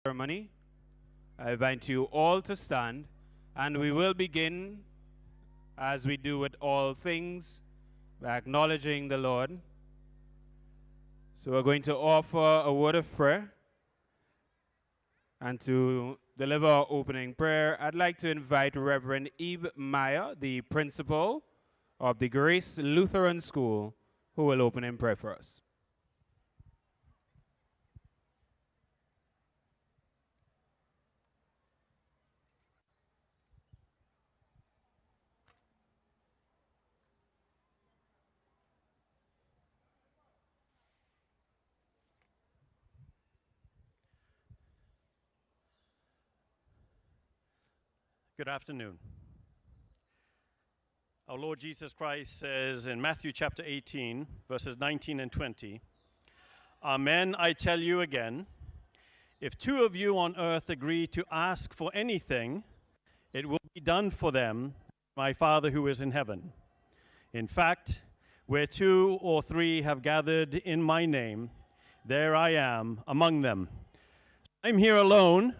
ceremony. I invite you all to stand, and we will begin, as we do with all things, by acknowledging the Lord. So we're going to offer a word of prayer, and to deliver our opening prayer, I'd like to invite Reverend Ebe Meyer, the principal of the Grace Lutheran School, who will open in prayer for us. Good afternoon. Our Lord Jesus Christ says in Matthew chapter 18, verses 19 and 20, Amen, I tell you again, if two of you on earth agree to ask for anything, it will be done for them, my Father who is in heaven. In fact, where two or three have gathered in my name, there I am among them. I'm here alone.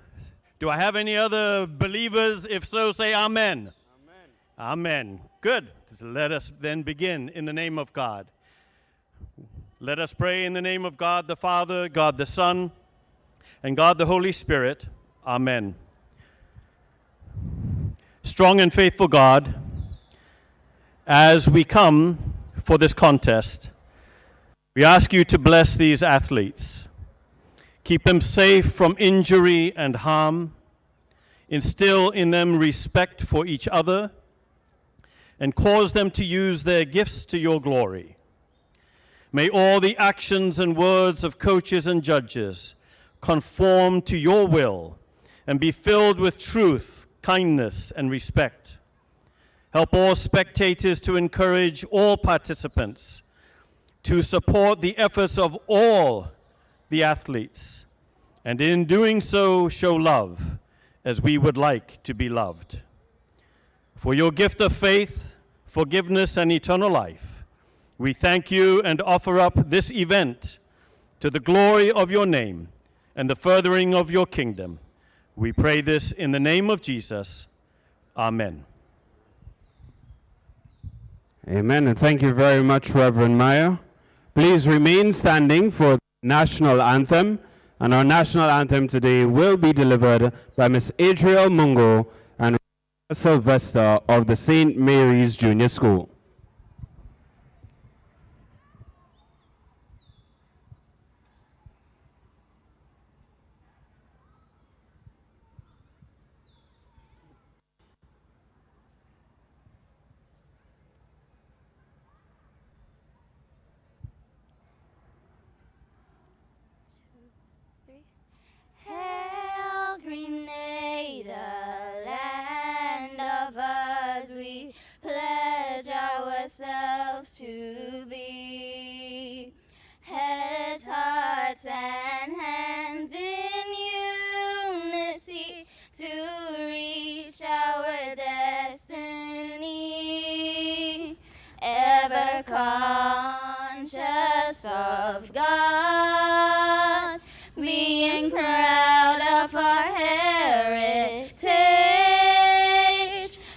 Do I have any other believers? If so, say amen. Amen. Amen. Good. Let us then begin in the name of God. Let us pray in the name of God the Father, God the Son, and God the Holy Spirit. Amen. Strong and faithful God, as we come for this contest, we ask you to bless these athletes. Keep them safe from injury and harm. Instill in them respect for each other, and cause them to use their gifts to your glory. May all the actions and words of coaches and judges conform to your will and be filled with truth, kindness, and respect. Help all spectators to encourage all participants to support the efforts of all the athletes, and in doing so, show love as we would like to be loved. For your gift of faith, forgiveness, and eternal life, we thank you and offer up this event to the glory of your name and the furthering of your kingdom. We pray this in the name of Jesus. Amen. Amen, and thank you very much, Reverend Meyer. Please remain standing for the national anthem, and our national anthem today will be delivered by Miss Adriel Mungo and Sylvester of the St. Mary's Junior School. Hail, Grenada, land of us, we pledge ourselves to thee. Heads, hearts, and hands in unity to reach our destiny. Ever conscious of God, being proud of our heritage,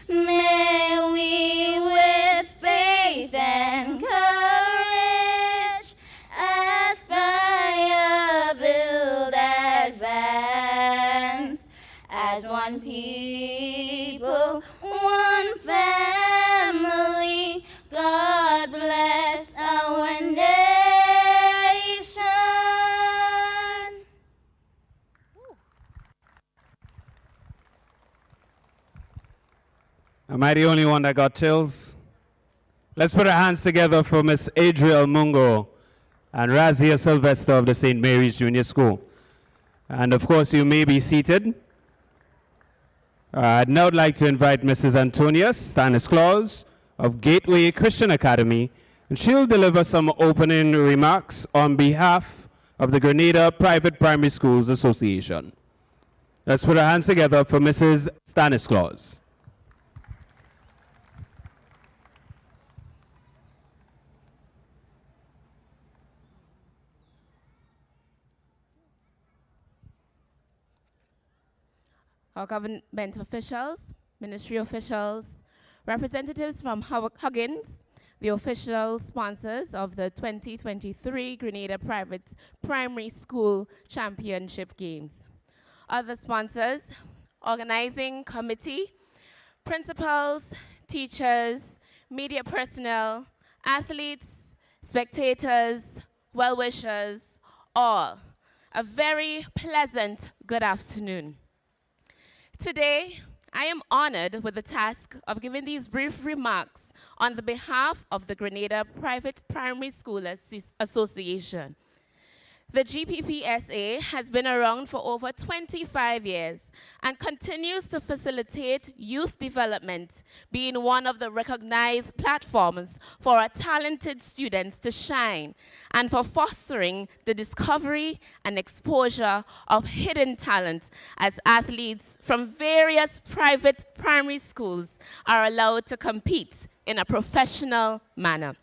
may we with faith and courage aspire, build, advance as one people, one family. God bless our nation. Am I the only one that got chills? Let's put our hands together for Miss Adriel Mungo and Razia Sylvester of the St. Mary's Junior School. And of course, you may be seated. I'd now like to invite Mrs. Antonia Stanislaus of Gateway Christian Academy, and she'll deliver some opening remarks on behalf of the Grenada Private Primary Schools Association. Let's put our hands together for Mrs. Stanislaus. our government officials, ministry officials, representatives from Huggins, the official sponsors of the 2023 Grenada Private Primary School Championship Games. Other sponsors, organizing committee, principals, teachers, media personnel, athletes, spectators, well-wishers, all. A very pleasant good afternoon. Today, I am honored with the task of giving these brief remarks on the behalf of the Grenada Private Primary School Association. The GPPSA has been around for over 25 years and continues to facilitate youth development, being one of the recognized platforms for our talented students to shine and for fostering the discovery and exposure of hidden talent as athletes from various private primary schools are allowed to compete in a professional manner.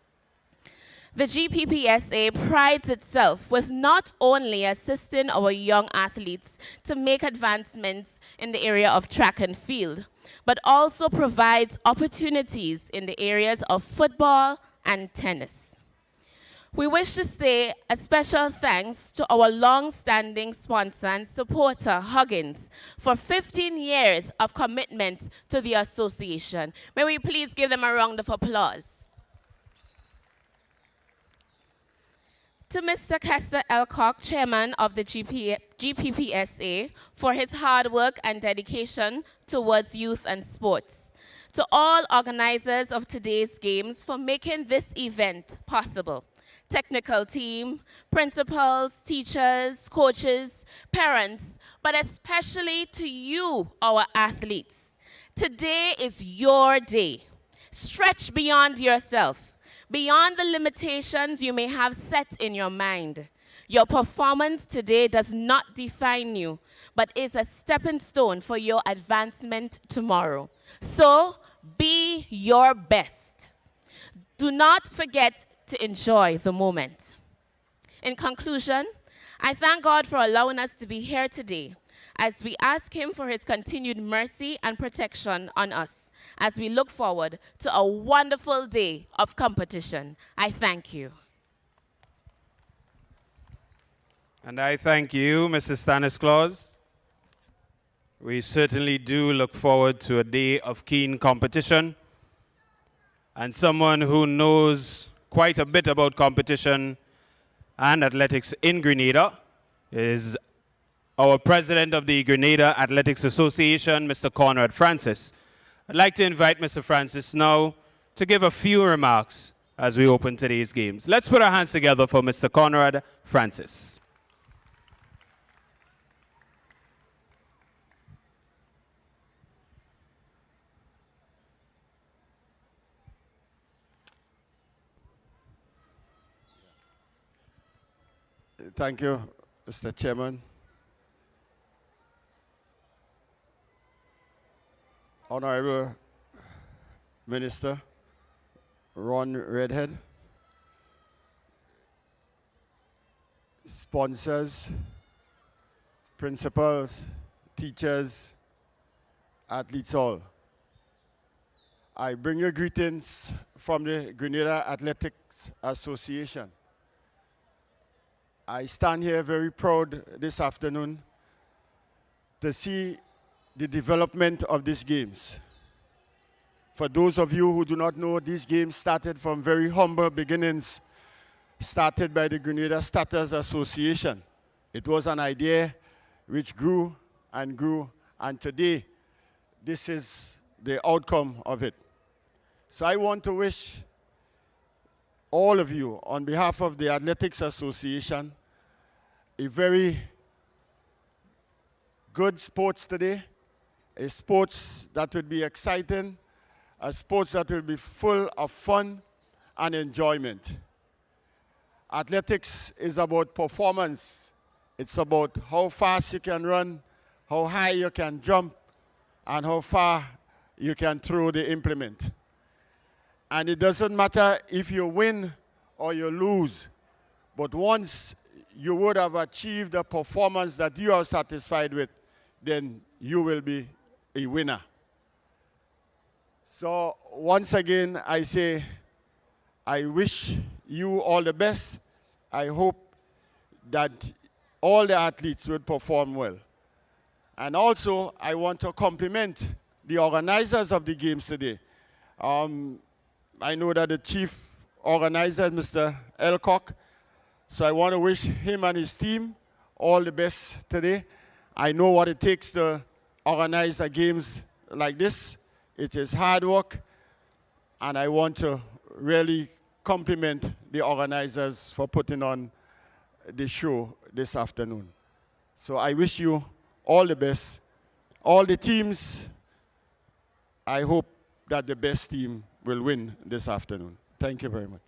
The GPPSA prides itself with not only assisting our young athletes to make advancements in the area of track and field, but also provides opportunities in the areas of football and tennis. We wish to say a special thanks to our long-standing sponsor and supporter, Huggins, for 15 years of commitment to the association. May we please give them a round of applause. To Mr. Kester Elcock, Chairman of the GPPSA, for his hard work and dedication towards youth and sports. To all organizers of today's games for making this event possible. Technical team, principals, teachers, coaches, parents, but especially to you, our athletes. Today is your day. Stretch beyond yourself. Beyond the limitations you may have set in your mind. Your performance today does not define you, but is a stepping stone for your advancement tomorrow. So, be your best. Do not forget to enjoy the moment. In conclusion, I thank God for allowing us to be here today as we ask Him for His continued mercy and protection on us, as we look forward to a wonderful day of competition. I thank you. And I thank you, Mrs. Stanislaus. We certainly do look forward to a day of keen competition. And someone who knows quite a bit about competition and athletics in Grenada is our president of the Grenada Athletics Association, Mr. Conrad Francis. I'd like to invite Mr. Francis now to give a few remarks as we open today's games. Let's put our hands together for Mr. Conrad Francis. Thank you, Mr. Chairman. Honorable Minister Ron Redhead, sponsors, principals, teachers, athletes all. I bring you greetings from the Grenada Athletics Association. I stand here very proud this afternoon to see the development of these games. For those of you who do not know, these games started from very humble beginnings, started by the Grenada Starters Association. It was an idea which grew, and today, this is the outcome of it. So I want to wish all of you, on behalf of the Athletics Association, a very good sports today, a sports that will be exciting, a sports that will be full of fun and enjoyment. Athletics is about performance. It's about how fast you can run, how high you can jump, and how far you can throw the implement. And it doesn't matter if you win or you lose, but once you would have achieved a performance that you are satisfied with, then you will be a winner. So once again, I say, I wish you all the best. I hope that all the athletes will perform well. And also, I want to compliment the organizers of the games today. I know that the chief organizer, Mr. Elcock, so I want to wish him and his team all the best today. I know what it takes to organize a games like this. It is hard work, and I want to really compliment the organizers for putting on the show this afternoon. So I wish you all the best. All the teams, I hope that the best team will win this afternoon. Thank you very much.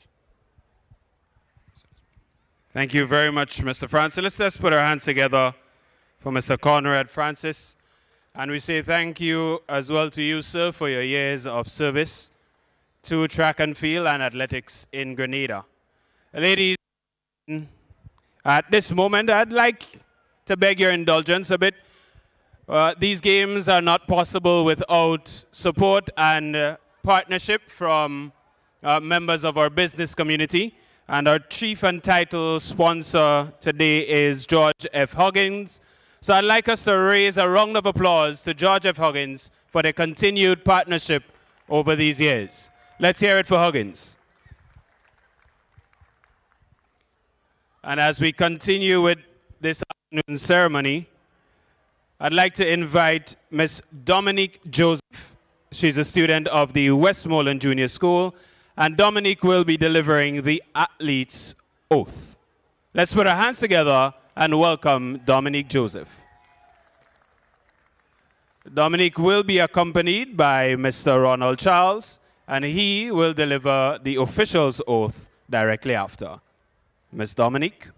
Thank you very much, Mr. Francis. Let's put our hands together for Mr. Conrad Francis. And we say thank you as well to you, sir, for your years of service to track and field and athletics in Grenada. Ladies, at this moment, I'd like to beg your indulgence a bit. These games are not possible without support and partnership from members of our business community. And our chief and title sponsor today is George F. Huggins. So I'd like us to raise a round of applause to George F. Huggins for their continued partnership over these years. Let's hear it for Huggins. And as we continue with this afternoon ceremony, I'd like to invite Miss Dominique Joseph. She's a student of the Westmoreland Junior School, and Dominique will be delivering the athlete's oath. Let's put our hands together and welcome Dominique Joseph. Dominique will be accompanied by Mr. Ronald Charles, and he will deliver the official's oath directly after. Ms. Dominique.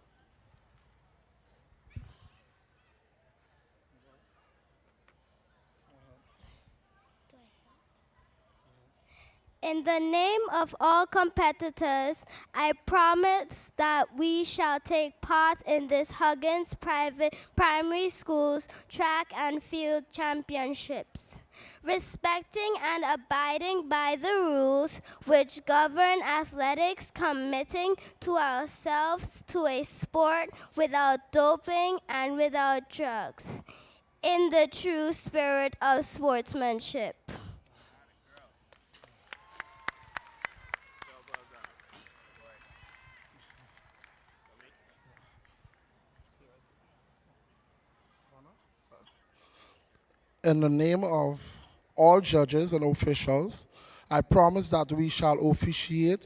In the name of all competitors, I promise that we shall take part in this Huggins Private Primary School's Track and Field Championships, respecting and abiding by the rules which govern athletics, committing to ourselves to a sport without doping and without drugs, in the true spirit of sportsmanship. In the name of all judges and officials, I promise that we shall officiate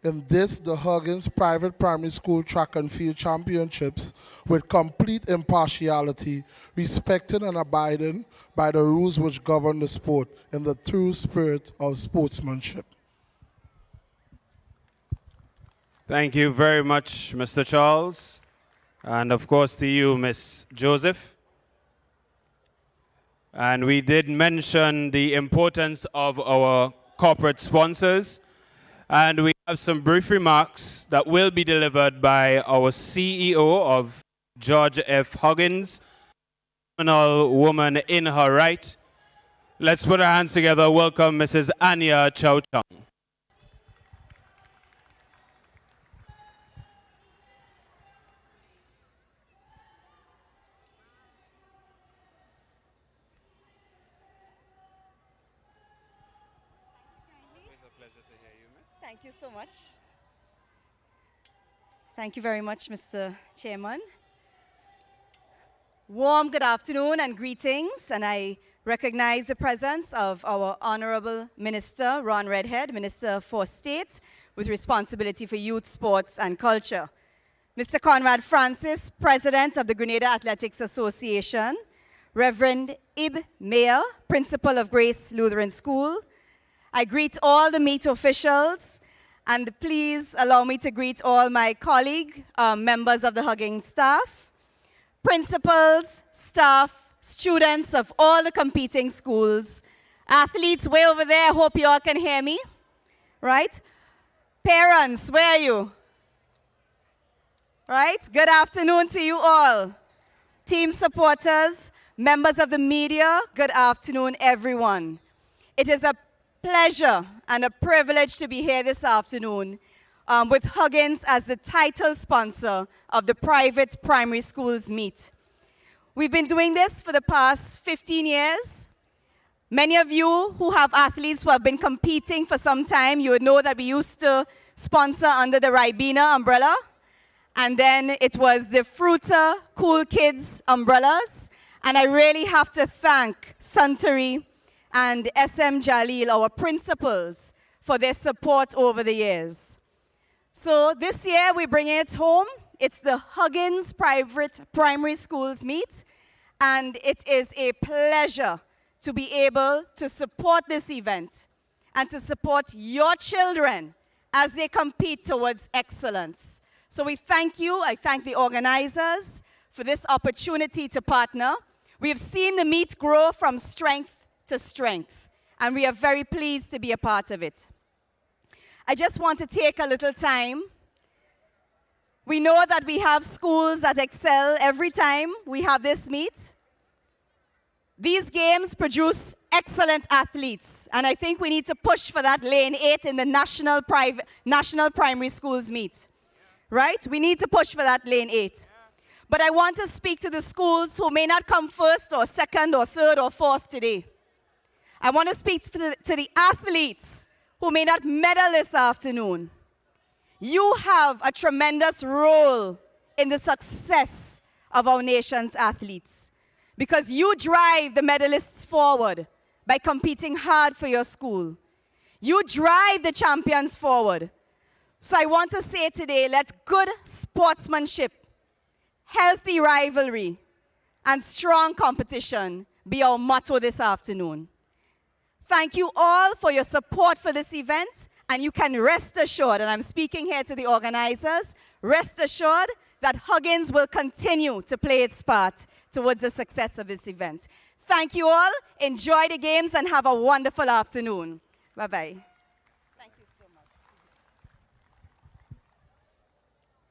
in this, the Huggins Private Primary School Track and Field Championships with complete impartiality, respecting and abiding by the rules which govern the sport in the true spirit of sportsmanship. Thank you very much, Mr. Charles. And of course to you, Ms. Joseph. And we did mention the importance of our corporate sponsors. And we have some brief remarks that will be delivered by our CEO of George F. Huggins, a phenomenal woman in her right. Let's put our hands together. Welcome Mrs. Anya Chow Chung. Thank you so much. Thank you very much, Mr. Chairman. Warm good afternoon and greetings, and I recognize the presence of our Honorable Minister, Ron Redhead, Minister for State, with responsibility for youth, sports, and culture. Mr. Conrad Francis, President of the Grenada Athletics Association, Reverend Ib Mayer, Principal of Grace Lutheran School. I greet all the meet officials, and please allow me to greet all my colleague members of the Huggins staff, principals, staff, students of all the competing schools, athletes way over there, I hope you all can hear me, right? Parents, where are you? Right, good afternoon to you all. Team supporters, members of the media, good afternoon, everyone. It is a pleasure and a privilege to be here this afternoon with Huggins as the title sponsor of the private primary schools meet. We've been doing this for the past 15 years. Many of you who have athletes who have been competing for some time, you would know that we used to sponsor under the Ribena umbrella. And then it was the Fruita Cool Kids umbrellas. And I really have to thank Santari and SM Jalil, our principals, for their support over the years. So this year we're bringing it home. It's the Huggins Private Primary Schools meet. And it is a pleasure to be able to support this event and to support your children as they compete towards excellence. So we thank you. I thank the organizers for this opportunity to partner. We have seen the meet grow from strength to strength, and we are very pleased to be a part of it. I just want to take a little time. We know that we have schools that excel every time we have this meet. These games produce excellent athletes, and I think we need to push for that lane 8 in the national primary schools meet. Right? We need to push for that lane 8. But I want to speak to the schools who may not come first or second or third or fourth today. I want to speak to the athletes who may not medal this afternoon. You have a tremendous role in the success of our nation's athletes because you drive the medalists forward by competing hard for your school. You drive the champions forward. So I want to say today, let good sportsmanship, healthy rivalry, and strong competition be our motto this afternoon. Thank you all for your support for this event, and you can rest assured, and I'm speaking here to the organizers, rest assured that Huggins will continue to play its part towards the success of this event. Thank you all, enjoy the games, and have a wonderful afternoon. Bye-bye.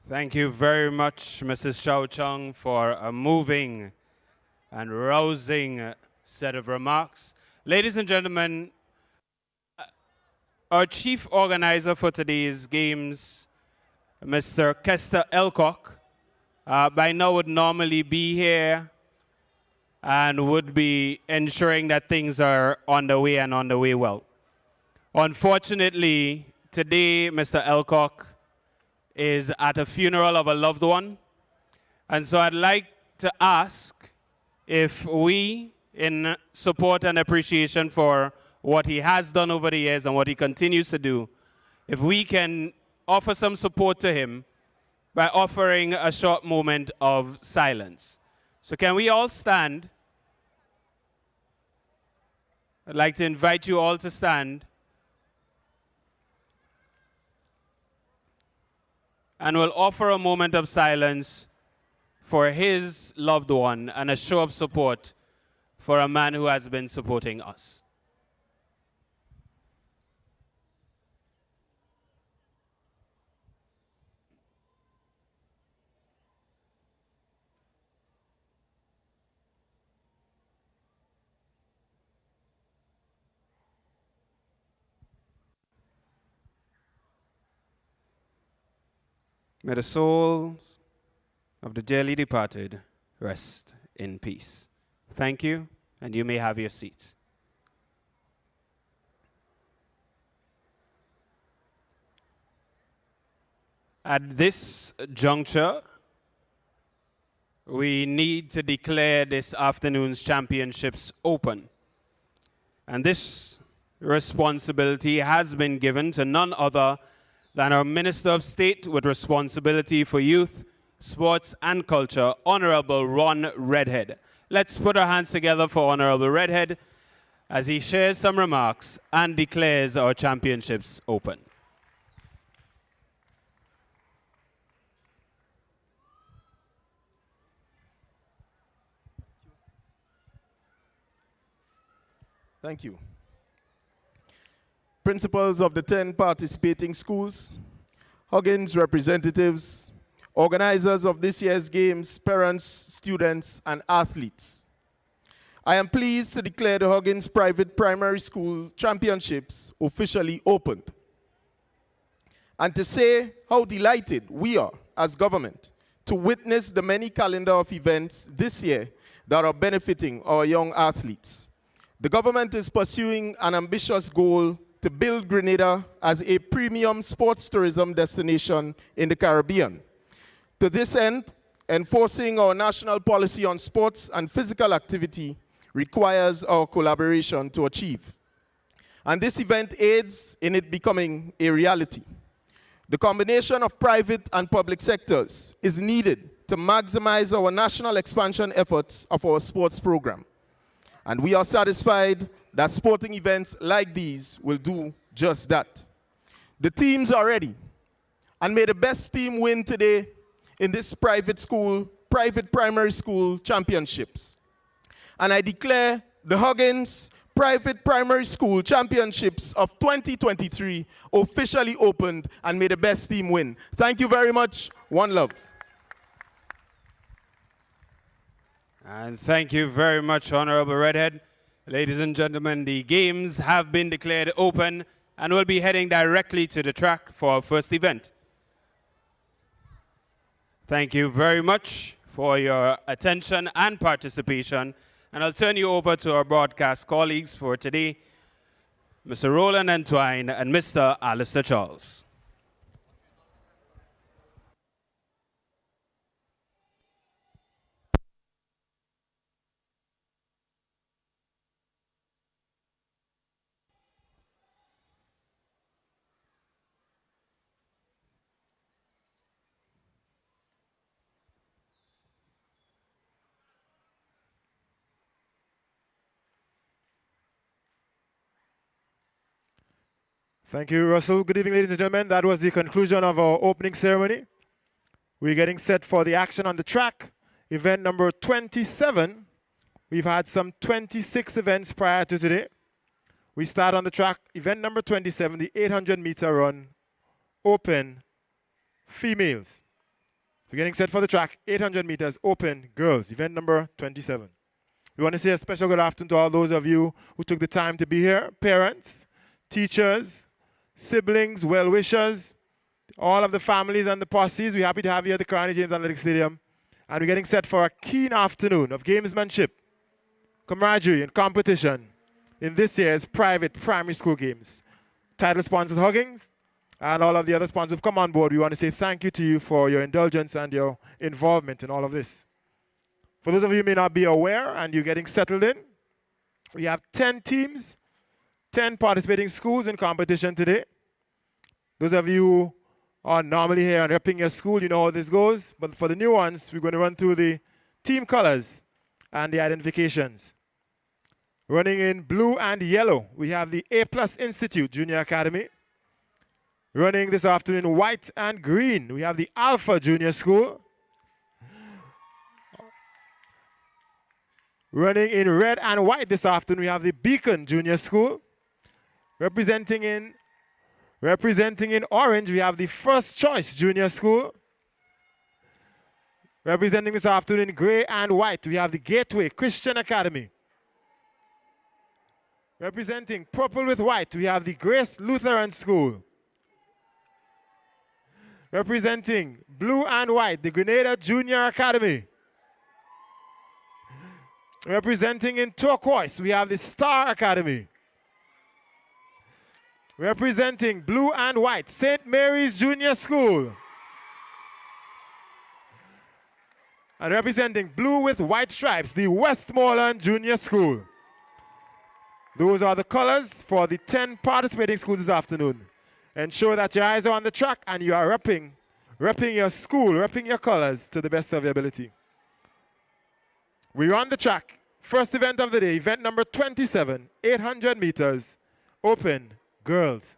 Thank you very much, Mrs. Chow Chung, for a moving and rousing set of remarks. Ladies and gentlemen, our chief organizer for today's games, Mr. Kester Elcock, by now would normally be here and would be ensuring that things are on the way and on the way well. Unfortunately, today, Mr. Elcock is at a funeral of a loved one. And so I'd like to ask if we, in support and appreciation for what he has done over the years and what he continues to do, if we can offer some support to him by offering a short moment of silence. So can we all stand? I'd like to invite you all to stand. And we'll offer a moment of silence for his loved one and a show of support for a man who has been supporting us. May the souls of the dearly departed rest in peace. Thank you, and you may have your seats. At this juncture, we need to declare this afternoon's championships open. And this responsibility has been given to none other than our Minister of State with responsibility for youth, sports, and culture, Honorable Ron Redhead. Let's put our hands together for Honorable Redhead as he shares some remarks and declares our championships open. Thank you. Principals of the 10 participating schools, Huggins representatives, organizers of this year's games, parents, students, and athletes. I am pleased to declare the Huggins Private Primary School Championships officially opened, and to say how delighted we are as government to witness the many calendar of events this year that are benefiting our young athletes. The government is pursuing an ambitious goal to build Grenada as a premium sports tourism destination in the Caribbean. To this end, enforcing our national policy on sports and physical activity requires our collaboration to achieve. And this event aids in it becoming a reality. The combination of private and public sectors is needed to maximize our national expansion efforts of our sports program. And we are satisfied that sporting events like these will do just that. The teams are ready, and may the best team win today in this private primary school championships. And I declare the Huggins Private Primary School Championships of 2023 officially opened, and may the best team win. Thank you very much. One love. And thank you very much, Honorable Redhead. Ladies and gentlemen, the games have been declared open and will be heading directly to the track for our first event. Thank you very much for your attention and participation. And I'll turn you over to our broadcast colleagues for today, Mr. Roland Entwine and Mr. Alistair Charles. Thank you, Russell. Good evening, ladies and gentlemen. That was the conclusion of our opening ceremony. We're getting set for the action on the track. Event number 27. We've had some 26 events prior to today. We start on the track, event number 27, the 800-meter run, open, females. We're getting set for the track, 800 meters, open, girls, event number 27. We want to say a special good afternoon to all those of you who took the time to be here, parents, teachers, siblings, well-wishers, all of the families and the posses. We're happy to have you at the Carnegie James Athletic Stadium. And we're getting set for a keen afternoon of gamesmanship, camaraderie, and competition in this year's private primary school games. Title sponsors Huggins and all of the other sponsors who've come on board. We want to say thank you to you for your indulgence and your involvement in all of this. For those of you who may not be aware and you're getting settled in, we have 10 teams, 10 participating schools in competition today. Those of you who are normally here and repping your school, you know how this goes. But for the new ones, we're going to run through the team colors and the identifications. Running in blue and yellow, we have the A+ Institute Junior Academy. Running this afternoon white and green, we have the Alpha Junior School. Running in red and white this afternoon, we have the Beacon Junior School. Representing in orange, we have the First Choice Junior School. Representing this afternoon in gray and white, we have the Gateway Christian Academy. Representing purple with white, we have the Grace Lutheran School. Representing blue and white, the Grenada Junior Academy. Representing in turquoise, we have the Star Academy. Representing blue and white, St. Mary's Junior School. And representing blue with white stripes, the Westmoreland Junior School. Those are the colors for the 10 participating schools this afternoon. Ensure that your eyes are on the track and you are repping your school, repping your colors to the best of your ability. We're on the track. First event of the day, event number 27, 800 meters, open, girls.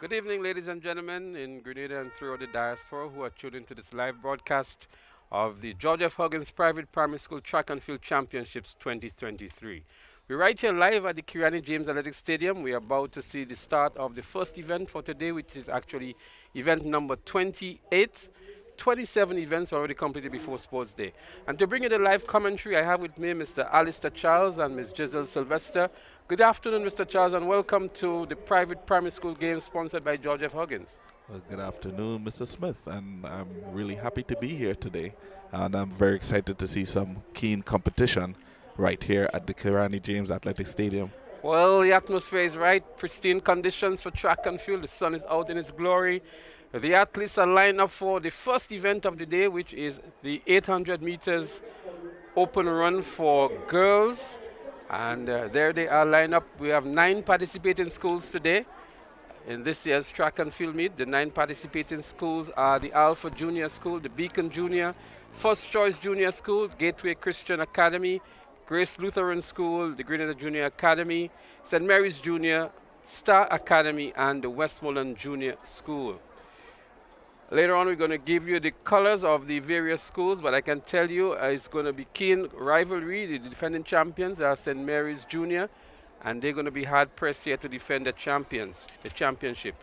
Good evening, ladies and gentlemen in Grenada and throughout the diaspora who are tuned into this live broadcast of the George F. Huggins Private Primary School Track and Field Championships 2023. We're right here live at the Kirani James Athletic Stadium. We're about to see the start of the first event for today, which is actually event number 28. 27 events already completed before Sports Day. And to bring you the live commentary, I have with me Mr. Alistair Charles and Ms. Giselle Sylvester. Good afternoon, Mr. Charles, and welcome to the private primary school games sponsored by George F. Huggins. Well, good afternoon, Mr. Smith, and I'm really happy to be here today. And I'm very excited to see some keen competition right here at the Kirani James Athletic Stadium. Well, the atmosphere is right. Pristine conditions for track and field. The sun is out in its glory. The athletes are lined up for the first event of the day, which is the 800 meters open run for girls. And there they are lined up. We have 9 participating schools today in this year's track and field meet. The 9 participating schools are the Alpha Junior School, the Beacon Junior, First Choice Junior School, Gateway Christian Academy, Grace Lutheran School, the Grenada Junior Academy, St. Mary's Junior, Star Academy, and the Westmoreland Junior School. Later on, we're going to give you the colors of the various schools, but I can tell you it's going to be keen rivalry. The defending champions are St. Mary's Junior, and they're going to be hard-pressed here to defend the championship.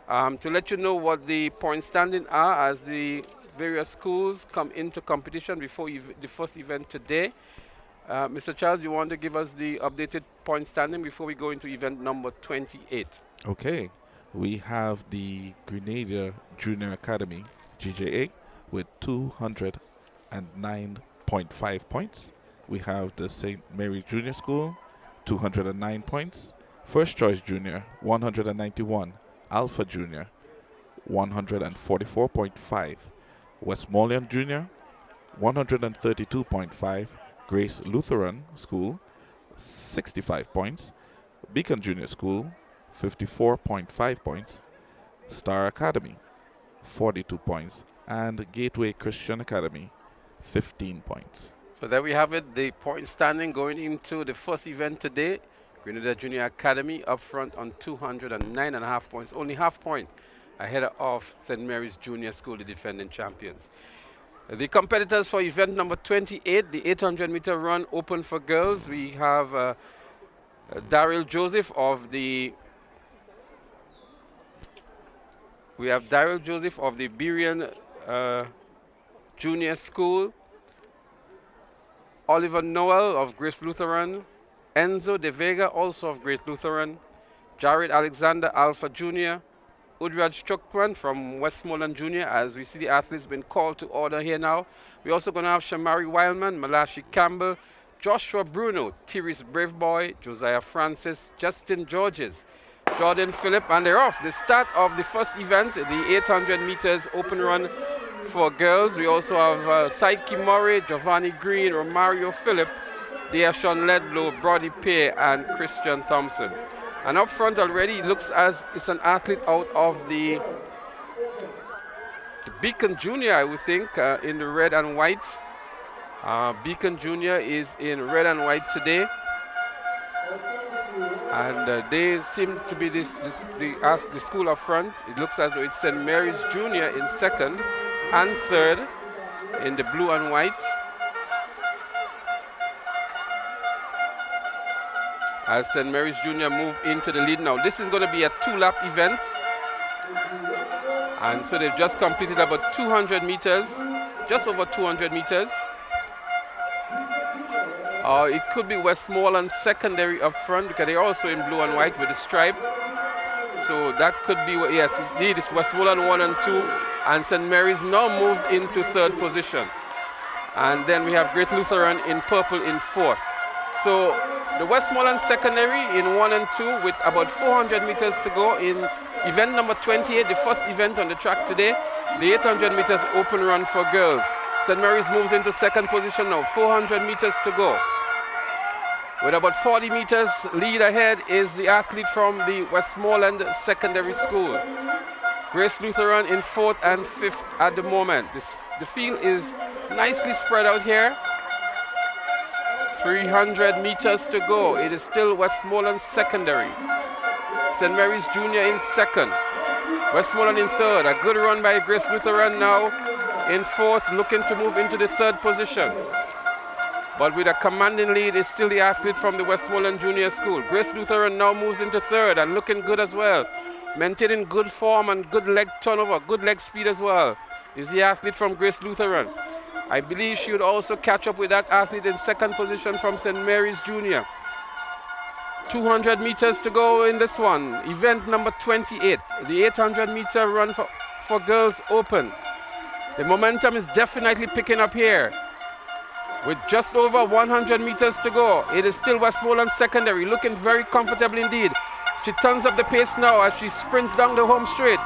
To let you know what the point standing are as the various schools come into competition before the first event today. Mr. Charles, you want to give us the updated point standing before we go into event number 28? Okay, we have the Grenada Junior Academy, GJA, with 209.5 points. We have the St. Mary Junior School, 209 points. First Choice Junior, 191. Alpha Junior, 144.5. Westmoreland Junior, 132.5. Grace Lutheran School, 65 points. Beacon Junior School, 54.5 points. Star Academy, 42 points. And Gateway Christian Academy, 15 points. So there we have it, the point standing going into the first event today. Grenada Junior Academy up front on 209.5 points, only half point ahead of St. Mary's Junior School, the defending champions. The competitors for event number 28, the 800-meter run open for girls. We have Daryl Joseph of the Berian Junior School, Oliver Noel of Grace Lutheran, Enzo De Vega also of Grace Lutheran, Jared Alexander Alpha Junior, Udraj Chokwan from Westmoreland Junior, as we see the athletes been called to order here now. We're also going to have Shamari Wildman, Malachi Campbell, Joshua Bruno, Therese Braveboy, Josiah Francis, Justin Georges, Jordan Phillip, and they're off. The start of the first event, the 800 meters open run for girls. We also have Saiki Murray, Giovanni Green, Romario Phillip, Deashon Ledlow, Brody Pay, and Christian Thompson. And up front already, it looks as it's an athlete out of the Beacon Junior, I would think, in the red and white. Beacon Junior is in red and white today. And they seem to be the school up front. It looks as though it's St. Mary's Junior in second and third in the blue and white. As St. Mary's Junior move into the lead now. This is going to be a 2-lap event. And so they've just completed about 200 meters, just over 200 meters. It could be Westmoreland Secondary up front because they're also in blue and white with a stripe. So that could be, yes, indeed, it's Westmoreland 1 and 2. And St. Mary's now moves into third position. And then we have Great Lutheran in purple in fourth. So the Westmoreland Secondary in 1 and 2 with about 400 meters to go in event number 28, the first event on the track today, the 800 meters open run for girls. St. Mary's moves into second position now, 400 meters to go. With about 40 meters lead ahead is the athlete from the Westmoreland Secondary School. Grace Lutheran in fourth and fifth at the moment. The field is nicely spread out here. 300 meters to go. It is still Westmoreland Secondary. St. Mary's Junior in second. Westmoreland in third. A good run by Grace Lutheran now. in fourth, looking to move into the third position. But with a commanding lead is still the athlete from the Westmoreland Junior School. Grace Lutheran now moves into third and looking good as well. Maintaining good form and good leg turnover, good leg speed as well, is the athlete from Grace Lutheran. I believe she would also catch up with that athlete in second position from St. Mary's Junior. 200 meters to go in this one. Event number 28, the 800-meter run for girls open. The momentum is definitely picking up here. With just over 100 meters to go, it is still Westmoreland Secondary, looking very comfortable indeed. She turns up the pace now as she sprints down the home straight.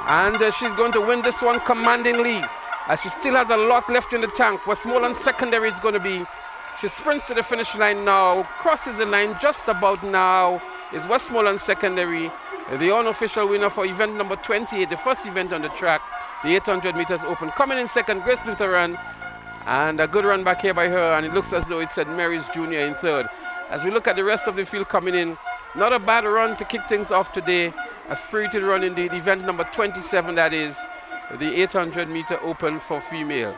And she's going to win this one commandingly, as she still has a lot left in the tank. Westmoreland Secondary is going to be. She sprints to the finish line now, crosses the line just about now. Is Westmoreland Secondary, the unofficial winner for event number 28, the first event on the track, the 800 meters open. Coming in second, Grace Lutheran. And a good run back here by her, and it looks as though it's St. Mary's Junior in third. As we look at the rest of the field coming in, not a bad run to kick things off today. A spirited run indeed. Event number 27, that is the 800-meter open for female.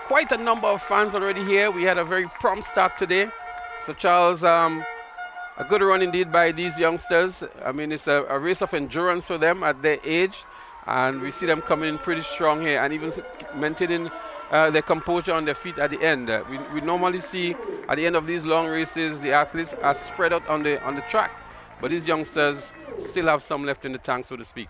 Quite a number of fans already here. We had a very prompt start today. So Charles, a good run indeed by these youngsters. I mean, it's a race of endurance for them at their age. And we see them coming in pretty strong here and even maintaining their composure on their feet at the end. We normally see at the end of these long races, the athletes are spread out on the track. But these youngsters still have some left in the tank, so to speak.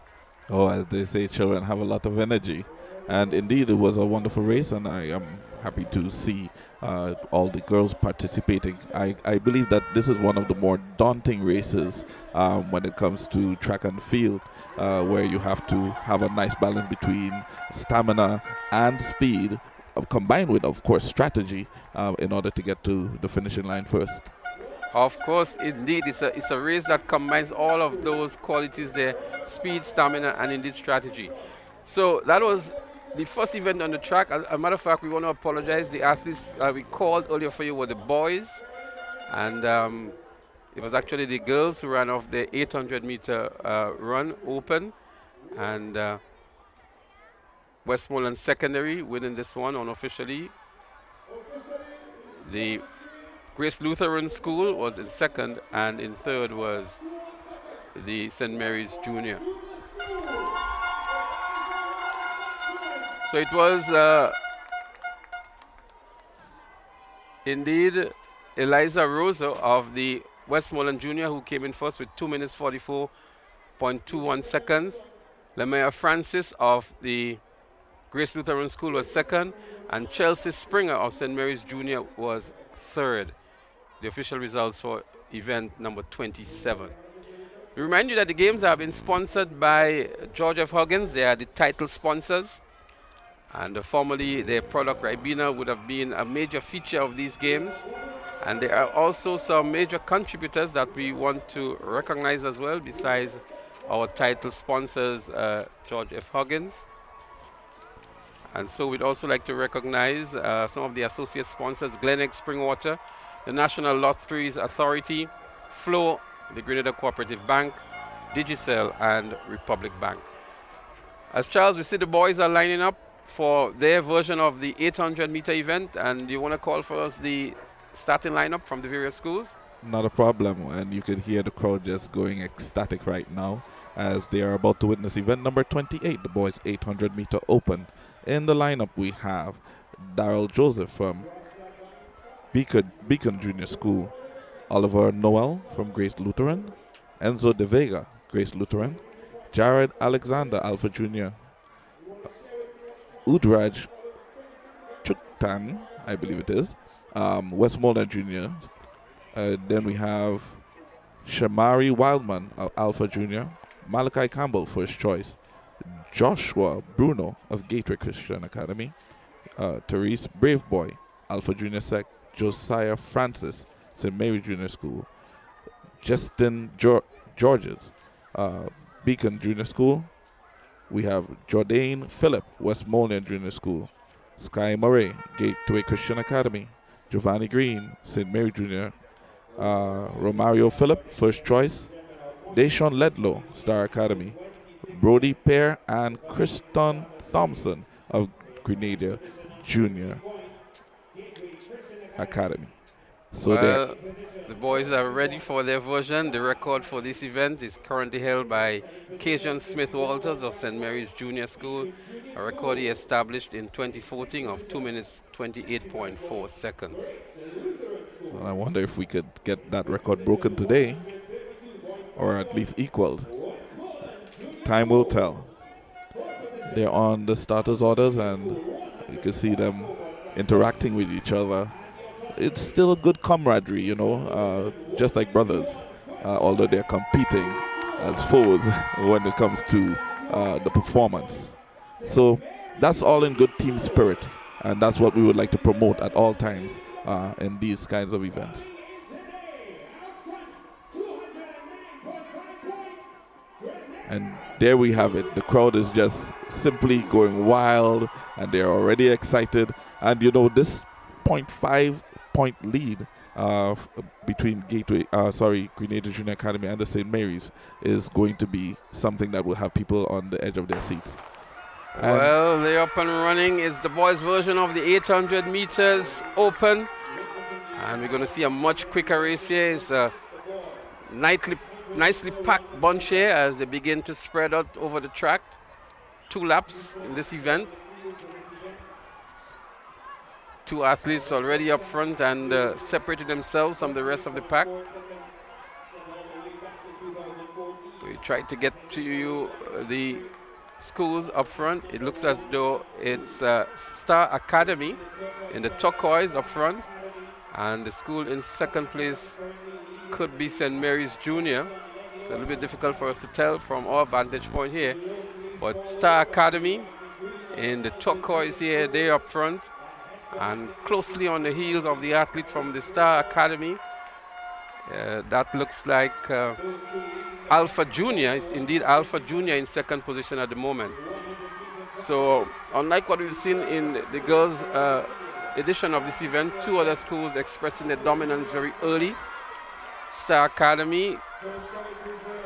Oh, as they say, children have a lot of energy. And indeed, it was a wonderful race, and I am happy to see all the girls participating. I believe that this is one of the more daunting races when it comes to track and field, where you have to have a nice balance between stamina and speed, combined with, of course, strategy in order to get to the finishing line first. Of course, indeed, it's a race that combines all of those qualities there: speed, stamina, and indeed strategy. So that was the first event on the track. As a matter of fact, we want to apologize. The athletes we called earlier for you were the boys, and it was actually the girls who ran off the 800-meter run open, and Westmoreland Secondary winning this one unofficially. The Grace Lutheran School was in second, and in third was the St. Mary's Junior. So it was indeed Eliza Rosa of the Westmoreland Junior who came in first with 2 minutes 44.21 seconds. Lemaya Francis of the Grace Lutheran School was second, and Chelsea Springer of St. Mary's Junior was third. The official results for event number 27. We remind you that the games have been sponsored by George F. Huggins. They are the title sponsors. And formerly, their product Ribena would have been a major feature of these games. And there are also some major contributors that we want to recognize as well, besides our title sponsors, George F. Huggins. And so we'd also like to recognize some of the associate sponsors: Glenelg Springwater, the National Lotteries Authority, Flow, the Grenada Cooperative Bank, Digicel, and Republic Bank. As Charles, we see the boys are lining up for their version of the 800-meter event, and you want to call for us the starting lineup from the various schools? Not a problem, and you can hear the crowd just going ecstatic right now as they are about to witness event number 28, the boys 800-meter open. In the lineup, we have Darrell Joseph from Beacon Junior School, Oliver Noel from Grace Lutheran, Enzo De Vega, Grace Lutheran, Jared Alexander, Alpha Junior, Udraj Chuktan, I believe it is, Westmoreland Junior. Then we have Shamari Wildman, Alpha Junior, Malachi Campbell, first choice, Joshua Bruno of Gateway Christian Academy, Therese Braveboy, Alpha Junior Sec, Josiah Francis, St. Mary Junior School, Justin Georges, Beacon Junior School. We have Jordan Phillip, Westmoreland Junior School, Sky Murray, Gateway Christian Academy, Giovanni Green, St. Mary Junior, Romario Phillip, first choice, Deshaun Ledlow, Star Academy, Brody Pear and Kristen Thompson of Grenada Junior Academy. So Well, the boys are ready for their version. The record for this event is currently held by Cajun Smith Walters of St. Mary's Junior School, a record he established in 2014 of 2 minutes 28.4 seconds. well, I wonder if we could get that record broken today, or at least equaled. Time will tell. They're on the starters' orders, and you can see them interacting with each other. It's still a good camaraderie, you know, just like brothers, although they're competing as foes when it comes to the performance. So that's all in good team spirit, and that's what we would like to promote at all times in these kinds of events. And there we have it. The crowd is just simply going wild, and they're already excited. And you know, this 0.5-point lead between Grenada Junior Academy and the St. Mary's is going to be something that will have people on the edge of their seats. Well, they're up and running. It's the boys' version of the 800 meters open. And we're going to see a much quicker race here. It's a nicely packed bunch here as they begin to spread out over the track. 2 laps in this event. 2 athletes already up front and separated themselves from the rest of the pack. We tried to get to you the schools up front. It looks as though it's Star Academy in the turquoise up front, and the school in second place could be St. Mary's Junior. It's a little bit difficult for us to tell from our vantage point here, but Star Academy in the turquoise here, they're up front, and closely on the heels of the athlete from the Star Academy. That looks like Alpha Junior. It's indeed Alpha Junior in second position at the moment. So unlike what we've seen in the girls edition of this event, 2 other schools expressing their dominance very early. Star Academy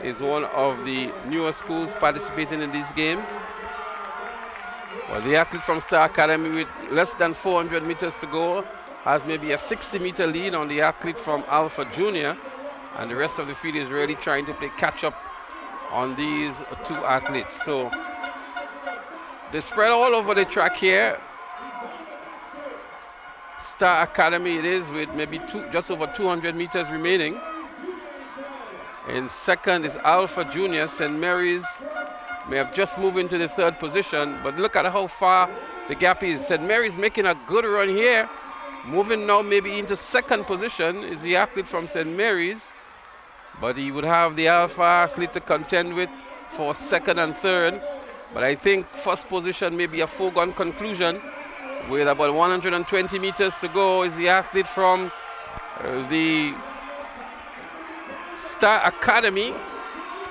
is one of the newer schools participating in these games. Well, the athlete from Star Academy with less than 400 meters to go has maybe a 60-meter lead on the athlete from Alpha Junior, and the rest of the field is really trying to play catch-up on these 2 athletes. So they spread all over the track here. Star Academy it is, with maybe just over 200 meters remaining. In second is Alpha Junior. St. Mary's may have just moved into the 3rd position, but look at how far the gap is. St. Mary's making a good run here. Moving now maybe into 2nd position is the athlete from St. Mary's, but he would have the Alpha athlete to contend with for 2nd and 3rd. But I think 1st position may be a foregone conclusion. With about 120 meters to go is the athlete from the Star Academy.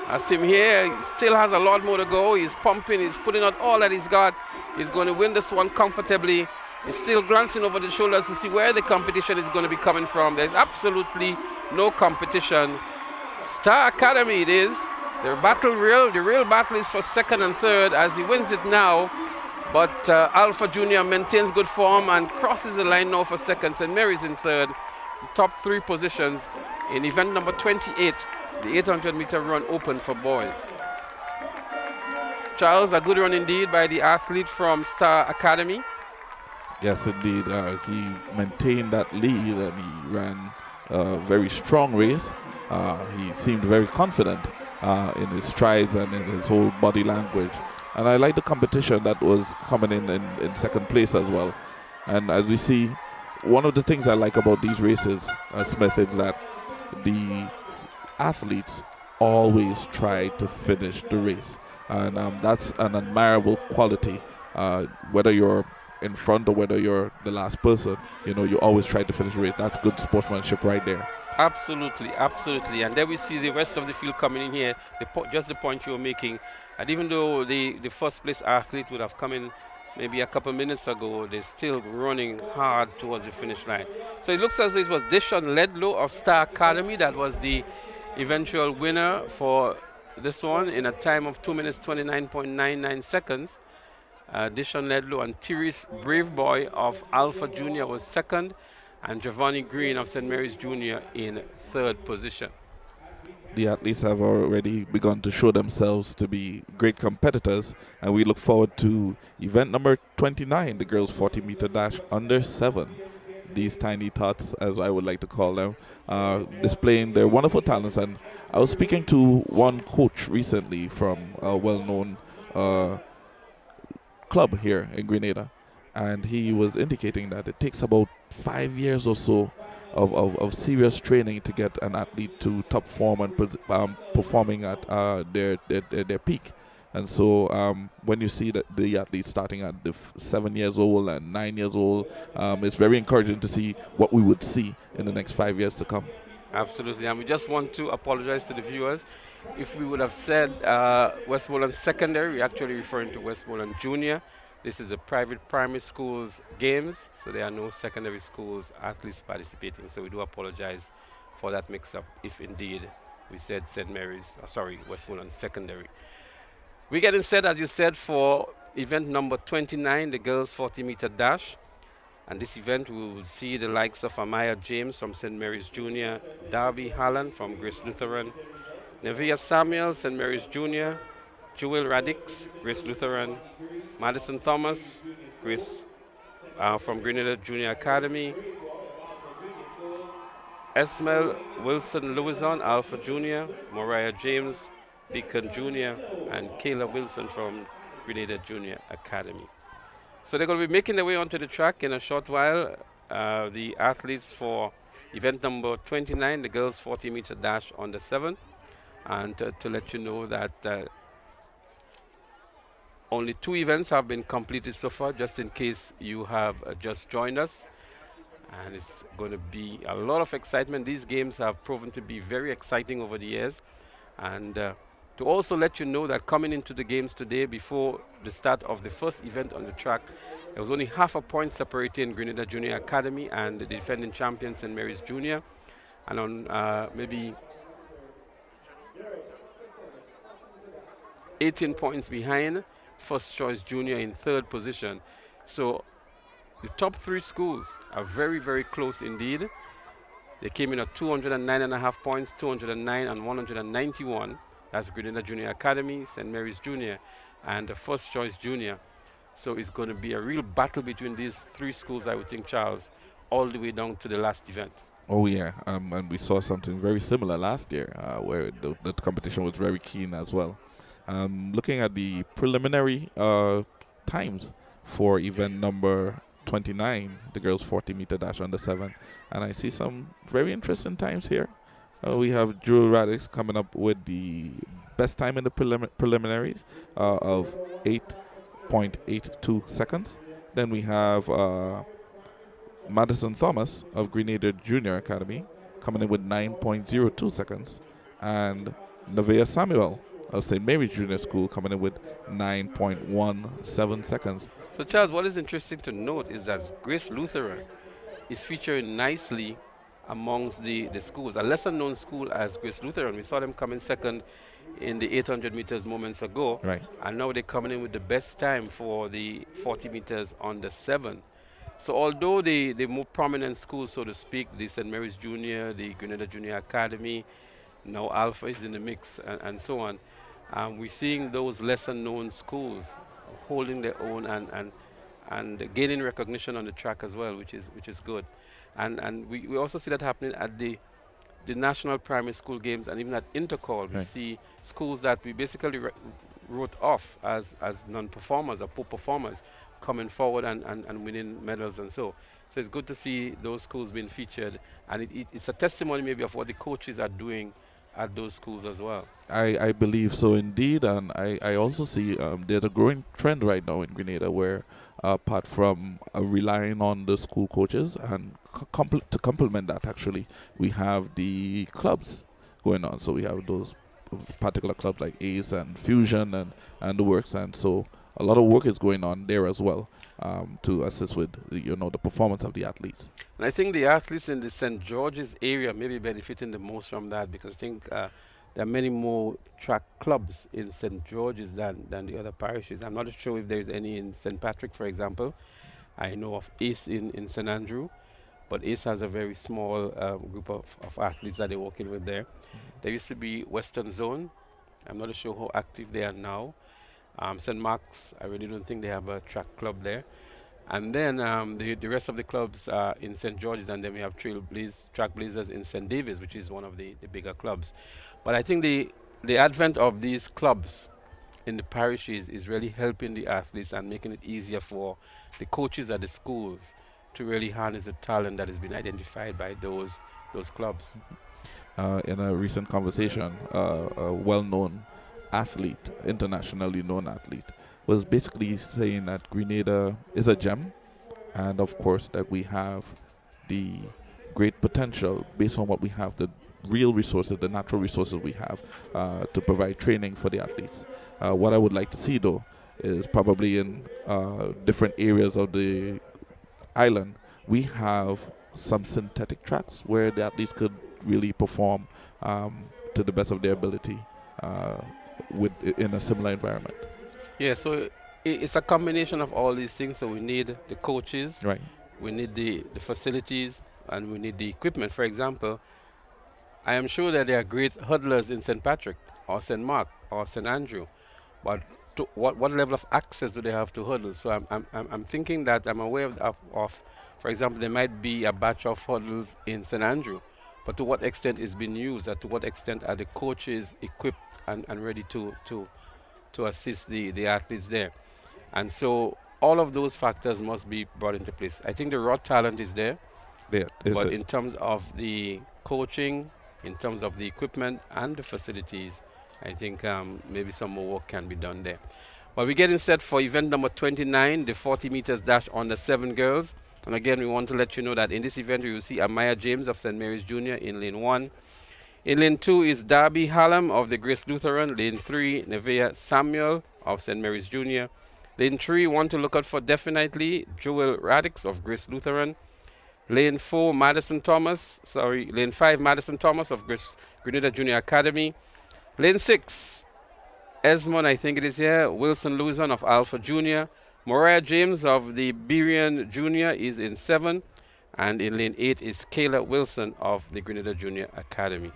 As him here, he still has a lot more to go. He's pumping, he's putting out all that he's got. He's going to win this one comfortably. He's still glancing over the shoulders to see where the competition is going to be coming from. There's absolutely no competition. Star Academy it is. The real battle is for 2nd and 3rd as he wins it now. But Alpha Junior maintains good form and crosses the line now for 2nd. St. Mary's in 3rd. The top 3 positions in event number 28. The 800-meter run open for boys. Charles, a good run indeed by the athlete from Star Academy. Yes, indeed. He maintained that lead and he ran a very strong race. He seemed very confident in his strides and in his whole body language. And I like the competition that was coming in 2nd place as well. And as we see, one of the things I like about these races, Smith, is that the athletes always try to finish the race. And that's an admirable quality. Whether you're in front or whether you're the last person, you know, you always try to finish the race. That's good sportsmanship right there. Absolutely, absolutely. And then we see the rest of the field coming in here, just the point you were making. And even though the 1st place athlete would have come in maybe a couple minutes ago, they're still running hard towards the finish line. So it looks as though it was Deshaun Ledlow of Star Academy that was the eventual winner for this one in a time of 2 minutes 29.99 seconds. Dishon Ledlow and Tyrese Braveboy of Alpha Junior was second, and Giovanni Green of St. Mary's Junior in third position. The athletes have already begun to show themselves to be great competitors, and we look forward to event number 29, the girls 40-meter dash under 7. These tiny tots, as I would like to call them, displaying their wonderful talents. And I was speaking to one coach recently from a well-known club here in Grenada, and he was indicating that it takes about 5 years or so of serious training to get an athlete to top form and performing at their peak. And so when you see that the athletes starting at 7 years old and 9 years old, it's very encouraging to see what we would see in the next 5 years to come. Absolutely, and we just want to apologize to the viewers. If we would have said Westmoreland Secondary, we're actually referring to Westmoreland Junior. This is a private primary schools games, so there are no secondary schools athletes participating. So we do apologize for that mix-up if indeed we said St. Mary's, Westmoreland Secondary. We're getting set, as you said, for event number 29, the girls 40-meter dash. And this event, we will see the likes of Amaya James from St. Mary's Junior, Darby Halland from Grace Lutheran, Nevia Samuel, St. Mary's Junior, Joel Radix, Grace Lutheran, Madison Thomas, Grace from Grenada Junior Academy, Esmel Wilson Lewison, Alpha Junior, Moriah James, Beacon Junior, and Kayla Wilson from Grenada Junior Academy. So they're going to be making their way onto the track in a short while. The athletes for event number 29, the girls 40-meter dash under 7. And to let you know that only 2 events have been completed so far, just in case you have just joined us. And it's going to be a lot of excitement. These games have proven to be very exciting over the years. And to also let you know that coming into the games today, before the start of the first event on the track, there was only half a point separating Grenada Junior Academy and the defending champions St. Mary's Junior. And on maybe 18 points behind First Choice Junior in third position. So the top 3 schools are very, very close indeed. They came in at 209.5 points, 209 and 191. That's Grenada Junior Academy, St. Mary's Junior, and the First Choice Junior. So it's going to be a real battle between these 3 schools, I would think, Charles, all the way down to the last event. Oh, yeah. And we saw something very similar last year where the competition was very keen as well. Looking at the preliminary times for event number 29, the girls 40-meter dash under 7, and I see some very interesting times here. We have Drew Radix coming up with the best time in the preliminaries of 8.82 seconds. Then we have Madison Thomas of Grenada Junior Academy coming in with 9.02 seconds. And Nevea Samuel of St. Mary's Junior School coming in with 9.17 seconds. So, Charles, what is interesting to note is that Grace Lutheran is featuring nicely amongst the schools. A lesser known school as Grace Lutheran, we saw them coming second in the 800 meters moments ago. Right. And now they're coming in with the best time for the 40 meters under 7. So although the more prominent schools, so to speak, the St. Mary's Junior, the Grenada Junior Academy, now Alpha is in the mix and so on, we're seeing those lesser known schools holding their own and gaining recognition on the track as well, which is good. And we also see that happening at the national primary school games and even at Intercall. We see schools that we basically wrote off as non-performers or poor performers coming forward and winning medals and so. So it's good to see those schools being featured, and it's a testimony maybe of what the coaches are doing at those schools as well. I believe so indeed, and I also see there's a growing trend right now in Grenada where apart from relying on the school coaches and to complement that, actually, we have the clubs going on. So we have those particular clubs like ACE and Fusion and the works, and so a lot of work is going on there as well to assist with the performance of the athletes. And I think the athletes in the St. George's area may be benefiting the most from that, because I think there are many more track clubs in St. George's than the other parishes. I'm not sure if there's any in St. Patrick, for example. I know of ACE in St. Andrew, but ACE has a very small group of athletes that they're working with there. There used to be Western Zone. I'm not sure how active they are now. St. Mark's, I really don't think they have a track club there. And then the rest of the clubs are in St. George's, and then we have Trackblazers in St. David's, which is one of the bigger clubs. But I think the advent of these clubs in the parishes is really helping the athletes and making it easier for the coaches at the schools to really harness the talent that has been identified by those clubs. In a recent conversation, a well-known athlete, internationally known athlete, was basically saying that Grenada is a gem, and of course that we have the great potential based on what we have, the real resources, the natural resources we have to provide training for the athletes. What I would like to see though is probably in different areas of the island, we have some synthetic tracks where the athletes could really perform to the best of their ability in a similar environment. Yeah, so it's a combination of all these things. So we need the coaches, right? We need the facilities, and we need the equipment. For example, I am sure that there are great hurdlers in St. Patrick or St. Mark or St. Andrew, but what level of access do they have to hurdles? So I'm thinking that I'm aware of, for example, there might be a batch of hurdles in St. Andrew, but to what extent is being used, and to what extent are the coaches equipped and ready to assist the athletes there? And so all of those factors must be brought into place. I think the raw talent is there, but in terms of the coaching, in terms of the equipment and the facilities, I think maybe some more work can be done there. But we're getting set for event number 29, the 40 meters dash on the 7 girls. And again, we want to let you know that in this event, you will see Amaya James of St. Mary's Junior in lane 1. In lane 2 is Darby Hallam of the Grace Lutheran. Lane 3, Nevea Samuel of St. Mary's Junior. Lane 3, want to look out for definitely Joel Radix of Grace Lutheran. Lane 4, Lane 5, Madison Thomas of Grenada Junior Academy. Lane 6, Esmond, I think it is here, Wilson Luzon of Alpha Junior. Mariah James of the Berian Junior is in 7. And in lane 8 is Kayla Wilson of the Grenada Junior Academy.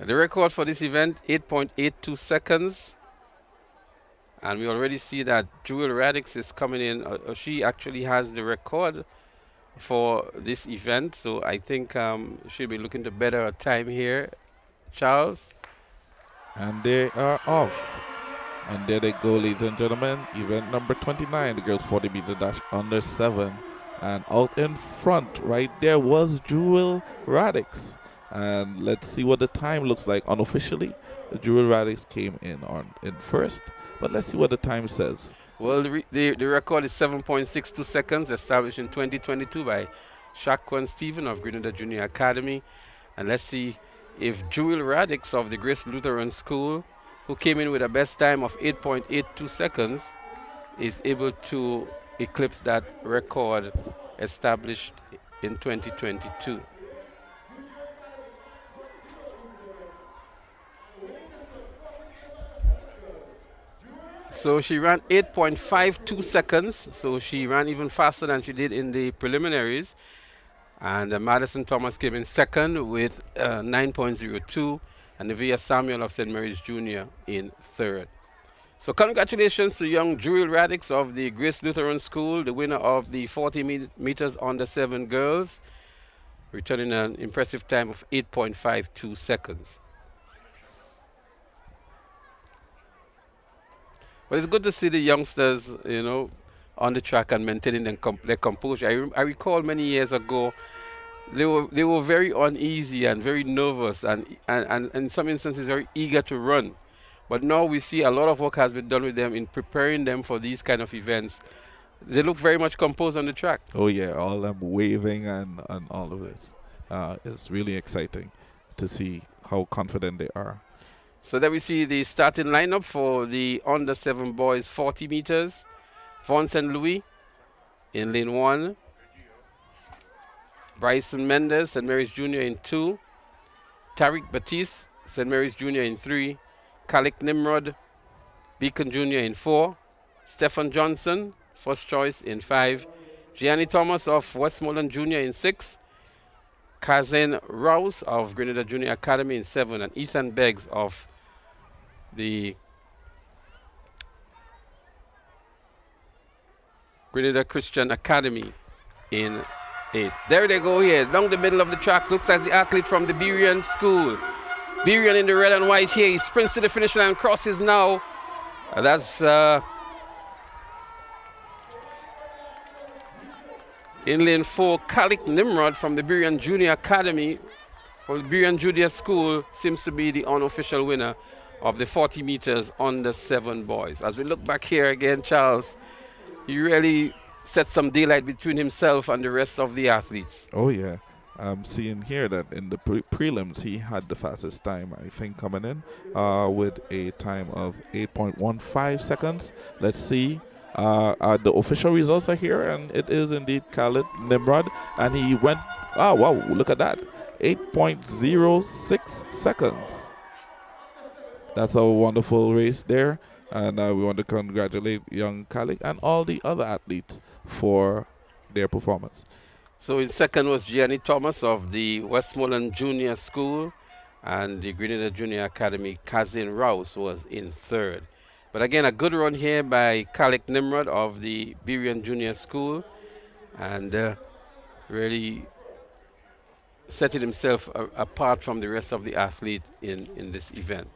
The record for this event, 8.82 seconds. And we already see that Jewel Radix is coming in. She actually has the record for this event. So I think she'll be looking to better her time here. Charles? And they are off. And there they go, ladies and gentlemen. Event number 29, the girls 40 meter dash under 7. And out in front, right there, was Jewel Radix. And let's see what the time looks like unofficially. Jewel Radix came in first, but let's see what the time says. Well, the record is 7.62 seconds, established in 2022 by Shaquan Stephen of Grenada Junior Academy. And let's see if Jewel Radix of the Grace Lutheran School, who came in with a best time of 8.82 seconds, is able to eclipse that record established in 2022. So she ran 8.52 seconds, so she ran even faster than she did in the preliminaries. And Madison Thomas came in second with 9.02, and Nevea Samuel of St. Mary's Junior in third. So congratulations to young Jewel Radix of the Grace Lutheran School, the winner of the 40 meters under 7 girls, returning an impressive time of 8.52 seconds. But it's good to see the youngsters, on the track and maintaining their composure. I recall many years ago, they were very uneasy and very nervous and in some instances very eager to run. But now we see a lot of work has been done with them in preparing them for these kind of events. They look very much composed on the track. Oh yeah, all them waving and all of this. It's really exciting to see how confident they are. So there we see the starting lineup for the under 7 boys 40 meters. Vaughn St. Louis in lane 1. Bryson Mendes, St. Mary's Junior in 2. Tariq Batiste, St. Mary's Junior in 3. Kalik Nimrod, Beacon Junior in 4. Stephen Johnson, first choice in 5. Gianni Thomas of Westmoreland Junior in 6. Kazan Rouse of Grenada Junior Academy in 7. And Ethan Beggs of the Grenada Christian Academy in 8. There they go here, down the middle of the track. Looks like the athlete from the Berian school. Berian in the red and white here. He sprints to the finish line, crosses now. That's in lane 4, Kalik Nimrod from the Berian Junior Academy. From the Berian Junior School seems to be the unofficial winner of the 40 meters under 7 boys. As we look back here again, Charles, he really set some daylight between himself and the rest of the athletes. Oh, yeah. I'm seeing here that in the prelims, he had the fastest time, I think, coming in with a time of 8.15 seconds. Let's see. The official results are here, and it is indeed Khalid Nimrod. And he went, oh, wow, look at that. 8.06 seconds. That's a wonderful race there. And we want to congratulate young Khalid and all the other athletes for their performance. So in second was Gianni Thomas of the Westmoreland Junior School, and the Grenada Junior Academy, Kazin Rouse, was in third. But again, a good run here by Khalid Nimrod of the Berian Junior School, and really setting himself apart from the rest of the athlete in this event.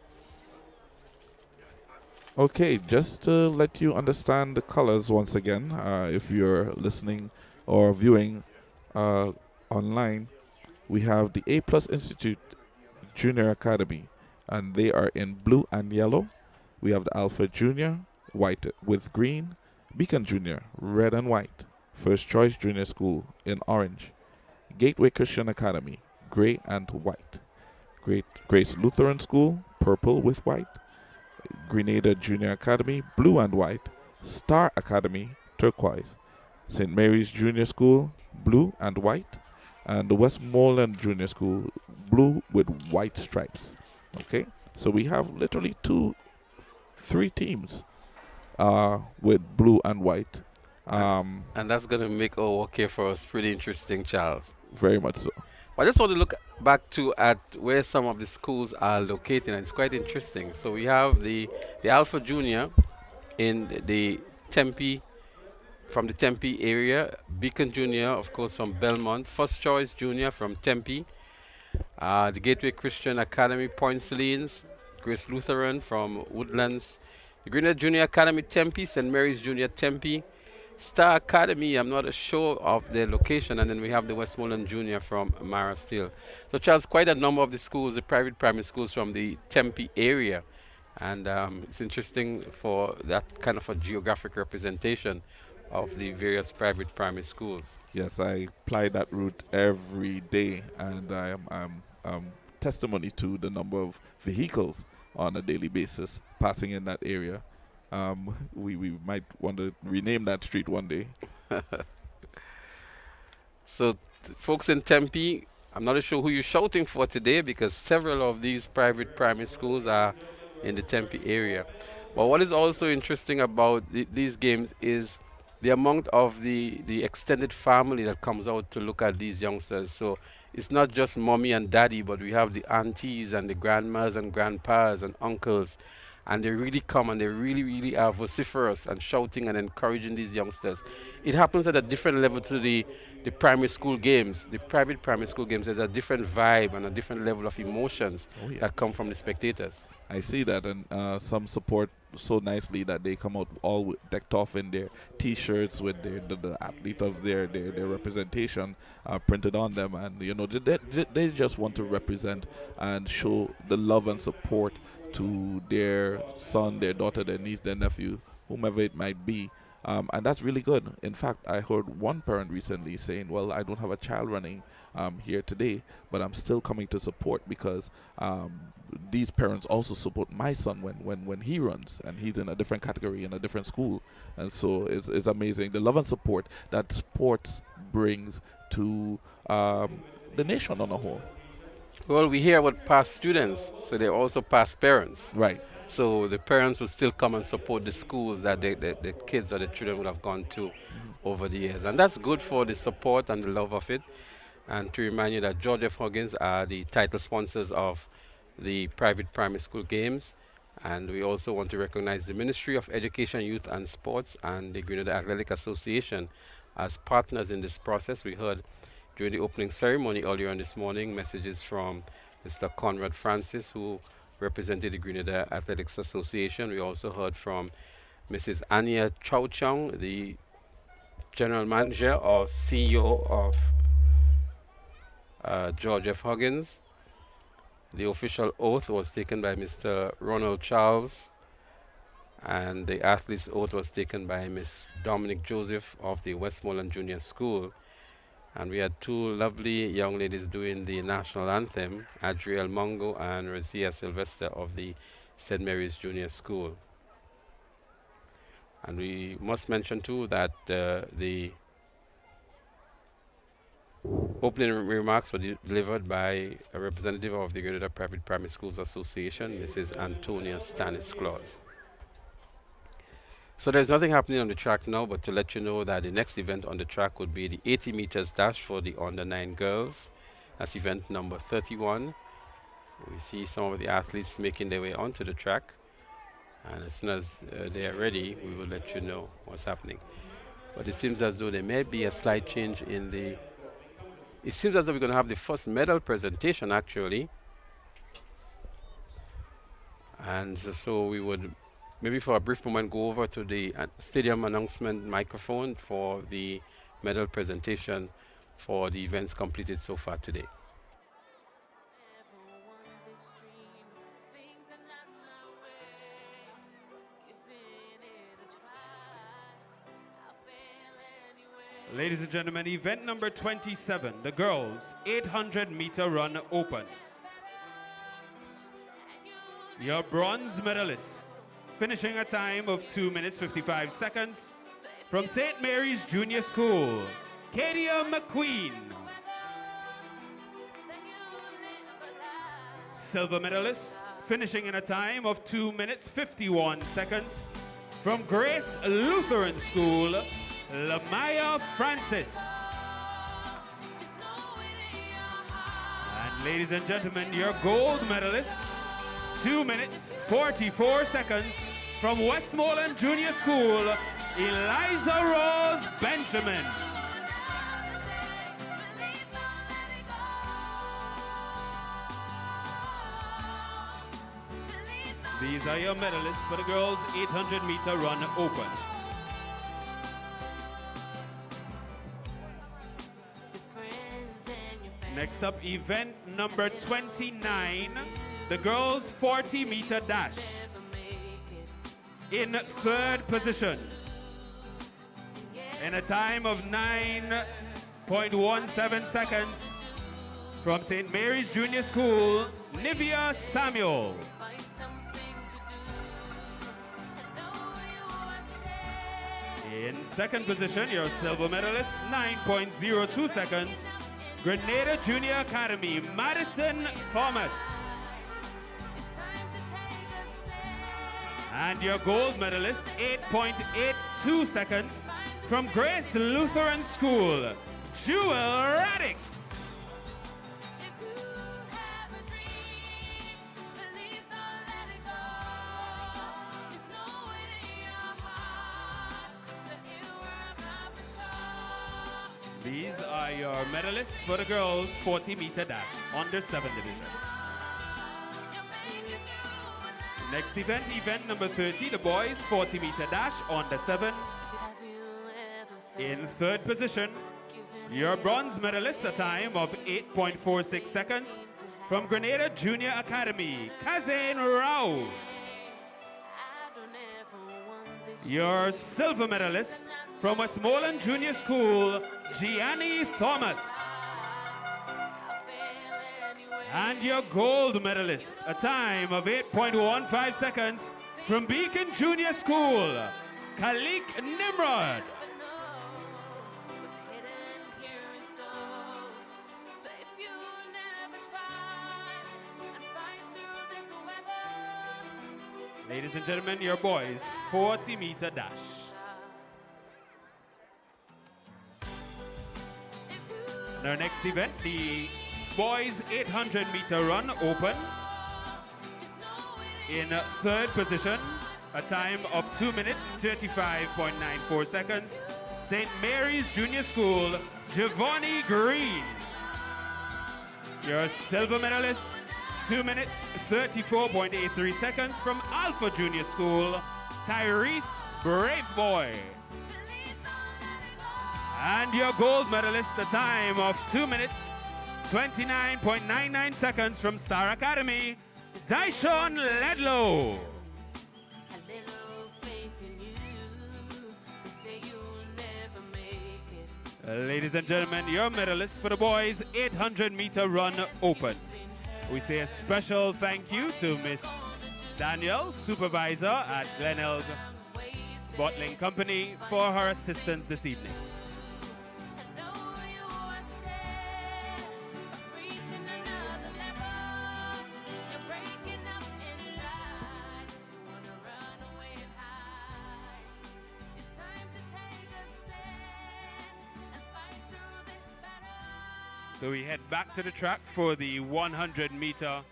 Okay, just to let you understand the colors once again, if you're listening or viewing online, we have the A Plus Institute Junior Academy, and they are in blue and yellow. We have the Alpha Junior, white with green, Beacon Junior, red and white, First Choice Junior School in orange, Gateway Christian Academy, gray and white, Grace Lutheran School, purple with white, Grenada Junior Academy, blue and white, Star Academy, turquoise, St. Mary's Junior School, blue and white, and the Westmoreland Junior School, blue with white stripes. Okay, so we have literally 3 teams with blue and white. And that's going to make our work here for us pretty interesting, Charles. Very much so. I just want to look back at where some of the schools are located, and it's quite interesting. So we have the Alpha Junior in the Tempe, from the Tempe area, Beacon Junior, of course, from Belmont, First Choice Junior from Tempe, the Gateway Christian Academy, Point Salines, Grace Lutheran from Woodlands, the Grenada Junior Academy Tempe, St. Mary's Junior Tempe, Star Academy, I'm not sure of their location, and then we have the Westmoreland Junior from Mara Steel. So, Charles, quite a number of the schools, the private primary schools from the Tempe area, and it's interesting for that kind of a geographic representation of the various private primary schools. Yes, I apply that route every day, and I'm testimony to the number of vehicles on a daily basis passing in that area. We might want to rename that street one day. So, folks in Tempe, I'm not sure who you're shouting for today, because several of these private primary schools are in the Tempe area. But what is also interesting about these games is the amount of the extended family that comes out to look at these youngsters. So it's not just mommy and daddy, but we have the aunties and the grandmas and grandpas and uncles, and they really come and they really are vociferous and shouting and encouraging these youngsters. It happens at a different level to the primary school games. The private primary school games, there's a different vibe and a different level of emotions that come from the spectators. I see that, and some support so nicely that they come out all decked off in their T-shirts with the athlete of their representation printed on them, and they just want to represent and show the love and support to their son, their daughter, their niece, their nephew, whomever it might be, And that's really good. In fact, I heard one parent recently saying, well, I don't have a child running here today, but I'm still coming to support because these parents also support my son when he runs, and he's in a different category in a different school. And so it's amazing the love and support that sports brings to the nation on a whole. Well, we hear about past students, so they're also past parents. Right. So the parents will still come and support the schools that the kids or the children would have gone to over the years. And that's good for the support and the love of it. And to remind you that George F. Huggins are the title sponsors of the private primary school games. And we also want to recognize the Ministry of Education, Youth and Sports and the Grenada Athletic Association as partners in this process. We heard during the opening ceremony earlier on this morning messages from Mr. Conrad Francis, who represented the Grenada Athletics Association. We also heard from Mrs. Anya Chow Chung, the General Manager or CEO of George F. Huggins. The official oath was taken by Mr. Ronald Charles, and the athlete's oath was taken by Ms. Dominic Joseph of the Westmoreland Junior School. And we had two lovely young ladies doing the national anthem, Adriel Mongo and Razia Sylvester of the St. Mary's Junior School. And we must mention too that the opening remarks were delivered by a representative of the Grenada Private Primary Schools Association, Mrs. Antonia Stanisclaus. So there's nothing happening on the track now, but to let you know that the next event on the track would be the 80 meters dash for the under 9 girls. That's event number 31. We see some of the athletes making their way onto the track. And as soon as they are ready, we will let you know what's happening. But it seems as though there may be a slight change in the... It seems as though we're going to have the first medal presentation, actually. And so we would... maybe for a brief moment go over to the stadium announcement microphone for the medal presentation for the events completed so far today. Ladies and gentlemen, event number 27, the girls 800-meter run open. Your bronze medalist, finishing a time of 2 minutes 55 seconds, from St. Mary's Junior School, Kadia McQueen. Silver medalist, finishing in a time of 2 minutes 51 seconds, from Grace Lutheran School, Lamaya Francis. And ladies and gentlemen, your gold medalist, 2 minutes 44 seconds, from Westmoreland Junior School, Eliza Rose Benjamin. These are your medalists for the girls' 800-meter run open. Next up, event number 29, the girls' 40-meter dash. In third position, in a time of 9.17 seconds, from St. Mary's Junior School, Nivea Samuel. In second position, your silver medalist, 9.02 seconds, Grenada Junior Academy, Madison Thomas. And your gold medalist, 8.82 seconds, from Grace Lutheran School, Jewel Radix. These are your medalists for the girls' 40-meter dash, under 7 division. Next event, event number 30, the boys' 40-meter dash, under 7. In third position, your bronze medalist, a time of 8.46 seconds, from Grenada Junior Academy, Kazane Rouse. your silver medalist from Westmoreland Junior School, Gianni Thomas. And your gold medalist, a time of 8.15 seconds from Beacon Junior School, Khalik Nimrod. Ladies and gentlemen, your boys 40-meter dash. And our next event, the boys 800-meter run open. In third position, a time of 2 minutes, 35.94 seconds, St. Mary's Junior School, Giovanni Green. Your silver medalist, 2 minutes, 34.83 seconds from Alpha Junior School, Tyrese Braveboy. And your gold medalist, a time of 2 minutes, 29.99 seconds from Star Academy, Dyshon Ledlow. Ladies and gentlemen, your medalist for the boys 800-meter run open. We say a special thank you to Miss Danielle, supervisor at Glenelg Bottling Company, for her assistance this evening. So we head back to the track for the 100-meter.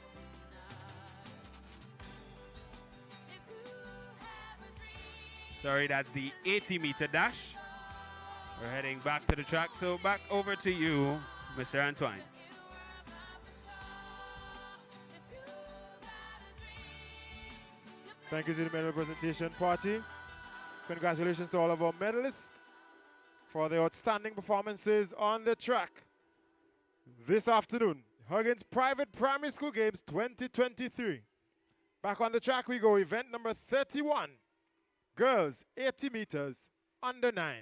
Sorry, that's the 80-meter dash. We're heading back to the track, so back over to you, Mr. Antoine. Thank you to the medal presentation party. Congratulations to all of our medalists for their outstanding performances on the track. This afternoon, Huggins Private Primary School Games 2023. Back on the track we go, event number 31. Girls, 80 meters, under 9.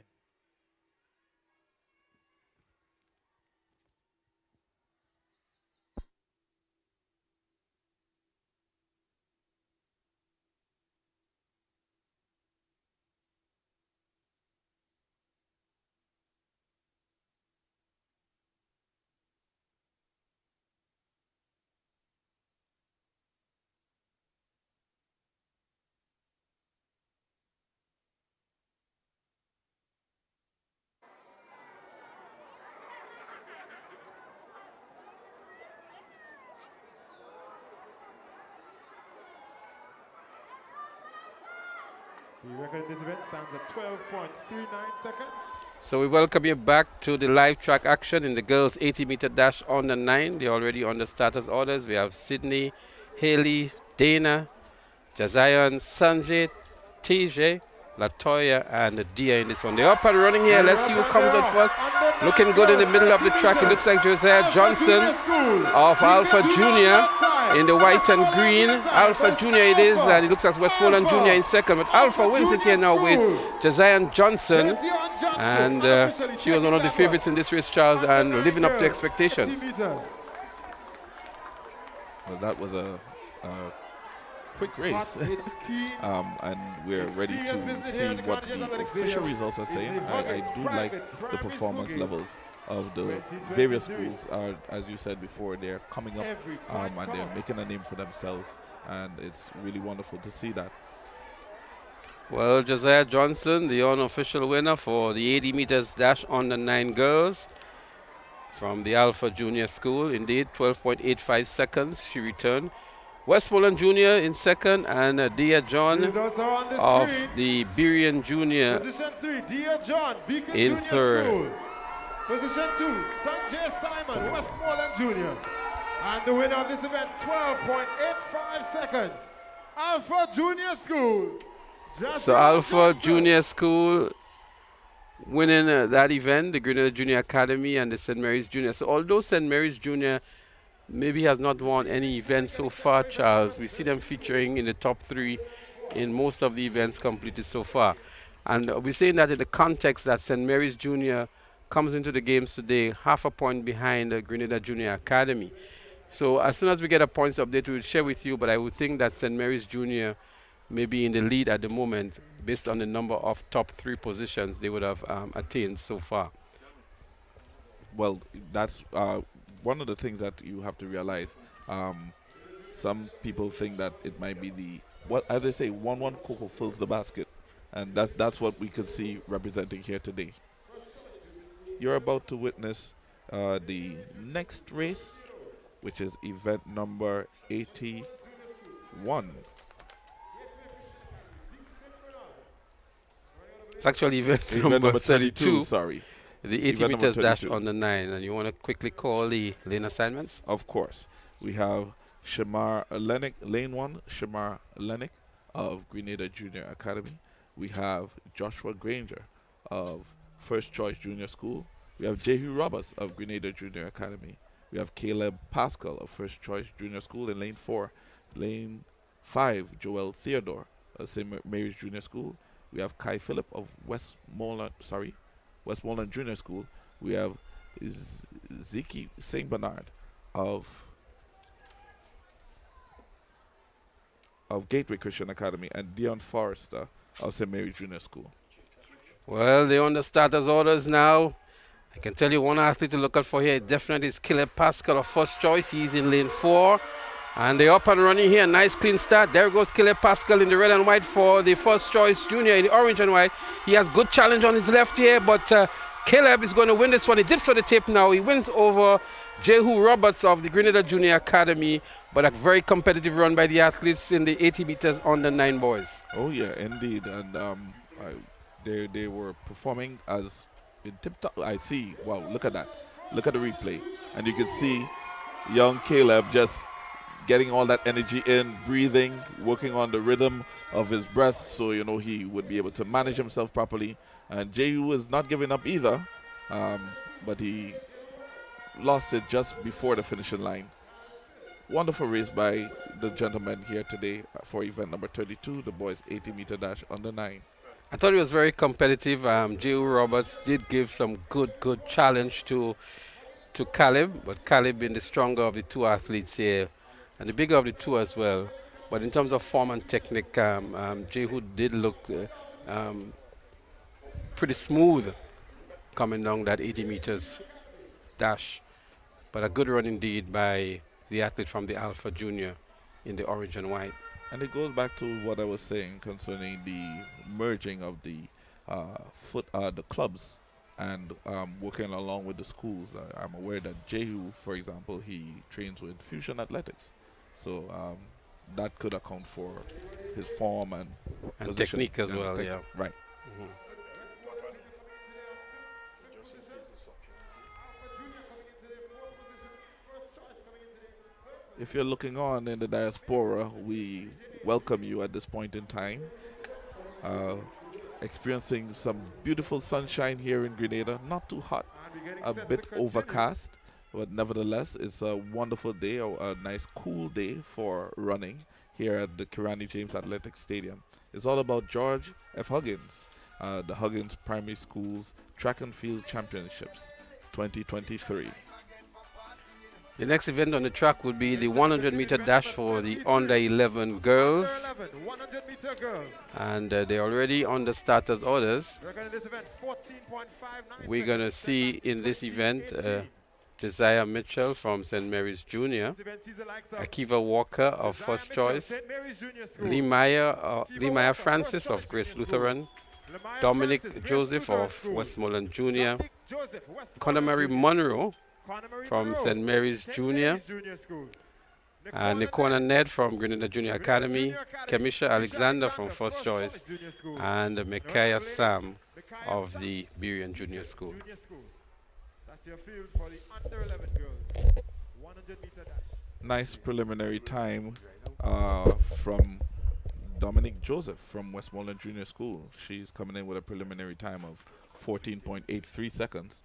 The record in this event stands at 12.39 seconds. So we welcome you back to the live track action in the girls 80-meter dash under 9. They're already on the starters orders. We have Sydney, Haley, Dana, Jazion, Sanjay, TJ, Latoya, and Dia in this one. They're up and running here. Let's see who comes out first. Looking good in the middle of the track. It looks like Josiah Johnson of Alpha Junior in the white and green. Alpha Junior it is, and it looks like Westmoreland Junior in second. But Alpha wins it here now with Josiah Johnson. And she was one of the favorites in this race, Charles, and living up to expectations. Well, that was a quick race. And we're ready to see what the official results are saying. I do like the performance levels of the various schools. As you said before, they're coming up and they're making a name for themselves, and it's really wonderful to see that. Well, Josiah Johnson, the unofficial winner for the 80 meters dash under 9 girls from the Alpha Junior School. Indeed, 12.85 seconds she returned. Westmoreland Junior in second, and Dia John of the Birian Junior in third. Position 2, Sanjay Simon, Westmoreland Junior. And the winner of this event, 12.85 seconds, Alpha Junior School. So Alpha Junior School winning that event, the Grenada Junior Academy and the St. Mary's Junior. So although St. Mary's Junior maybe has not won any event so far, Charles, we see them featuring in the top 3 in most of the events completed so far. And we're saying that in the context that St. Mary's Junior comes into the games today half a point behind the Grenada Junior Academy. So as soon as we get a points update, we will share with you, but I would think that St. Mary's Junior may be in the lead at the moment based on the number of top 3 positions they would have attained so far. Well, that's one of the things that you have to realize. Some people think that it might be the, well, as they say, 1-1 Coco fills the basket. And that's what we could see representing here today. You're about to witness the next race, which is event number 81. It's actually event number 32. Sorry. The 80 meters dash on the 9. And you want to quickly call the lane assignments? Of course. We have Shamar Lennick, lane 1, Shamar Lennick of Grenada Junior Academy. We have Joshua Granger of First Choice Junior School. We have Jehu Roberts of Grenada Junior Academy. We have Caleb Pascal of First Choice Junior School in lane 4. Lane 5, Joel Theodore of St. Mary's Junior School. We have Kai Phillip of Westmoreland Junior School. We have Ziki St. Bernard of Gateway Christian Academy, and Dion Forrester of St. Mary's Junior School. Well, they're on the starters orders now. I can tell you one athlete to look out for here definitely is Caleb Pascal of First Choice. He's in lane 4. And they're up and running here. Nice clean start. There goes Caleb Pascal in the red and white for the First Choice Junior in the orange and white. He has good challenge on his left here, but Caleb is going to win this one. He dips for the tape now. He wins over Jehu Roberts of the Grenada Junior Academy, but a very competitive run by the athletes in the 80 meters on the 9 boys. Oh yeah, indeed. And they were performing as in tip-top. I see. Wow, look at that. Look at the replay. And you can see young Caleb just getting all that energy in, breathing, working on the rhythm of his breath so, you know, he would be able to manage himself properly. And Jehu is not giving up either, but he lost it just before the finishing line. Wonderful race by the gentlemen here today for event number 32, the boys 80-meter dash on the 9. I thought it was very competitive. Jehu Roberts did give some good challenge to Caleb, but Caleb being the stronger of the 2 athletes here and the bigger of the 2 as well. But in terms of form and technique, Jehu did look pretty smooth coming down that 80 meters dash. But a good run indeed by the athlete from the Alpha Junior in the orange and white. And it goes back to what I was saying concerning the merging of the the clubs and working along with the schools. I'm aware that Jehu, for example, he trains with Fusion Athletics. So that could account for his form and technique as well, yeah. Right. Mm-hmm. If you're looking on in the diaspora, we welcome you at this point in time. Experiencing some beautiful sunshine here in Grenada. Not too hot, a bit overcast, but nevertheless, it's a wonderful day, a nice cool day for running here at the Kirani James Athletic Stadium. It's all about George F. Huggins, the Huggins Primary Schools Track and Field Championships 2023. The next event on the track would be the 100-meter dash for the under 11 girls. 100-meter girls. And they're already on the starters orders. We're going to see in this event Josiah Mitchell from St. Mary's Junior, Akiva Walker of First Choice, Lee Meyer Francis of Grace Lutheran, Dominic Joseph of Westmoreland Junior, Conor Mary Monroe from St. Mary's Junior, Nikona Ned from Grenada Junior Academy, Kemisha Alexander from First Choice, and Micaiah Sam of the Birian Junior School. That's your field for the under 11 girls. 100-meter dash. Nice preliminary time from Dominic Joseph from Westmoreland Junior School. She's coming in with a preliminary time of 14.83 seconds.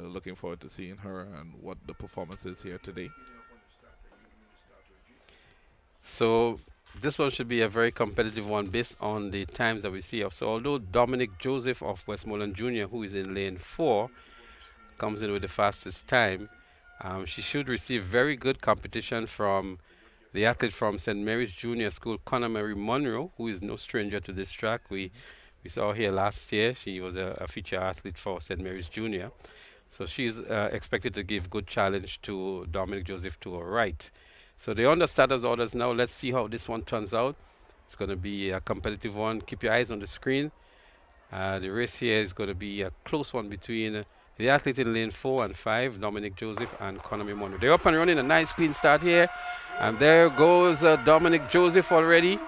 Looking forward to seeing her and what the performance is here today. So This one should be a very competitive one based on the times that we see. So although Dominic Joseph of Westmoreland Jr., who is in lane 4, comes in with the fastest time, she should receive very good competition from the athlete from St. Mary's Junior School, Conor Mary Monroe, who is no stranger to this track. We saw her here last year. She was a feature athlete for St. Mary's Junior. So she's expected to give good challenge to Dominic Joseph to her right. So they're on the starters orders now. Let's see how this one turns out. It's going to be a competitive one. Keep your eyes on the screen. The race here is going to be a close one between the athlete in lane 4 and 5, Dominic Joseph and Conor Monroe. They're up and running, a nice clean start here. And there goes Dominic Joseph already.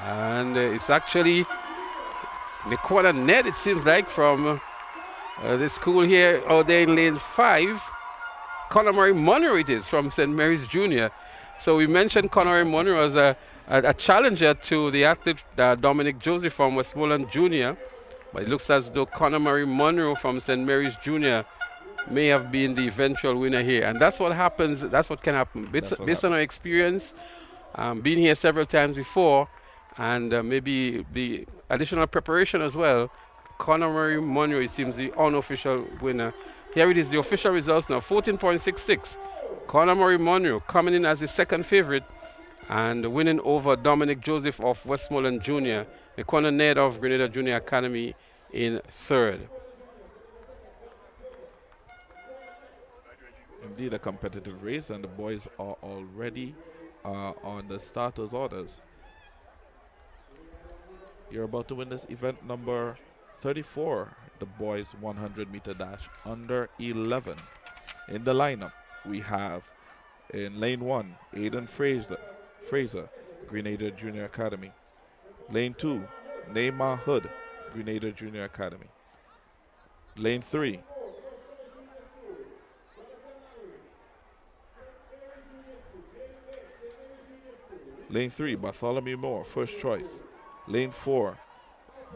And it's actually the corner net, it seems like, from the school here out there in lane 5. Conor Monroe it is from St. Mary's Junior. So we mentioned Conor Monroe as a challenger to the athlete Dominic Joseph from Westmoreland Junior. But it looks as though Conor Monroe from St. Mary's Junior may have been the eventual winner here. And that's what happens, that's what can happen. Based on our experience, being here several times before, and maybe the additional preparation as well, Conor Monroe, it seems, the unofficial winner. Here it is, the official results now, 14.66. Conor Monroe coming in as the second favorite and winning over Dominic Joseph of Westmoreland Junior, the corner net of Grenada Junior Academy in third. Indeed a competitive race, and the boys are already on the starters orders. You're about to win this event number 34, the boys 100-meter dash under 11. In the lineup, we have in lane 1, Aiden Fraser, Grenada Junior Academy. Lane 2, Neymar Hood, Grenada Junior Academy. Lane 3, Bartholomew Moore, first choice. Lane 4,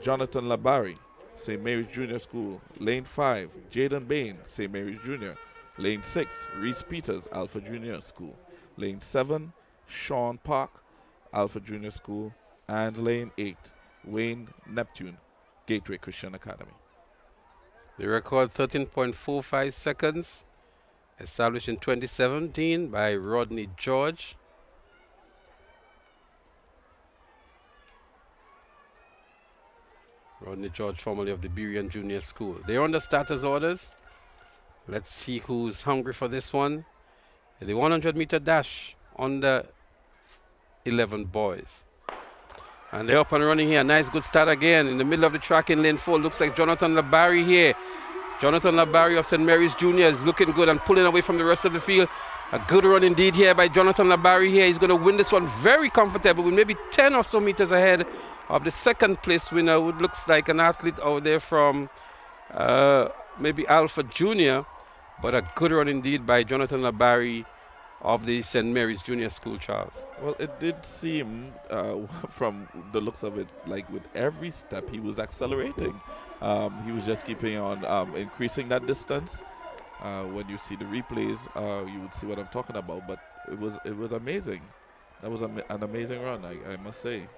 Jonathan Labari, St. Mary's Junior School. Lane 5, Jaden Bain, St. Mary's Junior. Lane 6, Reese Peters, Alpha Junior School. Lane 7, Sean Park, Alpha Junior School. And lane 8, Wayne Neptune, Gateway Christian Academy. The record 13.45 seconds, established in 2017 by Rodney George. Rodney George, formerly of the Burian Junior School. They're on the starters orders. Let's see who's hungry for this one. The 100-meter dash under 11 boys. And they're up and running here. Nice good start again in the middle of the track in lane 4. Looks like Jonathan Labari here. Jonathan Labari of St. Mary's Junior is looking good and pulling away from the rest of the field. A good run indeed here by Jonathan Labari here. He's going to win this one very comfortable with maybe 10 or so meters ahead of the second place winner, who looks like an athlete out there from maybe Alpha Junior. But a good run indeed by Jonathan Labari of the St. Mary's Junior School, Charles. Well, it did seem, from the looks of it, like with every step he was accelerating. He was just keeping on increasing that distance. When you see the replays, you would see what I'm talking about. But it was amazing. That was an amazing run, I must say.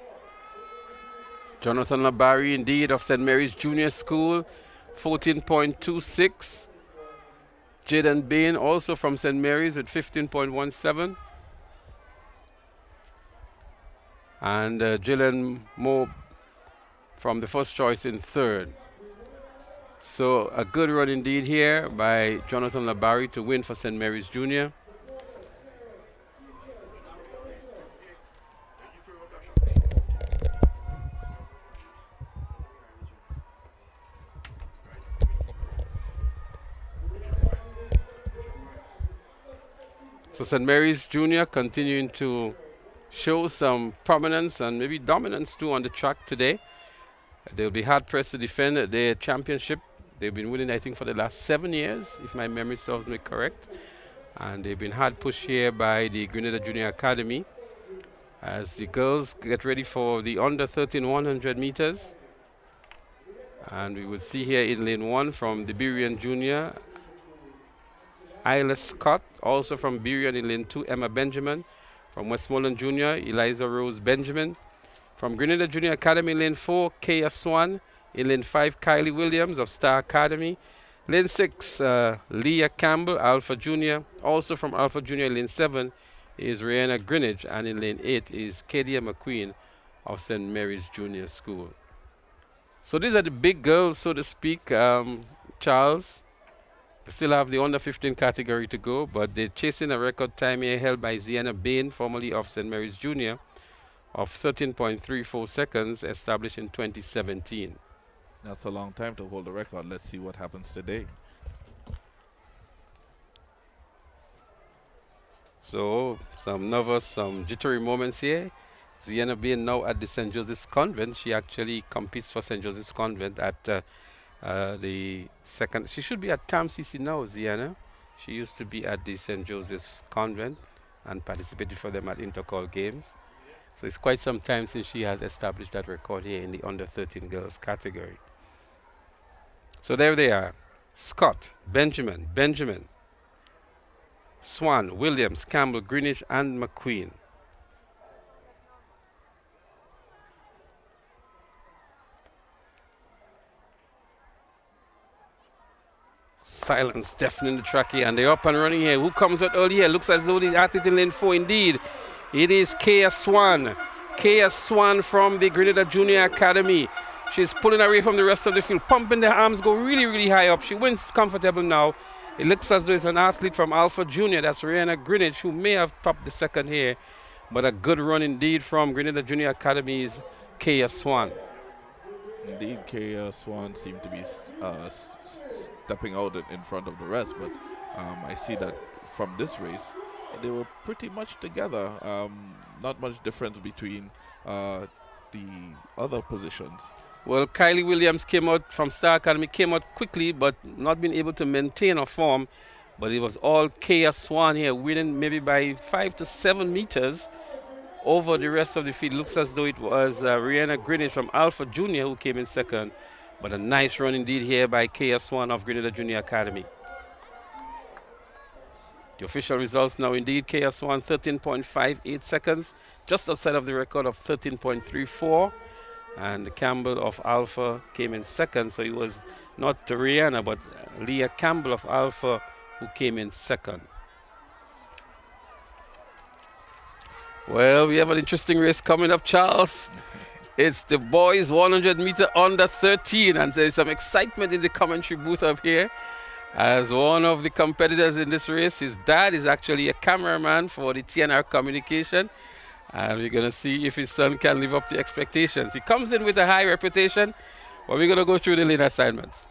Jonathan Labari, indeed, of St. Mary's Junior School, 14.26. Jaden Bain, also from St. Mary's, with 15.17. And Jillian Moore from the first choice in third. So a good run indeed here by Jonathan Labari to win for St. Mary's Junior. So St. Mary's Junior continuing to show some prominence and maybe dominance too on the track today. They'll be hard pressed to defend their championship. They've been winning, I think, for the last 7 years, if my memory serves me correct. And they've been hard pushed here by the Grenada Junior Academy as the girls get ready for the under 13 100 meters. And we will see here in lane 1 from the Burian Junior, Isla Scott, also from Burian in lane 2, Emma Benjamin. From Westmoreland Junior, Eliza Rose Benjamin. From Grenada Junior Academy, lane 4, Kaya Swan. In lane 5, Kylie Williams of Star Academy. Lane 6, Leah Campbell, Alpha Junior. Also from Alpha Junior, lane 7 is Rihanna Greenwich. And in lane 8 is Kadia McQueen of St. Mary's Junior School. So these are the big girls, so to speak. Charles, we still have the under 15 category to go, but they're chasing a record time here held by Ziana Bain, formerly of St. Mary's Junior, of 13.34 seconds, established in 2017. That's a long time to hold the record. Let's see what happens today. So some nervous, some jittery moments here. Ziana Bain now at the St. Joseph's Convent. She actually competes for St. Joseph's Convent at the second. She should be at TAM CC now, Ziana. She used to be at the St. Joseph's Convent and participated for them at Intercall Games. So it's quite some time since she has established that record here in the under 13 girls category. So there they are. Scott, Benjamin, Swan, Williams, Campbell, Greenwich, and McQueen. Silence deafening the track here, and they're up and running here. Who comes out early here? Looks as though the athlete in lane 4 indeed. It is Kaya Swan. Kaya Swan from the Grenada Junior Academy. She's pulling away from the rest of the field, pumping the arms, go really, really high up. She wins comfortable now. It looks as though it's an athlete from Alpha Junior. That's Rihanna Greenwich, who may have topped the second here. But a good run indeed from Grenada Junior Academy's Kaya Swan. Indeed, Kaya Swan seemed to be stepping out in front of the rest, but I see that from this race, they were pretty much together. Not much difference between the other positions. Well, Kylie Williams came out from Star Academy, came out quickly, but not been able to maintain her form. But it was all Kaya Swan here, winning maybe by 5 to 7 meters over the rest of the field. Looks as though it was Rihanna Greenwich from Alpha Junior who came in second. But a nice run indeed here by Kaya Swan of Grenada Junior Academy. The official results now indeed, Kaya Swan 13.58 seconds, just outside of the record of 13.34. And Campbell of Alpha came in second, so it was not Rihanna, but Leah Campbell of Alpha who came in second. Well, we have an interesting race coming up, Charles. It's the boys 100 meter under 13, and there's some excitement in the commentary booth up here. As one of the competitors in this race, his dad is actually a cameraman for the TNR Communication. And we're going to see if his son can live up to expectations. He comes in with a high reputation, but we're going to go through the lane assignments.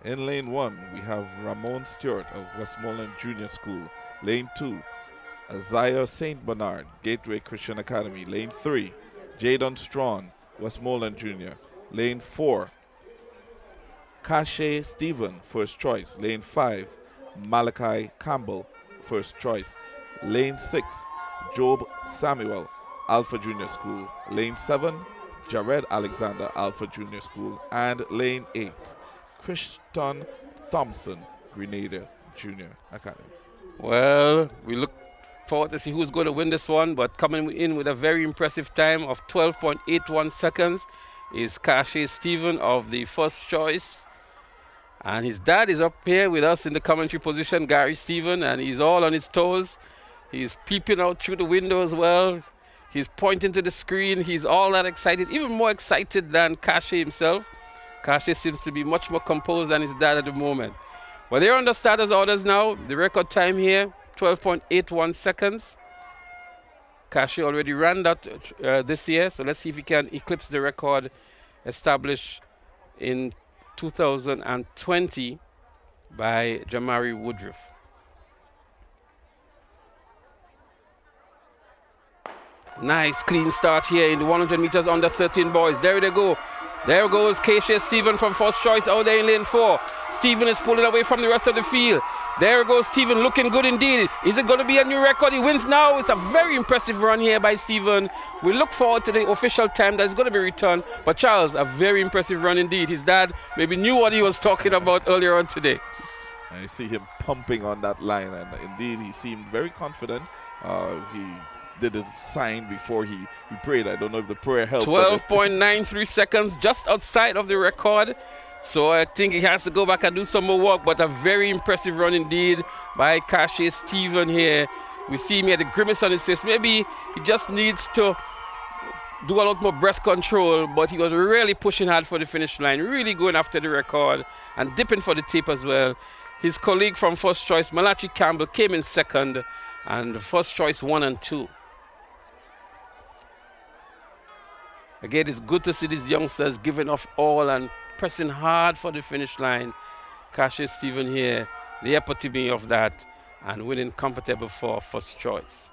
In lane 1, we have Ramon Stewart of Westmoreland Junior School. Lane 2, Isaiah St. Bernard, Gateway Christian Academy. Lane 3, Jadon Strawn, Westmoreland Junior. Lane 4, Kashe Stephen, first choice. Lane 5, Malachi Campbell, first choice. Lane 6, Job Samuel, Alpha Junior School. Lane 7, Jared Alexander, Alpha Junior School. And lane 8, Christian Thompson, Grenada Junior Academy. Well, we look forward to see who's going to win this one, but coming in with a very impressive time of 12.81 seconds is Kashe Stephen of the first choice. And his dad is up here with us in the commentary position, Gary Stephen, and he's all on his toes. He's peeping out through the window as well. He's pointing to the screen. He's all that excited, even more excited than Kashe himself. Kashe seems to be much more composed than his dad at the moment. But they're under starters orders now. The record time here, 12.81 seconds. Kashe already ran that this year, so let's see if he can eclipse the record established in 2020 by Jamari Woodruff. Nice clean start here in the 100 meters under 13 boys. There they go. There goes Kashe Stephen from first choice out there in lane 4. Stephen is pulling away from the rest of the field. There goes Stephen, looking good indeed. Is it going to be a new record? He wins now. It's a very impressive run here by Stephen. We look forward to the official time that's going to be returned. But Charles, a very impressive run indeed. His dad maybe knew what he was talking about earlier on today. I see him pumping on that line, and indeed he seemed very confident. He did his sign before he prayed. I don't know if the prayer helped. 12.93 seconds, just outside of the record. So I think he has to go back and do some more work, but a very impressive run indeed by Cassius Stephen here. We see him here, the grimace on his face. Maybe he just needs to do a lot more breath control, but he was really pushing hard for the finish line, really going after the record and dipping for the tape as well. His colleague from first choice, Malachi Campbell, came in second, and first choice 1 and 2. Again, it's good to see these youngsters giving off all and pressing hard for the finish line. Cassius Stephen here, the epitome of that, and winning comfortable for first choice.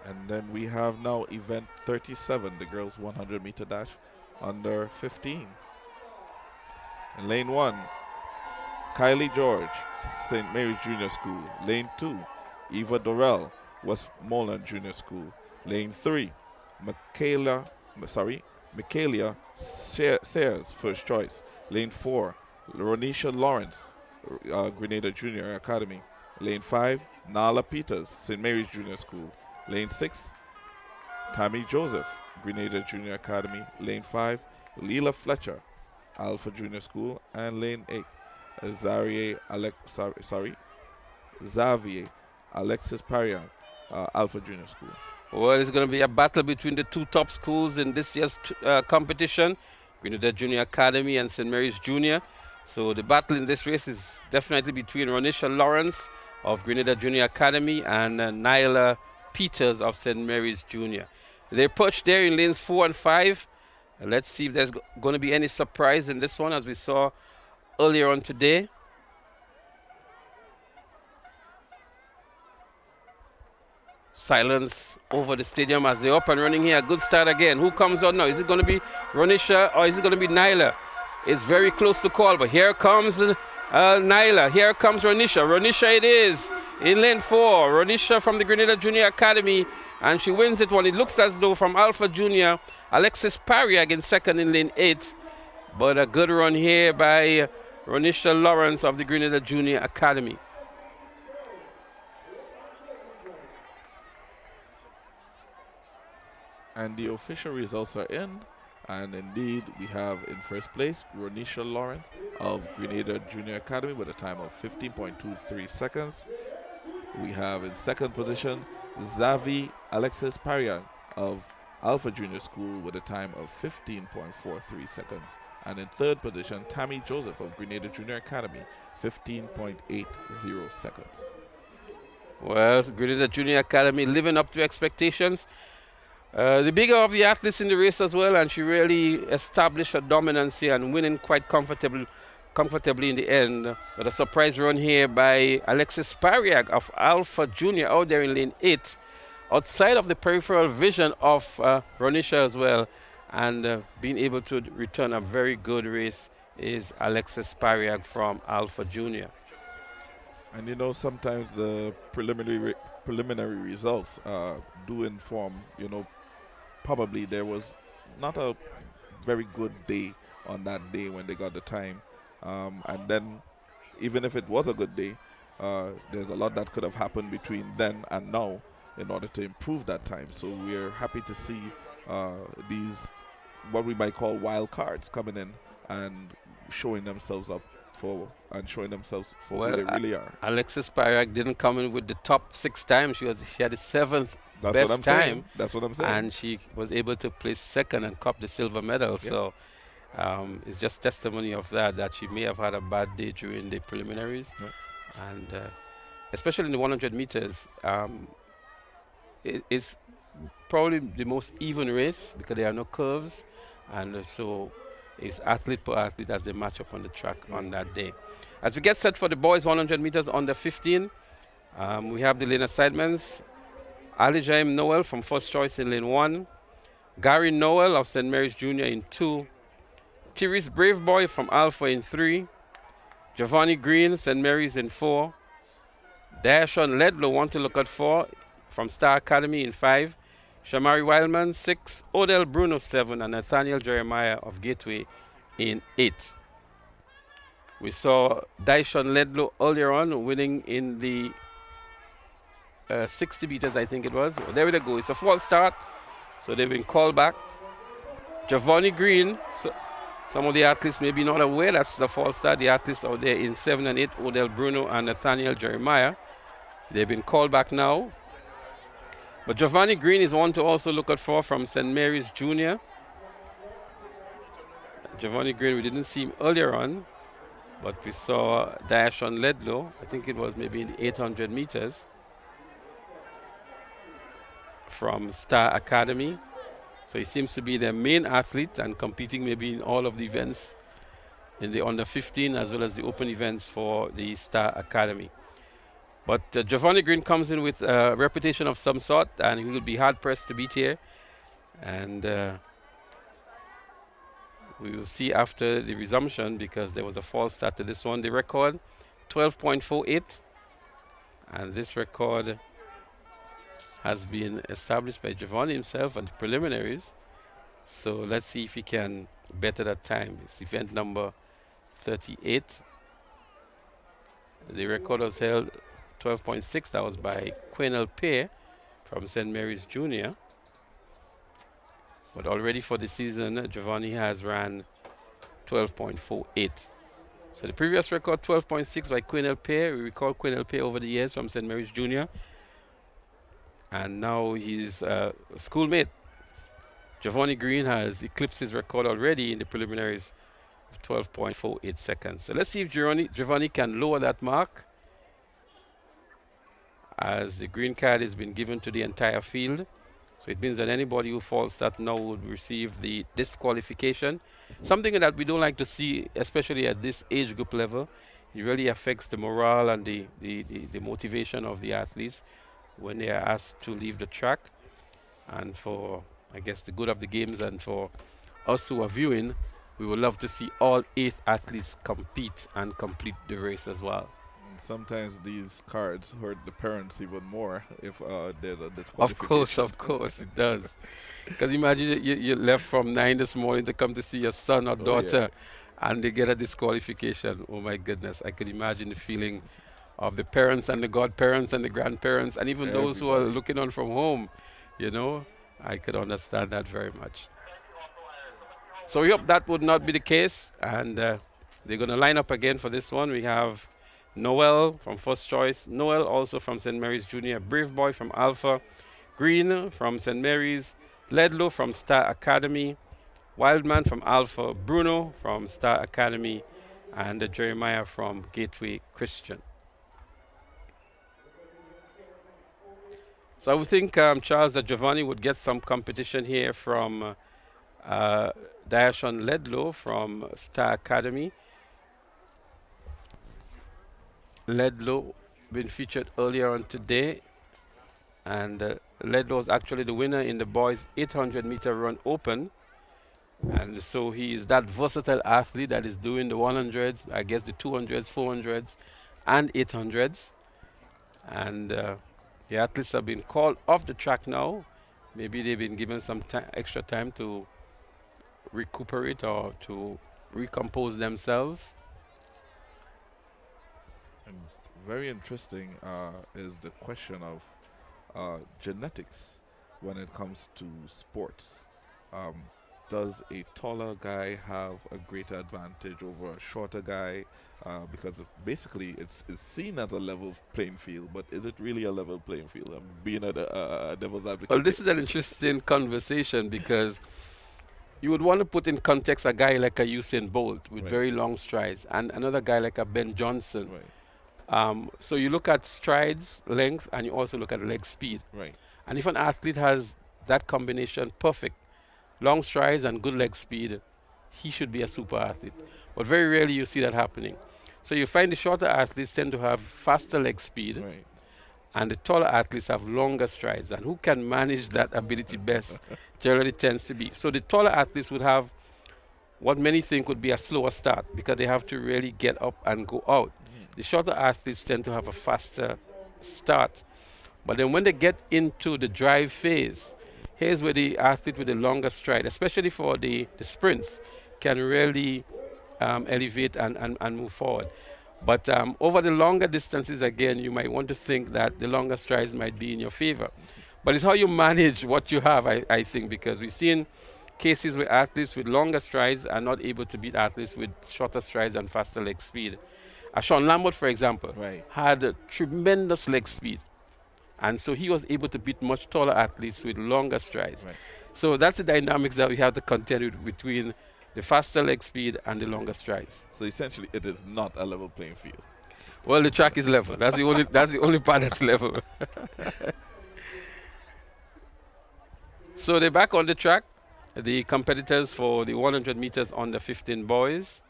And then we have now event 37, the girls 100-meter dash under 15. In lane 1, Kylie George, St. Mary's Junior School. Lane 2, Eva Dorrell, Westmoreland Junior School. Lane 3, Michaelia Sayers, first choice. Lane 4, Ronisha Lawrence, Grenada Junior Academy. Lane 5, Nala Peters, St. Mary's Junior School. Lane 6, Tammy Joseph, Grenada Junior Academy. Lane 5, Leela Fletcher, Alpha Junior School. And lane 8, Xavier Alexis Parian, Alpha Junior School. Well, it's going to be a battle between the two top schools in this year's competition, Grenada Junior Academy and St. Mary's Junior. So the battle in this race is definitely between Ronisha Lawrence of Grenada Junior Academy and Nyla Peters of St. Mary's Junior. They're perched there in lanes 4 and 5. Let's see if there's going to be any surprise in this one, as we saw earlier on today. Silence over the stadium as they're up and running here. Good start again. Who comes on now? Is it going to be Ronisha or is it going to be Nyla? It's very close to call, but here comes Nyla. Here comes Ronisha. Ronisha it is in lane 4. Ronisha from the Grenada Junior Academy, and she wins it one. It looks as though from Alpha Junior, Alexis Pariag in second in lane 8. But a good run here by Ronisha Lawrence of the Grenada Junior Academy. And the official results are in. And indeed, we have in first place Ronisha Lawrence of Grenada Junior Academy with a time of 15.23 seconds. We have in second position Xavi Alexis Parian of Alpha Junior School with a time of 15.43 seconds. And in third position, Tammy Joseph of Grenada Junior Academy, 15.80 seconds. Well, Grenada Junior Academy living up to expectations. The bigger of the athletes in the race as well, and she really established her dominance here and winning quite comfortably in the end. But a surprise run here by Alexis Pariag of Alpha Junior out there in lane 8, outside of the peripheral vision of Ronisha as well, and being able to return a very good race is Alexis Pariag from Alpha Junior. And you know, sometimes the preliminary results do inform, you know, probably there was not a very good day on that day when they got the time. And then even if it was a good day, there's a lot that could have happened between then and now in order to improve that time. So we're happy to see these, what we might call wild cards, coming in and showing themselves up for who they really are. Alexis Pariag didn't come in with the top 6 times. She had the 7th best time. That's what I'm saying. And she was able to place second and cop the silver medal. Yep. So it's just testimony of that she may have had a bad day during the preliminaries. Yep. And especially in the 100 meters, it's probably the most even race because there are no curves. And so it's athlete per athlete as they match up on the track on that day. As we get set for the boys 100 meters under 15, we have the lane assignments. Ali Jaim Noel from first choice in lane 1. Gary Noel of St. Mary's Junior in 2. Therese Braveboy from Alpha in 3. Giovanni Green, St. Mary's in 4. Dashon Ledlow, want to look at 4 from Star Academy in 5. Shamari Wildman 6. Odell Bruno 7. And Nathaniel Jeremiah of Gateway in 8. We saw Dyshon Ledlow earlier on winning in the 60 meters, I think it was. There we go. It's a false start. So they've been called back. Giovanni Green. So some of the athletes may be not aware that's the false start. The athletes out there in 7 and 8, Odell Bruno and Nathaniel Jeremiah. They've been called back now. But Giovanni Green is one to also look out for from St. Mary's Junior. Giovanni Green, we didn't see him earlier on, but we saw Dashon Ledlow. I think it was maybe in the 800 meters from Star Academy. So he seems to be their main athlete and competing maybe in all of the events in the under 15 as well as the open events for the Star Academy. But Giovanni Green comes in with a reputation of some sort, and he will be hard pressed to beat here. And we will see after the resumption, because there was a false start to this one. The record 12.48, and this record has been established by Giovanni himself at the preliminaries. So let's see if he can better that time. It's event number 38. The record was held 12.6. That was by Quenel Pear from St. Mary's Junior. But already for the season, Giovanni has ran 12.48. So the previous record, 12.6 by Quenel Pear. We recall Quenel Pear over the years from St. Mary's Junior. And now his schoolmate, Giovanni Green, has eclipsed his record already in the preliminaries of 12.48 seconds. So let's see if Giovanni can lower that mark, as the green card has been given to the entire field. So it means that anybody who falls that now would receive the disqualification. Something that we don't like to see, especially at this age group level. It really affects the morale and the motivation of the athletes when they are asked to leave the track. And for, I guess, the good of the games and for us who are viewing, we would love to see all 8 athletes compete and complete the race as well. Sometimes these cards hurt the parents even more if there's a disqualification. Of course, it does. Because imagine you left from 9 this morning to come to see your son or daughter, and they get a disqualification. Oh my goodness, I could imagine the feeling of the parents and the godparents and the grandparents and even those who are looking on from home. You know, I could understand that very much. So we hope that would not be the case, and they're going to line up again for this one. We have Noel from First Choice, Noel also from St. Mary's Junior, Brave Boy from Alpha, Green from St. Mary's, Ledlow from Star Academy, Wildman from Alpha, Bruno from Star Academy, and Jeremiah from Gateway Christian. So I would think, Charles, that Giovanni would get some competition here from Dashon Ledlow from Star Academy. Ledlow been featured earlier on today, and Ledlow is actually the winner in the boys 800-meter run open, and so he is that versatile athlete that is doing the 100s, I guess the 200s, 400s, and 800s. And the athletes have been called off the track now. Maybe they've been given some extra time to recuperate or to recompose themselves. And very interesting is the question of genetics when it comes to sports. Does a taller guy have a greater advantage over a shorter guy? Because basically it's seen as a level playing field, but is it really a level playing field? I'm being a devil's advocate. Well, this is an interesting conversation, because you would want to put in context a guy like a Usain Bolt with very long strides, and another guy like a Ben Johnson. So you look at strides, length, and you also look at leg speed. And if an athlete has that combination perfect, long strides and good leg speed, he should be a super athlete. But very rarely you see that happening. So you find the shorter athletes tend to have faster leg speed, and the taller athletes have longer strides. And who can manage that ability best generally tends to be. So the taller athletes would have what many think would be a slower start, because they have to really get up and go out. The shorter athletes tend to have a faster start. But then when they get into the drive phase, here's where the athlete with the longer stride, especially for the sprints, can really elevate and move forward. But over the longer distances, again, you might want to think that the longer strides might be in your favor. But it's how you manage what you have, I think, because we've seen cases where athletes with longer strides are not able to beat athletes with shorter strides and faster leg speed. Sean Lambert, for example, had a tremendous leg speed. And so he was able to beat much taller athletes with longer strides. So that's the dynamics that we have to contend with between the faster leg speed and the longer strides. So essentially, it is not a level playing field. Well, the track is level. That's the only part that's level. So they're back on the track. The competitors for the 100 meters under 15 boys.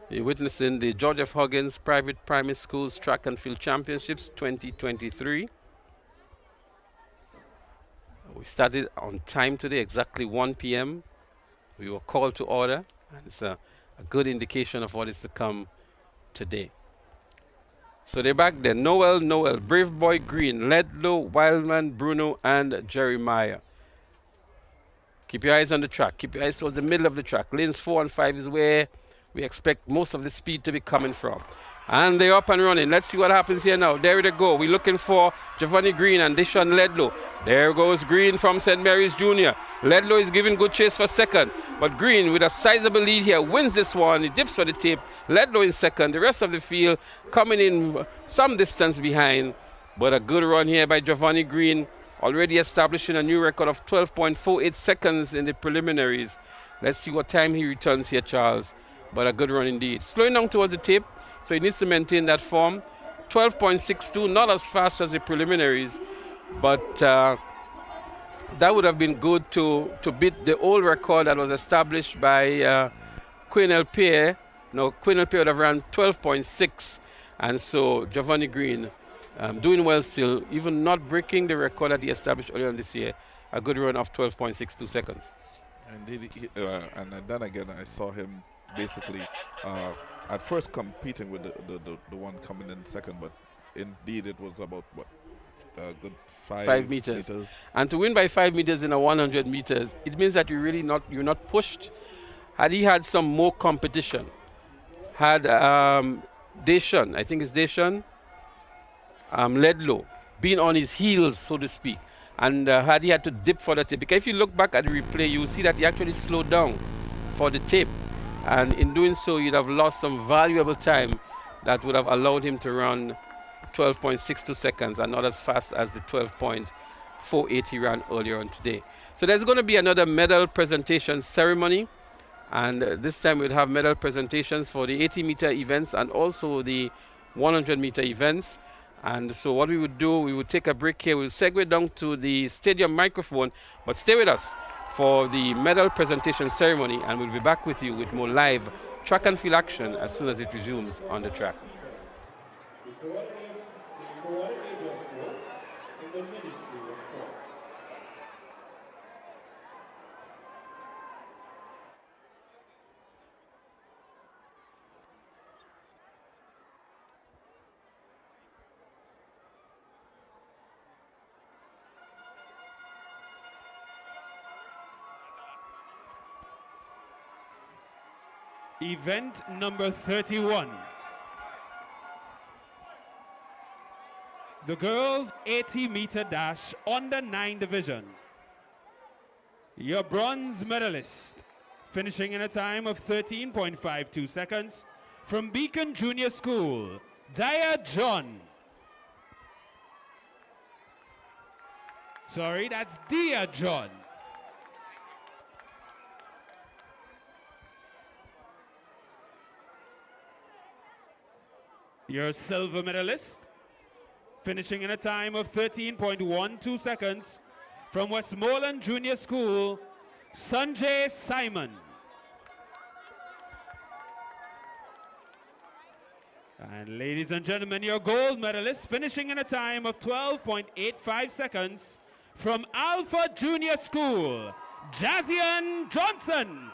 You're witnessing the George F. Huggins Private Primary Schools Track and Field Championships 2023. We started on time today, exactly 1 p.m. We were called to order, and it's a good indication of what is to come today. So they're back there. Noel, Brave Boy Green, Ledlow, Wildman, Bruno, and Jeremiah. Keep your eyes on the track. Keep your eyes towards the middle of the track. Lanes 4 and 5 is where we expect most of the speed to be coming from. And they're up and running. Let's see what happens here now. There they go. We're looking for Giovanni Green and Deshaun Ledlow. There goes Green from St. Mary's Jr. Ledlow is giving good chase for second. But Green, with a sizable lead here, wins this one. He dips for the tape. Ledlow in second. The rest of the field coming in some distance behind. But a good run here by Giovanni Green, already establishing a new record of 12.48 seconds in the preliminaries. Let's see what time he returns here, Charles. But a good run indeed. Slowing down towards the tape. So he needs to maintain that form. 12.62, not as fast as the preliminaries, but that would have been good to beat the old record that was established by Quinel Pierre. No, Quinel Pierre would have run 12.6, and so Giovanni Green doing well still, even not breaking the record that he established earlier this year. A good run of 12.62 seconds. And then again, I saw him basically at first competing with the one coming in second, but indeed it was about what, a good 5 meters. And to win by 5 meters in a 100 meters, it means that you're not pushed. Had he had some more competition, had Deshaun, I think it's Deshaun, Ledlow, been on his heels, so to speak, and had he had to dip for the tape. Because if you look back at the replay, you will see that he actually slowed down for the tape. And in doing so, you'd have lost some valuable time that would have allowed him to run 12.62 seconds and not as fast as the 12.48 he ran earlier on today. So there's going to be another medal presentation ceremony. And this time we'll have medal presentations for the 80-meter events and also the 100-meter events. And so what we would do, we would take a break here. We'll segue down to the stadium microphone, but stay with us for the medal presentation ceremony, and we'll be back with you with more live track and field action as soon as it resumes on the track. Event number 31. The girls 80-meter dash under 9 division. Your bronze medalist, finishing in a time of 13.52 seconds, from Beacon Junior School, Dia John. Sorry, that's Dia John. Your silver medalist, finishing in a time of 13.12 seconds, from Westmoreland Junior School, Sanjay Simon. And ladies and gentlemen, your gold medalist, finishing in a time of 12.85 seconds, from Alpha Junior School, Jazian Johnson.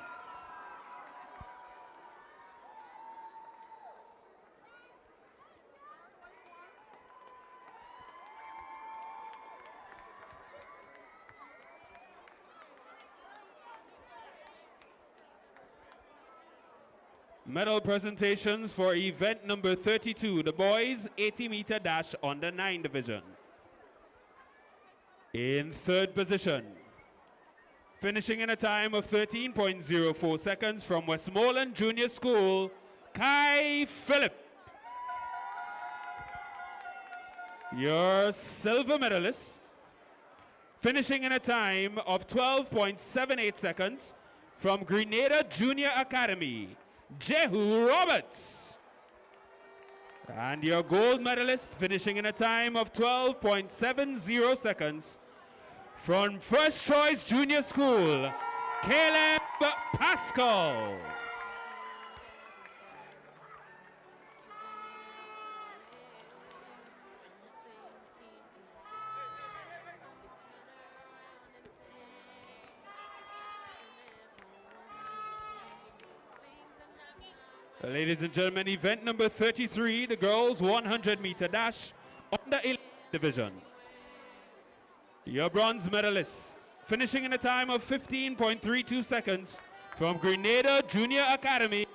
Medal presentations for event number 32, the boys 80-meter dash under 9 division. In third position, finishing in a time of 13.04 seconds from Westmoreland Junior School, Kai Phillip. Your silver medalist, finishing in a time of 12.78 seconds from Grenada Junior Academy, Jehu Roberts. And your gold medalist, finishing in a time of 12.70 seconds from First Choice Junior School, Caleb Pascal. Ladies and gentlemen, event number 33, the girls 100-meter dash under 11 division. Your bronze medalist, finishing in a time of 15.32 seconds from Grenada Junior Academy,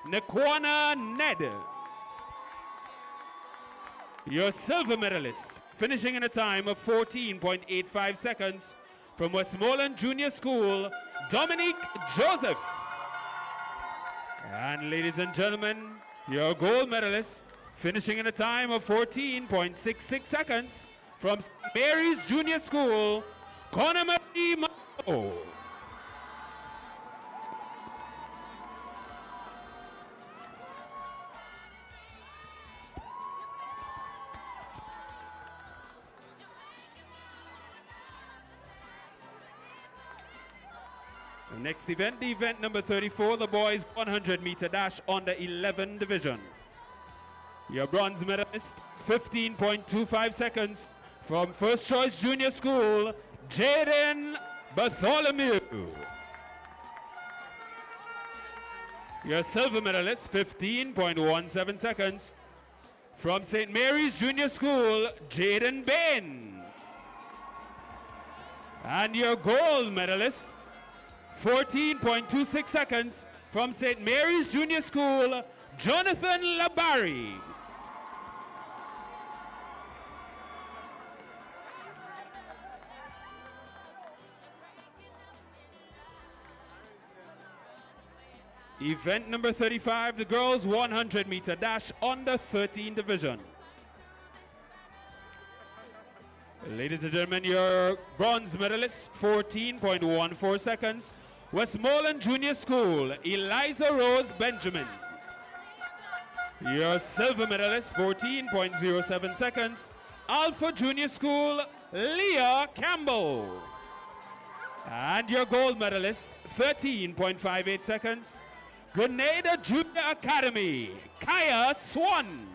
Nakwana Ned. Your silver medalist, finishing in a time of 14.85 seconds from Westmoreland Junior School, Dominique Joseph. And ladies and gentlemen, your gold medalist, finishing in a time of 14.66 seconds from St. Mary's Junior School, Connor Marie Mao. The next event, the event number 34, the boys 100-meter dash under 11 division. Your bronze medalist, 15.25 seconds from First Choice Junior School, Jaden Bartholomew. Your silver medalist, 15.17 seconds from St. Mary's Junior School, Jaden Bain. And your gold medalist, 14.26 seconds from St. Mary's Junior School, Jonathan Labari. Event number 35, the girls 100-meter dash under 13 division. Ladies and gentlemen, your bronze medalist, 14.14 seconds, Westmoreland Junior School, Eliza Rose Benjamin. Your silver medalist, 14.07 seconds, Alpha Junior School, Leah Campbell. And your gold medalist, 13.58 seconds, Grenada Junior Academy, Kaya Swan.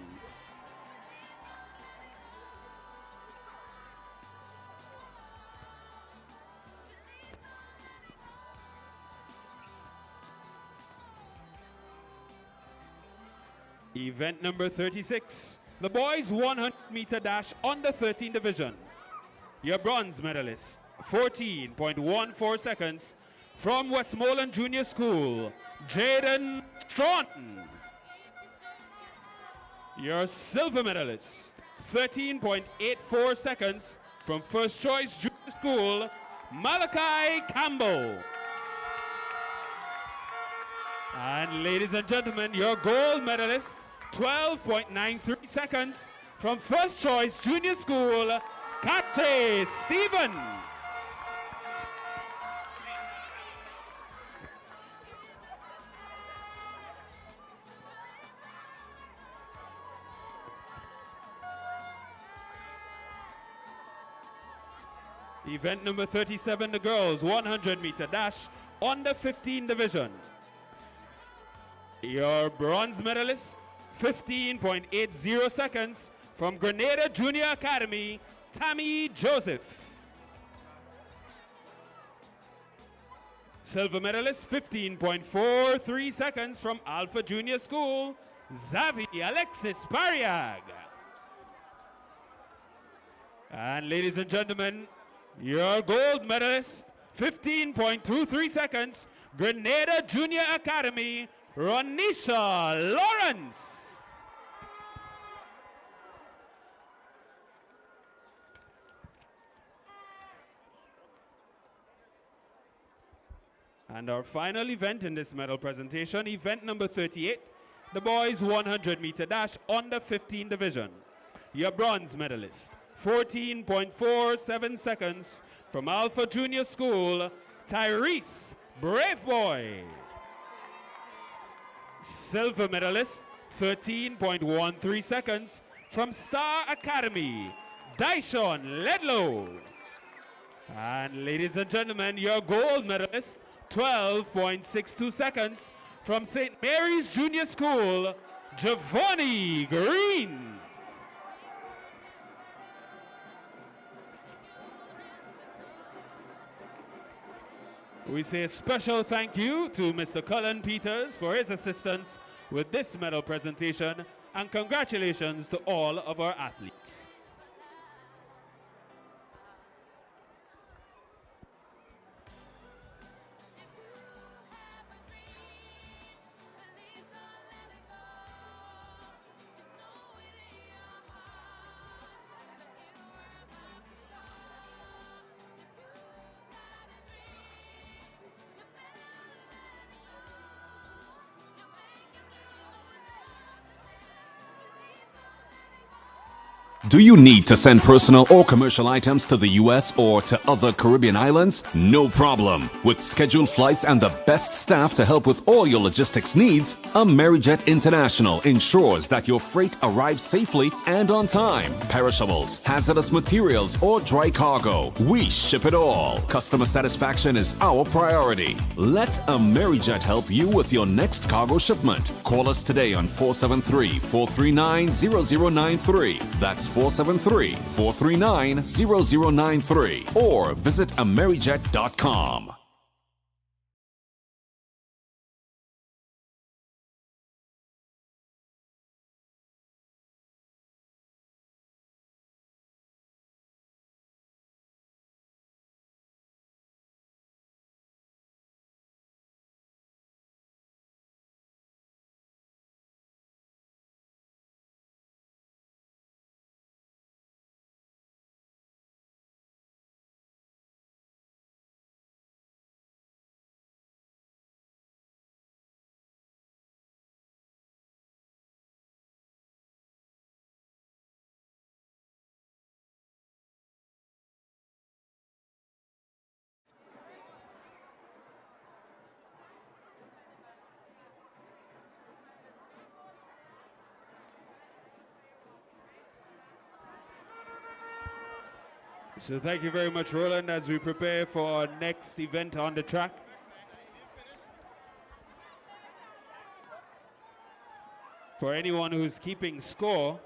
Event number 36, the boys 100-meter dash under 13 division. Your bronze medalist, 14.14 seconds from Westmoreland Junior School, Jaden Strawn. Your silver medalist, 13.84 seconds from First Choice Junior School, Malachi Campbell. And ladies and gentlemen, your gold medalist, 12.93 seconds from First Choice Junior School, Kate Stephen. Event number 37, the girls 100-meter dash under 15 division. Your bronze medalist, 15.80 seconds from Grenada Junior Academy, Tammy Joseph. Silver medalist, 15.43 seconds from Alpha Junior School, Xavi Alexis Pariag. And ladies and gentlemen, your gold medalist, 15.23 seconds, Grenada Junior Academy, Ronisha Lawrence. And our final event in this medal presentation, event number 38, the boys 100-meter dash under 15 division. Your bronze medalist, 14.47 seconds from Alpha Junior School, Tyrese Brave Boy. Silver medalist, 13.13 seconds from Star Academy, Dyshon Ledlow. And ladies and gentlemen, your gold medalist, 12.62 seconds from St. Mary's Junior School, Giovanni Green. We say a special thank you to Mr. Cullen Peters for his assistance with this medal presentation, and congratulations to all of our athletes. Do you need to send personal or commercial items to the US or to other Caribbean islands? No problem. With scheduled flights and the best staff to help with all your logistics needs, Amerijet International ensures that your freight arrives safely and on time. Perishables, hazardous materials, or dry cargo, we ship it all. Customer satisfaction is our priority. Let Amerijet help you with your next cargo shipment. Call us today on 473-439-0093. That's 473-439-0093, or visit amerijet.com. So thank you very much, Roland, as we prepare for our next event on the track. For anyone who's keeping score,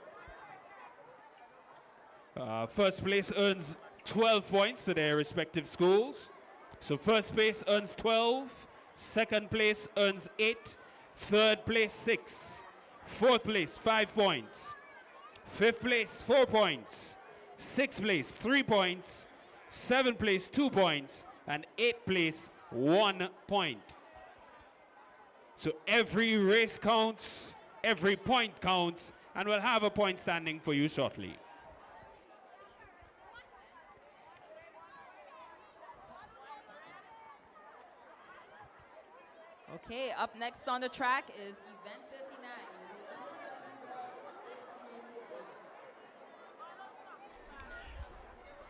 first place earns 12 points to their respective schools. So first place earns 12, second place earns 8, third place 6, fourth place 5 points, fifth place 4 points, sixth place 3 points, seventh place 2 points, and eighth place 1 point. So every race counts, every point counts, and we'll have a point standing for you shortly. Okay, up next on the track is event 39.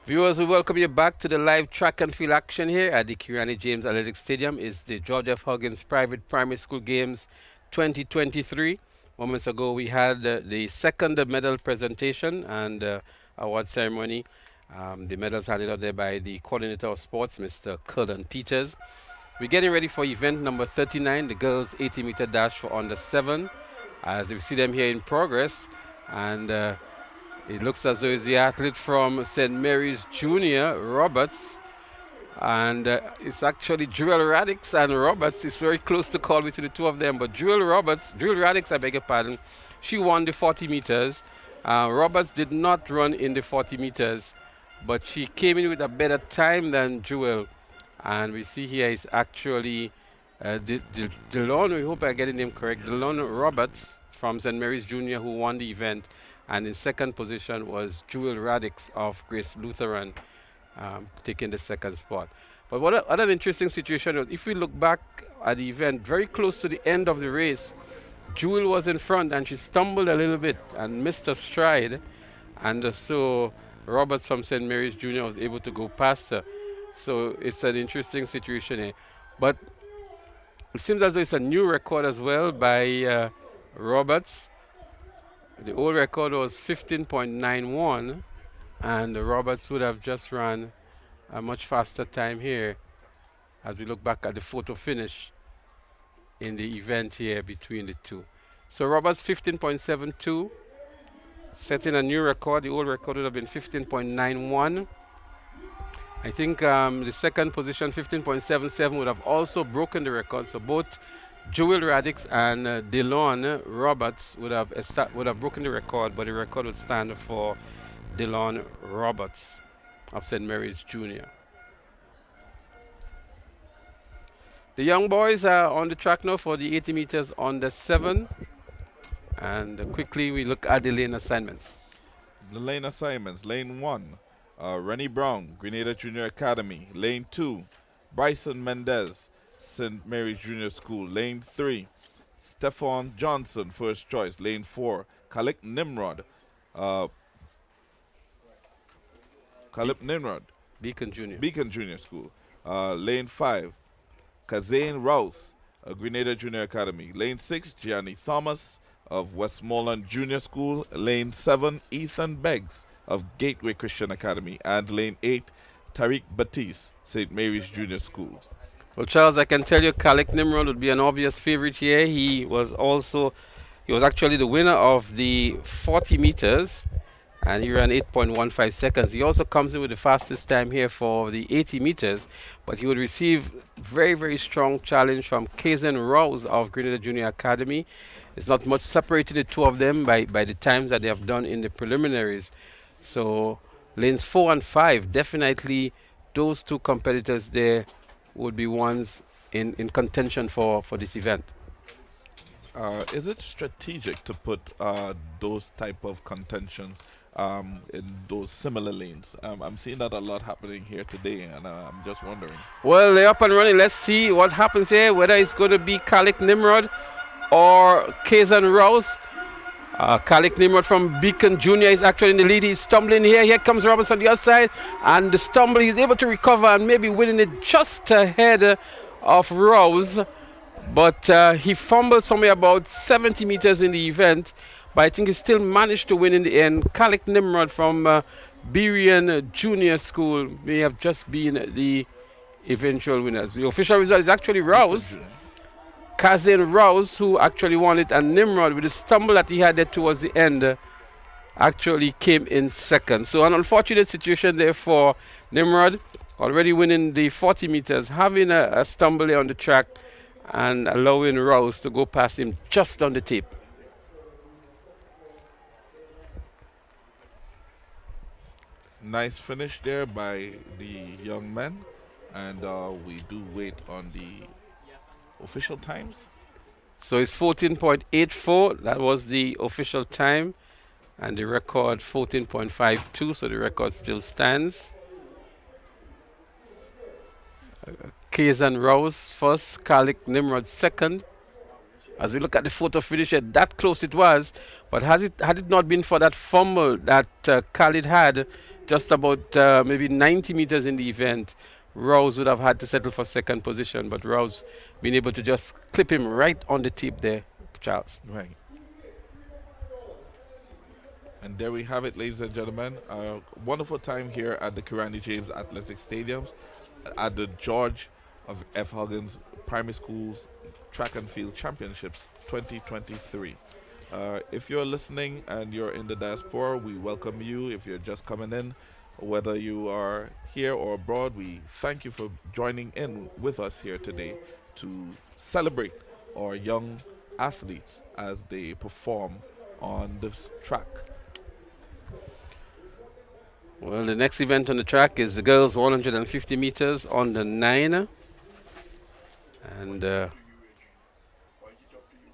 Viewers, we welcome you back to the live track and field action here at the Kirani James Athletic Stadium. It's the George F. Huggins Private Primary School Games 2023. Moments ago, we had the second medal presentation and award ceremony. The medals handed out there by the coordinator of sports, Mr. Cullen Peters. We're getting ready for event number 39, the girls 80-meter dash for under 7. As we see them here in progress, and it looks as though it's the athlete from St. Mary's Junior, Roberts. And it's actually Jewel Radix and Roberts. It's very close to call between the two of them. But Jewel Radix, I beg your pardon, she won the 40 meters. Roberts did not run in the 40 meters, but she came in with a better time than Jewel. And we see here is actually Delon, we hope I get the name correct, Delon Roberts from St. Mary's Junior, who won the event. And in second position was Jewel Radix of Grace Lutheran, taking the second spot. But what an interesting situation was, if we look back at the event, very close to the end of the race, Jewel was in front and she stumbled a little bit and missed a stride. And so Roberts from St. Mary's Junior was able to go past her. So it's an interesting situation here. But it seems as though it's a new record as well by Roberts. The old record was 15.91, and Roberts would have just run a much faster time here as we look back at the photo finish in the event here between the two. So Roberts 15.72, setting a new record. The old record would have been 15.91. I think the second position, 15.77, would have also broken the record. So both Jewel Radix and Delon Roberts would have broken the record, but the record would stand for Delon Roberts of St. Mary's Junior. The young boys are on the track now for the 80 meters on the 7. And quickly we look at the lane assignments. The lane assignments. Lane 1, Rennie Brown, Grenada Junior Academy. Lane 2, Bryson Mendez, St. Mary's Junior School. Lane 3, Stephon Johnson, first choice. Lane 4, Khalid Nimrod. Beacon Junior School. Lane 5, Kazane Rouse, Grenada Junior Academy. Lane 6, Gianni Thomas of Westmoreland Junior School. Lane 7, Ethan Beggs of Gateway Christian Academy. And lane 8, Tariq Batiste, St. Mary's Junior School. Well, Charles, I can tell you Khalid Nimrod would be an obvious favorite here. He was actually the winner of the 40 meters, and he ran 8.15 seconds. He also comes in with the fastest time here for the 80 meters, but he would receive very, very strong challenge from Kazan Rouse of Grenada Junior Academy. It's not much separated the two of them by the times that they have done in the preliminaries. So lanes 4 and 5, definitely those two competitors there would be ones in contention for this event. Is it strategic to put those type of contentions in those similar lanes? I'm seeing that a lot happening here today, and I'm just wondering. Well, they're up and running. Let's see what happens here, whether it's going to be Khalid Nimrod or Kazan Rouse. Khalid Nimrod from Beacon Junior is actually in the lead. He's stumbling here. Here comes Roberts on the other side, and the stumble, he's able to recover and maybe winning it just ahead of Rouse. But he fumbled somewhere about 70 meters in the event, but I think he still managed to win in the end. Khalid Nimrod from Berian Junior School may have just been the eventual winners. The official result is actually Rouse. Kazan Rouse, who actually won it, and Nimrod, with the stumble that he had there towards the end, actually came in second. So an unfortunate situation there for Nimrod, already winning the 40 meters, having a stumble there on the track, and allowing Rouse to go past him just on the tip. Nice finish there by the young men, and we do wait on the official times. So it's 14.84, that was the official time, and the record 14.52, so the record still stands. Kazan Rouse first, Khalid Nimrod second. As we look at the photo finish, that close it was, but had it not been for that fumble that Khalid had just about maybe 90 meters in the event, Rouse would have had to settle for second position, but Rouse being able to just clip him right on the tip there, Charles. Right. And there we have it, ladies and gentlemen. A wonderful time here at the Kirani James Athletic Stadiums at the George of F. Huggins Primary Schools Track and Field Championships 2023. If you're listening and you're in the diaspora, we welcome you. If you're just coming in, whether you are here or abroad, we thank you for joining in with us here today to celebrate our young athletes as they perform on this track. Well, the next event on the track is the girls 150 meters on the 9. And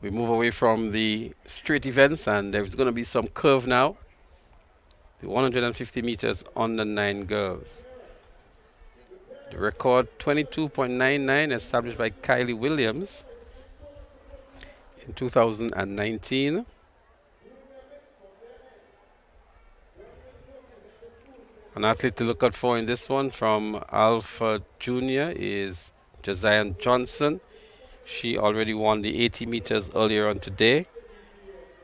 we move away from the straight events, and there's going to be some curve now. The 150 meters under 9 girls. The record 22.99 established by Kylie Williams in 2019. An athlete to look out for in this one from Alpha Junior is Josiah Johnson. She already won the 80 meters earlier on today,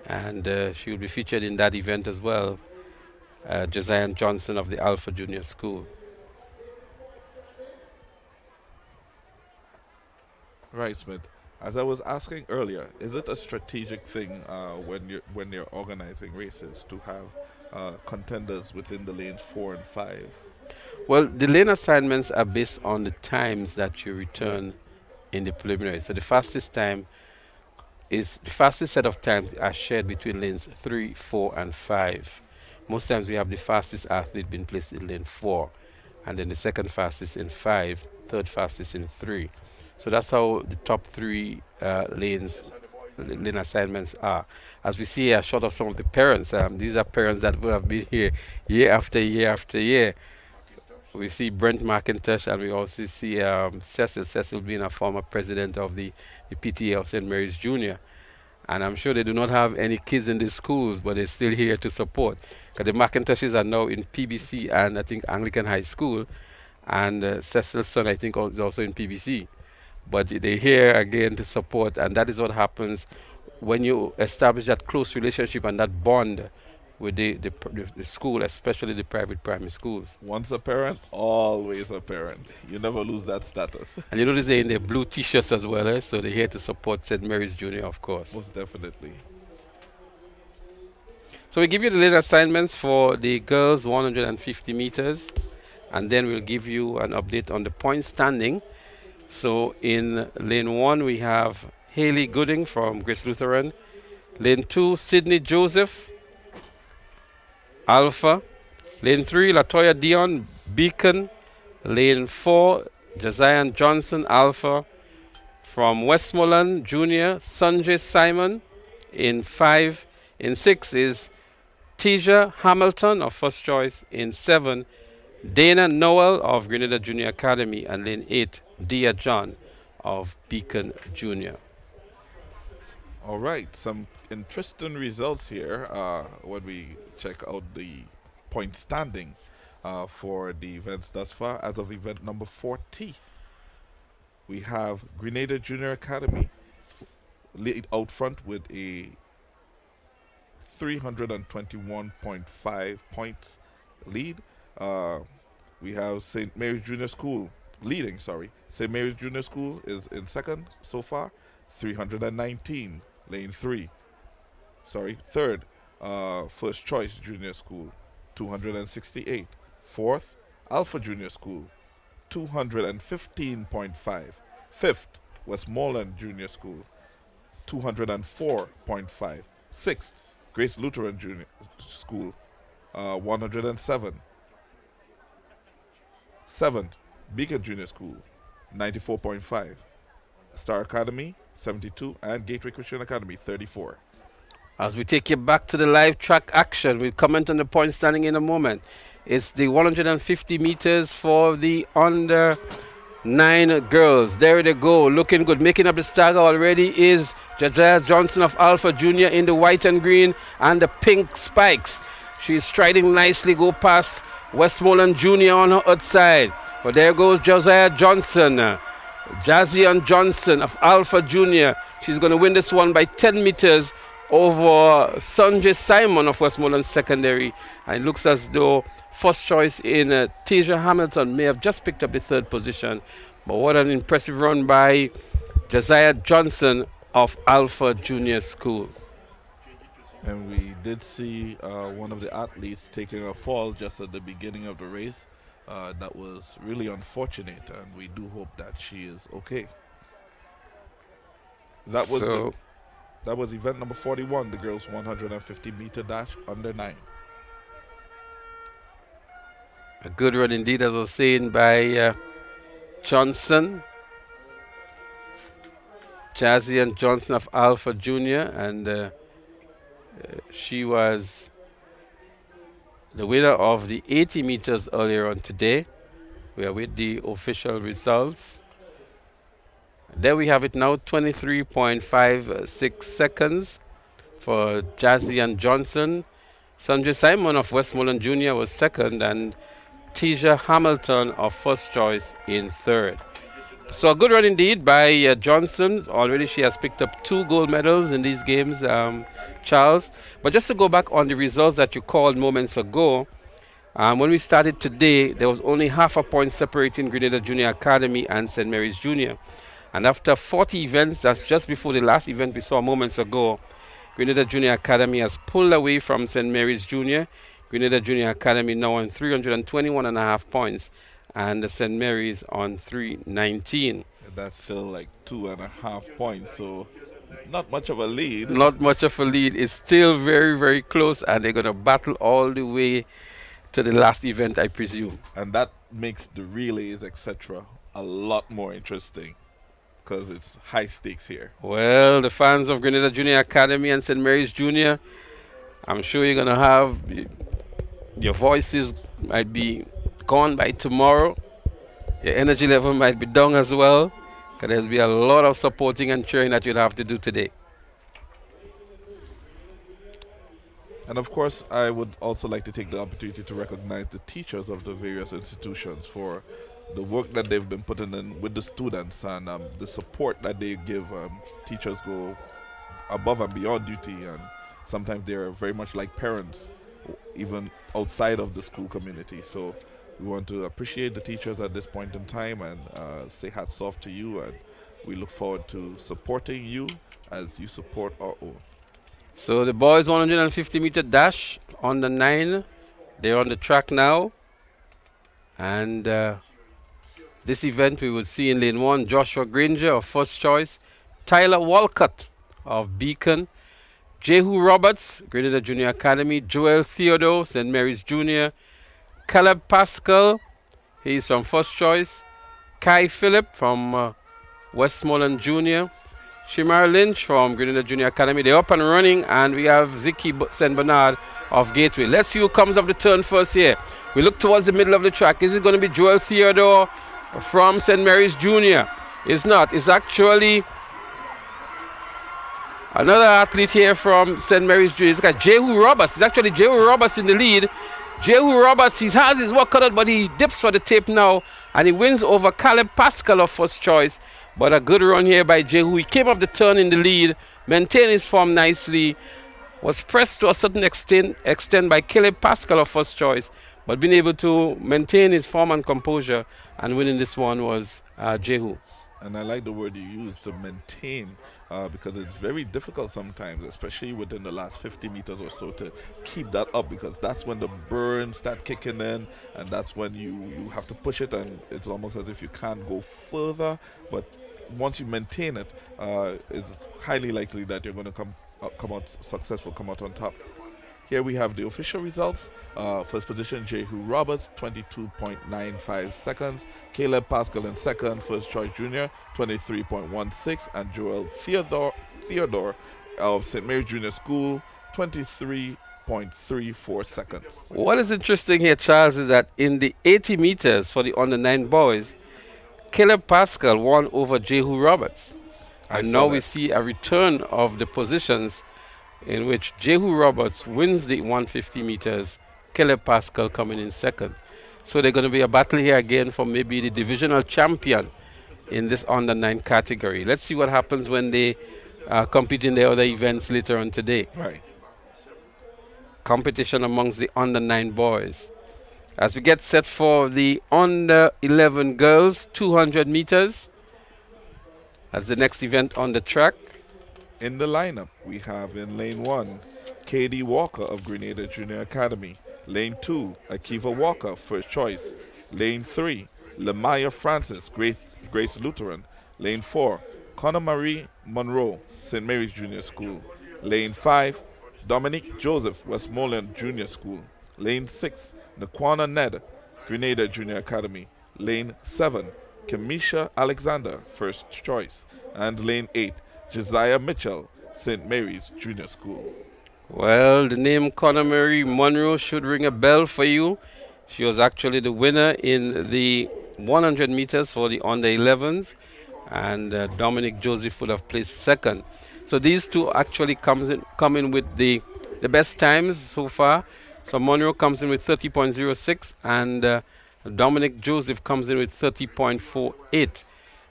and she will be featured in that event as well. Josiah Johnson of the Alpha Junior School. Right, Smith. As I was asking earlier, is it a strategic thing when you're organizing races to have contenders within the lanes 4 and 5? Well, the lane assignments are based on the times that you return in the preliminary. So the fastest time is the fastest set of times are shared between lanes 3, 4, and 5. Most times we have the fastest athlete being placed in lane 4, and then the second fastest in 5, third fastest in 3. So that's how the top 3 lane assignments are. As we see a shot of some of the parents, these are parents that would have been here year after year after year. We see Brent McIntosh, and we also see Cecil being a former president of the PTA of St. Mary's Junior. And I'm sure they do not have any kids in the schools, but they're still here to support. Because the McIntoshes are now in PBC and I think Anglican High School. And Cecil's son, I think, is also in PBC. But they're here again to support, and that is what happens when you establish that close relationship and that bond with the school, especially the private primary schools. Once a parent, always a parent. You never lose that status. And you notice they're in their blue t-shirts as well, so they're here to support St. Mary's Junior, of course. Most definitely. So we give you the lane assignments for the girls 150 meters, and then we'll give you an update on the point standing. So in lane 1, we have Haley Gooding from Grace Lutheran. Lane 2, Sydney Joseph, Alpha. Lane 3, Latoya Dion, Beacon. Lane 4, Josiah Johnson, Alpha. From Westmoreland Junior, Sanjay Simon in 5. In 6 is Tisha Hamilton of First Choice. In 7, Dana Noel of Grenada Junior Academy. And lane 8, Dia John of Beacon Junior. All right, some interesting results here when we check out the point standing for the events thus far. As of event number 40, we have Grenada Junior Academy lead out front with a 321.5 points lead. We have St. Mary's Junior School leading, St. Mary's Junior School is in second so far, 319, lane 3. Third, First Choice Junior School, 268. Fourth, Alpha Junior School, 215.5. Fifth, Westmoreland Junior School, 204.5. Sixth, Grace Lutheran Junior School, 107. Seventh, Beacon Junior School, 94.5. Star Academy, 72. And Gateway Christian Academy, 34. As we take you back to the live track action, we'll comment on the point standing in a moment. It's the 150 meters for the under 9 girls. There they go, looking good. Making up the stagger already is Josiah Johnson of Alpha Junior in the white and green and the pink spikes. She's striding nicely, go past Westmoreland Junior on her outside. But there goes Josiah Johnson, Jazian Johnson of Alpha Junior. She's going to win this one by 10 meters over Sanjay Simon of Westmoreland Secondary. And it looks as though First Choice in Tisha Hamilton may have just picked up the 3rd position. But what an impressive run by Josiah Johnson of Alpha Junior School. And we did see one of the athletes taking a fall just at the beginning of the race. That was really unfortunate, and we do hope that she is okay. That was event number 41, the girls 150 meter dash under 9. A good run indeed, as I was saying, by Johnson. Jazzy Johnson of Alpha Junior, and she was the winner of the 80 meters earlier on today. We are with the official results. There we have it now, 23.56 seconds for Jazzy and Johnson. Sanjay Simon of Westmoreland Junior was second, and Tisha Hamilton of First Choice in third. So a good run indeed by Johnson. Already she has picked up 2 gold medals in these games, Charles. But just to go back on the results that you called moments ago, when we started today, there was only half a point separating Grenada Junior Academy and St. Mary's Junior. And after 40 events, that's just before the last event we saw moments ago, Grenada Junior Academy has pulled away from St. Mary's Junior. Grenada Junior Academy now on 321.5 points, and St. Mary's on 319. That's still like 2.5 points, so not much of a lead. Not much of a lead. It's still very, very close, and they're going to battle all the way to the last event, I presume. And that makes the relays, etc., a lot more interesting, because it's high stakes here. Well, the fans of Grenada Junior Academy and St. Mary's Junior, I'm sure you're going to have, your voices might be gone by tomorrow. Your energy level might be down as well, because there'll be a lot of supporting and cheering that you'll have to do today. And of course, I would also like to take the opportunity to recognize the teachers of the various institutions for the work that they've been putting in with the students, and the support that they give. Teachers go above and beyond duty, and sometimes they're very much like parents, even outside of the school community. So we want to appreciate the teachers at this point in time, and say hats off to you, and we look forward to supporting you as you support our own. So the boys 150-meter dash on the 9, they're on the track now, and this event we will see in lane 1, Joshua Granger of First Choice, Tyler Walcott of Beacon, Jehu Roberts, Grenada Junior Academy, Joel Theodore, St. Mary's Junior, Caleb Pascal, he's from First Choice, Kai Phillip from Westmoreland Junior, Shimar Lynch from Grenada Junior Academy. They're up and running, and we have Ziki St. Bernard of Gateway. Let's see who comes off the turn first here. We look towards the middle of the track. Is it going to be Joel Theodore from St. Mary's Junior? It's not. It's actually another athlete here from St. Mary's Junior. It's got Jehu Roberts. It's actually Jehu Roberts in the lead. Jehu Roberts, he has his work cut out, but he dips for the tape now, and he wins over Caleb Pascal of First Choice. But a good run here by Jehu. He came off the turn in the lead, maintained his form nicely, was pressed to a certain extent by Caleb Pascal of First Choice, but being able to maintain his form and composure, and winning this one was Jehu. And I like the word you use, to maintain, because it's very difficult sometimes, especially within the last 50 meters or so, to keep that up, because that's when the burns start kicking in, and that's when you have to push it, and it's almost as if you can't go further. But once you maintain it, it's highly likely that you're going to come out successful, come out on top. Here we have the official results. First position, Jehu Roberts, 22.95 seconds. Caleb Pascal in second. First Choice Junior, 23.16. And Joel Theodore of St. Mary's Junior School, 23.34 seconds. What is interesting here, Charles, is that in the 80 meters for the under 9 boys, Caleb Pascal won over Jehu Roberts. And now we see a return of the positions in which Jehu Roberts wins the 150 meters, Caleb Pascal coming in second. So they're going to be a battle here again for maybe the divisional champion in this under 9 category. Let's see what happens when they compete in the other events later on today. Right. Competition amongst the under 9 boys. As we get set for the under 11 girls, 200 meters. That's the next event on the track. In the lineup, we have in lane 1, Katie Walker of Grenada Junior Academy. Lane 2, Akiva Walker, First Choice. Lane 3, Lemaya Francis, Grace Lutheran. Lane 4, Connor Marie Monroe, St. Mary's Junior School. Lane 5, Dominique Joseph, Westmoreland Junior School. Lane 6, Nakwana Ned, Grenada Junior Academy. Lane 7, Kamisha Alexander, First Choice. And lane 8, Josiah Mitchell, St. Mary's Junior School. Well, the name Conor Mary Monroe should ring a bell for you. She was actually the winner in the 100 meters for the under 11s, and Dominic Joseph would have placed second. So these two actually come in with the best times so far. So Monroe comes in with 30.06, and Dominic Joseph comes in with 30.48.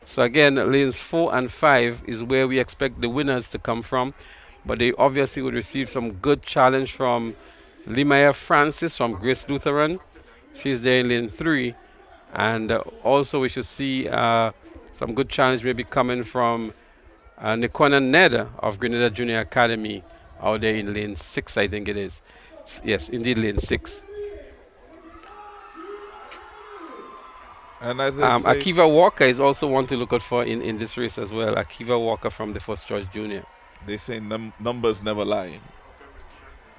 So again, lanes 4 and 5 is where we expect the winners to come from. But they obviously would receive some good challenge from Limaya Francis from Grace Lutheran. She's there in lane 3. And also we should see some good challenge maybe coming from Nikona Neda of Grenada Junior Academy out there in lane 6, I think it is. Yes, indeed, lane 6. And as I say, Akiva Walker is also one to look out for in this race as well. Akiva Walker from the First Choice Junior. they say numbers never lie.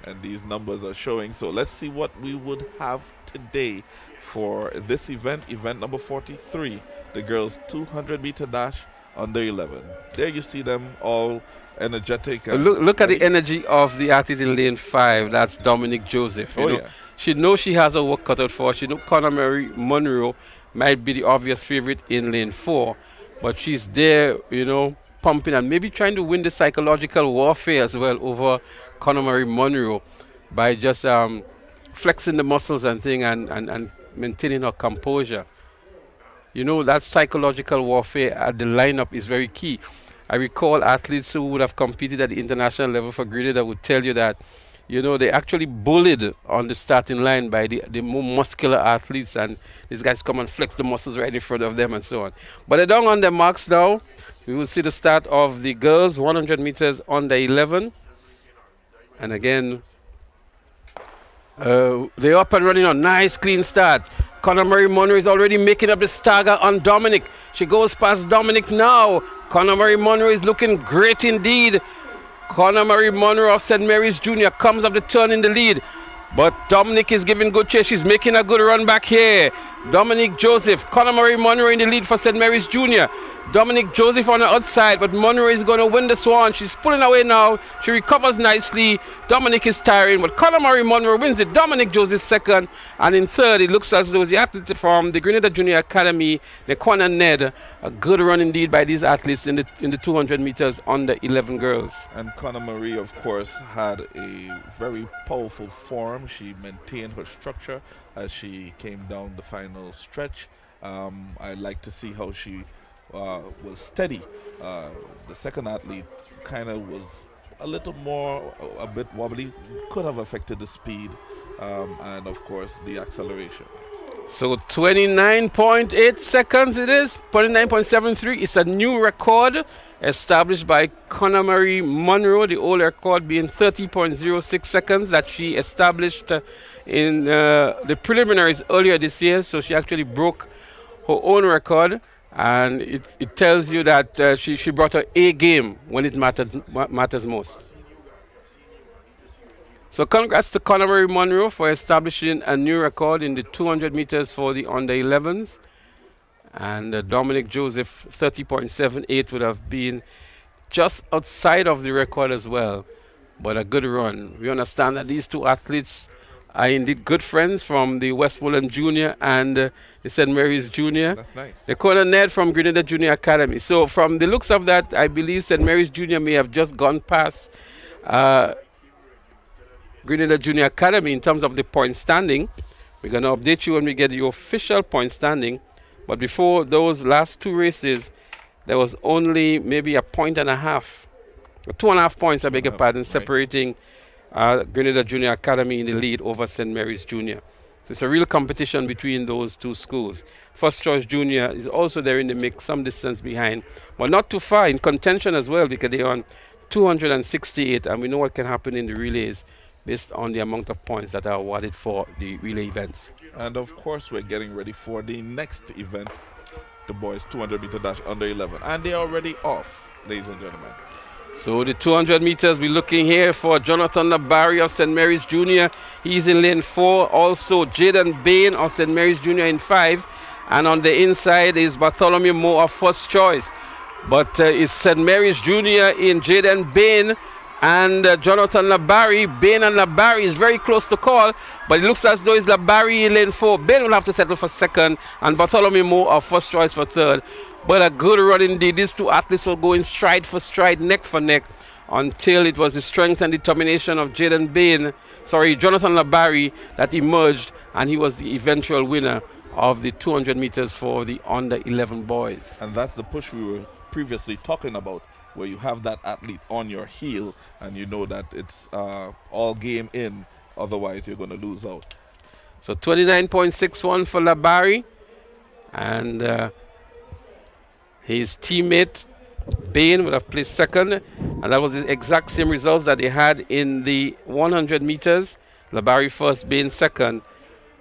And these numbers are showing. So let's see what we would have today for this event, event number 43, the girls 200-meter dash under 11. There you see them all energetic. Look at the energy of the athlete in lane 5. That's Dominic Joseph. You know, yeah. She knows she has her work cut out for her. She knows Conor Mary Monroe might be the obvious favorite in lane 4, but she's there, you know, pumping and maybe trying to win the psychological warfare as well over Conor Mary Monroe by just flexing the muscles and thing and maintaining her composure. You know, that psychological warfare at the lineup is very key. I recall athletes who would have competed at the international level for Grenada would tell you that, you know, they actually bullied on the starting line by the more muscular athletes, and these guys come and flex the muscles right in front of them and so on. But they're down on their marks now. We will see the start of the girls 100 meters under 11. And again, they're up and running on nice clean start. Conor Mary Monroe is already making up the stagger on Dominic. She goes past Dominic now. Conor Mary Monroe is looking great indeed. Conor Mary Monroe of St. Mary's Junior comes up the turn in the lead. But Dominic is giving good chase. She's making a good run back here. Dominic Joseph, Conor Mary Monroe in the lead for St. Mary's Junior. Dominic Joseph on the outside, but Monroe is going to win this one. She's pulling away now. She recovers nicely. Dominic is tiring, but Conor Mary Monroe wins it. Dominic Joseph second, and in third, it looks as though the athlete from the Grenada Junior Academy, Nikona Ned. A good run indeed by these athletes in the 200 meters under 11 girls. And Conor Marie, of course, had a very powerful form. She maintained her structure as she came down the final stretch. I like to see how she was steady. The second athlete kind of was a little more, a bit wobbly, could have affected the speed and of course the acceleration. So 29.8 seconds it is, 29.73. It's a new record established by Conor Mary Monroe, the old record being 30.06 seconds that she established in the preliminaries earlier this year. So she actually broke her own record. And it tells you that she brought her A game when it matters most. So congrats to Conor Mary Monroe for establishing a new record in the 200 meters for the under 11s. And Dominic Joseph, 30.78 would have been just outside of the record as well. But a good run. We understand that these two athletes are indeed good friends from the Westmoreland Junior and the St. Mary's Junior. That's nice. Nikona Ned from Grenada Junior Academy. So from the looks of that, I believe St. Mary's Junior may have just gone past Grenada Junior Academy in terms of the point standing. We're going to update you when we get the official point standing. But before those last two races, there was only maybe a point and a half, 2.5 points, I beg your pardon, separating Grenada Junior Academy in the lead over St. Mary's Junior. So it's a real competition between those two schools. First Choice Junior is also there in the mix, some distance behind, but not too far in contention as well because they're on 268, and we know what can happen in the relays based on the amount of points that are awarded for the relay events. And of course, we're getting ready for the next event, the boys 200-meter dash under 11, and they're already off, ladies and gentlemen. So the 200 meters, we're looking here for Jonathan Nabari of St. Mary's Junior. He's in lane 4. Also, Jaden Bain of St. Mary's Junior in 5. And on the inside is Bartholomew Moore of First Choice. But it's St. Mary's Jr. in Jaden Bain and Jonathan Labari. Bain and Labari is very close to call, but it looks as though it's Labari in lane 4. Bain will have to settle for second, and Bartholomew Moore our first choice for third. But a good run indeed. These two athletes will go in stride for stride, neck for neck, until it was the strength and determination of Jonathan Labari that emerged, and he was the eventual winner of the 200 meters for the under 11 boys. And that's the push we were previously talking about, where you have that athlete on your heel and you know that it's all game in, otherwise you're going to lose out. So 29.61 for Labari, and his teammate Bain would have placed second, and that was the exact same results that they had in the 100 meters. Labari first, Bain second,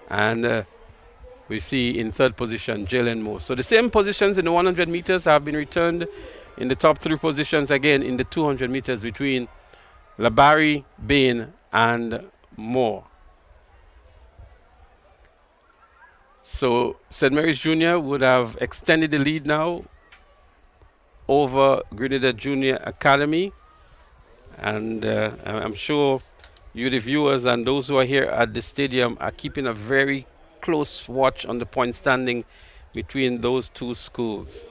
and we see in third position Jalen Moore. So the same positions in the 100 meters have been returned in the top three positions again in the 200 meters between Labari, Bain, and Moore. So St. Mary's Jr. would have extended the lead now over Grenada Junior Academy, and I'm sure you, the viewers, and those who are here at the stadium are keeping a very close watch on the point standing between those two schools.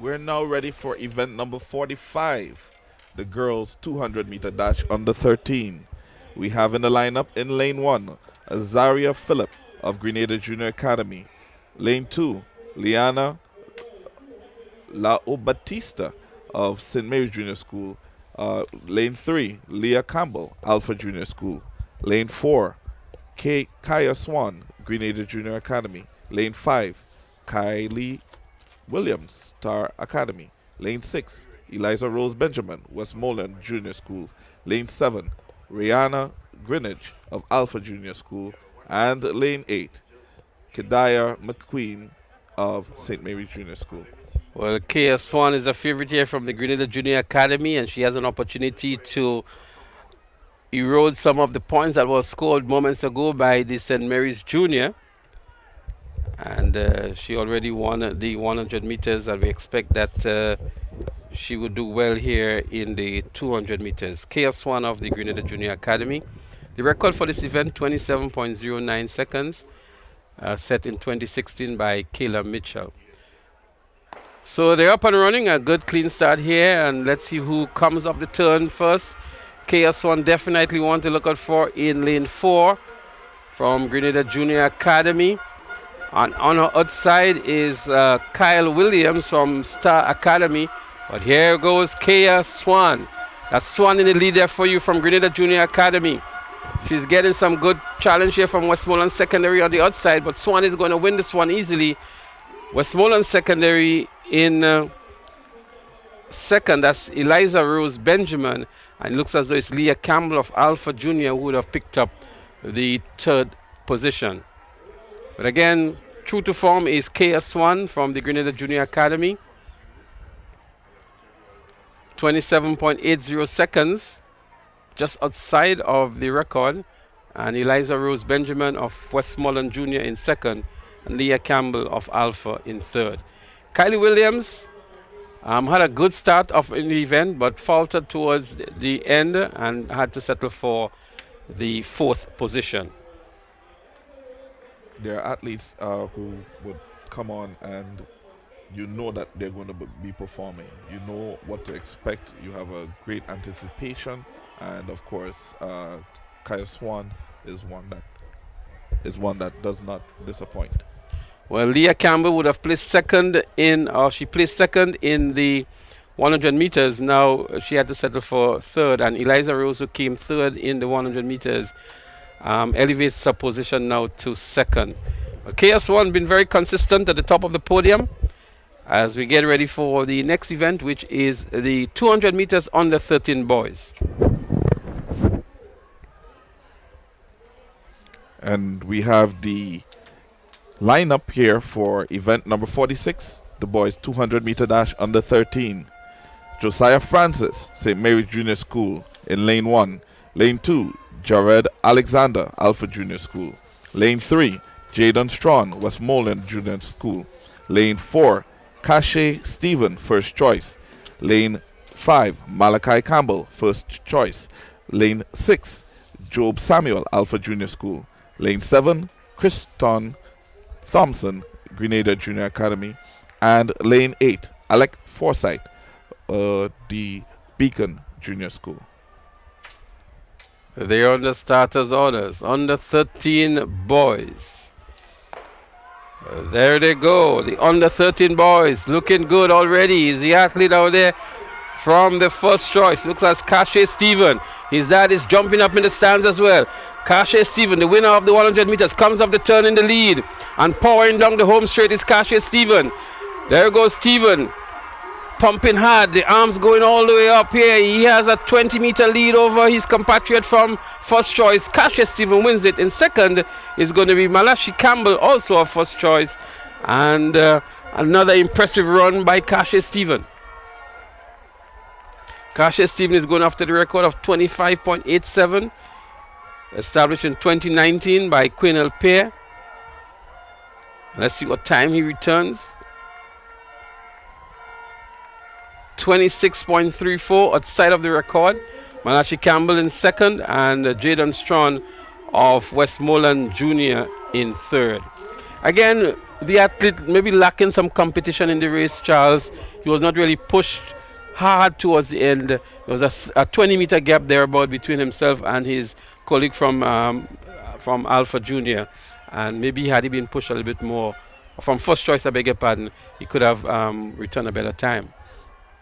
We're now ready for event number 45, the girls 200 meter dash under 13. We have in the lineup in lane 1, Azaria Phillip of Grenada Junior Academy. Lane 2, Liana Batista of St. Mary's Junior School. Lane 3, Leah Campbell, Alpha Junior School. Lane 4, Kaya Swan, Grenada Junior Academy. Lane 5, Kylie Williams, Star Academy. Lane 6, Eliza Rose Benjamin, Westmoreland Junior School. Lane 7, Rihanna Greenwich of Alpha Junior School. And Lane 8, Kedaya McQueen of St. Mary's Junior School. Well, Kaya Swan is a favorite here from the Grenada Junior Academy, and she has an opportunity to erode some of the points that was scored moments ago by the St. Mary's Junior. And she already won the 100 meters, and we expect that she would do well here in the 200 meters. Kaya Swan of the Grenada Junior Academy. The record for this event, 27.09 seconds, set in 2016 by Kayla Mitchell. So they're up and running, a good clean start here, and let's see who comes off the turn first. Kaya Swan definitely want to look out for in lane 4 from Grenada Junior Academy. And on her outside is Kyle Williams from Star Academy. But here goes Kaya Swan. That's Swan in the lead there for you from Grenada Junior Academy. She's getting some good challenge here from Westmoreland Secondary on the outside, but Swan is going to win this one easily. Westmoreland Secondary in second, that's Eliza Rose Benjamin, and it looks as though it's Leah Campbell of Alpha Junior who would have picked up the third position. But again, true to form is Kaya Swan from the Grenada Junior Academy. 27.80 seconds, just outside of the record, and Eliza Rose Benjamin of Westmoreland Junior in second, and Leah Campbell of Alpha in third. Kylie Williams had a good start of in the event, but faltered towards the end and had to settle for the fourth position. There are athletes who would come on and you know that they're going to be performing. You know what to expect. You have a great anticipation, and of course, Kaya Swan is one that does not disappoint. Well, Leah Campbell would have placed second in, or she placed second in the 100 meters. Now she had to settle for third, and Eliza Rose, who came third in the 100 meters, elevates her position now to second. Kaya Swan been very consistent at the top of the podium as we get ready for the next event, which is the 200 meters under 13 boys. And we have the lineup here for event number 46, the boys 200 meter dash under 13. Josiah Francis, St. Mary's Junior School in lane 1. Lane 2, Jared Alexander, Alpha Junior School. Lane 3, Jaden Strawn, Westmoreland Junior School. Lane 4, Cache Stephen, first choice. Lane 5, Malachi Campbell, first choice. Lane 6, Job Samuel, Alpha Junior School. Lane 7, Christon Thompson, Grenada Junior Academy. And lane 8, Alec Forsyth, the Beacon Junior School. They're on the starters' orders. Under 13 boys. There they go. The under 13 boys looking good already. Is the athlete out there from the first choice. Looks like Cache Stephen. His dad is jumping up in the stands as well. Cache Stephen, the winner of the 100 meters, comes up the turn in the lead. And powering down the home straight is Cache Stephen. There goes Stephen. Pumping hard, the arms going all the way up here. He has a 20-meter lead over his compatriot from first choice. Cache Stephen wins it. In second is going to be Malachi Campbell, also a first choice. And another impressive run by Cache Stephen. Cache Stephen is going after the record of 25.87, established in 2019 by Quinel Pear. Let's see what time he returns. 26.34 outside of the record. Malachi Campbell in second and Jaden Strawn of Westmoreland Junior in third. Again, the athlete maybe lacking some competition in the race, Charles. He was not really pushed hard towards the end. There was a 20-meter gap there about between himself and his colleague from Alpha Junior. And maybe had he been pushed a little bit more, from first choice, I beg your pardon, he could have returned a better time.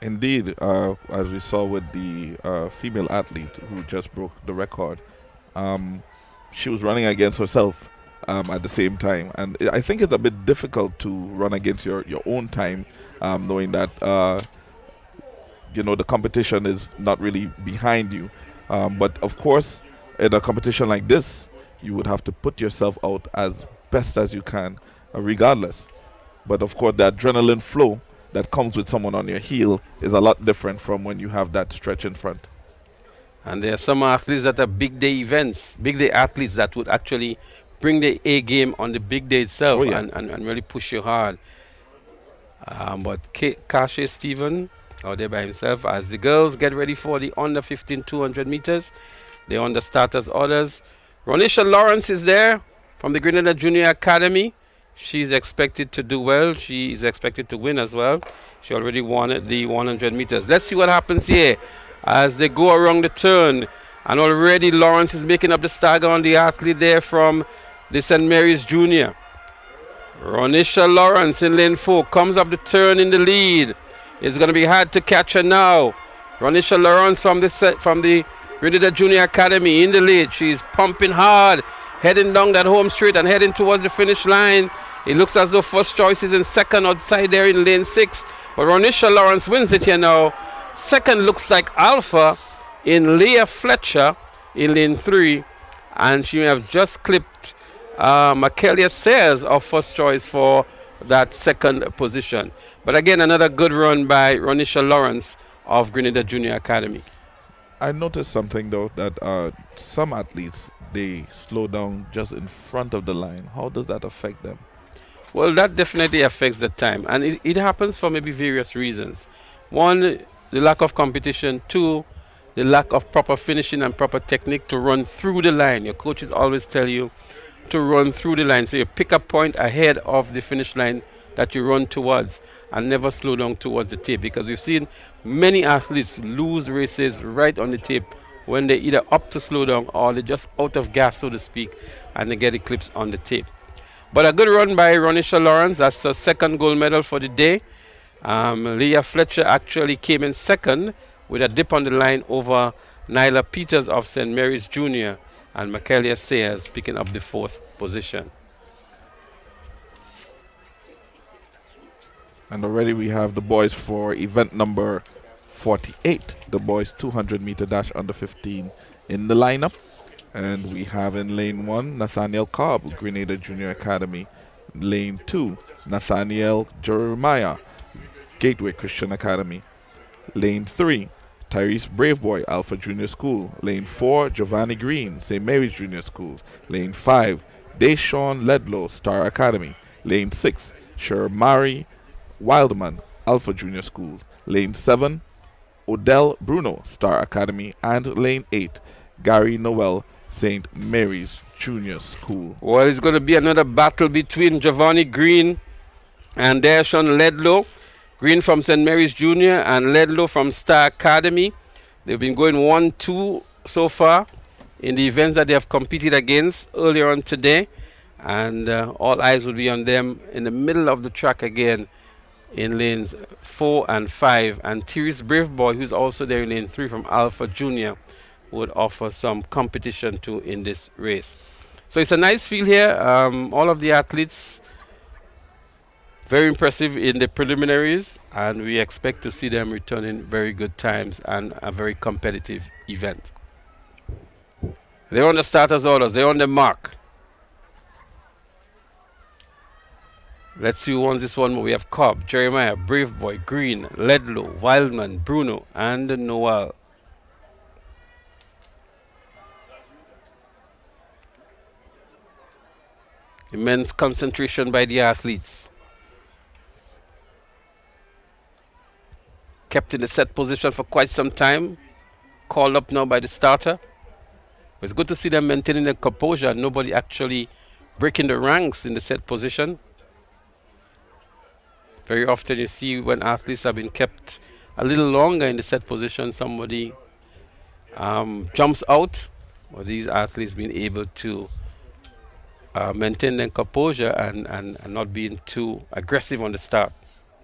Indeed, as we saw with the female athlete who just broke the record, she was running against herself at the same time. And I think it's a bit difficult to run against your own time, knowing that, the competition is not really behind you. But of course, in a competition like this, you would have to put yourself out as best as you can, regardless. But of course, the adrenaline flow that comes with someone on your heel is a lot different from when you have that stretch in front. And there are some athletes that are big day events, big day athletes that would actually bring the A game on the big day itself. Oh, yeah. and really push you hard. But Cache Stephen out there by himself as the girls get ready for the under 15 200 meters. They're on the starters orders. Ronisha Lawrence is there from the Grenada Junior Academy. She's expected to do well. She is expected to win as well. She already won the 100 meters. Let's see what happens here as they go around the turn. And already Lawrence is making up the stagger on the athlete there from the St. Mary's Junior. Ronisha Lawrence in lane 4 comes up the turn in the lead. It's going to be hard to catch her now. Ronisha Lawrence from the Grenada Junior Academy in the lead. She's pumping hard, heading down that home straight and heading towards the finish line. It looks as though first choice is in second outside there in lane 6. But Ronisha Lawrence wins it here now. Second looks like Alpha in Leah Fletcher in lane 3. And she may have just clipped Makelia Sayers of first choice for that second position. But again, another good run by Ronisha Lawrence of Grenada Junior Academy. I noticed something though, that some athletes, they slow down just in front of the line. How does that affect them? Well, that definitely affects the time. And it happens for maybe various reasons. One, the lack of competition. Two, the lack of proper finishing and proper technique to run through the line. Your coaches always tell you to run through the line. So you pick a point ahead of the finish line that you run towards and never slow down towards the tape. Because we've seen many athletes lose races right on the tape when they either opt to slow down or they're just out of gas, so to speak, and they get eclipsed on the tape. But a good run by Ronisha Lawrence. That's her second gold medal for the day. Leah Fletcher actually came in second with a dip on the line over Nyla Peters of St. Mary's Junior and Makelia Sayers picking up the 4th position. And already we have the boys for event number 48, the boys 200 meter dash under 15 in the lineup. And we have in lane 1, Nathaniel Cobb, Grenada Junior Academy. Lane 2, Nathaniel Jeremiah, Gateway Christian Academy. Lane 3, Tyrese Braveboy, Alpha Junior School. Lane 4, Giovanni Green, St. Mary's Junior School. Lane 5, Deshaun Ledlow, Star Academy. Lane 6, Shermari Wildman Alpha Junior School. Lane 7, Odell Bruno Star Academy. And Lane 8, Gary Noel St. Mary's Junior School. Well, it's going to be another battle between Giovanni Green and Dashon Ledlow. Green from St. Mary's Junior and Ledlow from Star Academy. They've been going 1-2 so far in the events that they have competed against earlier on today. And all eyes will be on them in the middle of the track again in lanes 4 and 5. And Tyrese Braveboy, who's also there in lane 3 from Alpha Junior, would offer some competition too in this race. So it's a nice field here. All of the athletes very impressive in the preliminaries, and we expect to see them returning very good times and a very competitive event. They're on the starters orders. They're on the mark. Let's see who wants this one. We have Cobb, Jeremiah, Braveboy, Green, Ledlow, Wildman, Bruno, and Noel. Immense concentration by the athletes. Kept in the set position for quite some time. Called up now by the starter. It's good to see them maintaining their composure and nobody actually breaking the ranks in the set position. Very often you see when athletes have been kept a little longer in the set position, somebody jumps out. Well, these athletes been able to maintain their composure and not being too aggressive on the start.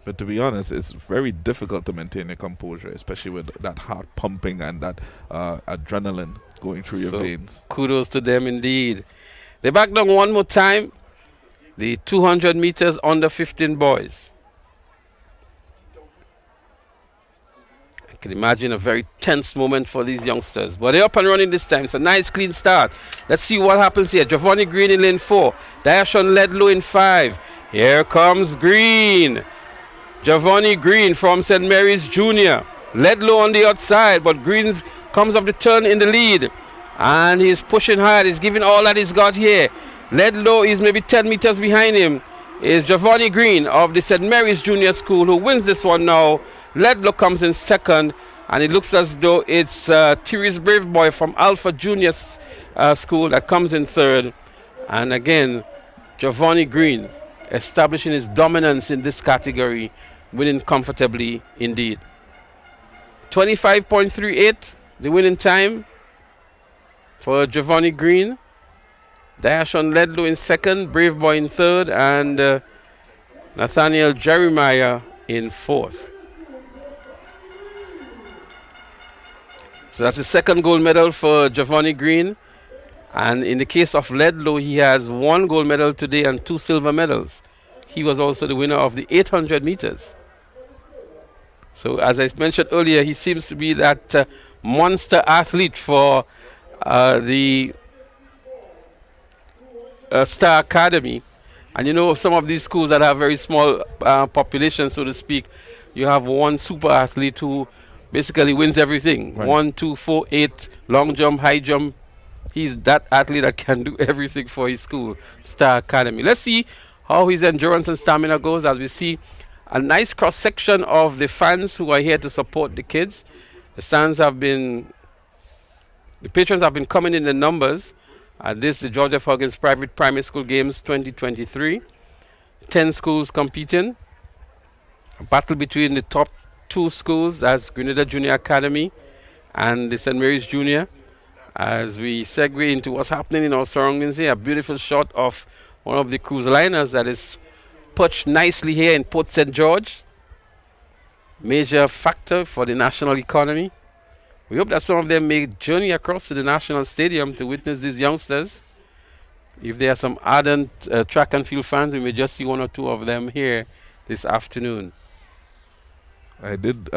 But to be honest, it's very difficult to maintain your composure, especially with that heart pumping and that adrenaline going through your veins. Kudos to them indeed. They back down one more time. The 200 meters under 15 boys. I can imagine a very tense moment for these youngsters. But they're up and running this time. It's a nice clean start. Let's see what happens here. Giovanni Green in lane 4. Dashon Ledlow in 5. Here comes Green. Giovanni Green from St. Mary's Junior. Ledlow on the outside, but Green comes off the turn in the lead. And he's pushing hard. He's giving all that he's got here. Ledlow is maybe 10 meters behind him. Is Giovanni Green of the St. Mary's Junior School who wins this one now. Ledlow comes in second. And it looks as though it's Tyrese Braveboy from Alpha Junior School that comes in third. And again, Giovanni Green establishing his dominance in this category, winning comfortably indeed. 25.38, the winning time for Giovanni Green. Dashon Ledlow in second, Braveboy in third, and Nathaniel Jeremiah in fourth. So that's the second gold medal for Giovanni Green. And in the case of Ledlow, he has 1 gold medal today and 2 silver medals. He was also the winner of the 800 meters. So as I mentioned earlier, he seems to be that monster athlete for the Star Academy. And you know, some of these schools that have very small populations, so to speak, you have one super athlete who basically wins everything. Right. 1, 2, 4, 8, long jump, high jump. He's that athlete that can do everything for his school, Star Academy. Let's see how his endurance and stamina goes as we see a nice cross-section of the fans who are here to support the kids. The patrons have been coming in the numbers. The George F. Huggins Private Primary School Games 2023. 10 schools competing. A battle between the top 2 schools, that's Grenada Junior Academy and the St. Mary's Junior. As we segue into what's happening in our surroundings here, a beautiful shot of one of the cruise liners that is perched nicely here in Port St. George. Major factor for the national economy. We hope that some of them may journey across to the National Stadium to witness these youngsters. If there are some ardent track and field fans, we may just see 1 or 2 of them here this afternoon. I did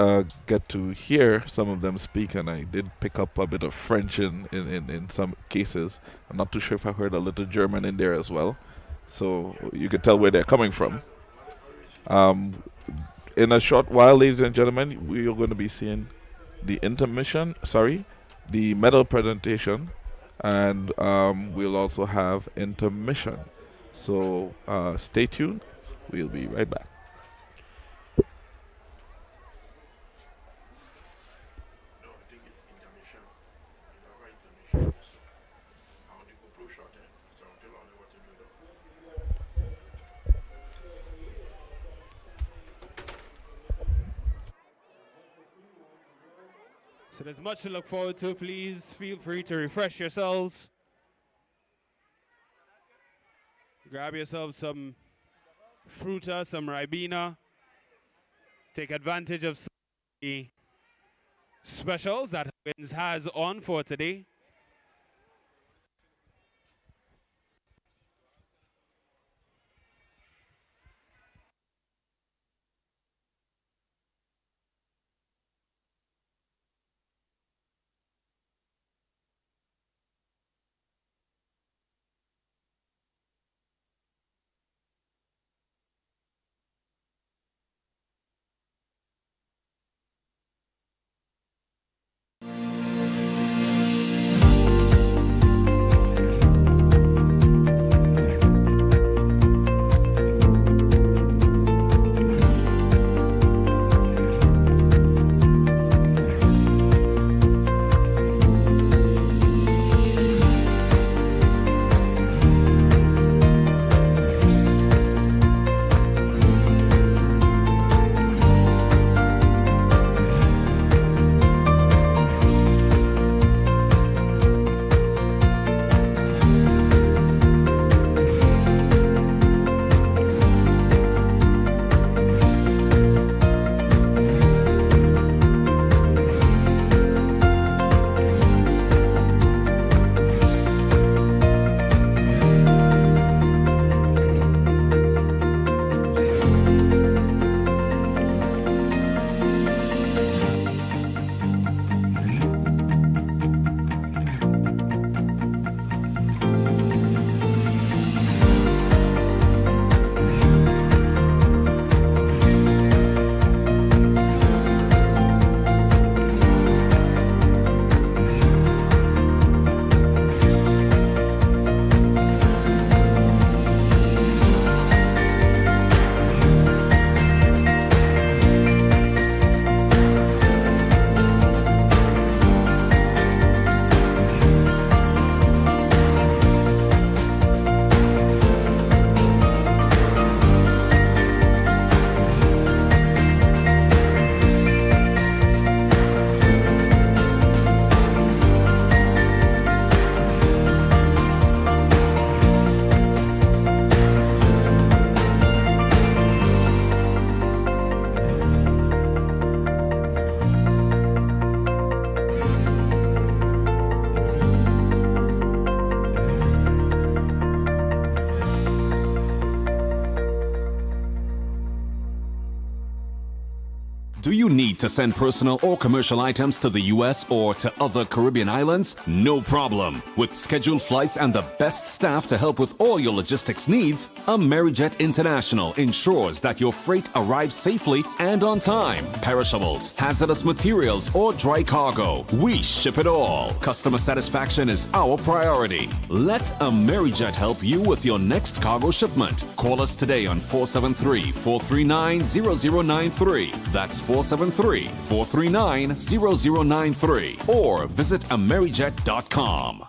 get to hear some of them speak, and I did pick up a bit of French in some cases. I'm not too sure if I heard a little German in there as well. So you can tell where they're coming from. In a short while, ladies and gentlemen, we are going to be seeing the medal presentation, and we'll also have intermission. So stay tuned. We'll be right back. So there's much to look forward to. Please feel free to refresh yourselves. Grab yourselves some fruta, some ribena. Take advantage of some of the specials that Huggins has on for today. Do you need to send personal or commercial items to the US or to other Caribbean islands? No problem. With scheduled flights and the best staff to help with all your logistics needs, Amerijet International ensures that your freight arrives safely and on time. Perishables, hazardous materials, or dry cargo, we ship it all. Customer satisfaction is our priority. Let Amerijet help you with your next cargo shipment. Call us today on 473-439-0093. That's 473-439-0093. Or visit amerijet.com.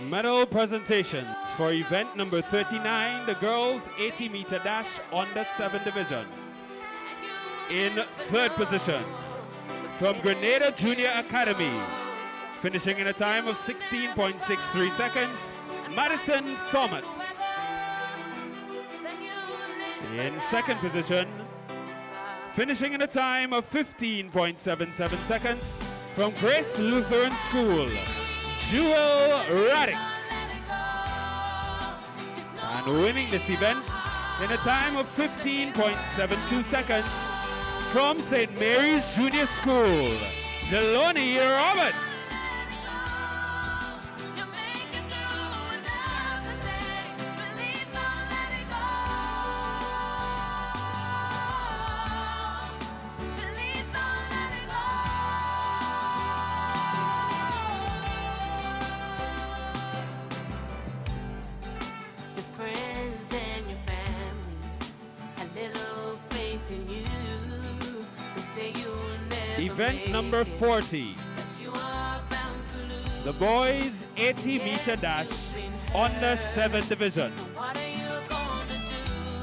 Medal presentations for event number 39, the girls 80-meter dash under 7 division. In third position, from Grenada Junior Academy, finishing in a time of 16.63 seconds, Madison Thomas. In second position, finishing in a time of 15.77 seconds, from Grace Lutheran School, Jewel Radix. And winning this event in a time of 15.72 seconds, from St. Mary's Junior School, Deloney Roberts. Event number 40, the boys 80-meter dash under 7 division.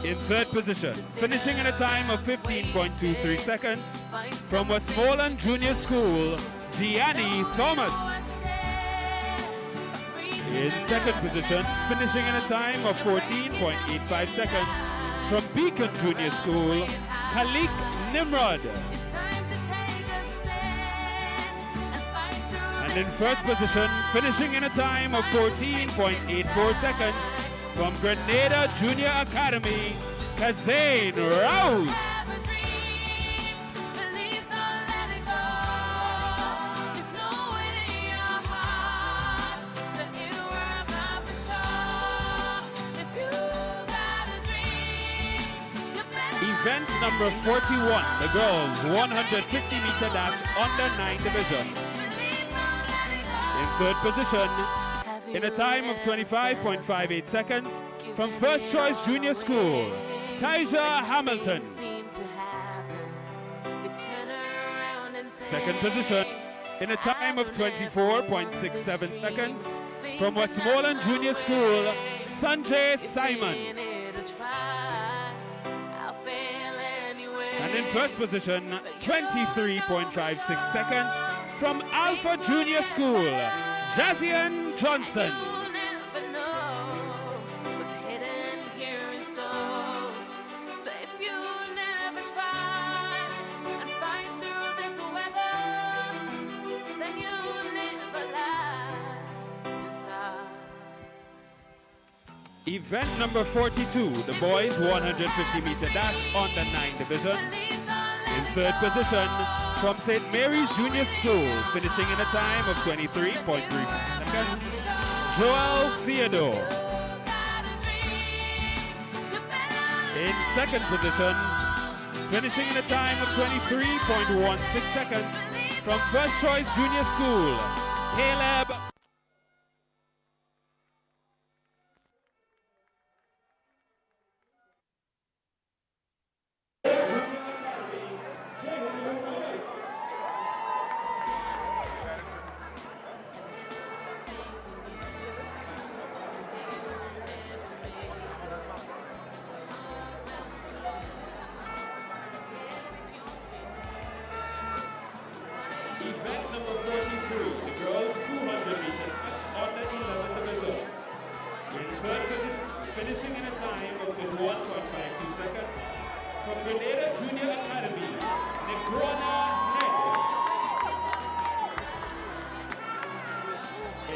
In third position, finishing in a time of 15.23 seconds, from Westmoreland Junior School, Gianni Thomas. In second position, finishing in a time of 14.85 seconds, from Beacon Junior School, Khalik Nimrod. And in first position, finishing in a time of 14.84 seconds, from Grenada Junior Academy, Kazane Rouse. Event number 41, the girls 150-meter dash under 9 division. In third position, in a time of 25.58 seconds, from First Choice Junior School, Tyja Hamilton. Second position, in a time of 24.67 seconds, from Westmoreland Junior School, Sanjay Simon. And in first position, 23.56 seconds, from Alpha Junior School, Jazian Johnson. Event number 42, the boys 150-meter dash under 9 division. In third position, from St. Mary's Junior School, finishing in a time of 23.3 seconds, Joel Theodore. In second position, finishing in a time of 23.16 seconds, from First Choice Junior School, Caleb. Event number 43, the girls 200-meter under 11 division. In third position, finishing in a time of 21.52 seconds, from Grenada Junior Academy, Negrona Head.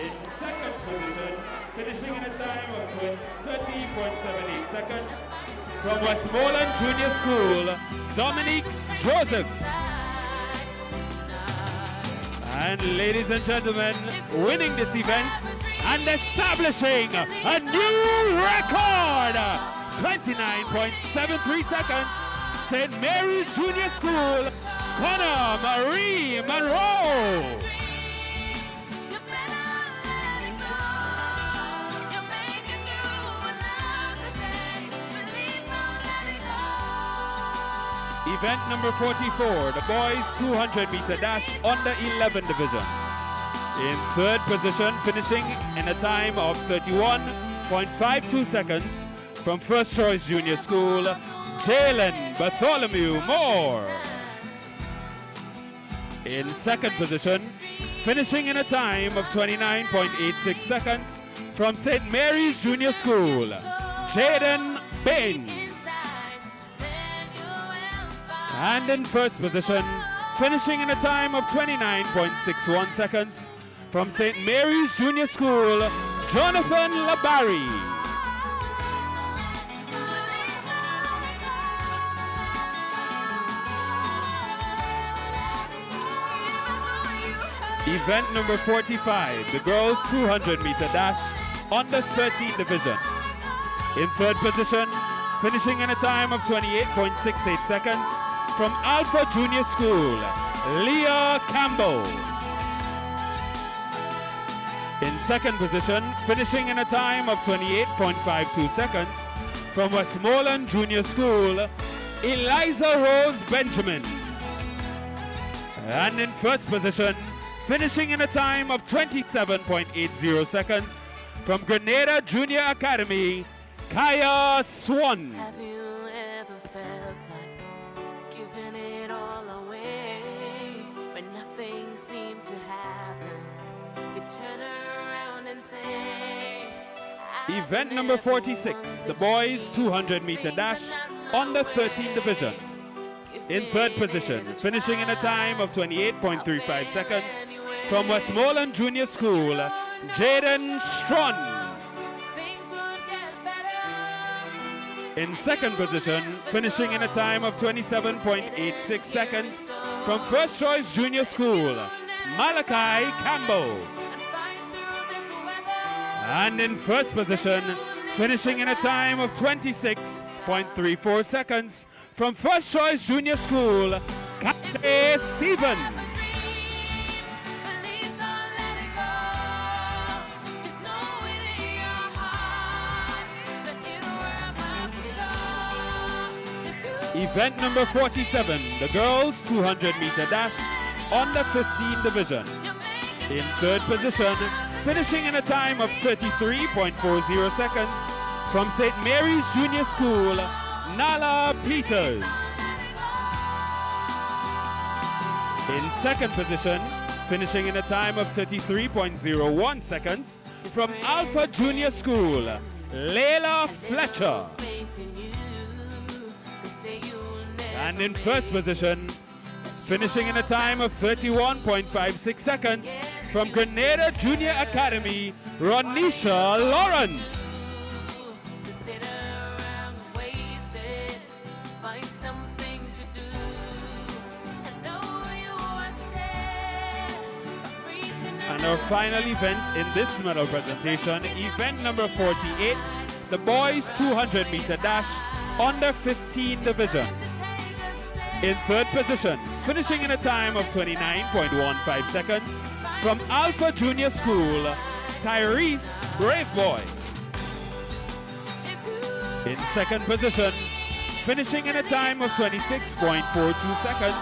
In second position, finishing in a time of 30.78 seconds, from Westmoreland Junior School, Dominique Joseph. And ladies and gentlemen, winning this event and establishing a new record, 29.73 seconds, St. Mary's Junior School, Connor Marie Monroe. Event number 44, the boys 200-meter dash under 11 division. In third position, finishing in a time of 31.52 seconds from First Choice Junior School, Jalen Bartholomew Moore. In second position, finishing in a time of 29.86 seconds from St. Mary's Junior School, Jaden Bain. And in first position, finishing in a time of 29.61 seconds from St. Mary's Junior School, Jonathan Labari. Event number 45, the girls 200-meter dash on the 13th division. In third position, finishing in a time of 28.68 seconds from Alpha Junior School, Leah Campbell. In second position, finishing in a time of 28.52 seconds from Westmoreland Junior School, Eliza Rose Benjamin. And in first position, finishing in a time of 27.80 seconds from Grenada Junior Academy, Kaya Swan. Have you ever felt like giving it all away when nothing seemed to happen? You turn around and say, Event number 46, the boys 200-meter dash on the 13th division. In third position, finishing in a time of 28.35 seconds from Westmoreland Junior School, Jaden Strawn. In second position, finishing in a time of 27.86 seconds from First Choice Junior School, Malachi Campbell. And in first position, finishing in a time of 26.34 seconds from First Choice Junior School, Kate Stephen. Event number 47, the girls 200-meter dash on the 15th division. In third position, finishing in a time of 33.40 seconds from St. Mary's Junior School, Nala Peters. In second position, finishing in a time of 33.01 seconds from Alpha Junior School, Layla Fletcher. And in first position, finishing in a time of 31.56 seconds from Grenada Junior Academy, Ronisha Lawrence. And our final event in this medal presentation, event number 48, the boys 200-meter dash on the 15th division. In third position, finishing in a time of 29.15 seconds from Alpha Junior School, Tyrese Braveboy. In second position, finishing in a time of 26.42 seconds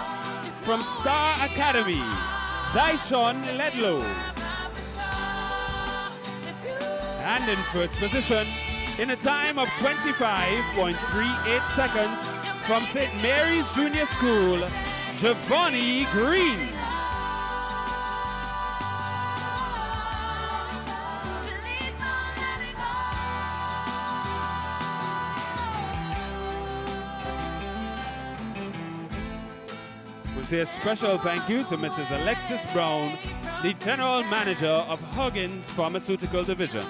from Star Academy, Dyshon Ledlow. And in first position, in a time of 25.38 seconds from St. Mary's Junior School, Giovanni Green. We say a special thank you to Mrs. Alexis Brown, the General Manager of Huggins Pharmaceutical Division.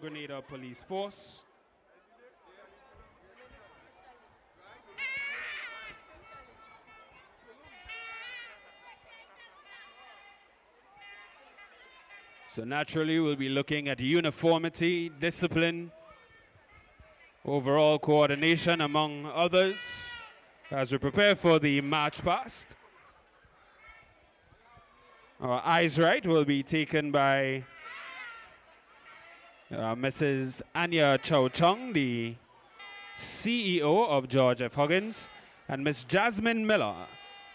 Grenada Police Force. So naturally, we'll be looking at uniformity, discipline, overall coordination, among others, as we prepare for the march past. Our eyes right will be taken by Mrs. Anya Chow Chung, the CEO of George F. Huggins, and Miss Jasmine Miller.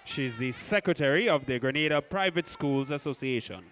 She's the secretary of the Grenada Private Schools Association.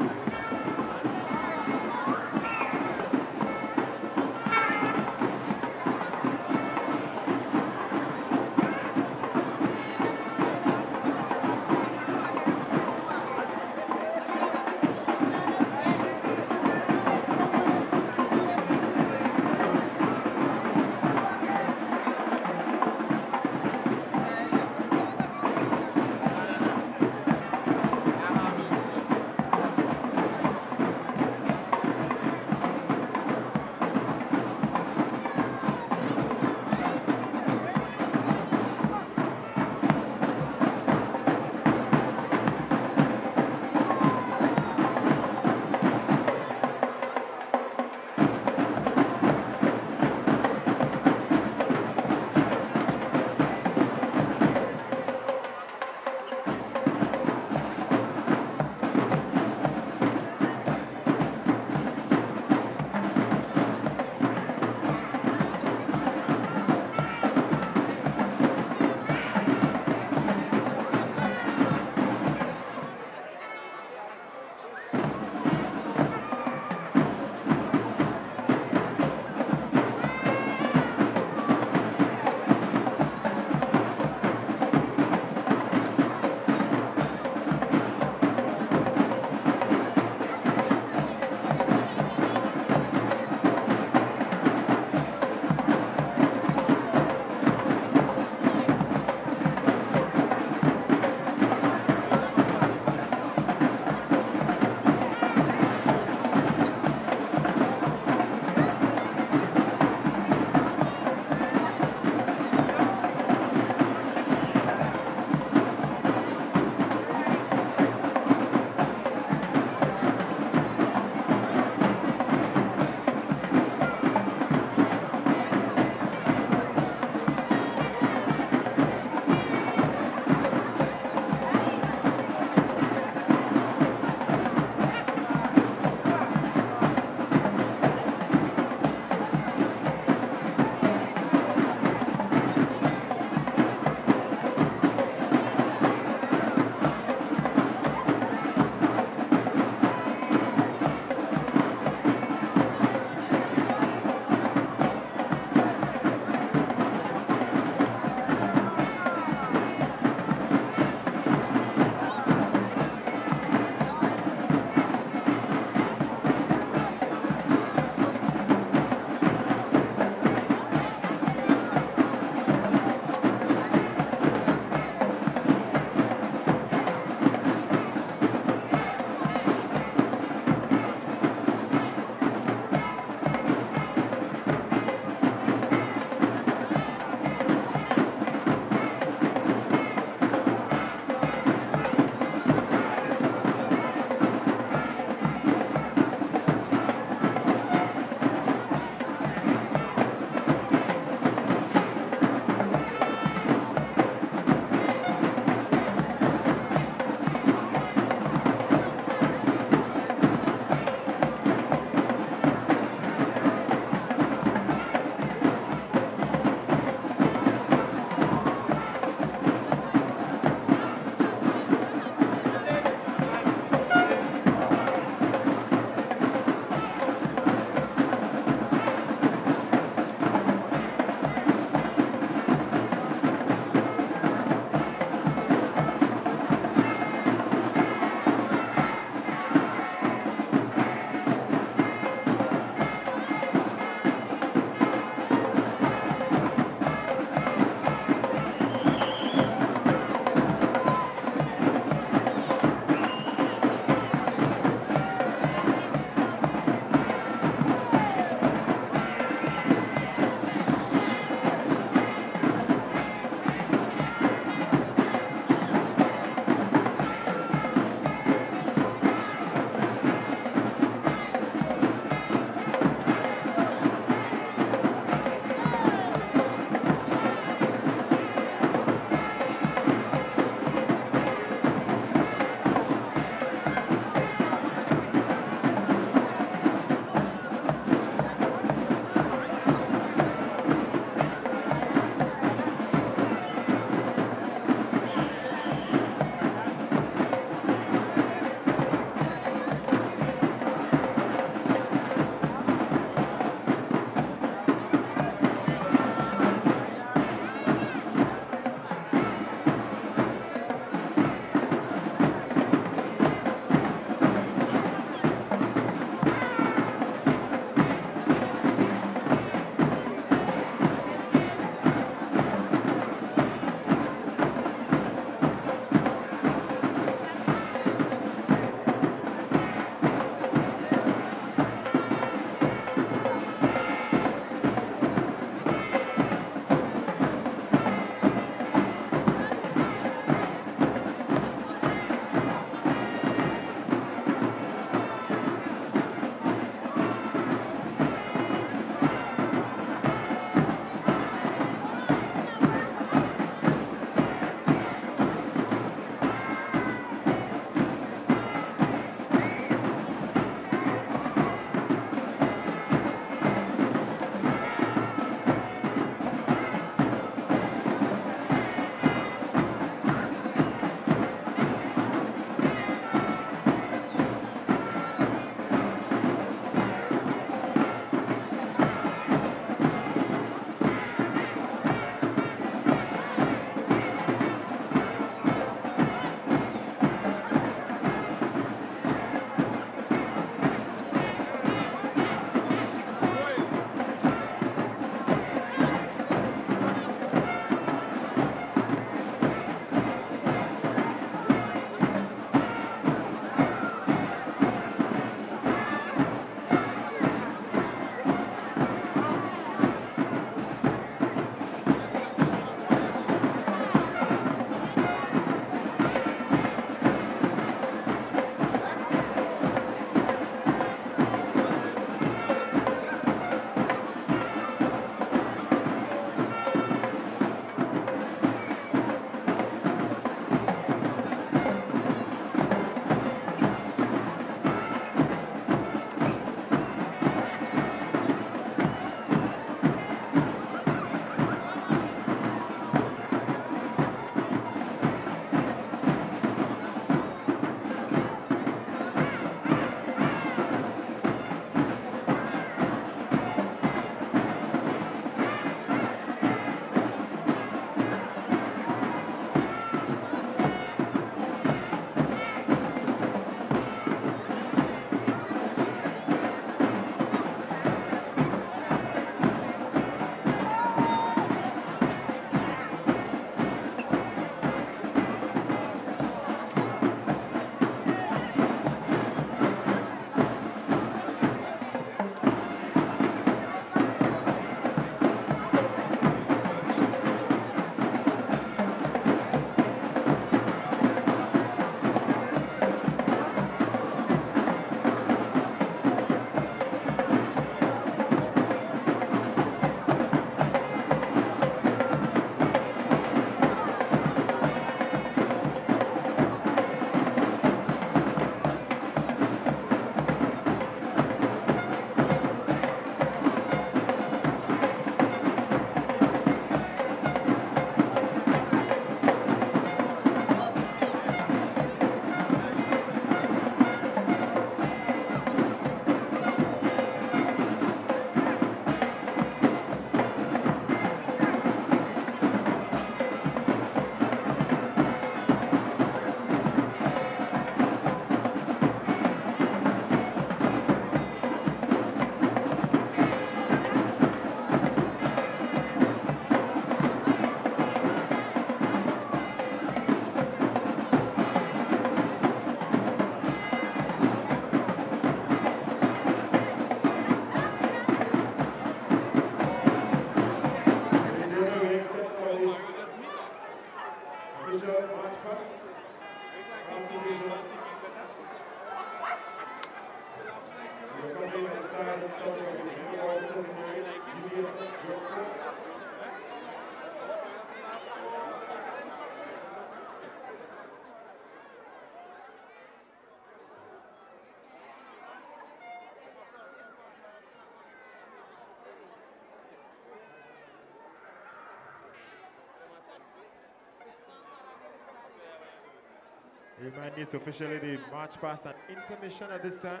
Remind me it's officially the march past and intermission at this time.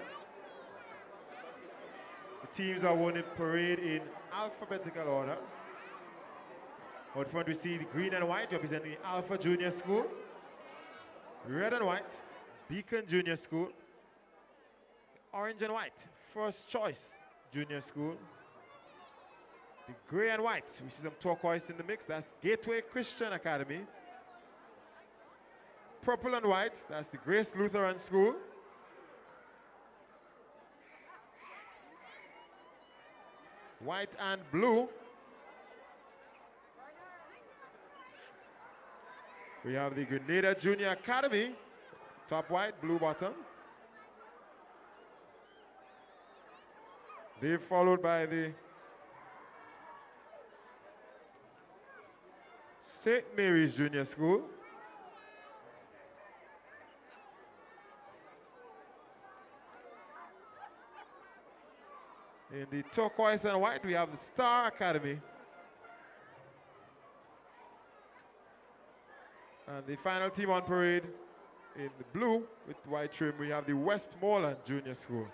The teams are won in parade in alphabetical order. Out front we see the green and white representing the Alpha Junior School. Red and white, Beacon Junior School. Orange and white, First Choice Junior School. The gray and white, we see some turquoise in the mix, that's Gateway Christian Academy. Purple and white, that's the Grace Lutheran School. White and blue, we have the Grenada Junior Academy, top white, blue bottoms. They're followed by the St. Mary's Junior School. In the turquoise and white, we have the Star Academy. And the final team on parade in the blue with white trim, we have the Westmoreland Junior School.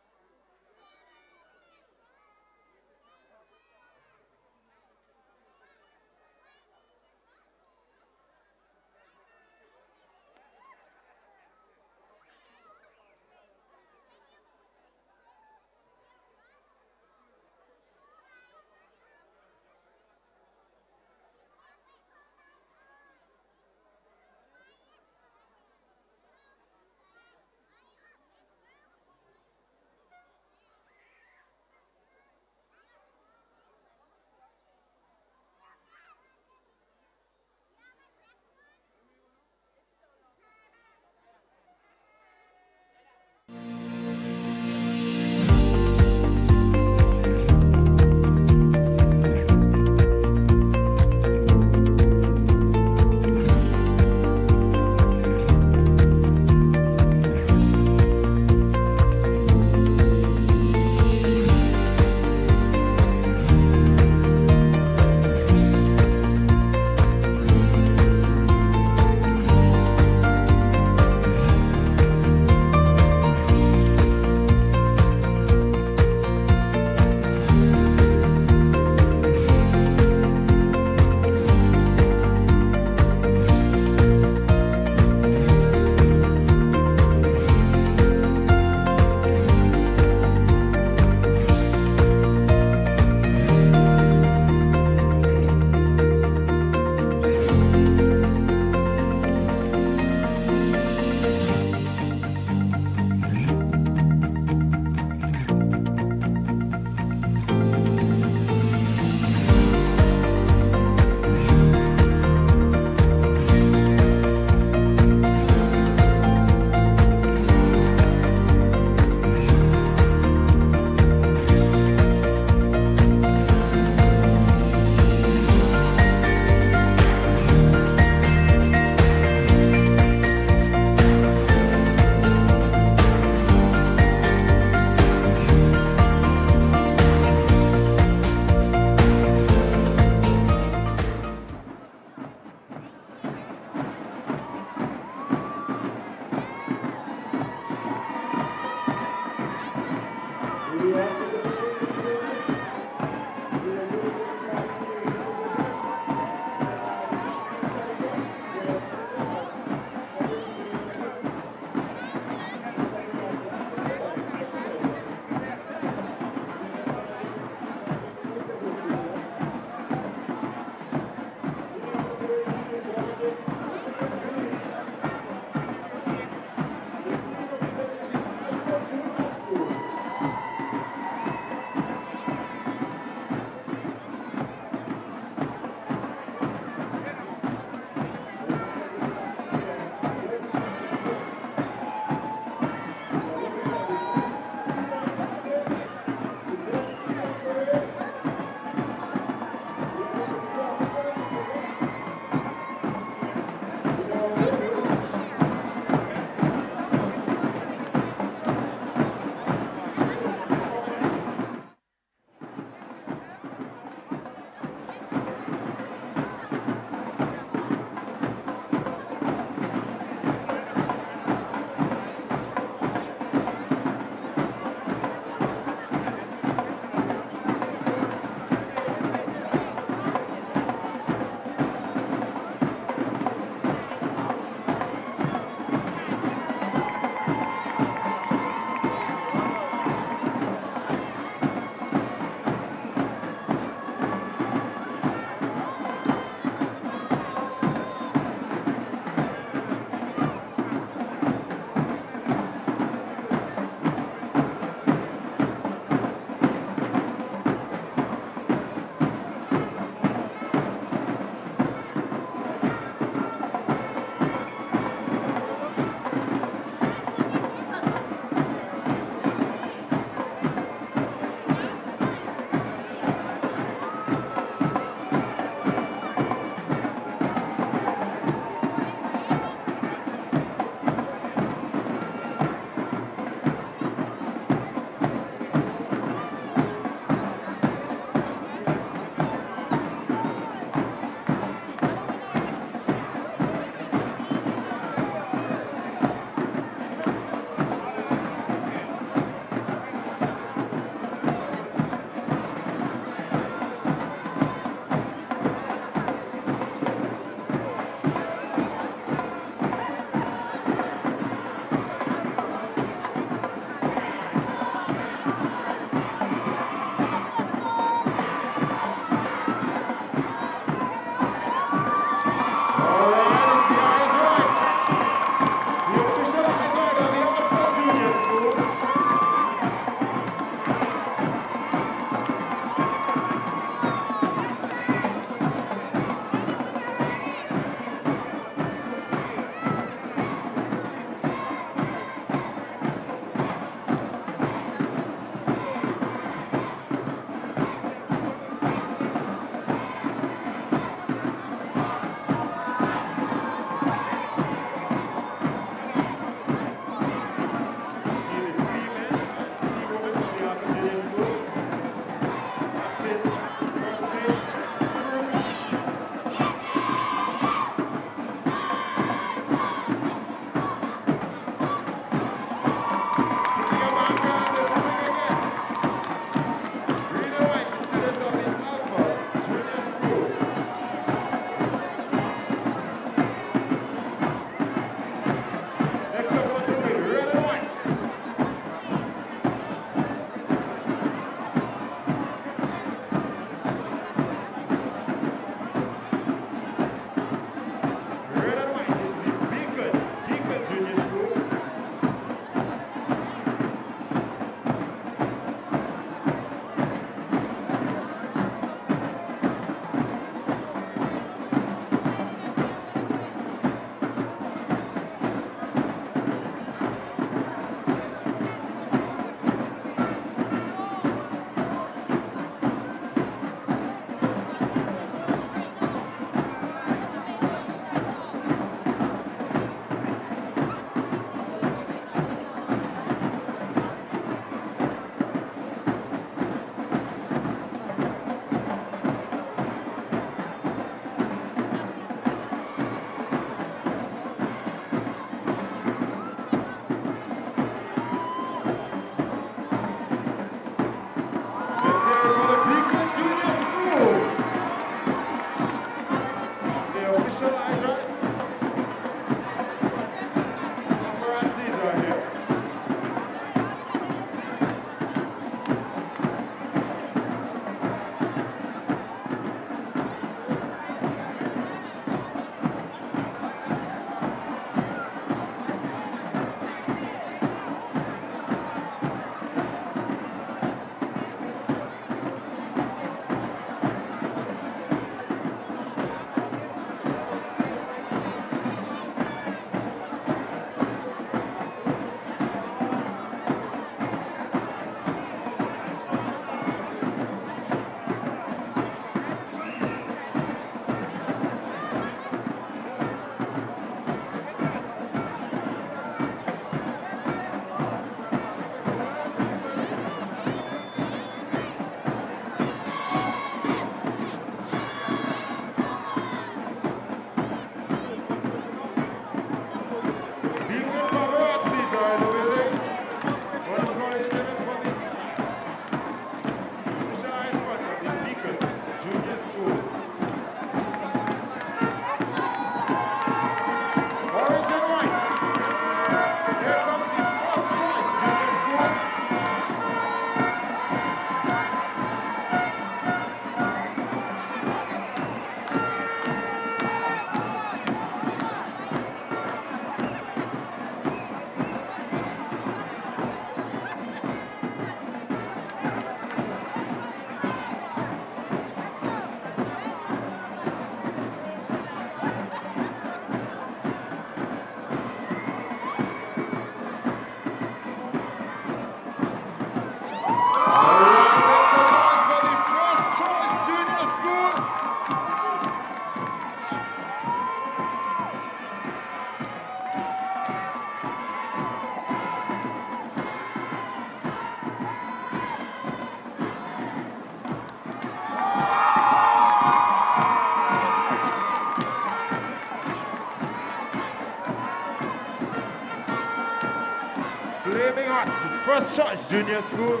Junior School,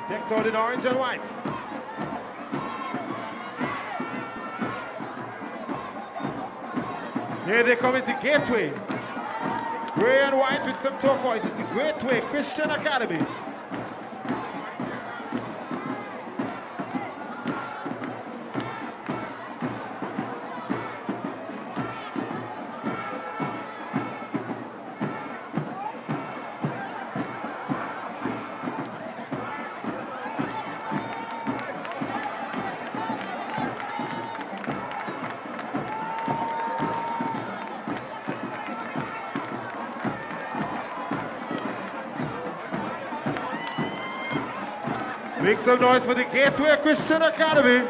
decked out in orange and white. Here they come is the Gateway. Gray and white with some turquoise. It's the Gateway Christian Academy. Make some noise for the Gateway Christian Academy.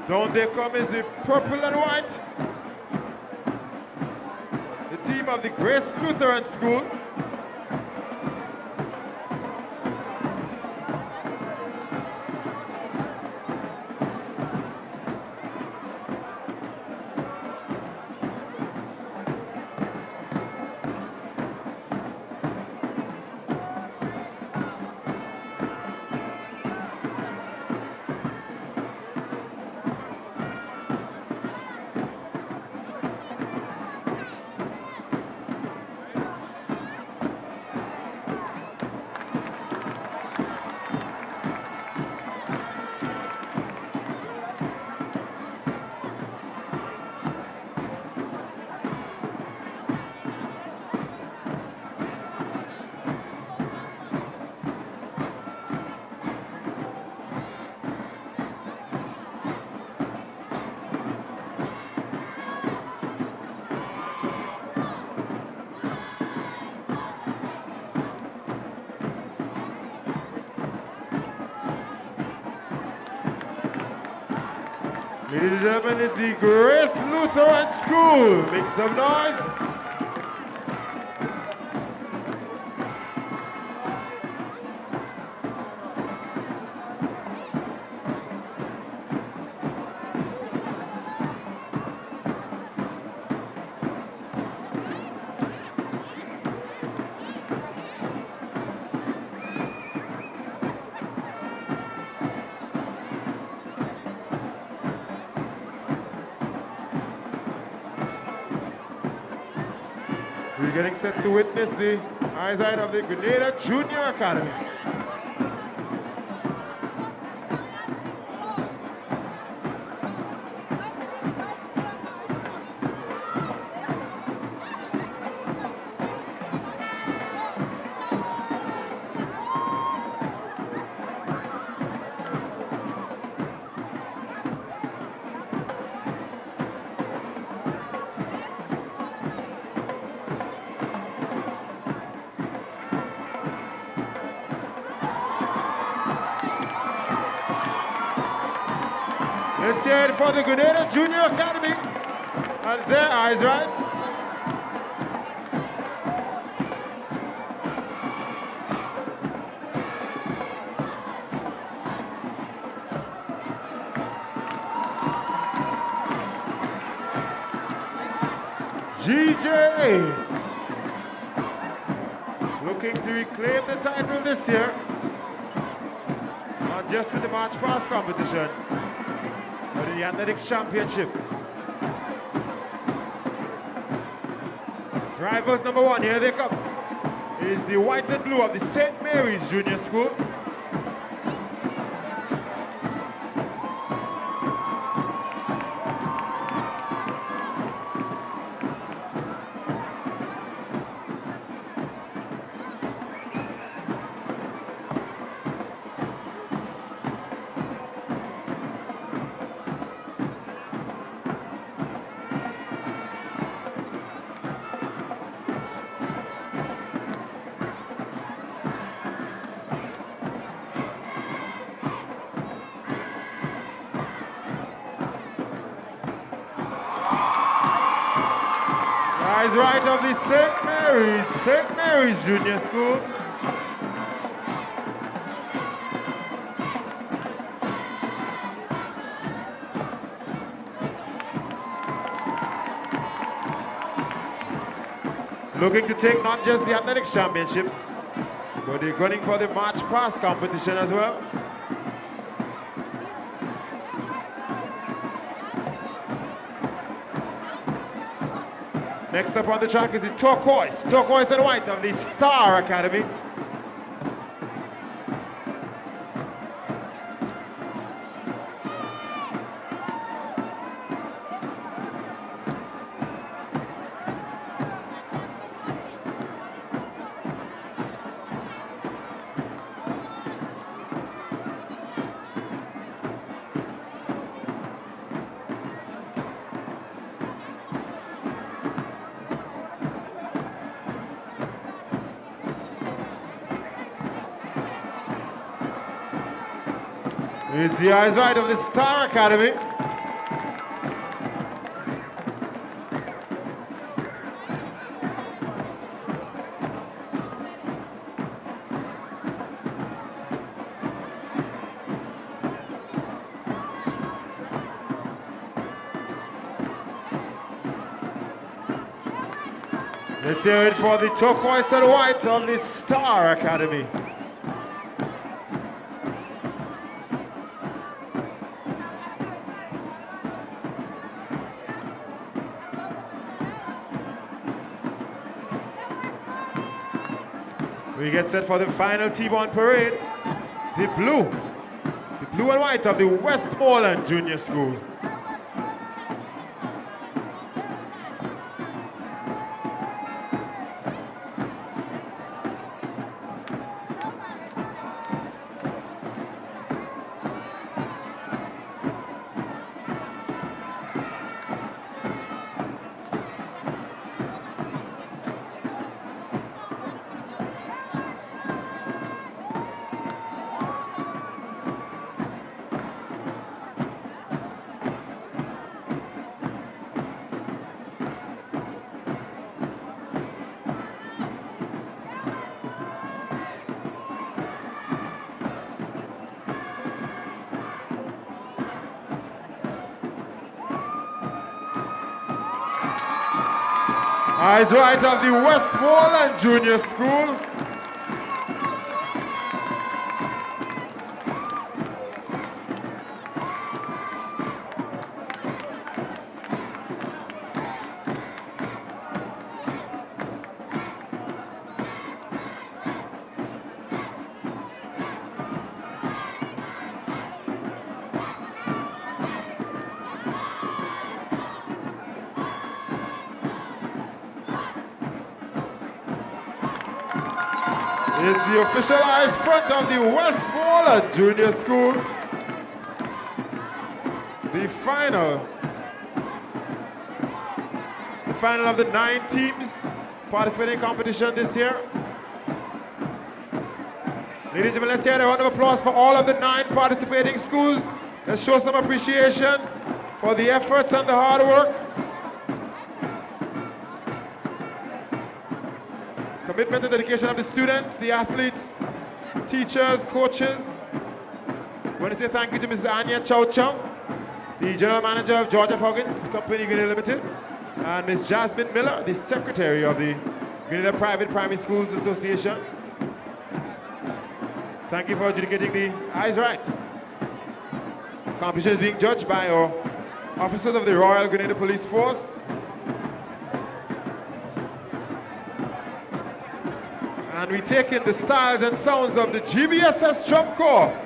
Down there come is the purple and white. The team of the Grace Lutheran School. Ladies and gentlemen, it's the Grace Lutheran School. Make some noise. We're getting set to witness the eyesight of the Grenada Junior Academy. Let's hear it for the Grenada Junior Academy. And their eyes, right? GJ looking to reclaim the title this year. Not just in the March Pass competition, but in the Athletics Championship. Rivals number one, here they come, is the white and blue of the St. Mary's Junior School. Eyes right of the St. Mary's Junior School. Looking to take not just the athletics championship, but they're gunning for the march past competition as well. Next up on the track is the turquoise and white of the Star Academy. It's the eyes right of the Star Academy. Let's hear it for the turquoise and white of the Star Academy. We get set for the final T1 parade. The blue and white of the Westmoreland Junior School. Eyes right of the Westmoreland Junior School. It's the official eyes front of the Westmoreland Junior School. The final of the 9 teams participating in competition this year. Ladies and gentlemen, let's hear a round of applause for all of the 9 participating schools. Let's show some appreciation for the efforts and the hard work. Commitment and dedication of the students, the athletes, teachers, coaches. I want to say thank you to Mrs. Anya Chow Chow, the General Manager of Georgia Huggins Company Grenada Limited, and Ms. Jasmine Miller, the Secretary of the Grenada Private Primary Schools Association. Thank you for adjudicating the eyes right. Competition is being judged by our officers of the Royal Grenada Police Force. And we take in the styles and sounds of the GBSS Drum Corps.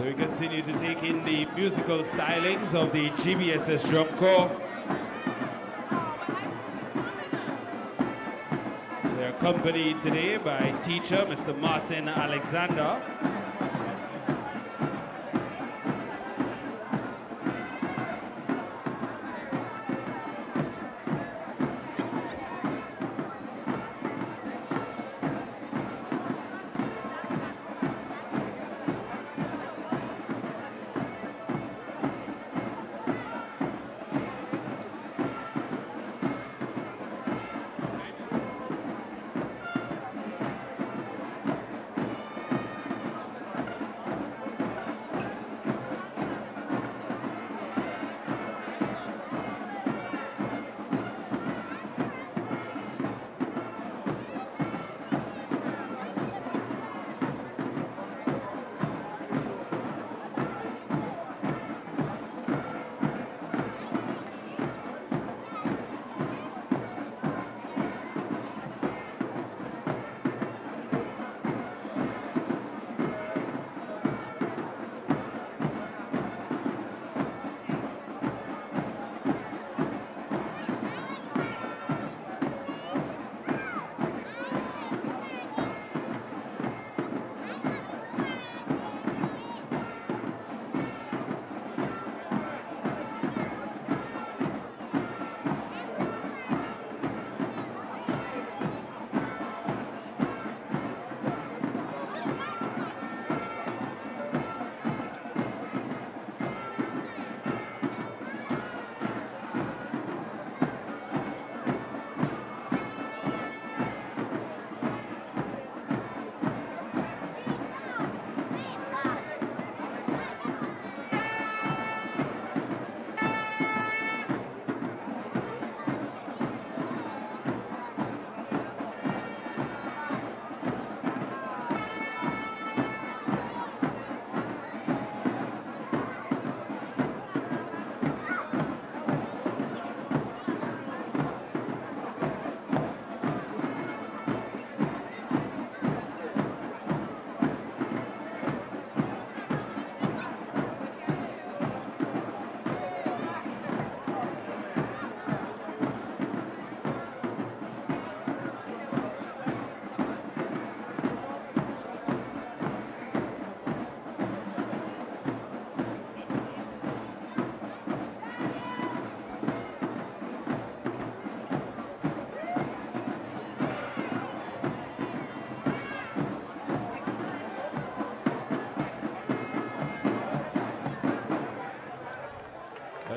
we continue to take in the musical stylings of the GBSS Drum Corps. They're accompanied today by teacher Mr. Martin Alexander.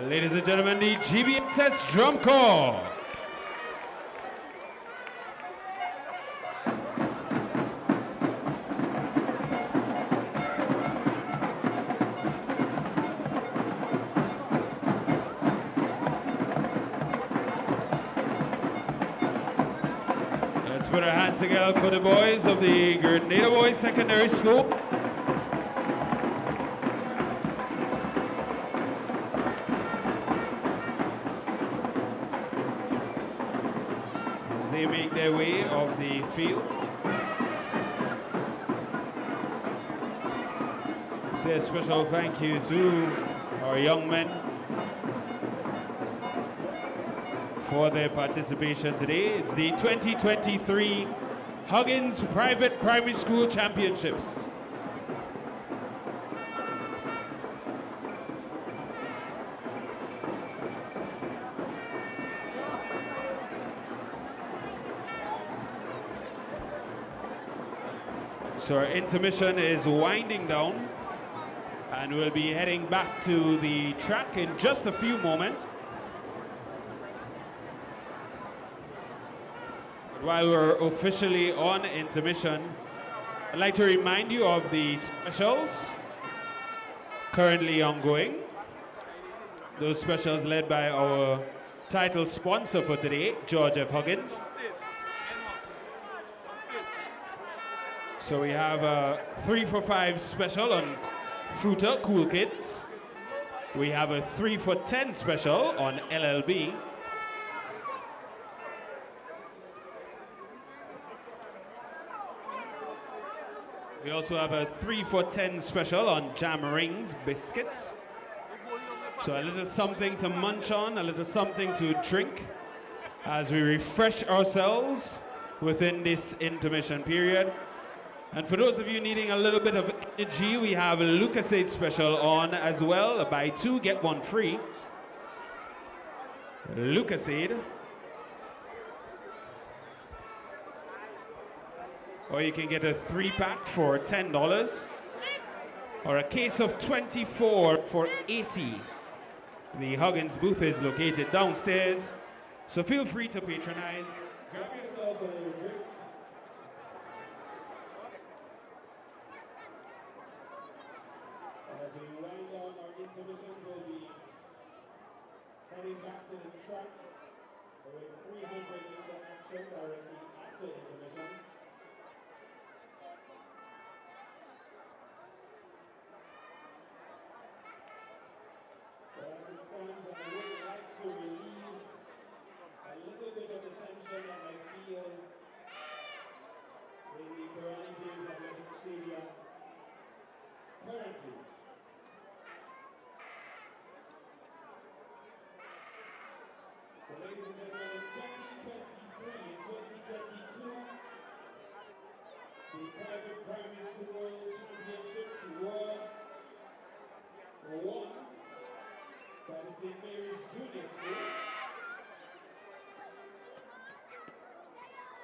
Ladies and gentlemen, the GBSS Drum Corps. Let's put our hands together for the boys of the Grenada Boys Secondary School. They make their way off the field. Say a special thank you to our young men for their participation today. It's the 2023 Huggins Private Primary School Championships. So our intermission is winding down and we'll be heading back to the track in just a few moments. But while we're officially on intermission, I'd like to remind you of the specials currently ongoing. Those specials led by our title sponsor for today, George F. Huggins. So we have a 3 for 5 special on Fruiter Cool Kids. We have a 3 for 10 special on LLB. We also have a 3 for $10 special on jam rings biscuits. So a little something to munch on, a little something to drink as we refresh ourselves within this intermission period. And for those of you needing a little bit of energy, we have a Lucasade special on as well. Buy 2, get 1 free. Lucasade. Or you can get a 3-pack for $10. Or a case of 24 for $80. The Huggins booth is located downstairs. So feel free to patronize. Grab yourself a little drink. As we wind down our intermission, we'll be heading back to the track with 300 meters action directly after intermission. So as it stands, I would like to relieve a little bit of the tension that I feel in the Grenada James Athletic Stadium currently. So ladies and gentlemen, it's 2023 and 2022. The private primary school championships were won by the St. Mary's Junior School.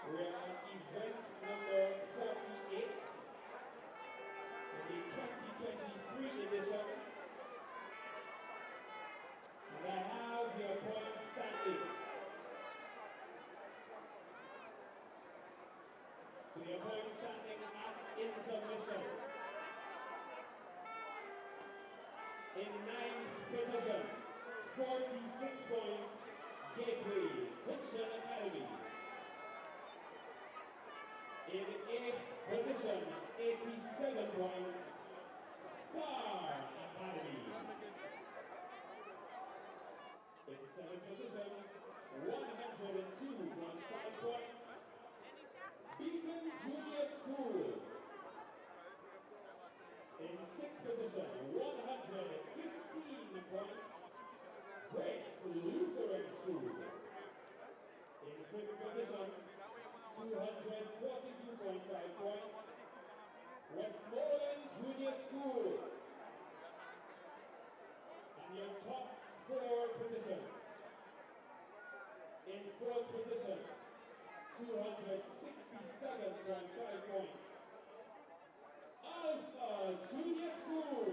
We are at event number 48 in the 2023 edition. And I have your points standing. So your points standing at intermission. In 9th position, 46 points, Gateway Christian Academy. In 8th position, 87 points, Star Academy. In 7th position, 102.5 points, Beacon Junior School. In 6th position, 115 points, Grace Lutheran School. In 5th position, 242.5 points, Westmoreland Junior School. And your top 4 positions. In 4th position, 267.5 points, Alpha Junior School.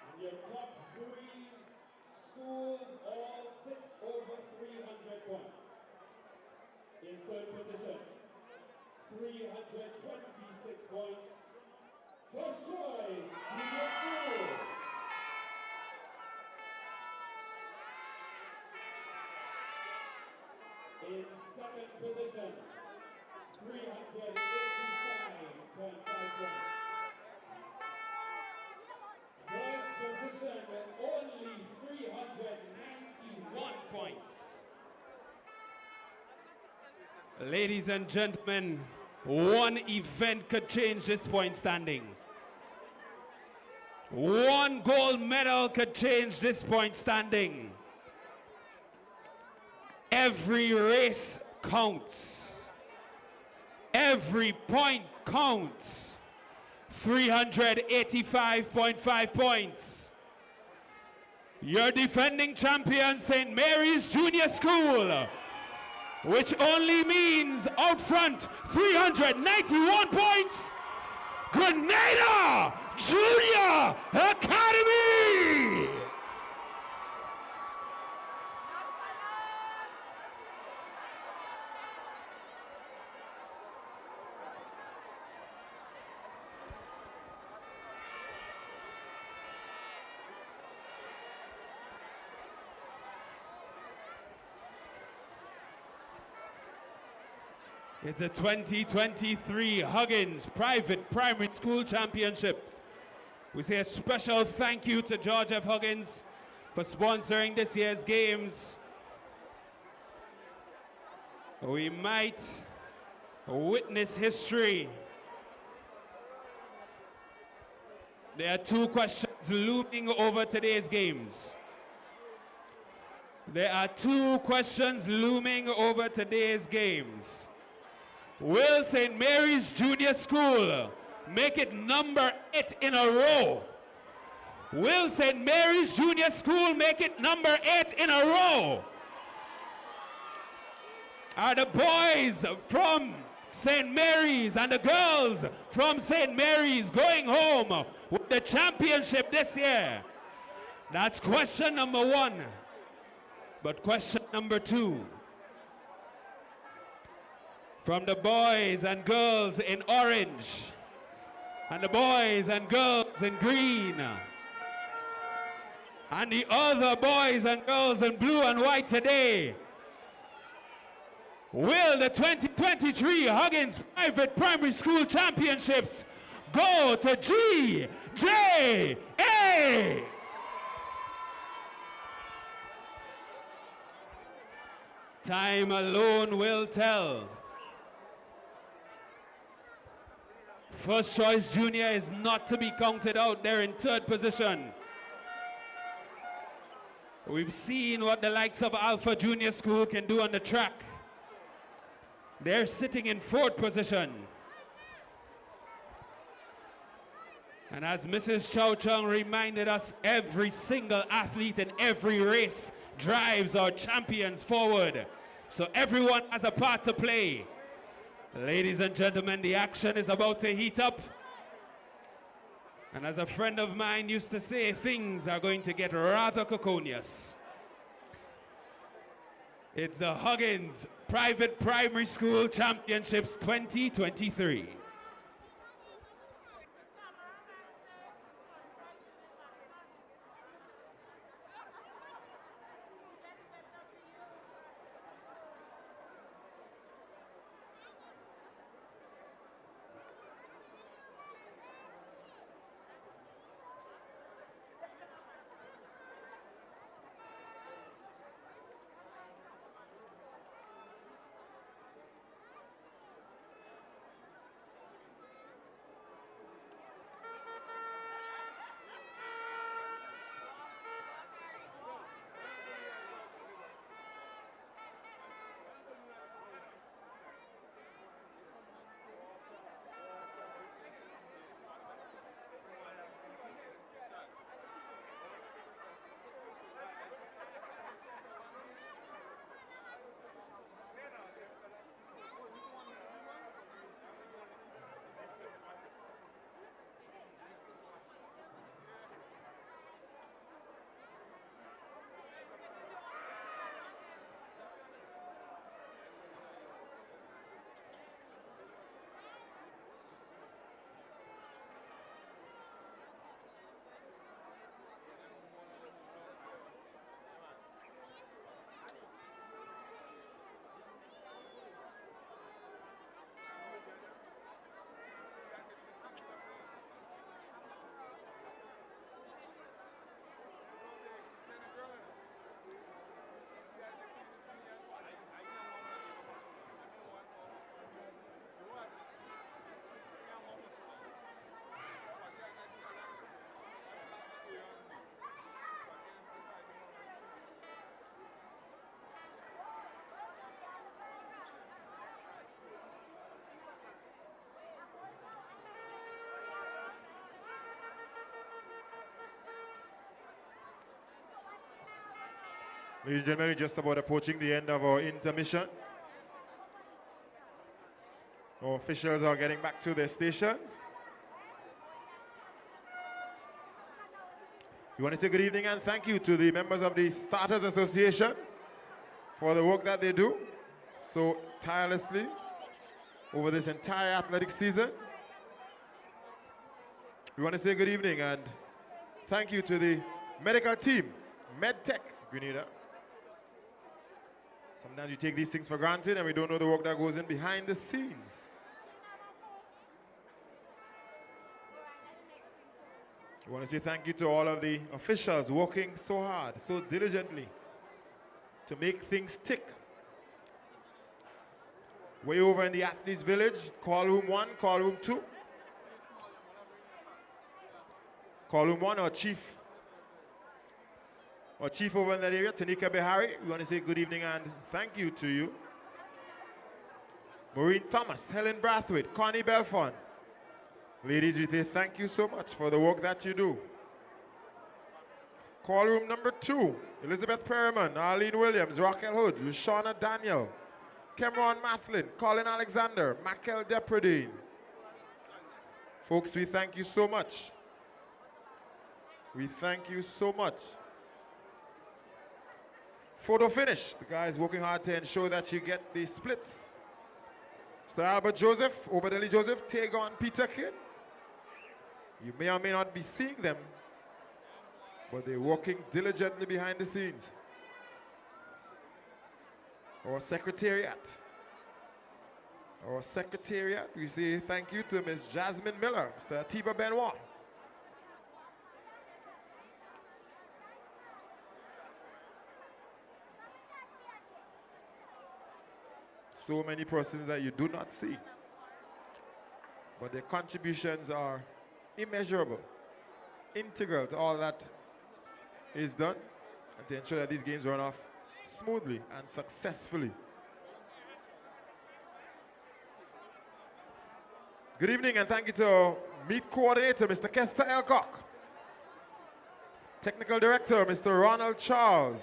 And your top 3 schools all sit over 300 points. In 3rd position, 326 points, First Choice Junior School. In 2nd position, 385.5 points. First position, only 391 points. Ladies and gentlemen, one event could change this point standing. One gold medal could change this point standing. Every race counts. Every point counts. 385.5 points. Your defending champion, St. Mary's Junior School, which only means out front 391 points, Grenada Junior Academy. It's the 2023 Huggins Private Primary School Championships. We say a special thank you to George F. Huggins for sponsoring this year's games. We might Witness history. There are two questions looming over today's games. There are two questions looming over today's games. Will St. Mary's Junior School make it number 8 in a row? Will St. Mary's Junior School make it number 8 in a row? Are the boys from St. Mary's and the girls from St. Mary's going home with the championship this year? That's question number 1. But question number 2. From the boys and girls in orange and the boys and girls in green and the other boys and girls in blue and white today, will the 2023 Huggins Private Primary School Championships go to GJA? Time alone will tell. First Choice Junior is not to be counted out. They're in 3rd position. We've seen what the likes of Alpha Junior School can do on the track. They're sitting in 4th position. And as Mrs. Chow Chung reminded us, every single athlete in every race drives our champions forward. So everyone has a part to play. Ladies and gentlemen, the action is about to heat up. And as a friend of mine used to say, things are going to get rather coconious. It's the Huggins Private Primary School Championships 2023. Ladies and gentlemen, we're just about approaching the end of our intermission. Our officials are getting back to their stations. We want to say good evening and thank you to the members of the Starters Association for the work that they do so tirelessly over this entire athletic season. We want to say good evening and thank you to the medical team, MedTech Grenada. Sometimes you take these things for granted and we don't know the work that goes in behind the scenes. We want to say thank you to all of the officials working so hard, so diligently to make things tick. Way over in the athletes village, call room 1, call room 2. Call room 1 or chief. Or chief over in that area, Tanika Behari. We want to say good evening and thank you to you. Maureen Thomas, Helen Brathwaite, Connie Belfont. Ladies, we say thank you so much for the work that you do. Call room number 2, Elizabeth Perriman, Arlene Williams, Raquel Hood, Lushana Daniel, Cameron Mathlin, Colin Alexander, Michael Depredine. Folks, we thank you so much. We thank you so much. Photo finish. The guys working hard to ensure that you get the splits. Mr. Albert Joseph, Obadeli Joseph, Tagon Peter Kidd. You may or may not be seeing them, but they're working diligently behind the scenes. Our secretariat. Our secretariat, we say thank you to Ms. Jasmine Miller, Mr. Atiba Benoit. So many persons that you do not see, but their contributions are immeasurable, integral to all that is done, and to ensure that these games run off smoothly and successfully. Good evening and thank you to our meet coordinator, Mr. Kester Elcock. Technical director, Mr. Ronald Charles.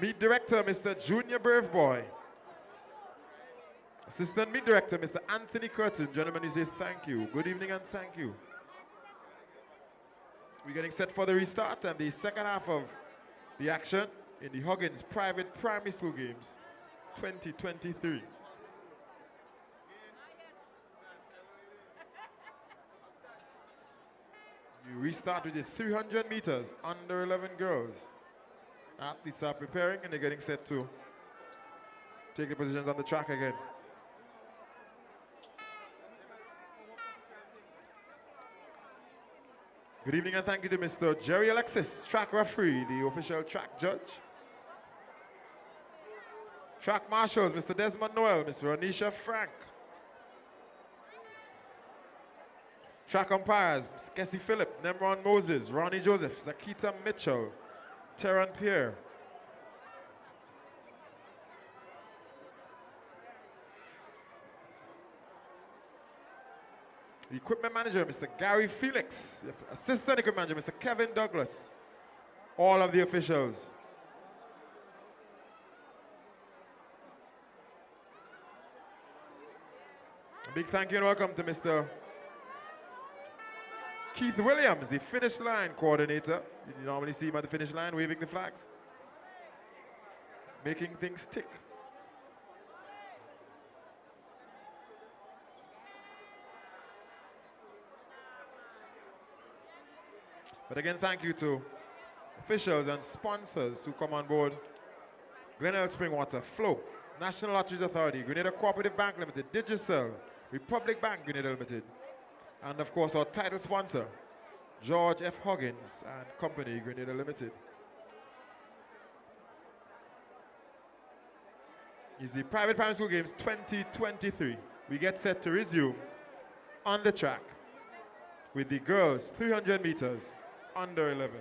Meet director, Mr. Junior Braveboy. Assistant meet director, Mr. Anthony Curtin. Gentlemen, we say thank you. Good evening and thank you. We're getting set for the restart and the second half of the action in the Huggins Private Primary School Games 2023. You restart with the 300 meters under 11 girls. Athletes are preparing and they're getting set to take the positions on the track again. Good evening and thank you to Mr. Jerry Alexis, track referee, the official track judge. Track marshals, Mr. Desmond Noel, Mr. Anisha Frank. Track umpires, Mr. Kessie Phillip, Nemron Moses, Ronnie Joseph, Zakita Mitchell, Terran Pierre. The equipment manager, Mr. Gary Felix. The assistant equipment manager, Mr. Kevin Douglas. All of the officials. A big thank you and welcome to Mr. Keith Williams, the finish line coordinator. You normally see him at the finish line waving the flags, making things tick. But again, thank you to officials and sponsors who come on board. Glenelg Springwater, Flow, National Lotteries Authority, Grenada Cooperative Bank Limited, Digicel, Republic Bank Grenada Limited, and of course our title sponsor, George F. Huggins and Company Grenada Limited. It's the Private Primary School Games 2023. We get set to resume on the track with the girls 300 meters under 11.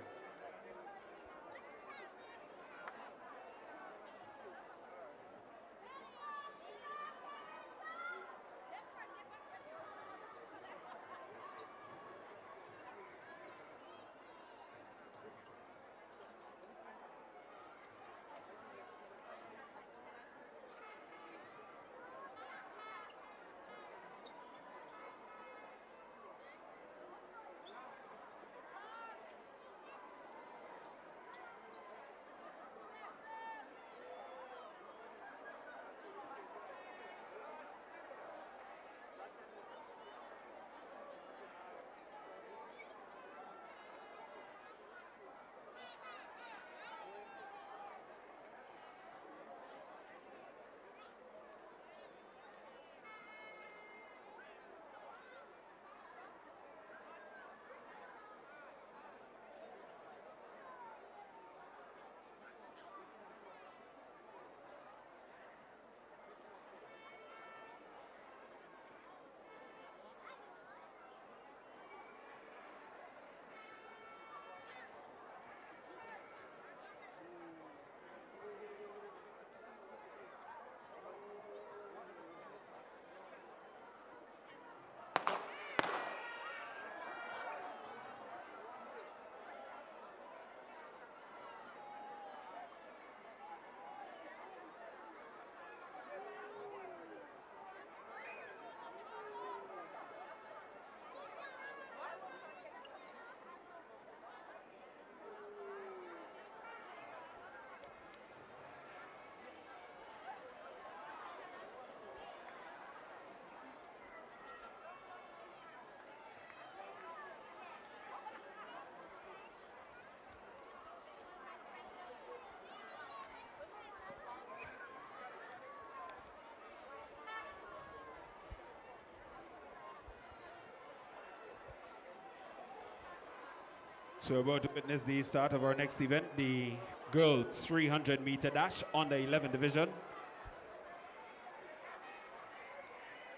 So we're about to witness the start of our next event, the girls 300-meter dash on the 11 division.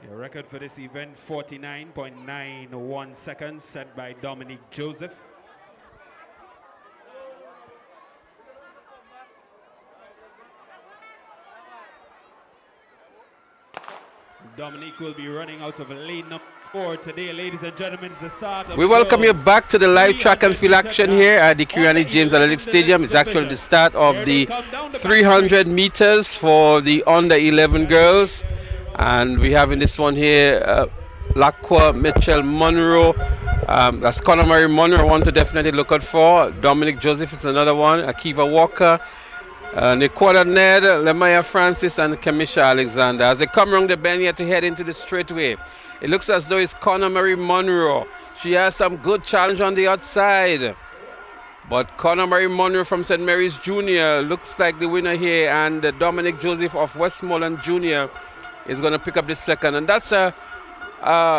Your record for this event, 49.91 seconds, set by Dominique Joseph. Dominique will be running out of lane number 4 today, ladies and gentlemen. It's the start of We welcome you back to the live track and field action here at the Kirani James Athletic Stadium. It's actually the start of the 300 meters for the under 11 girls. And we have in this one here Laqua Mitchell Monroe. That's Conor Murray Monroe, one to definitely look out for. Dominic Joseph is another one. Akiva Walker. Nicola Ned, Lemaya Francis, and Kamisha Alexander. As they come around the bend here to head into the straightaway, it looks as though it's Conor Murray Monroe. She has some good challenge on the outside. But Conor Murray Monroe from St. Mary's Junior looks like the winner here, and Dominic Joseph of Westmoreland Junior is going to pick up the second. And that's a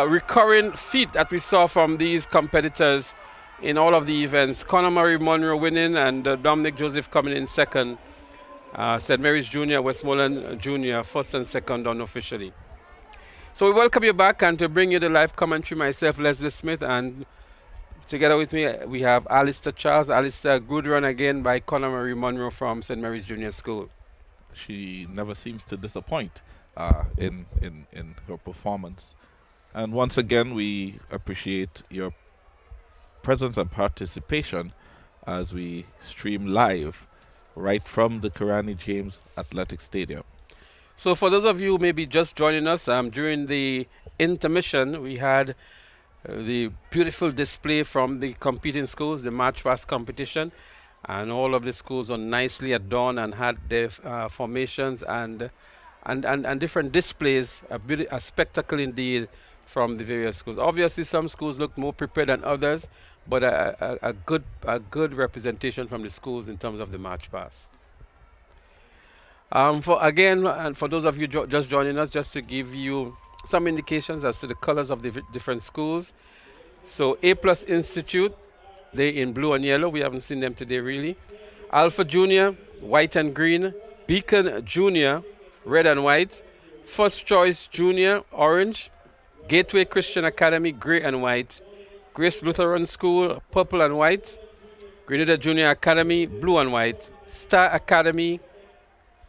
recurring feat that we saw from these competitors in all of the events. Conor Murray Monroe winning and Dominic Joseph coming in second. St. Mary's Junior, Westmoreland Junior, first and second unofficially. So we welcome you back, and to bring you the live commentary, myself, Leslie Smith, and together with me we have Alistair Charles. Alistair, good run again by Conor Murray Monroe from St. Mary's Junior School. She never seems to disappoint in her performance. And once again, we appreciate your presence and participation as we stream live right from the Kirani James Athletic Stadium. So for those of you who may be just joining us, during the intermission, we had the beautiful display from the competing schools, the March Past competition, and all of the schools are nicely adorned and had their formations and different displays, a spectacle indeed from the various schools. Obviously, some schools look more prepared than others, but a good representation from the schools in terms of the March Pass. For those of you just joining us, just to give you some indications as to the colors of the different schools. So A+ Institute, they in blue and yellow. We haven't seen them today really. Alpha Junior, white and green. Beacon Junior, red and white. First Choice Junior, orange. Gateway Christian Academy, gray and white. Grace Lutheran School, purple and white. Grenada Junior Academy, blue and white. Star Academy,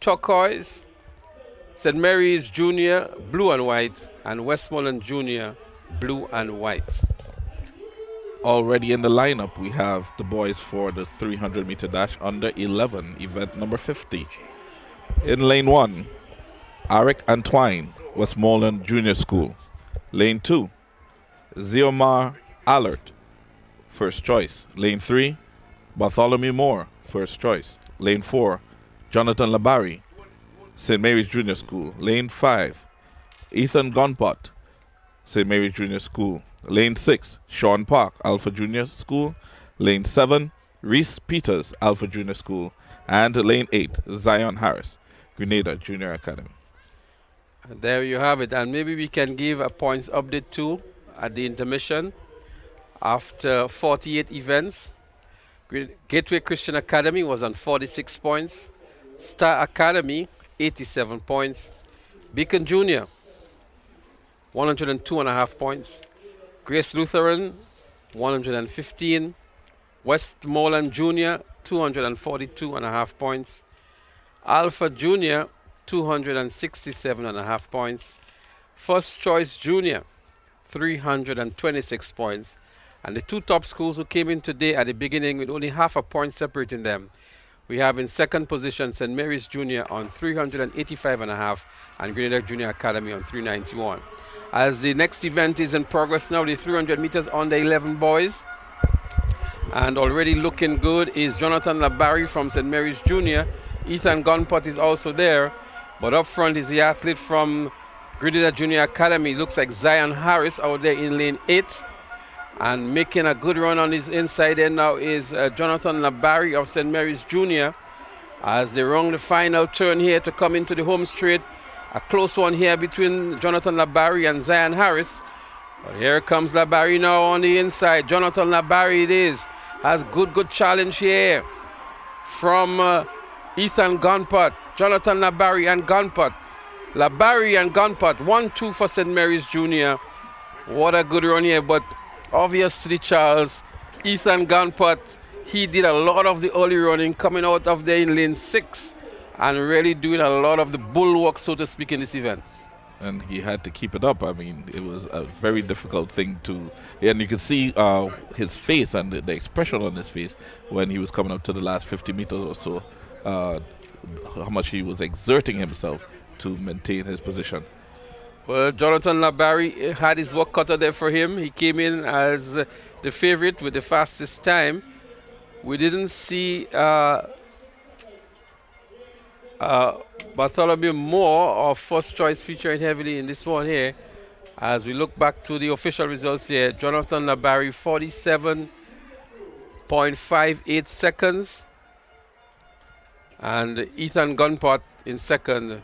turquoise. St. Mary's Junior, blue and white. And Westmoreland Junior, blue and white. Already in the lineup, we have the boys for the 300-meter dash under 11, event number 50. In lane 1, Arik Antoine, Westmoreland Junior School. Lane 2, Ziomar Allert, first choice. Lane 3, Bartholomew Moore, first choice. Lane 4, Jonathan Labari, St. Mary's Junior School. Lane 5, Ethan Gunpot, St. Mary's Junior School. Lane 6, Sean Park, Alpha Junior School. Lane 7, Reese Peters, Alpha Junior School. And lane 8, Zion Harris, Grenada Junior Academy. There you have it, and maybe we can give a points update too at the intermission. After 48 events, Gateway Christian Academy was on 46 points. Star Academy, 87 points. Beacon Junior, 102.5 points. Grace Lutheran, 115. Westmoreland Junior, 242.5 points. Alpha Junior, 267.5 points. First Choice Junior, 326 points. And the two top schools who came in today at the beginning with only half a point separating them, we have in second position St. Mary's Junior on 385.5 and Grenada Junior Academy on 391. As the next event is in progress now, the 300 meters on the 11 boys. And already looking good is Jonathan Labari from St. Mary's Junior. Ethan Gunpot is also there. But up front is the athlete from Grenada Junior Academy. Looks like Zion Harris out there in lane 8. And making a good run on his inside end now is Jonathan Labari of St. Mary's Junior. As they run the final turn here to come into the home straight. A close one here between Jonathan Labari and Zion Harris. But here comes Labari now on the inside. Jonathan Labari it is. has good challenge here from Ethan Gunpot, Jonathan Labari and Gunpot. Labari and Gunpot, 1-2 for St. Mary's Junior. What a good run here, but obviously, Charles, Ethan Gunpot, he did a lot of the early running coming out of there in lane 6 and really doing a lot of the bulwark, so to speak, in this event. And he had to keep it up. I mean, it was a very difficult thing to, and you could see his face and the expression on his face when he was coming up to the last 50 meters or so, how much he was exerting himself to maintain his position. Well, Jonathan Labari had his work cut out there for him. He came in as the favorite with the fastest time. We didn't see Bartholomew Moore, our first choice, featuring heavily in this one here. As we look back to the official results here, Jonathan Labari, 47.58 seconds. And Ethan Gunpot in second.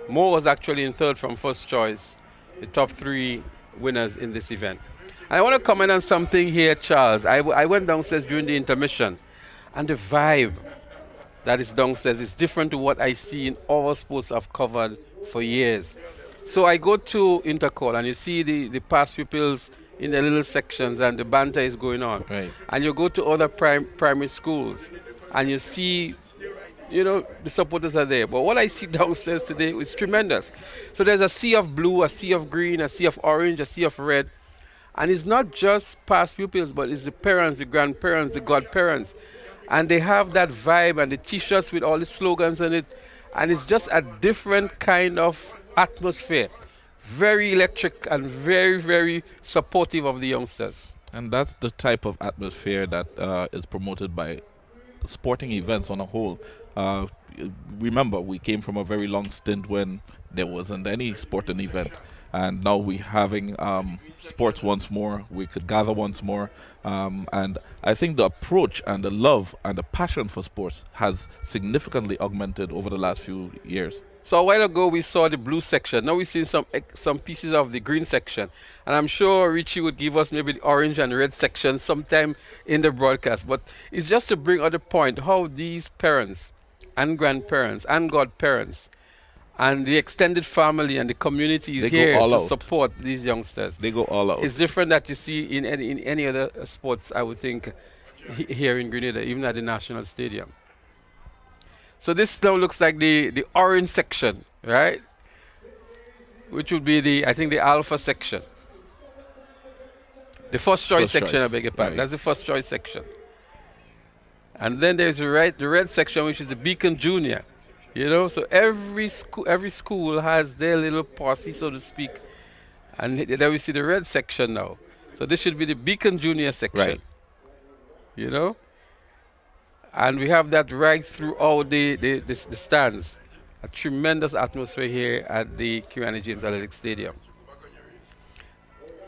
Moore was actually in third from first choice, the top 3 winners in this event. And I want to comment on something here, Charles. I went downstairs during the intermission, and the vibe that is downstairs is different to what I see in all sports I've covered for years. So I go to Intercourt, and you see the past pupils in the little sections, and the banter is going on. Right. And you go to other primary schools, and you see, you know, the supporters are there. But what I see downstairs today is tremendous. So there's a sea of blue, a sea of green, a sea of orange, a sea of red. And it's not just past pupils, but it's the parents, the grandparents, the godparents. And they have that vibe and the T-shirts with all the slogans on it. And it's just a different kind of atmosphere. Very electric and very, very supportive of the youngsters. And that's the type of atmosphere that is promoted by sporting events on a whole. Remember, we came from a very long stint when there wasn't any sporting event, and now we're having sports once more. We could gather once more, and I think the approach and the love and the passion for sports has significantly augmented over the last few years. So a while ago we saw the blue section. Now we've seen some pieces of the green section. And I'm sure Richie would give us maybe the orange and red section sometime in the broadcast. But it's just to bring out the point how these parents and grandparents and godparents and the extended family and the community is here to support these youngsters. They go all out. It's different that you see in any other sports, I would think, here in Grenada, even at the National Stadium. So this now looks like the orange section, right? Which would be I think the alpha section. The first choice section, I beg your pardon. Right. That's the first choice section. And then there's the red section, which is the Beacon Junior. You know, so every school has their little posse, so to speak. And then we see the red section now. So this should be the Beacon Junior section. Right. You know? And we have that right throughout the stands. A tremendous atmosphere here at the Kiwani James Athletic Stadium.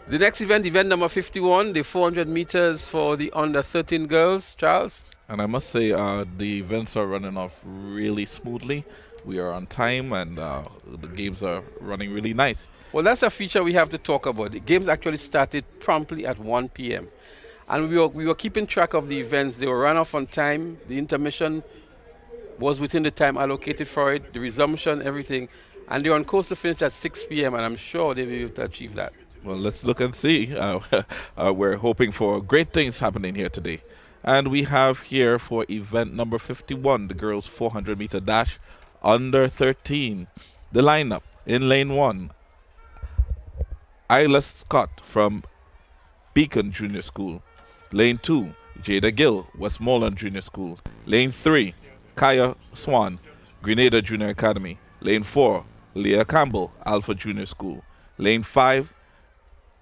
The next event number 51, the 400 meters for the under 13 girls, Charles. And I must say, the events are running off really smoothly. We are on time, and the games are running really nice. Well, that's a feature we have to talk about. The games actually started promptly at 1 p.m. And we were keeping track of the events. They were run off on time. The intermission was within the time allocated for it, the resumption, everything. And they're on course to finish at 6 p.m., and I'm sure they'll be able to achieve that. Well, let's look and see. We're hoping for great things happening here today. And we have here for event number 51, the girls 400-meter dash, under 13. The lineup in lane 1, Isla Scott from Beacon Junior School. Lane 2, Jada Gill, Westmoreland Junior School. Lane 3, Kaya Swan, Grenada Junior Academy. Lane 4, Leah Campbell, Alpha Junior School. Lane 5,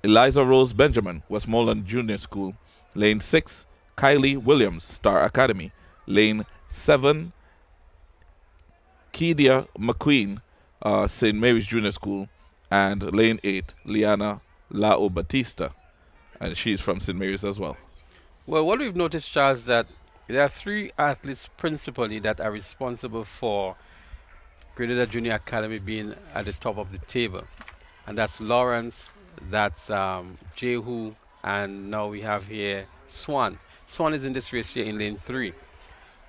Eliza Rose Benjamin, Westmoreland Junior School. Lane 6, Kylie Williams, Star Academy. Lane 7, Kedia McQueen, St. Mary's Junior School. And lane 8, Liana Lao Batista. And she's from St. Mary's as well. Well, what we've noticed, Charles, that there are 3 athletes principally that are responsible for Grenada Junior Academy being at the top of the table. And that's Lawrence, that's Jehu, and now we have here Swan. Swan is in this race here in lane 3.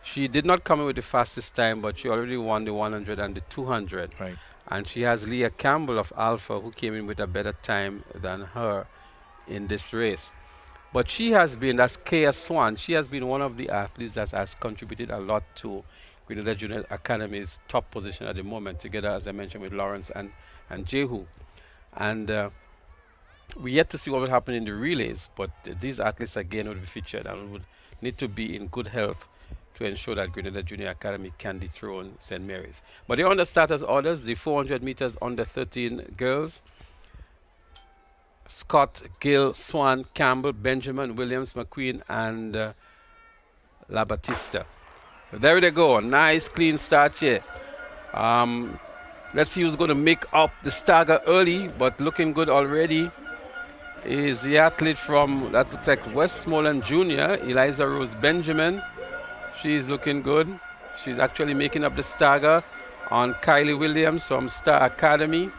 She did not come in with the fastest time, but she already won the 100 and the 200. Right. And she has Leah Campbell of Alpha, who came in with a better time than her in this race. But she has been, that's Kea Swan, she has been one of the athletes that has contributed a lot to Grenada Junior Academy's top position at the moment, together, as I mentioned, with Lawrence and Jehu. And we yet to see what will happen in the relays, but these athletes again will be featured and would need to be in good health to ensure that Grenada Junior Academy can dethrone St. Mary's. But they're on the starters' orders, the 400 meters under 13 girls. Scott, Gill, Swan, Campbell, Benjamin, Williams, McQueen, and La Batista. There they go, nice clean start here. Let's see who's going to make up the stagger early, but looking good already is the athlete from, that looks like Westmoreland Junior, Eliza Rose Benjamin. She's looking good. She's actually making up the stagger on Kylie Williams from Star Academy.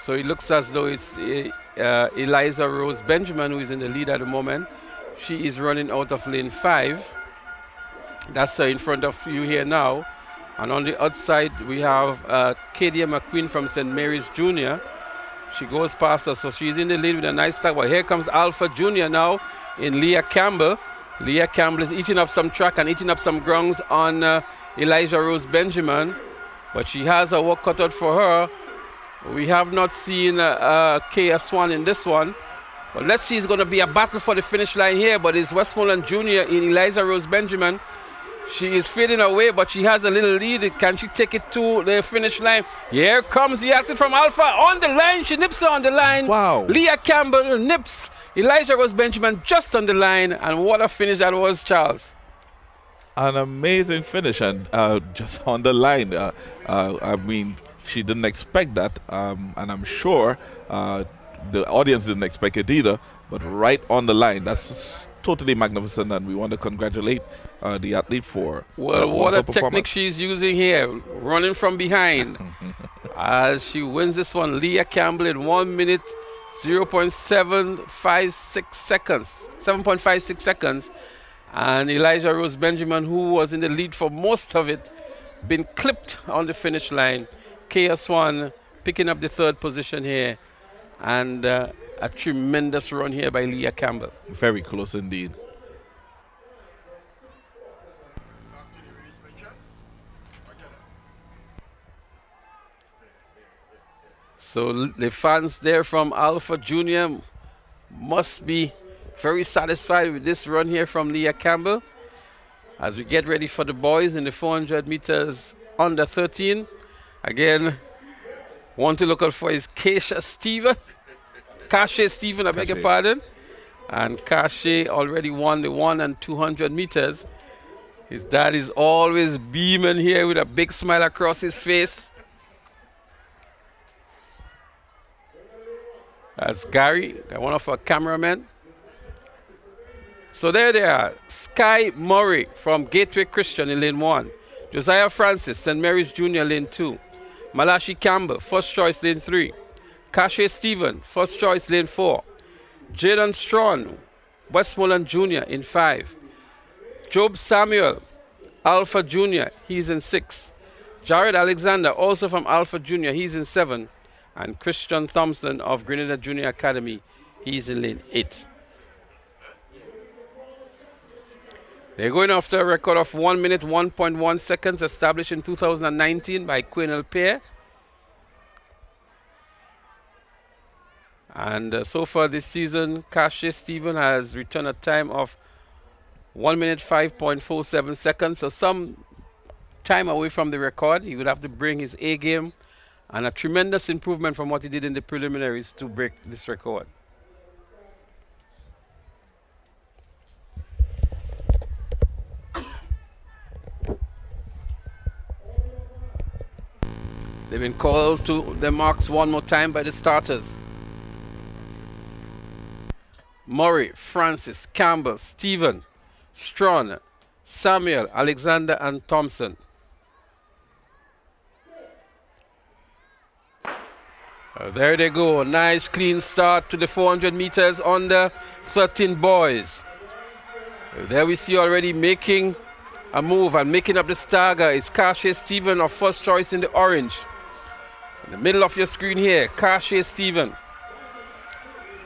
So it looks as though it's Eliza Rose Benjamin who is in the lead at the moment. She is running out of lane 5. That's her in front of you here now. And on the outside, we have Kadia McQueen from St. Mary's Junior. She goes past her, so she's in the lead with a nice start. But here comes Alpha Junior now in Leah Campbell. Leah Campbell is eating up some track and eating up some grounds on Elijah Rose Benjamin. But she has her work cut out for her. We have not seen Kea Swan in this one. But let's see, it's going to be a battle for the finish line here. But it's Westmoreland Junior in Eliza Rose Benjamin. She is fading away, but she has a little lead. Can she take it to the finish line? Here comes the athlete from Alpha on the line. She nips her on the line. Wow. Leah Campbell nips Elijah Rose Benjamin just on the line. And what a finish that was, Charles. An amazing finish, and just on the line. I mean, she didn't expect that, and I'm sure the audience didn't expect it either, but right on the line. That's totally magnificent, and we want to congratulate the athlete for well, what a technique she's using here, running from behind. As she wins this one, Leah Campbell in 1 minute 0.756 seconds, 7.56 seconds. And Elijah Rose Benjamin, who was in the lead for most of it, been clipped on the finish line. Kea Swan picking up the 3rd position here. And a tremendous run here by Leah Campbell. Very close indeed. So the fans there from Alpha Junior must be very satisfied with this run here from Leah Campbell. As we get ready for the boys in the 400 meters under 13. Again, one to look out for is Kasha Stephen. Kasha Stephen, I beg your pardon. And Kasha already won the 100 and 200 meters. His dad is always beaming here with a big smile across his face. That's Gary, one of our cameramen. So there they are. Sky Murray from Gateway Christian in lane 1. Josiah Francis, St. Mary's Junior, lane 2. Malachi Campbell, first choice, lane 3. Kasha Stephen, first choice, lane 4. Jaden Strawn, Westmoreland Junior, in 5. Job Samuel, Alpha Junior, he's in 6. Jared Alexander, also from Alpha Junior, he's in 7. And Christian Thompson of Grenada Junior Academy, he's in lane 8. They're going after a record of 1 minute 1.1 seconds established in 2019 by Quenel Pear. And so far this season, Kasha Stephen has returned a time of 1 minute 5.47 seconds. So some time away from the record. He would have to bring his A game, and a tremendous improvement from what he did in the preliminaries to break this record. They've been called to the marks one more time by the starters. Murray, Francis, Campbell, Stephen, Strawn, Samuel, Alexander, and Thompson. There they go. Nice clean start to the 400 meters under 13 boys. There we see already making a move and making up the stagger is Kashe Stephen of first choice in the orange. In the middle of your screen here, Kashe Stephen.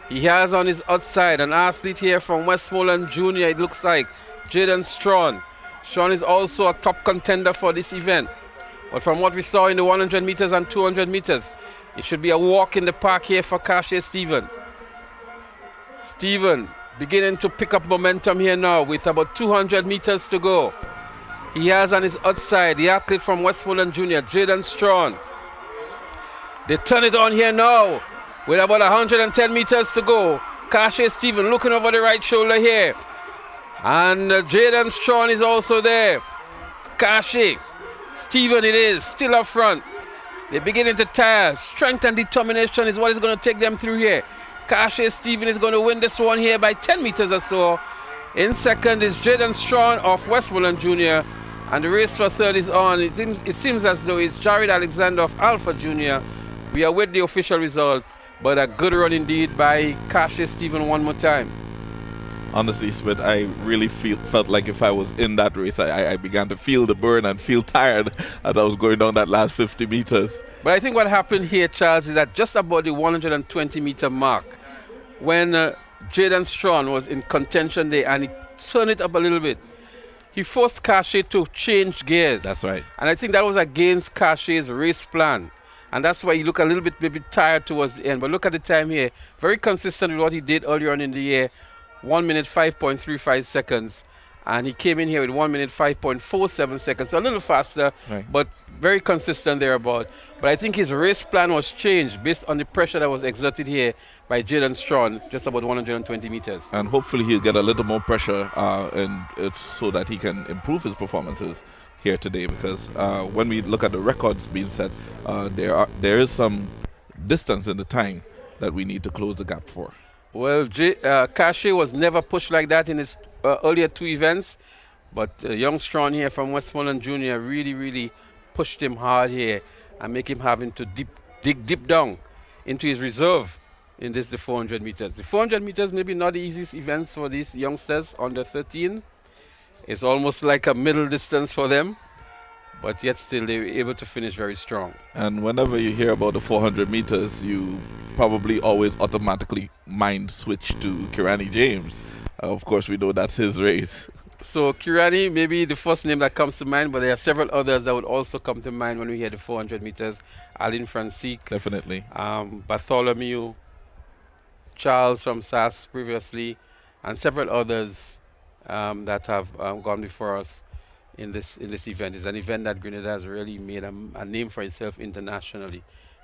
He has on his outside an athlete here from Westmoreland Junior, it looks like, Jaden Strawn. Strawn is also a top contender for this event. But from what we saw in the 100 meters and 200 meters, it should be a walk in the park here for Kashe Stephen. Stephen beginning to pick up momentum here now with about 200 meters to go. He has on his outside the athlete from Westmoreland Junior, Jaden Strawn. They turn it on here now with about 110 meters to go. Kashe Stephen looking over the right shoulder here. And Jaden Strawn is also there. Kashe Stephen it is, still up front. They're beginning to tire. Strength and determination is what is going to take them through here. Kashe Stephen is going to win this one here by 10 meters or so. In second is Jaden Strawn of Westmoreland Junior. And the race for third is on. It seems as though it's Jared Alexander of Alpha Junior. We are with the official result, but a good run indeed by Kashe Stephen one more time. Honestly, Smith, I really felt like if I was in that race, I began to feel the burn and feel tired as I was going down that last 50 meters. But I think what happened here, Charles, is that just about the 120-meter mark, when Jaden Strawn was in contention there and he turned it up a little bit, he forced Kashe to change gears. That's right. And I think that was against Kashe's race plan. And that's why he looked a little bit maybe tired towards the end. But look at the time here. Very consistent with what he did earlier on in the year. 1 minute 5.35 seconds. And he came in here with 1 minute 5.47 seconds. So a little faster, right, but very consistent thereabout. But I think his race plan was changed based on the pressure that was exerted here by Jaden Strawn, just about 120 meters. And hopefully he'll get a little more pressure and it's so that he can improve his performances here today, because when we look at the records being set, there is some distance in the time that we need to close the gap for. Well, Kashe was never pushed like that in his earlier two events, but young Strawn here from Westmoreland Junior really pushed him hard here and make him having to dig deep down into his reserve in the 400 meters. The 400 meters maybe not the easiest events for these youngsters under 13. It's almost like a middle distance for them, but yet still they were able to finish very strong. And whenever you hear about the 400 meters, you probably always automatically mind switch to Kirani James. Of course, we know that's his race. So Kirani may be the first name that comes to mind, but there are several others that would also come to mind when we hear the 400 meters. Alain Francisque. Definitely. Bartholomew, Charles from SAS previously, and several others that have gone before us in this event. It's an event that Grenada has really made a name for itself internationally,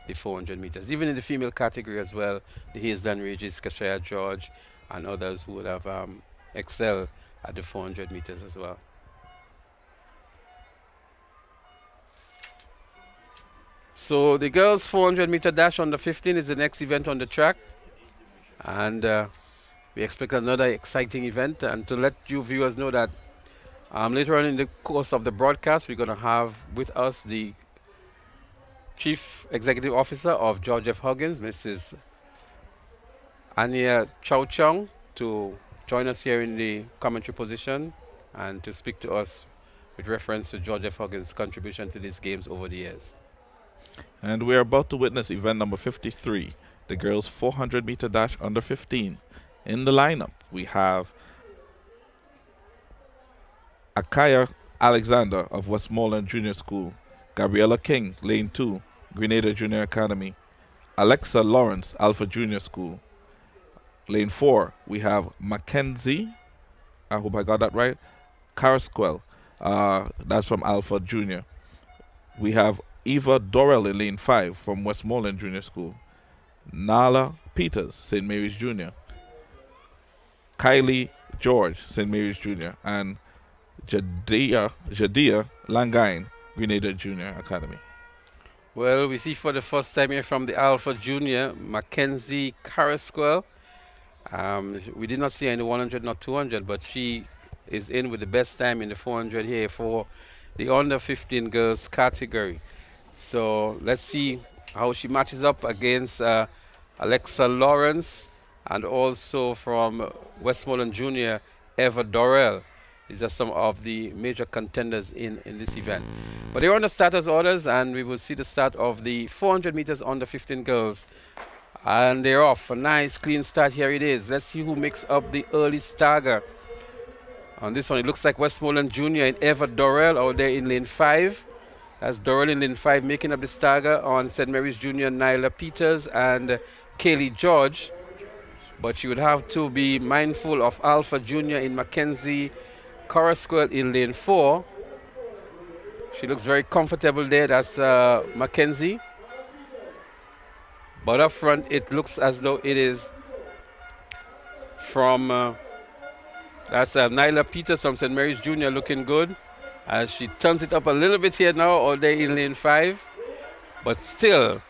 the 400 meters. Even in the female category as well, the Hazelden Regis, Kashaya George, and others who would have excelled at the 400 meters as well. So the girls' 400 meter dash under 15 is the next event on the track. And we expect another exciting event. And to let you viewers know that later on in the course of the broadcast, we're going to have with us the Chief Executive Officer of George F. Huggins, Mrs. Ania Chow Chung, to join us here in the commentary position and to speak to us with reference to George F. Huggins' contribution to these games over the years. And we're about to witness event number 53, the girls' 400 meter dash under 15. In the lineup, we have Akaya Alexander of Westmoreland Junior School, Gabriella King, Lane 2, Grenada Junior Academy, Alexa Lawrence, Alpha Junior School. Lane 4, we have Mackenzie, I hope I got that right, Carasquel, that's from Alpha Junior. We have Eva Dorrell in Lane 5 from Westmoreland Junior School. Nala Peters, St. Mary's Junior. Kylie George, St. Mary's Junior. And Jadia Langain, Grenada Junior Academy. Well, we see for the first time here from the Alpha Junior, Mackenzie Carasquel. We did not see her in the 100 nor 200, but she is in with the best time in the 400 here for the under 15 girls category. So let's see how she matches up against Alexa Lawrence and also from Westmoreland Junior, Eva Dorrell. These are some of the major contenders in this event. But they're on the starters orders, and we will see the start of the 400 meters under 15 girls. And they're off. A nice clean start. Here it is. Let's see who makes up the early stagger. On this one, it looks like Westmoreland Jr. and Eva Dorrell out there in lane 5. That's Dorrell in lane 5 making up the stagger. On St. Mary's Jr., Nyla Peters and Kaylee George. But she would have to be mindful of Alpha Jr. in Mackenzie Carrasquel in lane 4. She looks very comfortable there. That's Mackenzie. But up front, it looks as though it is from that's Nyla Peters from St. Mary's Jr. looking good as she turns it up a little bit here now, all day in lane 5. But still,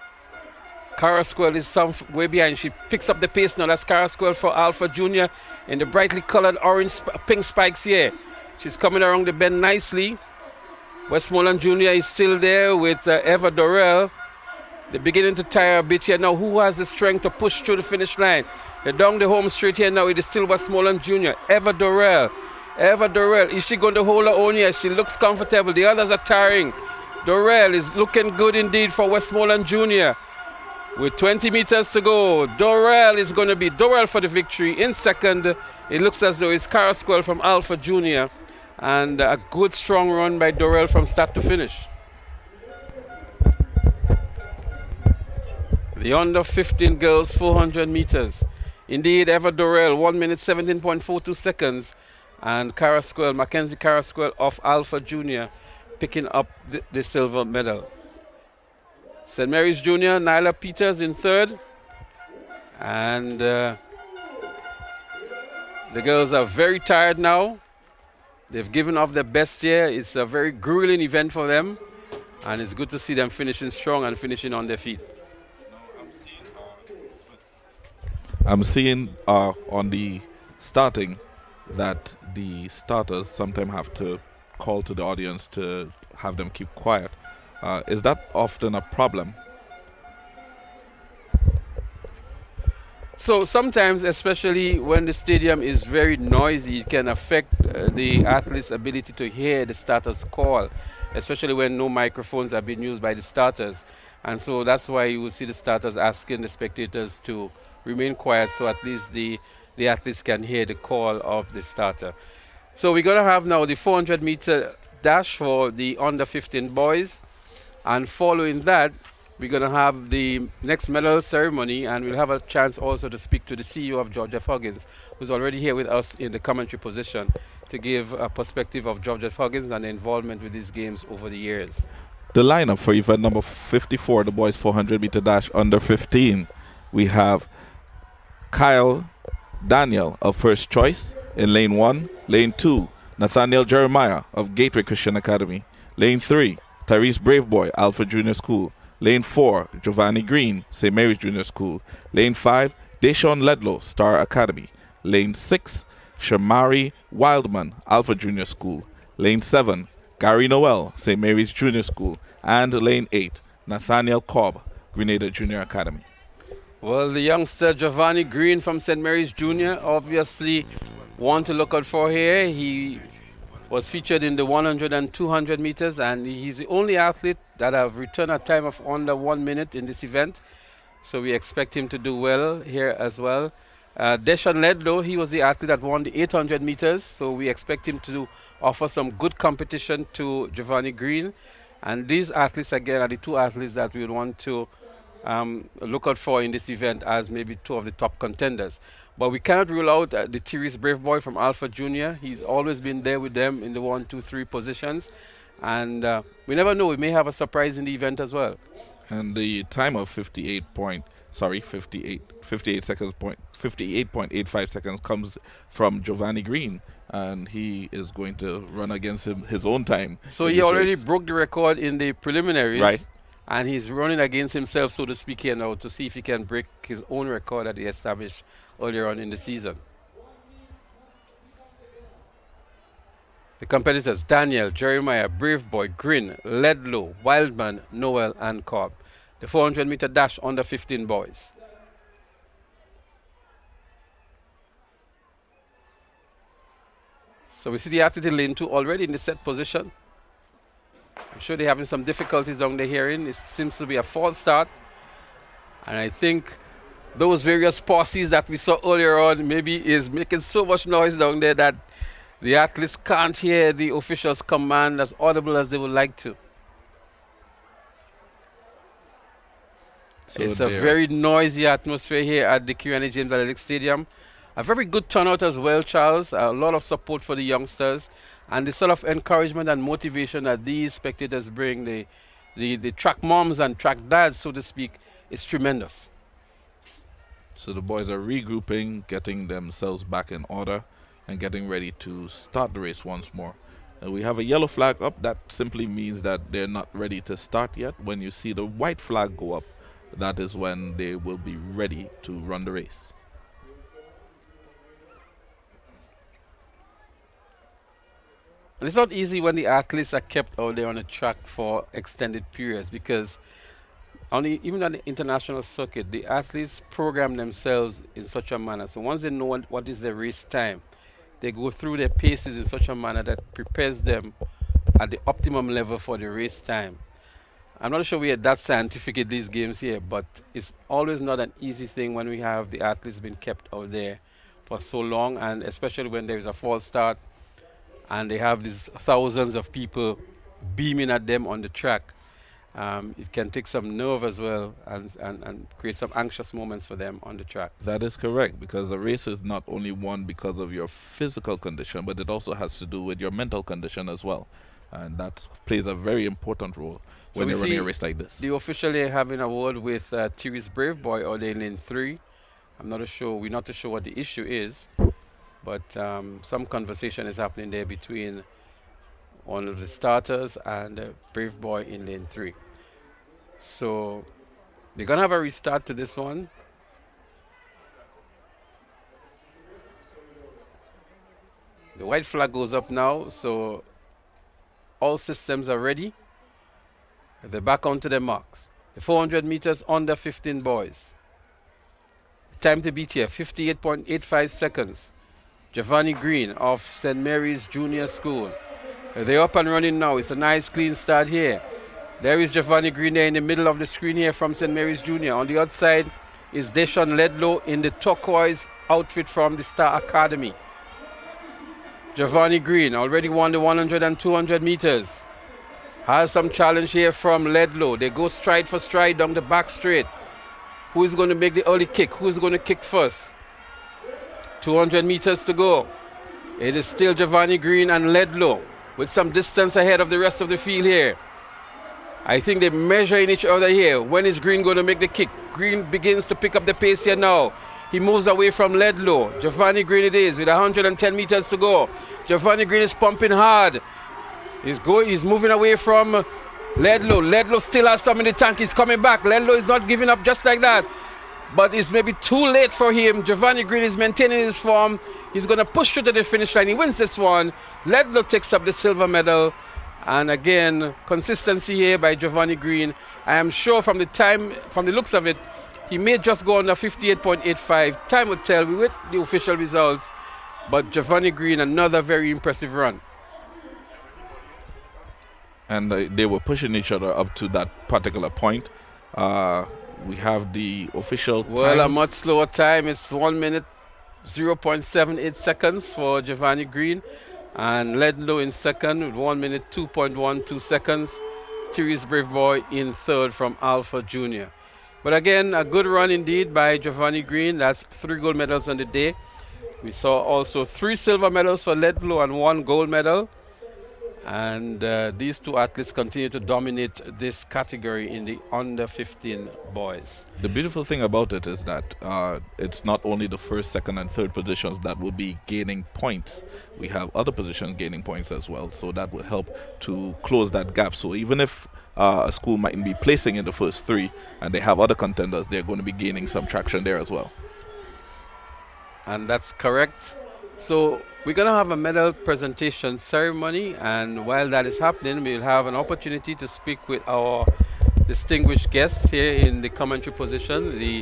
Carrasquel is some way behind. She picks up the pace now. That's Carrasquel for Alpha Jr. in the brightly colored orange pink spikes here. She's coming around the bend nicely. Westmoreland Jr. is still there with Eva Dorrell. They're beginning to tire a bit here now. Who has the strength to push through the finish line? They're down the home straight here now. It is still Westmoreland Jr. Eva Dorrell. Eva Dorrell. Is she going to hold her own? Yes, she looks comfortable. The others are tiring. Dorrell is looking good indeed for Westmoreland Jr. With 20 meters to go, Dorrell is going to be Dorrell for the victory. In second, it looks as though it's Carrasquel from Alpha Jr. And a good strong run by Dorrell from start to finish. The under 15 girls 400 meters. Indeed, Eva Dorrell 1 minute 17.42 seconds. And Carrasquel, Mackenzie Carrasquel of Alpha Jr. picking up the silver medal. St. Mary's Jr., Nyla Peters in third. And the girls are very tired now. They've given off their best here. It's a very grueling event for them. And it's good to see them finishing strong and finishing on their feet. I'm seeing on the starting that the starters sometimes have to call to the audience to have them keep quiet. Is that often a problem? So sometimes, especially when the stadium is very noisy, it can affect the athlete's ability to hear the starters call, especially when no microphones are being used by the starters. And so that's why you will see the starters asking the spectators to remain quiet so at least the athletes can hear the call of the starter. So we're going to have now the 400-meter dash for the under 15 boys. And following that, we're going to have the next medal ceremony, and we'll have a chance also to speak to the CEO of George F. Huggins, who's already here with us in the commentary position, to give a perspective of George F. Huggins and the involvement with these games over the years. The lineup for event number 54, the boys 400-meter dash under 15, we have Kyle Daniel of First Choice in lane 1. Lane 2, Nathaniel Jeremiah of Gateway Christian Academy. Lane 3, Tyrese Braveboy, Alpha Junior School. Lane 4, Giovanni Green, St. Mary's Junior School. Lane 5, Deshaun Ledlow, Star Academy. Lane 6, Shamari Wildman, Alpha Junior School. Lane 7, Gary Noel, St. Mary's Junior School. And lane 8, Nathaniel Cobb, Grenada Junior Academy. Well, the youngster Giovanni Green from St. Mary's Junior, obviously one to look out for here. He was featured in the 100 and 200 meters, and he's the only athlete that have returned a time of under 1 minute in this event. So we expect him to do well here as well. Deshaun Ledlow, he was the athlete that won the 800 meters, so we expect him to offer some good competition to Giovanni Green. And these athletes, again, are the two athletes that we would want to look out for in this event as maybe two of the top contenders. But we cannot rule out the Tyrese Braveboy from Alpha Junior. He's always been there with them in the 1, 2, 3 positions. And we never know, we may have a surprise in the event as well. And the time of 58.85 seconds comes from Giovanni Green, and he is going to run against his own time. So he already broke the record in the preliminaries. Right. And he's running against himself, so to speak, here now to see if he can break his own record that he established earlier on in the season. The competitors: Daniel, Jeremiah, Braveboy, Green, Ledlow, Wildman, Noel, and Cobb. The 400-meter dash under 15 boys. So we see the athlete in lane 2 already in the set position. I'm sure they're having some difficulties down there hearing. It seems to be a false start. And I think those various pauses that we saw earlier on maybe is making so much noise down there that the athletes can't hear the officials' command as audible as they would like to. So it's a very noisy atmosphere here at the Kirani James Athletic Stadium. A very good turnout as well, Charles. A lot of support for the youngsters. And the sort of encouragement and motivation that these spectators bring, the track moms and track dads, so to speak, is tremendous. So the boys are regrouping, getting themselves back in order, and getting ready to start the race once more. We have a yellow flag up. That simply means that they're not ready to start yet. When you see the white flag go up, that is when they will be ready to run the race. And it's not easy when the athletes are kept out there on the track for extended periods, because even on the international circuit, the athletes program themselves in such a manner. So once they know what is their race time, they go through their paces in such a manner that prepares them at the optimum level for the race time. I'm not sure we are that scientific in these games here, but it's always not an easy thing when we have the athletes being kept out there for so long, and especially when there is a false start and they have these thousands of people beaming at them on the track. It can take some nerve as well and create some anxious moments for them on the track. That is correct, because the race is not only won because of your physical condition, but it also has to do with your mental condition as well. And that plays a very important role when you're running a race like this. The officially having a word with Thierry's Brave Boy out there in lane 3. We're not too sure what the issue is, but some conversation is happening there between one of the starters and Brave Boy in lane 3. So they're going to have a restart to this one. The white flag goes up now, so all systems are ready. They're back onto their marks. The 400 meters under 15 boys. The time to beat here, 58.85 seconds. Giovanni Green of St. Mary's Junior School. They're up and running now. It's a nice clean start here. There is Giovanni Green there in the middle of the screen here from St. Mary's Junior. On the outside is Deshaun Ledlow in the turquoise outfit from the Star Academy. Giovanni Green already won the 100 and 200 meters. Has some challenge here from Ledlow. They go stride for stride down the back straight. Who is going to make the early kick? Who is going to kick first? 200 meters to go. It is still Giovanni Green and Ledlow with some distance ahead of the rest of the field here. I think they're measuring each other here. When is Green going to make the kick? Green begins to pick up the pace here now. He moves away from Ledlow. Giovanni Green it is with 110 meters to go. Giovanni Green is pumping hard. He's moving away from Ledlow. Ledlow still has some in the tank. He's coming back. Ledlow is not giving up just like that. But it's maybe too late for him. Giovanni Green is maintaining his form. He's going to push through to the finish line. He wins this one. Ledlow takes up the silver medal. And again, consistency here by Giovanni Green. I am sure from the looks of it, he may just go under 58.85. Time will tell. We wait the official results. But Giovanni Green, another very impressive run. And they were pushing each other up to that particular point. We have the official time. Well, a much slower time. It's 1 minute, 0.78 seconds for Giovanni Green. And Ledlow in second with 1 minute, 2.12 seconds. Thierry's Brave Boy in third from Alpha Junior. But again, a good run indeed by Giovanni Green. That's 3 gold medals on the day. We saw also 3 silver medals for Ledlow and 1 gold medal. And these two athletes continue to dominate this category in the under 15 boys. The beautiful thing about it is that it's not only the first, second, and third positions that will be gaining points. We have other positions gaining points as well. So that will help to close that gap. So even if a school mightn't be placing in the first 3 and they have other contenders, they're going to be gaining some traction there as well. And that's correct. So we're going to have a medal presentation ceremony, and while that is happening, we'll have an opportunity to speak with our distinguished guests here in the commentary position, the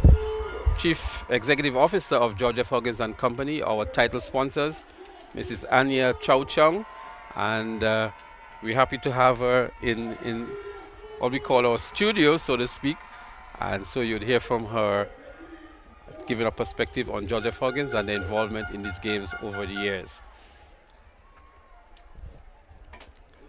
Chief Executive Officer of George F. Huggins and Company, our title sponsors, Mrs. Anya Chow Chung, and we're happy to have her in what we call our studio, so to speak. And so you'd hear from her giving a perspective on George F. Huggins and their involvement in these games over the years.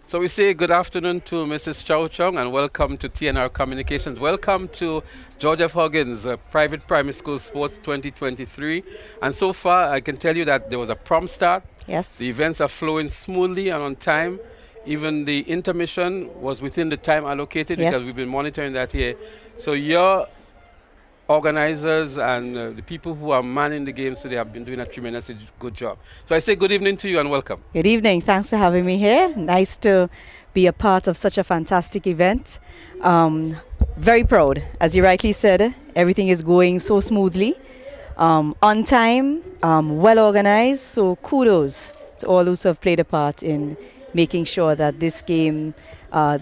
So we say good afternoon to Mrs. Chow Chung and welcome to TNR Communications. Welcome to George F. Huggins Private Primary School Sports 2023. And so far, I can tell you that there was a prompt start. Yes. The events are flowing smoothly and on time. Even the intermission was within the time allocated because we've been monitoring that here. So your organizers and the people who are manning the games today have been doing a tremendously good job. So I say good evening to you and welcome. Good evening. Thanks for having me here. Nice to be a part of such a fantastic event. Very proud. As you rightly said, everything is going so smoothly, on time, well organized. So kudos to all those who have played a part in making sure that this game,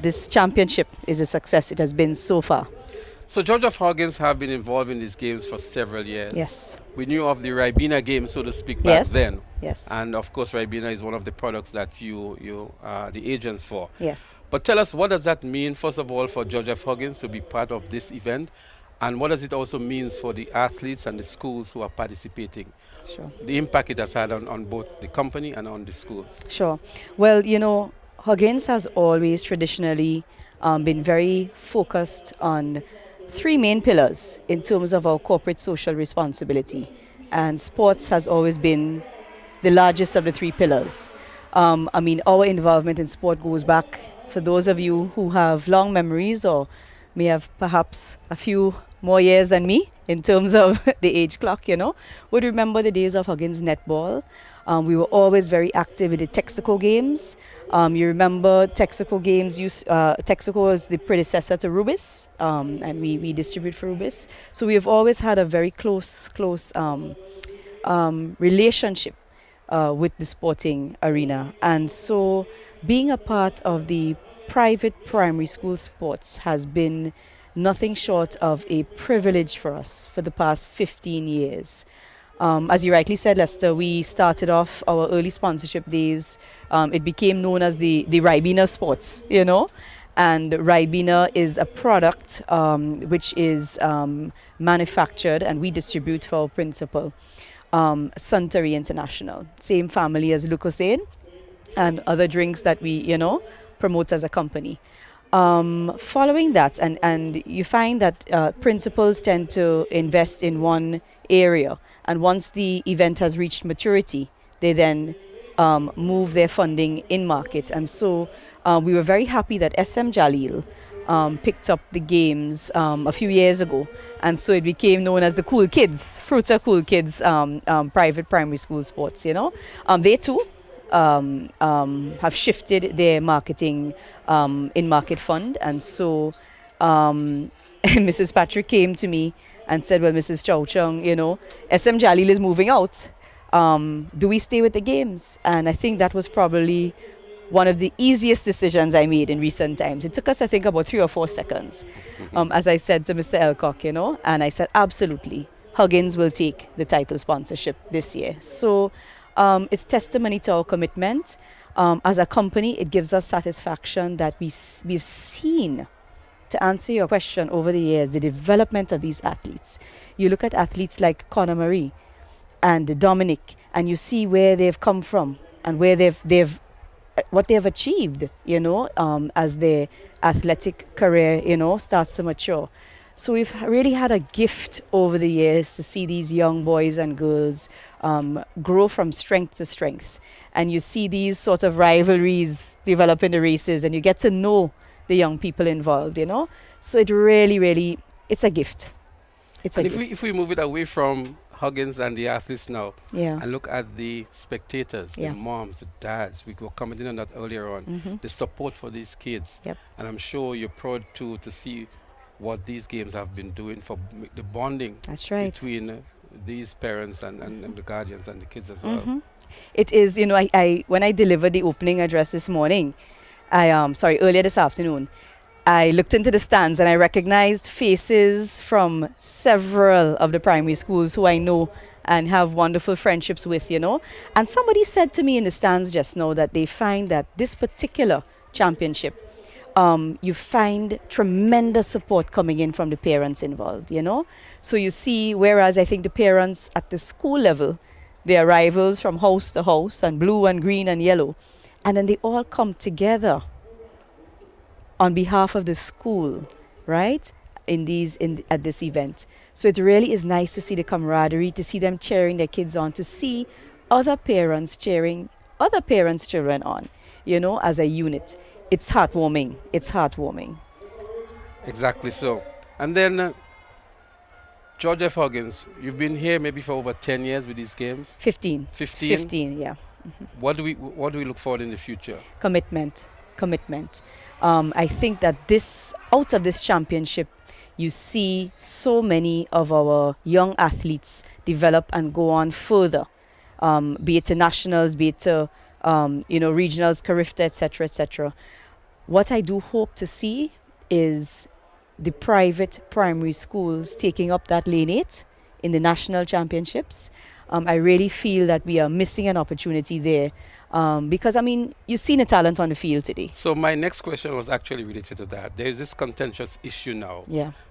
this championship is a success. It has been so far. So George F. Huggins have been involved in these games for several years. Yes. We knew of the Ribena game, so to speak, back then. Yes. And of course, Ribena is one of the products that you are the agents for. Yes. But tell us, what does that mean, first of all, for George F. Huggins to be part of this event? And what does it also mean for the athletes and the schools who are participating? Sure. The impact it has had on both the company and on the schools. Sure. Well, you know, Huggins has always traditionally been very focused on three main pillars in terms of our corporate social responsibility. And sports has always been the largest of the three pillars. I mean, our involvement in sport goes back, for those of you who have long memories or may have perhaps a few more years than me in terms of the age clock, you know, would remember the days of Huggins netball. We were always very active in the Texaco games. You remember Texaco games, Texaco was the predecessor to Rubis, and we distribute for Rubis. So we have always had a very close relationship with the sporting arena. And so being a part of the private primary school sports has been nothing short of a privilege for us for the past 15 years. As you rightly said, Lester, we started off our early sponsorship days. It became known as the Ribena Sports, you know. And Ribena is a product which is manufactured and we distribute for our principal, Suntory International. Same family as Lucozade and other drinks that we, you know, promote as a company. Following that, and you find that principals tend to invest in one area. And once the event has reached maturity, they then move their funding in market. And so we were very happy that SM Jalil picked up the games a few years ago. And so it became known as the Cool Kids, Fruita Cool Kids private primary school sports, you know. They too have shifted their marketing in-market fund. And so Mrs. Patrick came to me and said, well, Mrs. Chow Chung, you know, SM Jalil is moving out. Do we stay with the games? And I think that was probably one of the easiest decisions I made in recent times. It took us, I think, about 3 or 4 seconds, as I said to Mr. Elcock, you know, and I said, absolutely, Huggins will take the title sponsorship this year. So it's testimony to our commitment. As a company, it gives us satisfaction that we've seen, to answer your question, over the years, the development of these athletes. You look at athletes like Conor Marie and Dominic, and you see where they've come from and where what they have achieved, you know, as their athletic career, you know, starts to mature. So we've really had a gift over the years to see these young boys and girls grow from strength to strength. And you see these sort of rivalries develop in the races, and you get to know the young people involved, you know. So it really, it's a gift. It's and a gift. If we move it away from Huggins and the athletes now, yeah, and look at the spectators, yeah, the moms, the dads, we were commenting on that earlier on, the support for these kids. Yep. And I'm sure you're proud too to see what these games have been doing for the bonding. That's right. Between these parents and the guardians and the kids as well. It is, you know, I when I delivered the opening address this morning, earlier this afternoon, I looked into the stands and I recognized faces from several of the primary schools who I know and have wonderful friendships with, you know. And somebody said to me in the stands just now that they find that this particular championship, you find tremendous support coming in from the parents involved, you know. So you see, whereas I think the parents at the school level, they are rivals from house to house, and blue and green and yellow, and then they all come together on behalf of the school, right, at this event. So it really is nice to see the camaraderie, to see them cheering their kids on, to see other parents cheering other parents' children on, you know, as a unit. It's heartwarming. It's heartwarming. Exactly so. And then, George F. Huggins, you've been here maybe for over 10 years with these games? 15. 15? 15, yeah. What do we look forward in the future? Commitment. I think that out of this championship, you see so many of our young athletes develop and go on further, be it to nationals, be it to regionals, Carifta, etc., etc. What I do hope to see is the private primary schools taking up that lane 8 in the national championships. I really feel that we are missing an opportunity there. Because, I mean, you've seen the talent on the field today. So my next question was actually related to that. There is this contentious issue now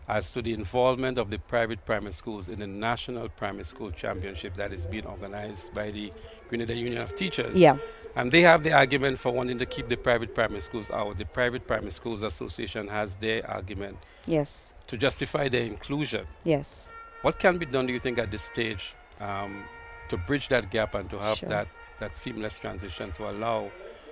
as to the involvement of the private primary schools in the National Primary School Championship that is being organized by the Grenada Union of Teachers. Yeah. And they have the argument for wanting to keep the private primary schools out. The Private Primary Schools Association has their argument to justify their inclusion. Yes. What can be done, do you think, at this stage to bridge that gap and to have that seamless transition to allow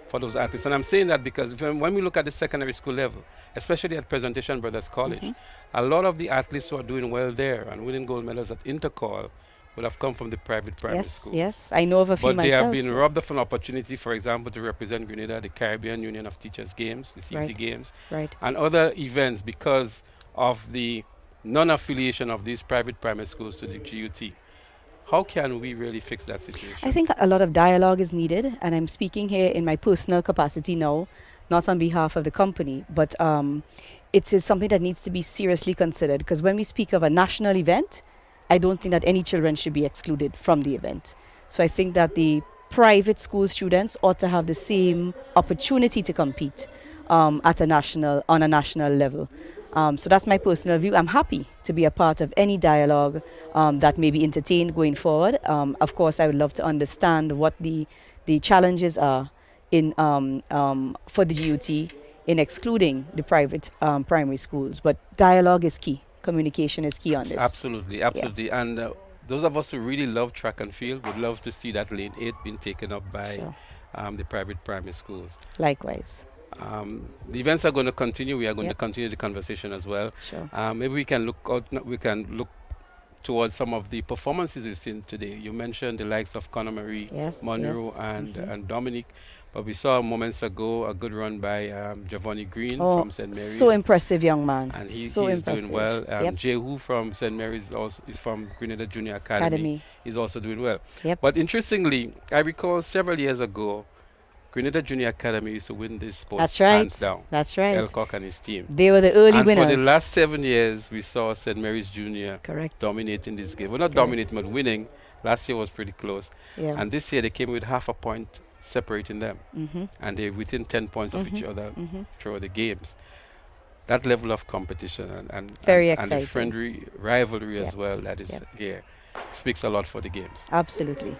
for those athletes? And I'm saying that because when we look at the secondary school level, especially at Presentation Brothers College, a lot of the athletes who are doing well there and winning gold medals at Intercol would have come from the private primary schools. Yes, I know of a few myself. But they have been robbed of an opportunity, for example, to represent Grenada at the Caribbean Union of Teachers Games, the CT Games, and other events because of the non-affiliation of these private primary schools to the GUT. How can we really fix that situation? I think a lot of dialogue is needed, and I'm speaking here in my personal capacity now, not on behalf of the company, but it is something that needs to be seriously considered, because when we speak of a national event, I don't think that any children should be excluded from the event. So I think that the private school students ought to have the same opportunity to compete on a national level. So that's my personal view. I'm happy to be a part of any dialogue that may be entertained going forward. Of course, I would love to understand what the challenges are for the GUT in excluding the private primary schools. But dialogue is key. Communication is key on this. Absolutely. Yeah. And those of us who really love track and field would love to see that lane 8 being taken up by the private primary schools. Likewise. The events are going to continue. We are going to continue the conversation as well. Sure. Maybe we can look towards some of the performances we've seen today. You mentioned the likes of Conor Marie, Monroe, and Dominic. But we saw moments ago a good run by Giovanni Green from St. Mary's. So impressive young man. And he's impressive. doing well. Jehu from St. Mary's is from Grenada Junior Academy. He's also doing well. Yep. But interestingly, I recall several years ago, Grenada Junior Academy used to win this sports hands down. That's right. Elcock and his team. They were the early winners. For the last 7 years, we saw St. Mary's Junior dominating this game. Well, not dominating, but winning. Last year was pretty close. Yeah. And this year they came with half a point separating them. And they're within 10 points of each other throughout the games. That level of competition and the friendly rivalry as well that is here speaks a lot for the games. Absolutely.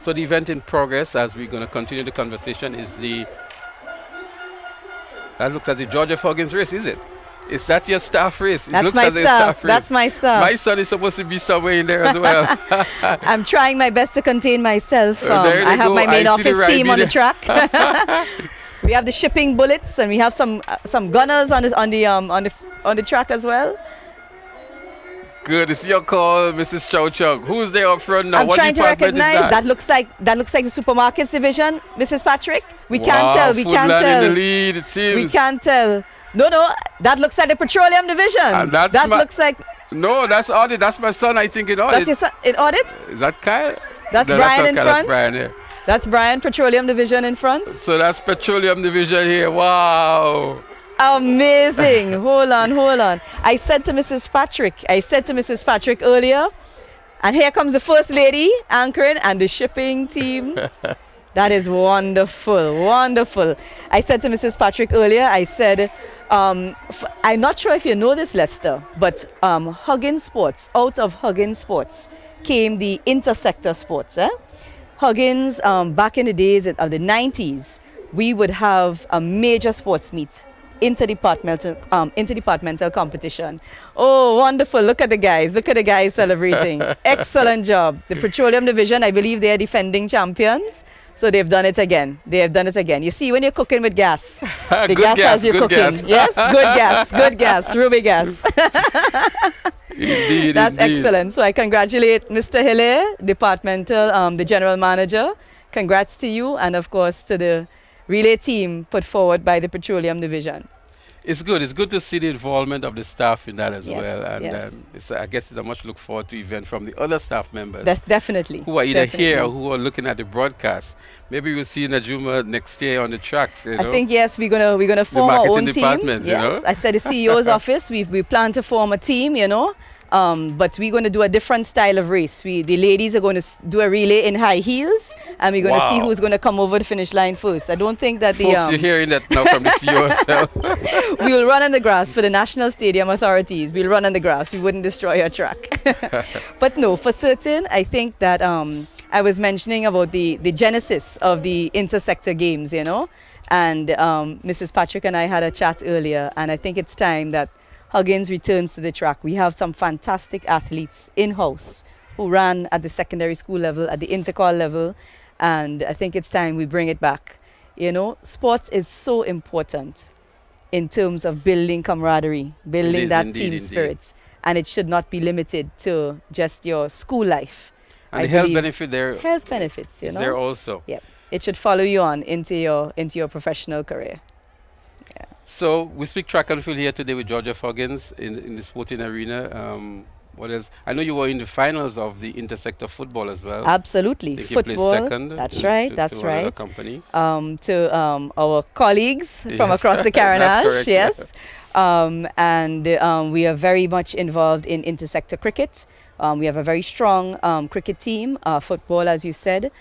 So the event in progress, as we're going to continue the conversation, is that looks like the George F. Huggins race, is it? Is that your staff race? That's my staff. That's my staff. My son is supposed to be somewhere in there as well. I'm trying my best to contain myself. I have my main office team on the track. We have the shipping bullets, and we have some gunners on the track as well. Good. It's your call, Mrs. Chow Chung. Who's there up front now? I'm trying to recognize. That looks like the supermarkets division, Mrs. Patrick. We can't tell. We can't tell. In the lead, it seems. We can't tell. No, that looks like the petroleum division. That looks like. No, that's Audit. That's my son, I think, in Audit. That's your son in Audit? Is that Kyle? That's Brian in front. That's Brian here. That's Brian, Petroleum Division in front. So that's Petroleum Division here. Wow. Amazing. Hold on. I said to Mrs. Patrick earlier And here comes the First Lady anchoring and the shipping team. That is wonderful, wonderful. I said to Mrs. Patrick earlier, I said, I'm not sure if you know this, Lester, but Huggins Sports, out of Huggins Sports came the intersector sports. Huggins, back in the days of the 90s, we would have a major sports meet, interdepartmental competition. Oh, wonderful. Look at the guys celebrating. Excellent job. The Petroleum Division, I believe they are defending champions. So they've done it again. You see, when you're cooking with gas, the gas has you cooking. Gas. Yes, good gas, ruby gas. Indeed, That's indeed. excellent. So I congratulate Mr. Hilaire, departmental, the general manager. Congrats to you, and of course to the relay team put forward by the Petroleum Division. It's good. It's good to see the involvement of the staff in that as Yes, well. And yes. I guess it's a much look forward to event from the other staff members. That's definitely. Who are either here or definitely. who are looking at the broadcast. Maybe we'll see Najuma next year on the track. I think yes, we're gonna form our own marketing team. department, you Yes, know? I said the CEO's office. We plan to form a team, but we're going to do a different style of race. The ladies are going to do a relay in high heels, and we're going to see Wow. who's going to come over the finish line first. I don't think that Folks, you're hearing that now from the CEO herself. we will run on the grass for the National Stadium authorities. We'll run on the grass. We wouldn't destroy our track. But no, for certain, I think that I was mentioning about the genesis of the intersector games, and Mrs. Patrick and I had a chat earlier, and I think it's time that Huggins returns to the track. We have some fantastic athletes in-house who ran at the secondary school level, at the intercol level, and I think it's time we bring it back. Sports is so important in terms of building camaraderie, building is that indeed, team indeed. spirit, and it should not be limited to just your school life. And I the health believe benefit there. health benefits, is there also. Yep. It should follow you on into your professional career. So we speak track and field here today with Georgia Huggins in the sporting arena. What else? I know you were in the finals of the intersector football as well. Absolutely. I think Football. You placed second. That's right. To another company. To our colleagues from Yes. across the That's Carenage. correct, Yes. And we are very much involved in intersector cricket. We have a very strong cricket team, football, as you said.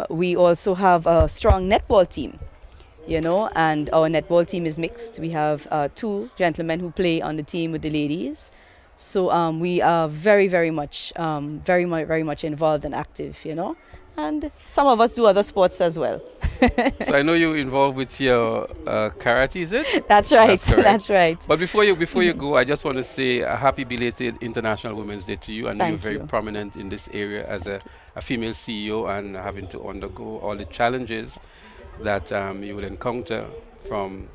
We also have a strong netball team, and our netball team is mixed. We have 2 gentlemen who play on the team with the ladies. So we are very much involved and active, and some of us do other sports as well. So I know you're involved with your karate, is it? That's right. correct. That's right. But before you go, I just want to say a happy belated International Women's Day to you. I know Thank you're very you. prominent in this area as a female CEO and having to undergo all the challenges that you will encounter from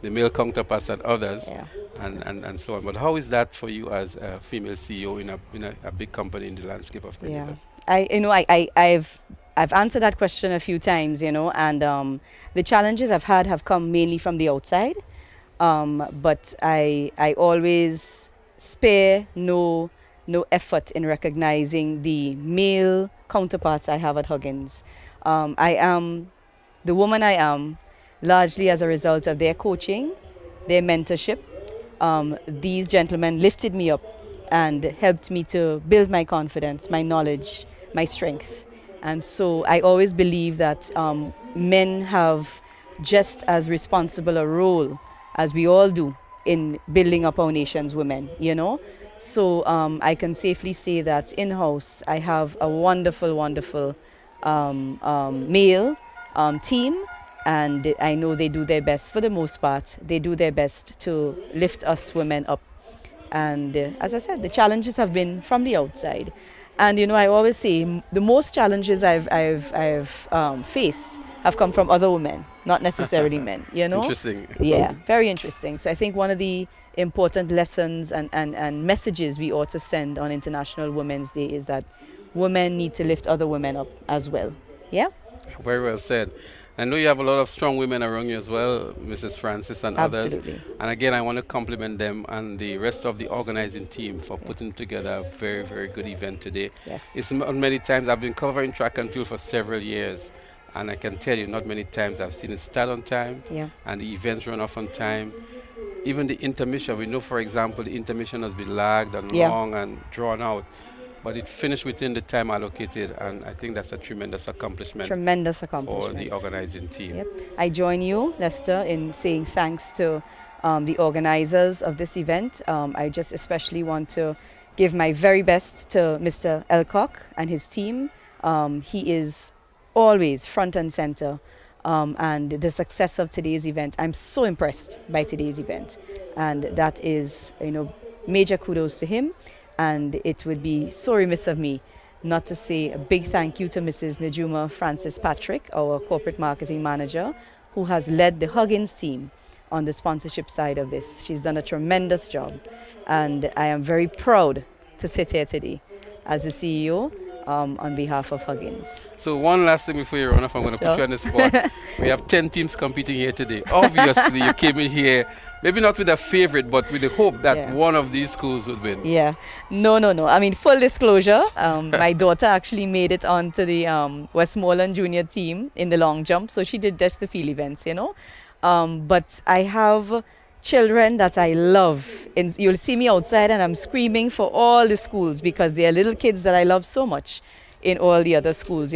the male counterparts and others, and so on. But how is that for you as a female CEO in a big company in the landscape of Grenada? I've answered that question a few times, and the challenges I've had have come mainly from the outside, but I always spare no effort in recognizing the male counterparts I have at Huggins. I am the woman I am largely as a result of their coaching, their mentorship. These gentlemen lifted me up and helped me to build my confidence, my knowledge, my strength. And so I always believe that men have just as responsible a role as we all do in building up our nation's women, So I can safely say that in-house I have a wonderful male team, and I know they do their best. For the most part, they do their best to lift us women up. And as I said, the challenges have been from the outside. And I always say the most challenges I've faced have come from other women, not necessarily men. Interesting. Yeah, very interesting. So I think one of the important lessons and messages we ought to send on International Women's Day is that women need to lift other women up as well. Yeah. Very well said. I know you have a lot of strong women around you as well, Mrs. Francis and Absolutely. others. And again, I want to compliment them and the rest of the organizing team for putting together a very, very good event today. Yes. It's not many times I've been covering track and field for several years, and I can tell you, not many times I've seen it start on time, and the events run off on time. Even the intermission, we know, for example, the intermission has been lagged and long and drawn out. but it finished within the time allocated, and I think that's a tremendous accomplishment. Tremendous For accomplishment. the organizing team. Yep. I join you, Lester, in saying thanks to the organizers of this event. I just especially want to give my very best to Mr. Elcock and his team. He is always front and center. And the success of today's event, I'm so impressed by today's event. And that is, major kudos to him. And it would be so remiss of me not to say a big thank you to Mrs. Najuma Francis Patrick, our corporate marketing manager, who has led the Huggins team on the sponsorship side of this. She's done a tremendous job. And I am very proud to sit here today as the CEO on behalf of Huggins. So one last thing before you run off, I'm going to put you on the spot. We have 10 teams competing here today. Obviously, you came in here, maybe not with a favorite, but with the hope that one of these schools would win. Yeah. No. I mean, full disclosure, my daughter actually made it onto the Westmoreland junior team in the long jump. So she did just the field events, But I have children that I love. And you'll see me outside and I'm screaming for all the schools because they are little kids that I love so much in all the other schools,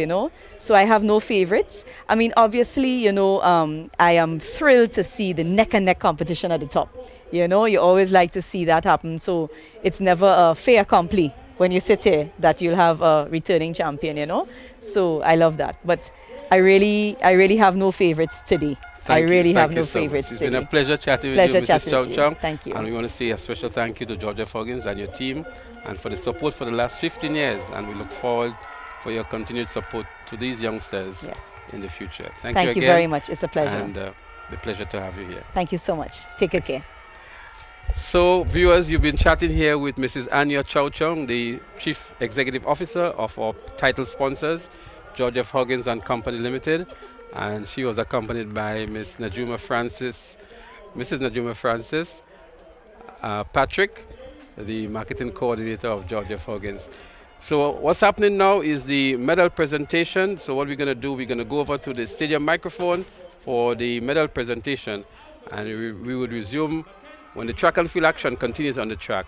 So I have no favorites. I mean, obviously, I am thrilled to see the neck-and-neck competition at the top. You always like to see that happen. So it's never a fait accompli when you sit here that you'll have a returning champion, So I love that. But I really have no favorites today. I really have no favorites today. It's been a pleasure chatting with you, Mrs. Chow Chow. Thank you. And we want to say a special thank you to Georgia Huggins and your team and for the support for the last 15 years. And we look forward for your continued support to these youngsters in the future. Thank you again. Very much. It's a pleasure. And the pleasure to have you here. Thank you so much. Take good care. So, viewers, you've been chatting here with Mrs. Anya Chow Chung, the Chief Executive Officer of our title sponsors, Georgia Huggins and Company Limited. And she was accompanied by Mrs. Najuma Francis Patrick, the marketing coordinator of Georgia Huggins. So what's happening now is the medal presentation. So what we're going to do, we're going to go over to the stadium microphone for the medal presentation, and we would resume when the track and field action continues on the track.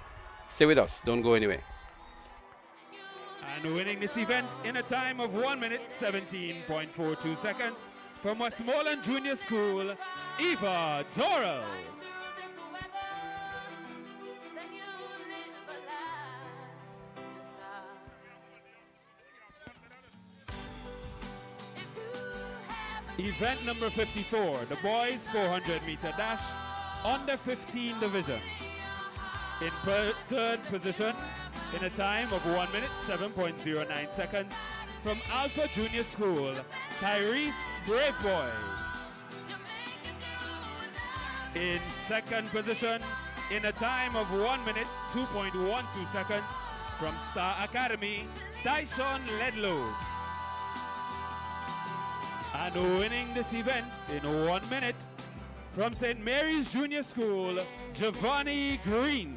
Stay with us, don't go anywhere. And winning this event in a time of 1 minute 17.42 seconds from Westmoreland Junior School, Eva Doral. Event number 54, the boys 400-meter dash, under 15 division. In third position, in a time of 1 minute 7.09 seconds, from Alpha Junior School, Tyrese Braveboy. In second position, in a time of 1 minute 2.12 seconds, from Star Academy, Tyson Ledlow. And winning this event in 1 minute, from St. Mary's Junior School, Giovanni Green.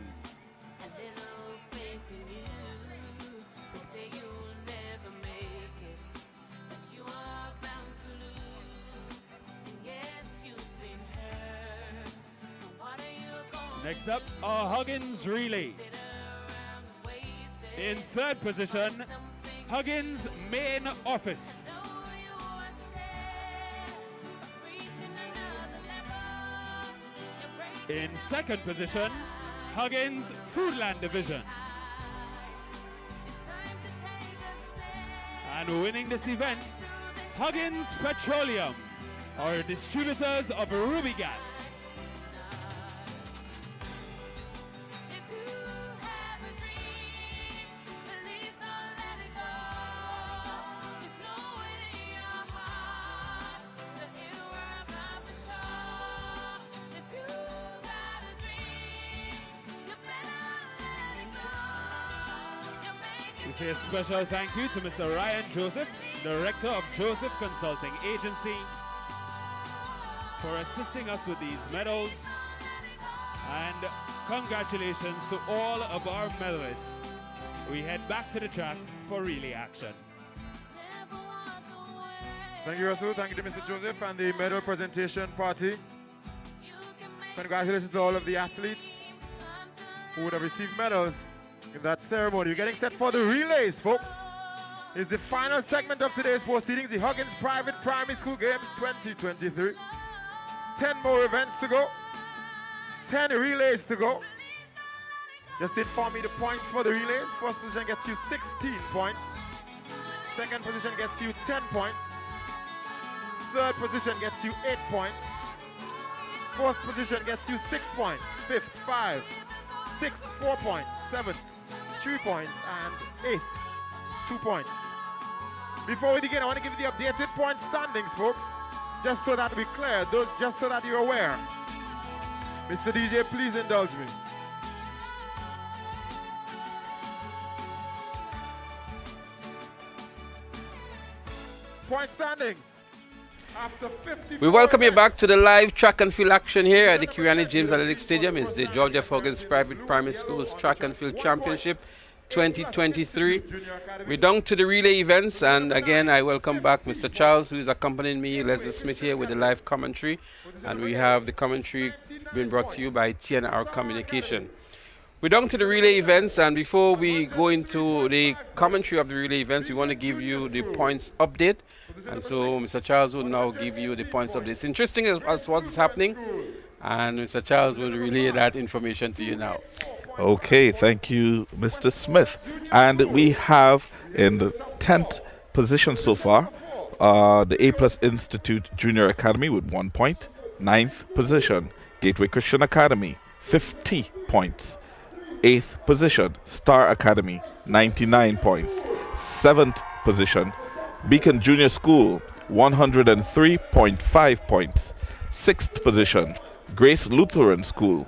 Next up, our Huggins relay. In third position, Huggins main office. In second position, Huggins Foodland division. And winning this event, Huggins Petroleum, our distributors of Ruby Gas. We say a special thank you to Mr. Ryan Joseph, Director of Joseph Consulting Agency, for assisting us with these medals. And congratulations to all of our medalists. We head back to the track for relay action. Thank you, Russell. Thank you to Mr. Joseph and the medal presentation party. Congratulations to all of the athletes who would have received medals in that ceremony. We're getting set for the relays, folks. It's the final segment of today's proceedings, the Huggins Private Primary School Games 2023. 10 more events to go. 10 relays to go. Just inform me the points for the relays. First position gets you 16 points. Second position gets you 10 points. Third position gets you 8 points. Fourth position gets you 6 points. Fifth, 5. Sixth, 4 points. Seventh, 3 points. And eighth, 2 points. Before we begin, I want to give you the updated point standings, folks. Just so that we're clear, just so that you're aware. Mr. DJ, please indulge me. Point standings. After 50. We welcome you back to the live track and field action here at the Kirani James Athletic Stadium. It's the George F. Huggins Private Primary Schools Track and Field Championship 2023. We're down to the relay events, and again I welcome back Mr. Charles, who is accompanying me, Leslie Smith here with the live commentary, and we have the commentary being brought to you by TNR Communication. We're down to the relay events, and before we go into the commentary of the relay events, we want to give you the points update. And so Mr. Charles will now give you the points update. It's interesting as what's happening, and Mr. Charles will relay that information to you now. Okay, thank you, Mr. Smith. And we have in the 10th position so far, the A+ Institute Junior Academy with 1 point. 9th position, Gateway Christian Academy, 50 points. 8th position, Star Academy, 99 points. 7th position, Beacon Junior School, 103.5 points. 6th position, Grace Lutheran School,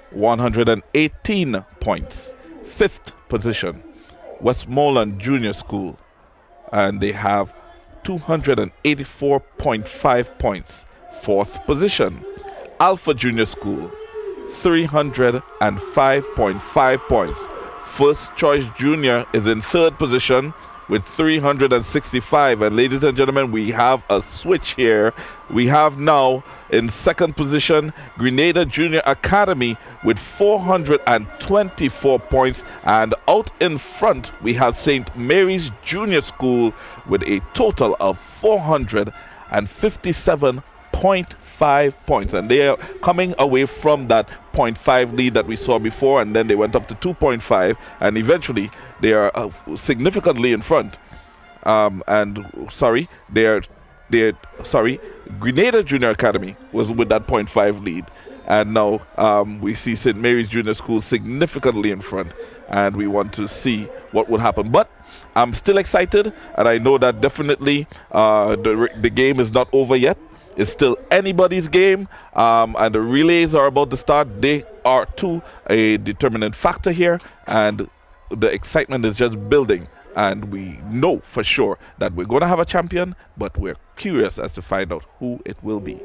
118 points. 5th position, Westmoreland Junior School, and they have 284.5 points. 4th position, Alpha Junior School, 305.5 points. First Choice Junior is in 3rd position with 365. And ladies and gentlemen, we have a switch here. We have now in 2nd position Grenada Junior Academy with 424 points, and out in front we have St. Mary's Junior School with a total of 457.5 points, and they are coming away from that 0.5 lead that we saw before, and then they went up to 2.5, and eventually they are significantly in front. Grenada Junior Academy was with that 0.5 lead, and now we see St. Mary's Junior School significantly in front, and we want to see what would happen. But I'm still excited, and I know that definitely the game is not over yet. It's still anybody's game, and the relays are about to start. They are too a determinant factor here, and the excitement is just building. And we know for sure that we're going to have a champion, but we're curious as to find out who it will be.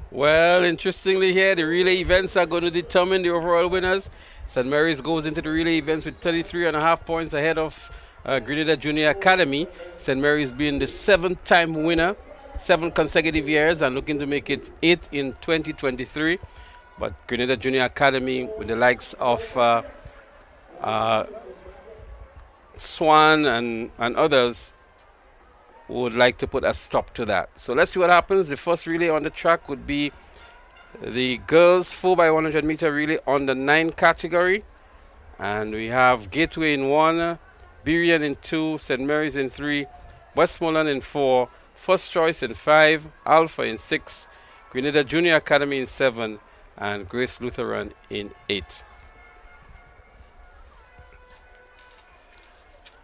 Well, interestingly here, the relay events are going to determine the overall winners. St. Mary's goes into the relay events with 33.5 points ahead of Grenada Junior Academy. St. Mary's being the 7th-time winner, 7 consecutive years, and looking to make it 8 in 2023. But Grenada Junior Academy, with the likes of Swan and others, would like to put a stop to that. So let's see what happens. The first relay on the track would be the girls 4x100 meter relay on the 9 category, and we have Gateway in 1, Birian in 2, St. Mary's in 3, Westmoreland in 4, First Choice in 5, Alpha in 6, Grenada Junior Academy in 7, and Grace Lutheran in 8.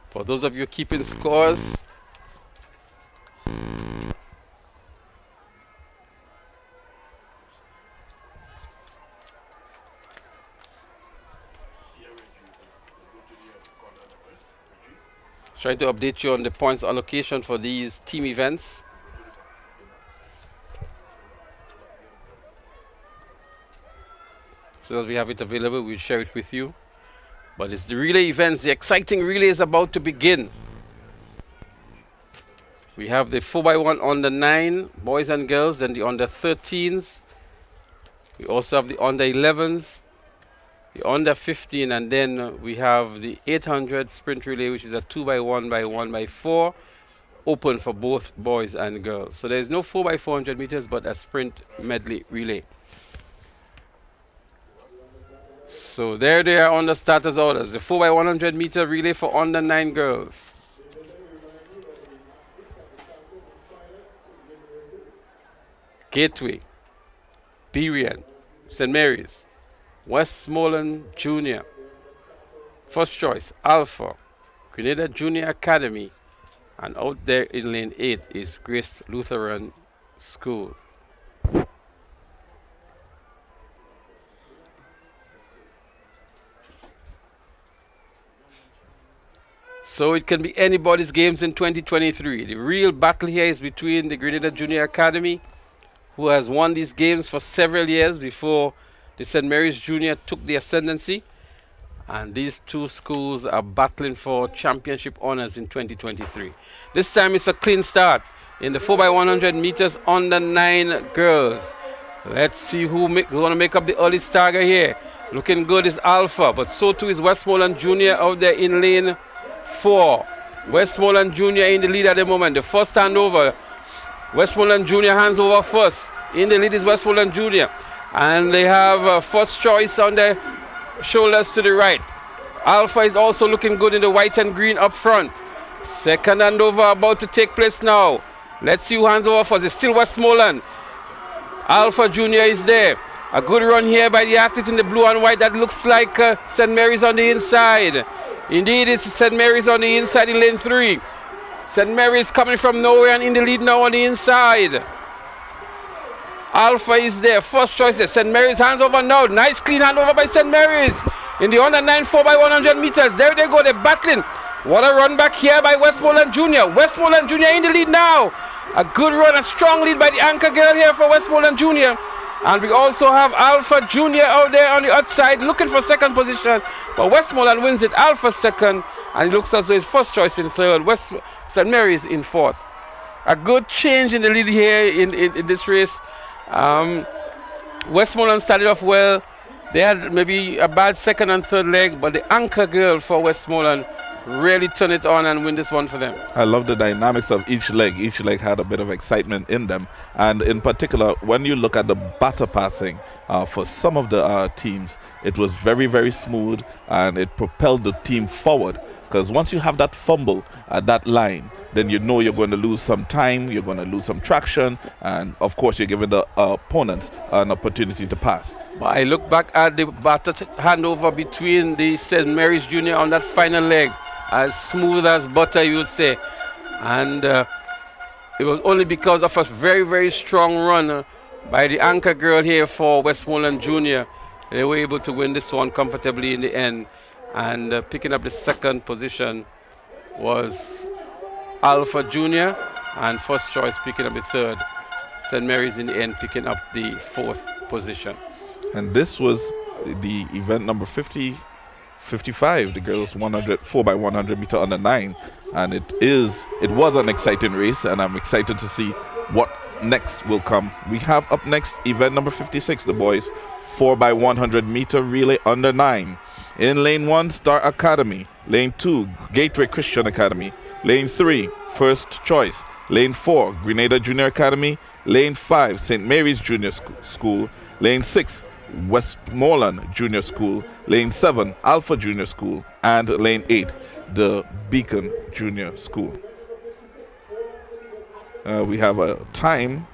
For those of you keeping scores, trying to update you on the points allocation for these team events. So as we have it available, we'll share it with you. But it's the relay events. The exciting relay is about to begin. We have the 4x1 under 9, boys and girls, then the under 13s. We also have the under 11s. the under 15, and then we have the 800 sprint relay, which is a 2x1 by 1 by 4, open for both boys and girls. So there's no 4x400 meters, but a sprint medley relay. So there they are on the starters orders. The 4x100 meter relay for under 9 girls. Gateway, Berrien, St. Mary's, Westmoreland Junior. First choice, Alpha, Grenada Junior Academy. And out there in lane 8 is Grace Lutheran School. So it can be anybody's games in 2023. The real battle here is between the Grenada Junior Academy, who has won these games for several years before the St. Mary's Junior took the ascendancy. And these two schools are battling for championship honors in 2023. This time it's a clean start in the 4x100 meters under 9 girls. Let's see who's going to make up the early starter here. Looking good is Alpha, but so too is Westmoreland Junior out there in lane 4. Westmoreland Junior in the lead at the moment. The first handover, Westmoreland Junior hands over first. In the lead is Westmoreland Junior. And they have first choice on their shoulders to the right. Alpha is also looking good in the white and green up front. Second handover about to take place now. Let's see who hands over first. It's still Westmoreland. Alpha Junior is there. A good run here by the athlete in the blue and white. That looks like St. Mary's on the inside. Indeed, it's St. Mary's on the inside in lane 3. St. Mary's coming from nowhere and in the lead now on the inside. Alpha is there. First choice there. St. Mary's hands over now. Nice clean handover by St. Mary's. In the under 9 4x100 meters. There they go. They're battling. What a run back here by Westmoreland Junior. Westmoreland Junior in the lead now. A good run, a strong lead by the anchor girl here for Westmoreland Junior. And we also have Alpha Junior out there on the outside looking for second position. But Westmoreland wins it. Alpha second. And it looks as though it's first choice in third. St. Mary's in fourth. A good change in the lead here in this race. Westmoreland started off well. They had maybe a bad second and third leg, but the anchor girl for Westmoreland really turned it on and win this one for them. I love the dynamics of each leg. Each leg had a bit of excitement in them. And in particular, when you look at the batter passing for some of the teams, it was very, very smooth and it propelled the team forward. Because once you have that fumble at that line, then you know you're going to lose some time, you're going to lose some traction, and of course you're giving the opponents an opportunity to pass. But I look back at the batter handover between the St. Mary's Junior on that final leg, as smooth as butter, you would say. And it was only because of a very, very strong run by the anchor girl here for Westmoreland Junior. They were able to win this one comfortably in the end. And picking up the second position was Alpha Junior, and first choice picking up the third. St. Mary's in the end picking up the fourth position. And this was the event number 55, the girls 4x100 meter under 9. And it was an exciting race, and I'm excited to see what next will come. We have up next event number 56, the boys 4x100 meter relay under 9. In lane 1, Star Academy. Lane 2, Gateway Christian Academy. Lane 3, First Choice. Lane 4, Grenada Junior Academy. Lane 5, St. Mary's Junior School. Lane 6, Westmoreland Junior School. Lane 7, Alpha Junior School. And Lane 8, the Beacon Junior School. We have a time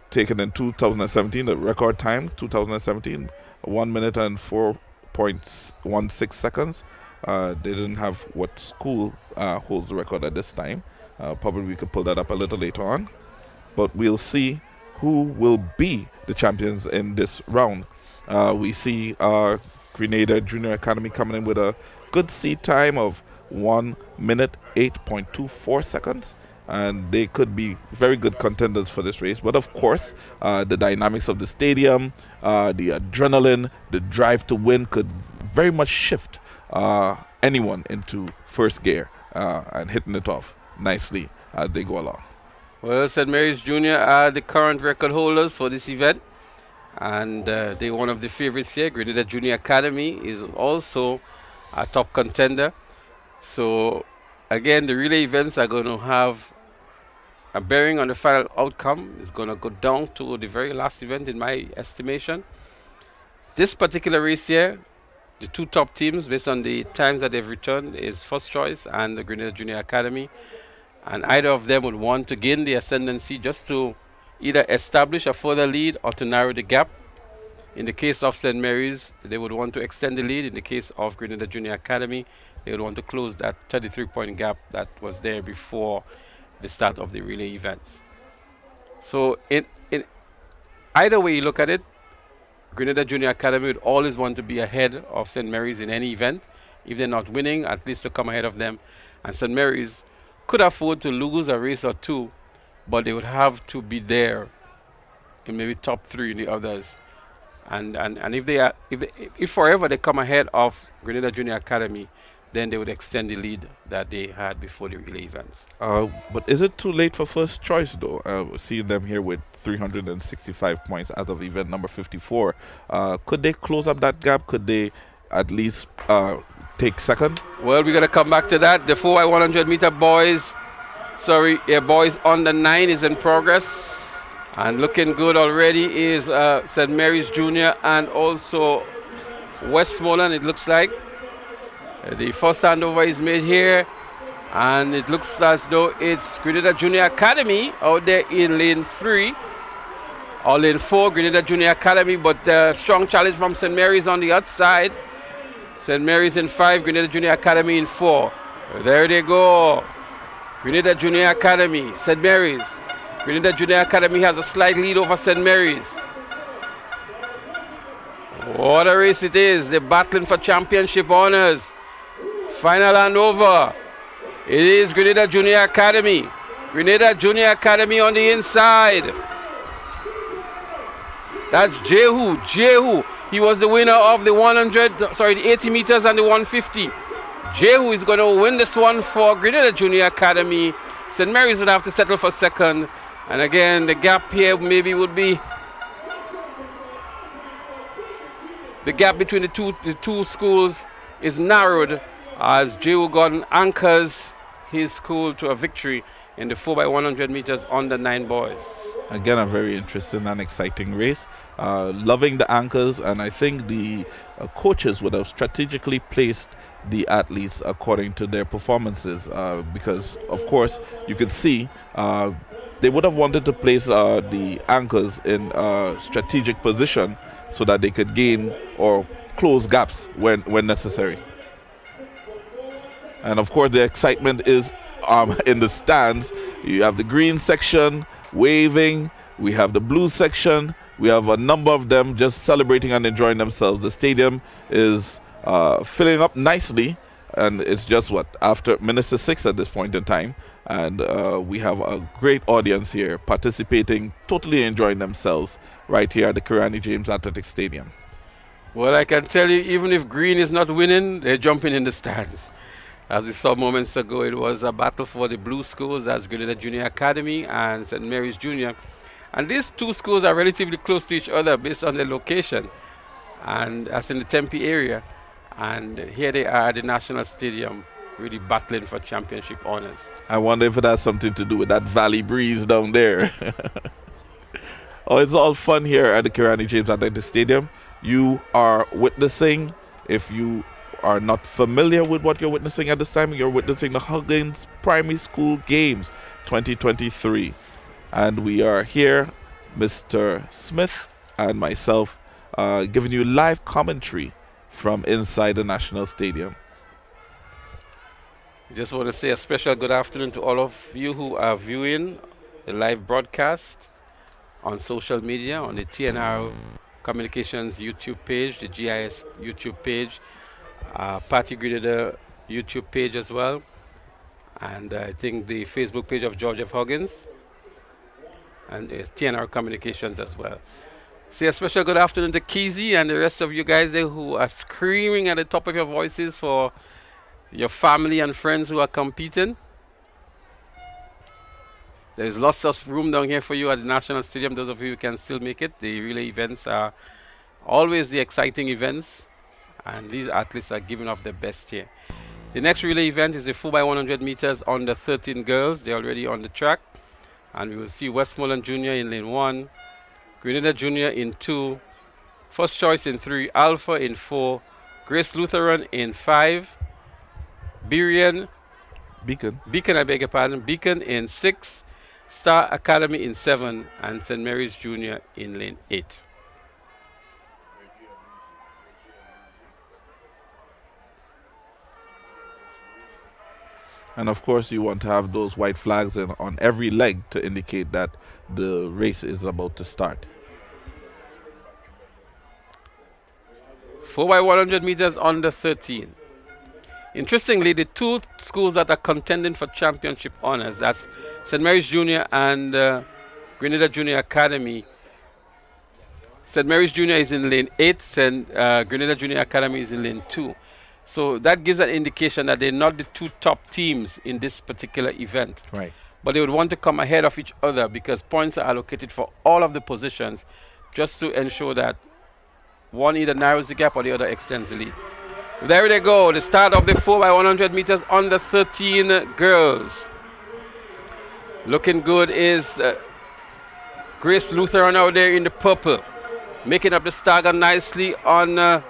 taken in 2017, the record time, 2017, 1 minute and 4.16 seconds. They didn't have what school holds the record at this time. Probably we could pull that up a little later on. But we'll see who will be the champions in this round. We see Grenada Junior Academy coming in with a good seed time of 1 minute 8.24 seconds. And they could be very good contenders for this race. But of course, the dynamics of the stadium, the adrenaline, the drive to win could very much shift anyone into first gear and hitting it off nicely as they go along. Well, St. Mary's Junior are the current record holders for this event. And they're one of the favorites here. Grenada Junior Academy is also a top contender. So again, the relay events are going to have a bearing on the final outcome. It's going to go down to the very last event in my estimation. This particular race here, the two top teams based on the times that they've returned is First Choice and the Grenada Junior Academy. And either of them would want to gain the ascendancy just to either establish a further lead or to narrow the gap. In the case of St. Mary's, they would want to extend the lead. In the case of Grenada Junior Academy, they would want to close that 33-point gap that was there before the start of the relay events. So in either way you look at it, Grenada Junior Academy would always want to be ahead of St. Mary's in any event. If they're not winning, at least to come ahead of them. And St. Mary's could afford to lose a race or two, but they would have to be there in maybe top 3 in the others. And if forever they come ahead of Grenada Junior Academy, then they would extend the lead that they had before the relay events. But is it too late for First Choice, though? Seeing them here with 365 points as of event number 54. Could they close up that gap? Could they at least take second? Well, we're going to come back to that. The 4x100 meter boys, boys on the 9 is in progress. And looking good already is St. Mary's Junior and also Westmoreland, it looks like. The first handover is made here, and it looks as though it's Grenada Junior Academy out there in lane 3 or lane 4, Grenada Junior Academy, but strong challenge from St. Mary's on the outside. St. Mary's in 5, Grenada Junior Academy in 4. There they go. Grenada Junior Academy, St. Mary's. Grenada Junior Academy has a slight lead over St. Mary's. What a race it is. They're battling for championship honors. Final handover. It is Grenada Junior Academy. Grenada Junior Academy on the inside. That's Jehu. Jehu. He was the winner of the 80 meters and the 150. Jehu is going to win this one for Grenada Junior Academy. St. Mary's would have to settle for second. And again, the gap here maybe would be the gap between the two schools is narrowed as Jehu Gordon anchors his school to a victory in the 4x100 meters on the 9 boys. Again, a very interesting and exciting race. Loving the anchors, and I think the coaches would have strategically placed the athletes according to their performances because, of course, you could see they would have wanted to place the anchors in a strategic position so that they could gain or close gaps when necessary. And of course, the excitement is in the stands. You have the green section waving. We have the blue section. We have a number of them just celebrating and enjoying themselves. The stadium is filling up nicely, and it's just after Minister 6 at this point in time. And we have a great audience here participating, totally enjoying themselves right here at the Kirani James Athletic Stadium. Well, I can tell you, even if green is not winning, they're jumping in the stands. As we saw moments ago, it was a battle for the blue schools, that's Grenada Junior Academy and St. Mary's Junior. And these two schools are relatively close to each other based on their location, and as in the Tempe area. And here they are at the National Stadium, really battling for championship honors. I wonder if it has something to do with that valley breeze down there. Oh, it's all fun here at the Kirani James Athletic Stadium. You are witnessing, if you are not familiar with what you're witnessing at this time, you're witnessing the Huggins Primary School Games 2023. And we are here, Mr. Smith and myself, giving you live commentary from inside the National Stadium. I just want to say a special good afternoon to all of you who are viewing the live broadcast on social media, on the TNR Communications YouTube page, the GIS YouTube page, Party Grenada YouTube page as well, and I think the Facebook page of George F. Huggins, and TNR Communications as well. Say a special good afternoon to Keezy and the rest of you guys there who are screaming at the top of your voices for your family and friends who are competing. There's lots of room down here for you at the National Stadium. Those of you who can still make it, the relay events are always the exciting events, and these athletes are giving off their best here. The next relay event is the 4x100 meters under 13 girls. They're already on the track, and we will see Westmoreland Junior in lane 1, Grenada Junior in 2, First Choice in 3, Alpha in 4, Grace Lutheran in 5, Beacon, I beg your pardon, Beacon in 6, Star Academy in 7, and St. Mary's Junior in lane 8. And of course, you want to have those white flags on every leg to indicate that the race is about to start. 4x100 meters under 13. Interestingly, the two schools that are contending for championship honors, that's St. Mary's Junior and Grenada Junior Academy. St. Mary's Junior is in lane 8, Grenada Junior Academy is in lane 2. So that gives an indication that they're not the two top teams in this particular event. Right. But they would want to come ahead of each other because points are allocated for all of the positions just to ensure that one either narrows the gap or the other extends the lead. There they go, the start of the 4x100 meters under 13 girls. Looking good is Grace Lutheran out there in the purple, making up the stagger nicely on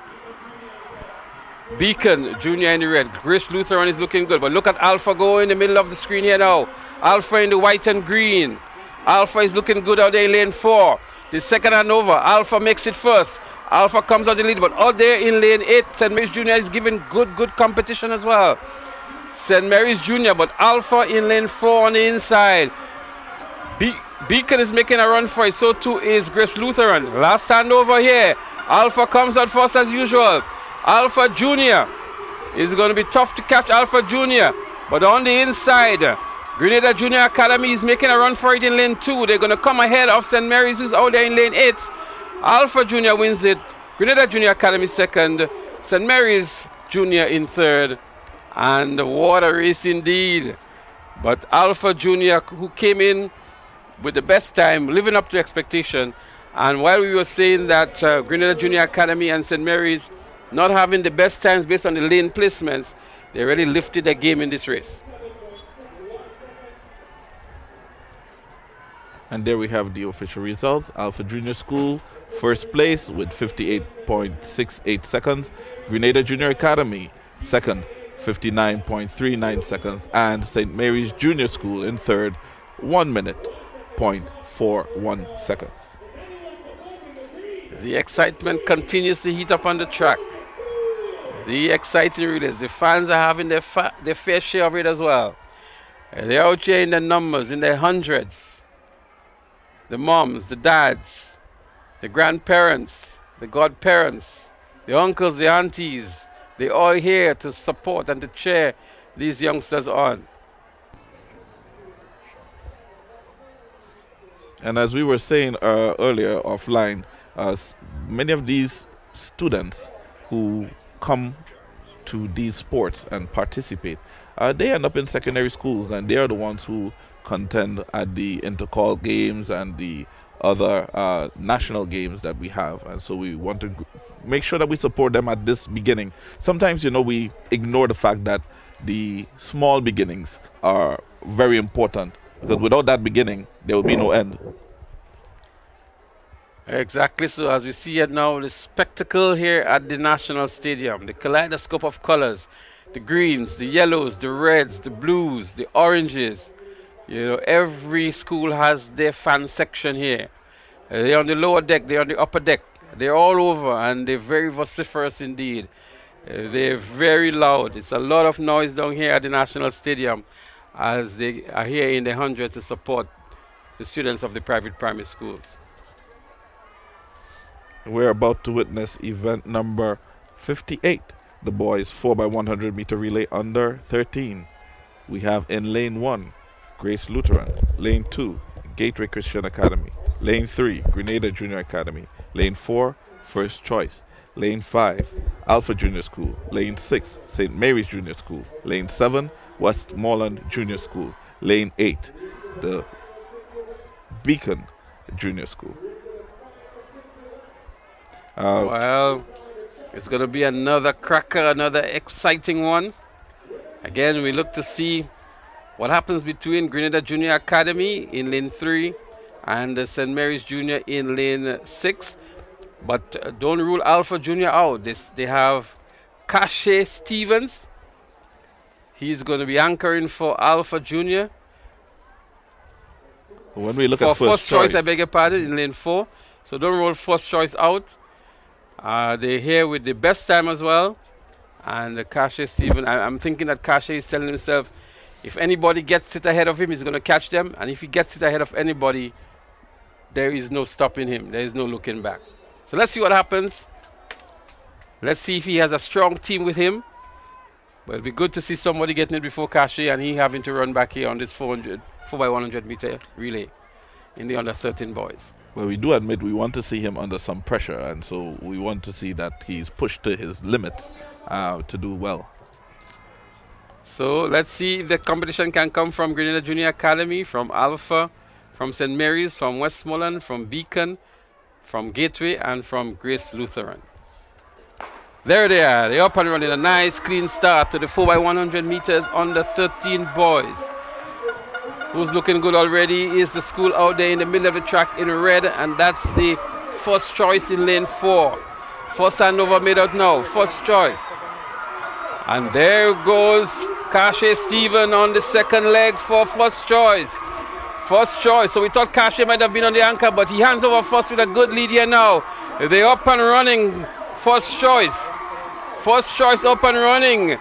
Beacon Junior in the red. Grace Lutheran is looking good, but look at Alpha go in the middle of the screen here now. Alpha in the white and green. Alpha is looking good out there in lane 4. The second and over, Alpha makes it first. Alpha comes out the lead, but out there in lane 8, St. Mary's Junior is giving good competition as well. St. Mary's Junior, but Alpha in lane 4 on the inside. Beacon is making a run for it, so too is Grace Lutheran. Last stand over here. Alpha comes out first as usual. Alpha Junior is going to be tough to catch Alpha Junior, but on the inside, Grenada Junior Academy is making a run for it in lane 2. They're going to come ahead of St. Mary's, who's out there in lane 8. Alpha Junior wins it. Grenada Junior Academy second. St. Mary's Junior in third. And what a race indeed. But Alpha Junior, who came in with the best time, living up to expectation. And while we were saying that Grenada Junior Academy and St. Mary's not having the best times based on the lane placements, they really lifted their game in this race. And there we have the official results. Alpha Junior School, first place with 58.68 seconds. Grenada Junior Academy, second, 59.39 seconds. And St. Mary's Junior School in third, 1 minute, 0.41 seconds. The excitement continues to heat up on the track. The exciting relays. The fans are having their fair share of it as well. They're out here in the numbers, in their hundreds. The moms, the dads, the grandparents, the godparents, the uncles, the aunties, they're all here to support and to cheer these youngsters on. And as we were saying earlier offline, many of these students who come to these sports and participate, they end up in secondary schools, and they are the ones who contend at the intercall games and the other national games that we have. And so we want to make sure that we support them at this beginning. Sometimes, you know, we ignore the fact that the small beginnings are very important, because without that beginning, there will be no end. Exactly so. As we see it now, the spectacle here at the National Stadium, the kaleidoscope of colors, the greens, the yellows, the reds, the blues, the oranges. You know, every school has their fan section here. They're on the lower deck, they're on the upper deck. They're all over, and they're very vociferous indeed. They're very loud. It's a lot of noise down here at the National Stadium as they are here in the hundreds to support the students of the private primary schools. We're about to witness event number 58, the boys 4x100 meter relay under 13. We have in lane 1, Grace Lutheran, lane 2, Gateway Christian Academy, lane 3, Grenada Junior Academy, lane 4, First Choice, lane 5, Alpha Junior School, lane 6, St. Mary's Junior School, lane 7, Westmoreland Junior School, lane 8, the Beacon Junior School. Well, it's going to be another cracker, another exciting one. Again, we look to see what happens between Grenada Junior Academy in lane 3 and St. Mary's Junior in lane 6. But don't rule Alpha Junior out. They have Cache Stevens. He's going to be anchoring for Alpha Junior. When we look for at first choice, I beg your pardon, in lane 4. So don't roll first choice out. They're here with the best time as well. And Cache Stevens, I'm thinking that Cache is telling himself, if anybody gets it ahead of him, he's going to catch them. And if he gets it ahead of anybody, there is no stopping him. There is no looking back. So let's see what happens. Let's see if he has a strong team with him. But it'll be good to see somebody getting it before Cache and he having to run back here on this 4x100 meter relay in the under 13 boys. Well, we do admit we want to see him under some pressure, and so we want to see that he's pushed to his limits to do well. So let's see if the competition can come from Grenada Junior Academy, from Alpha, from St. Mary's, from Westmoreland, from Beacon, from Gateway, and from Grace Lutheran. There they are. They're up and running. A nice clean start to the 4x100 meters under 13 boys. Who's looking good already is the school out there in the middle of the track in red, and that's the first choice in lane 4. First handover made out now. First choice. And there goes Cache Stephen on the second leg for first choice. First choice. So we thought Cache might have been on the anchor, but he hands over first with a good lead here now. They're up and running. First choice. First choice up and running.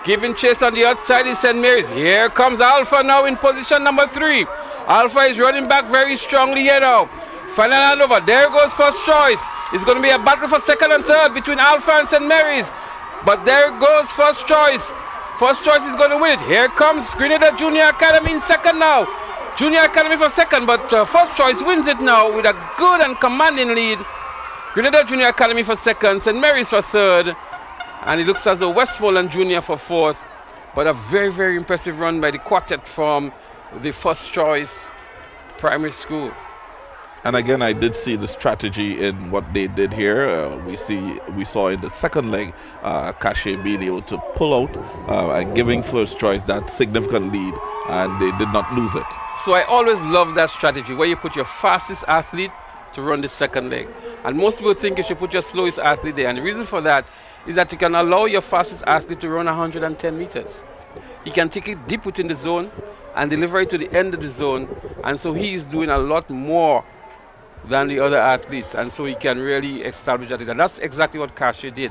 Giving chase on the outside is St. Mary's. Here comes Alpha now in position number 3. Alpha is running back very strongly here now. Final handover. There goes first choice. It's going to be a battle for second and third between Alpha and St. Mary's. But there goes first choice. First choice is going to win it. Here comes Grenada Junior Academy in second now. Junior Academy for second, but first choice wins it now with a good and commanding lead. Grenada Junior Academy for second, St. Mary's for third. And it looks as though Westmoreland Junior for fourth. But a very, very impressive run by the quartet from the first choice primary school. And again, I did see the strategy in what they did here. We saw in the second leg, Cache being able to pull out and giving first choice that significant lead, and they did not lose it. So I always love that strategy where you put your fastest athlete to run the second leg. And most people think you should put your slowest athlete there. And the reason for that is that you can allow your fastest athlete to run 110 meters. He can take it deep within the zone and deliver it to the end of the zone. And so he is doing a lot more than the other athletes. And so he can really establish that. And that's exactly what Cache did.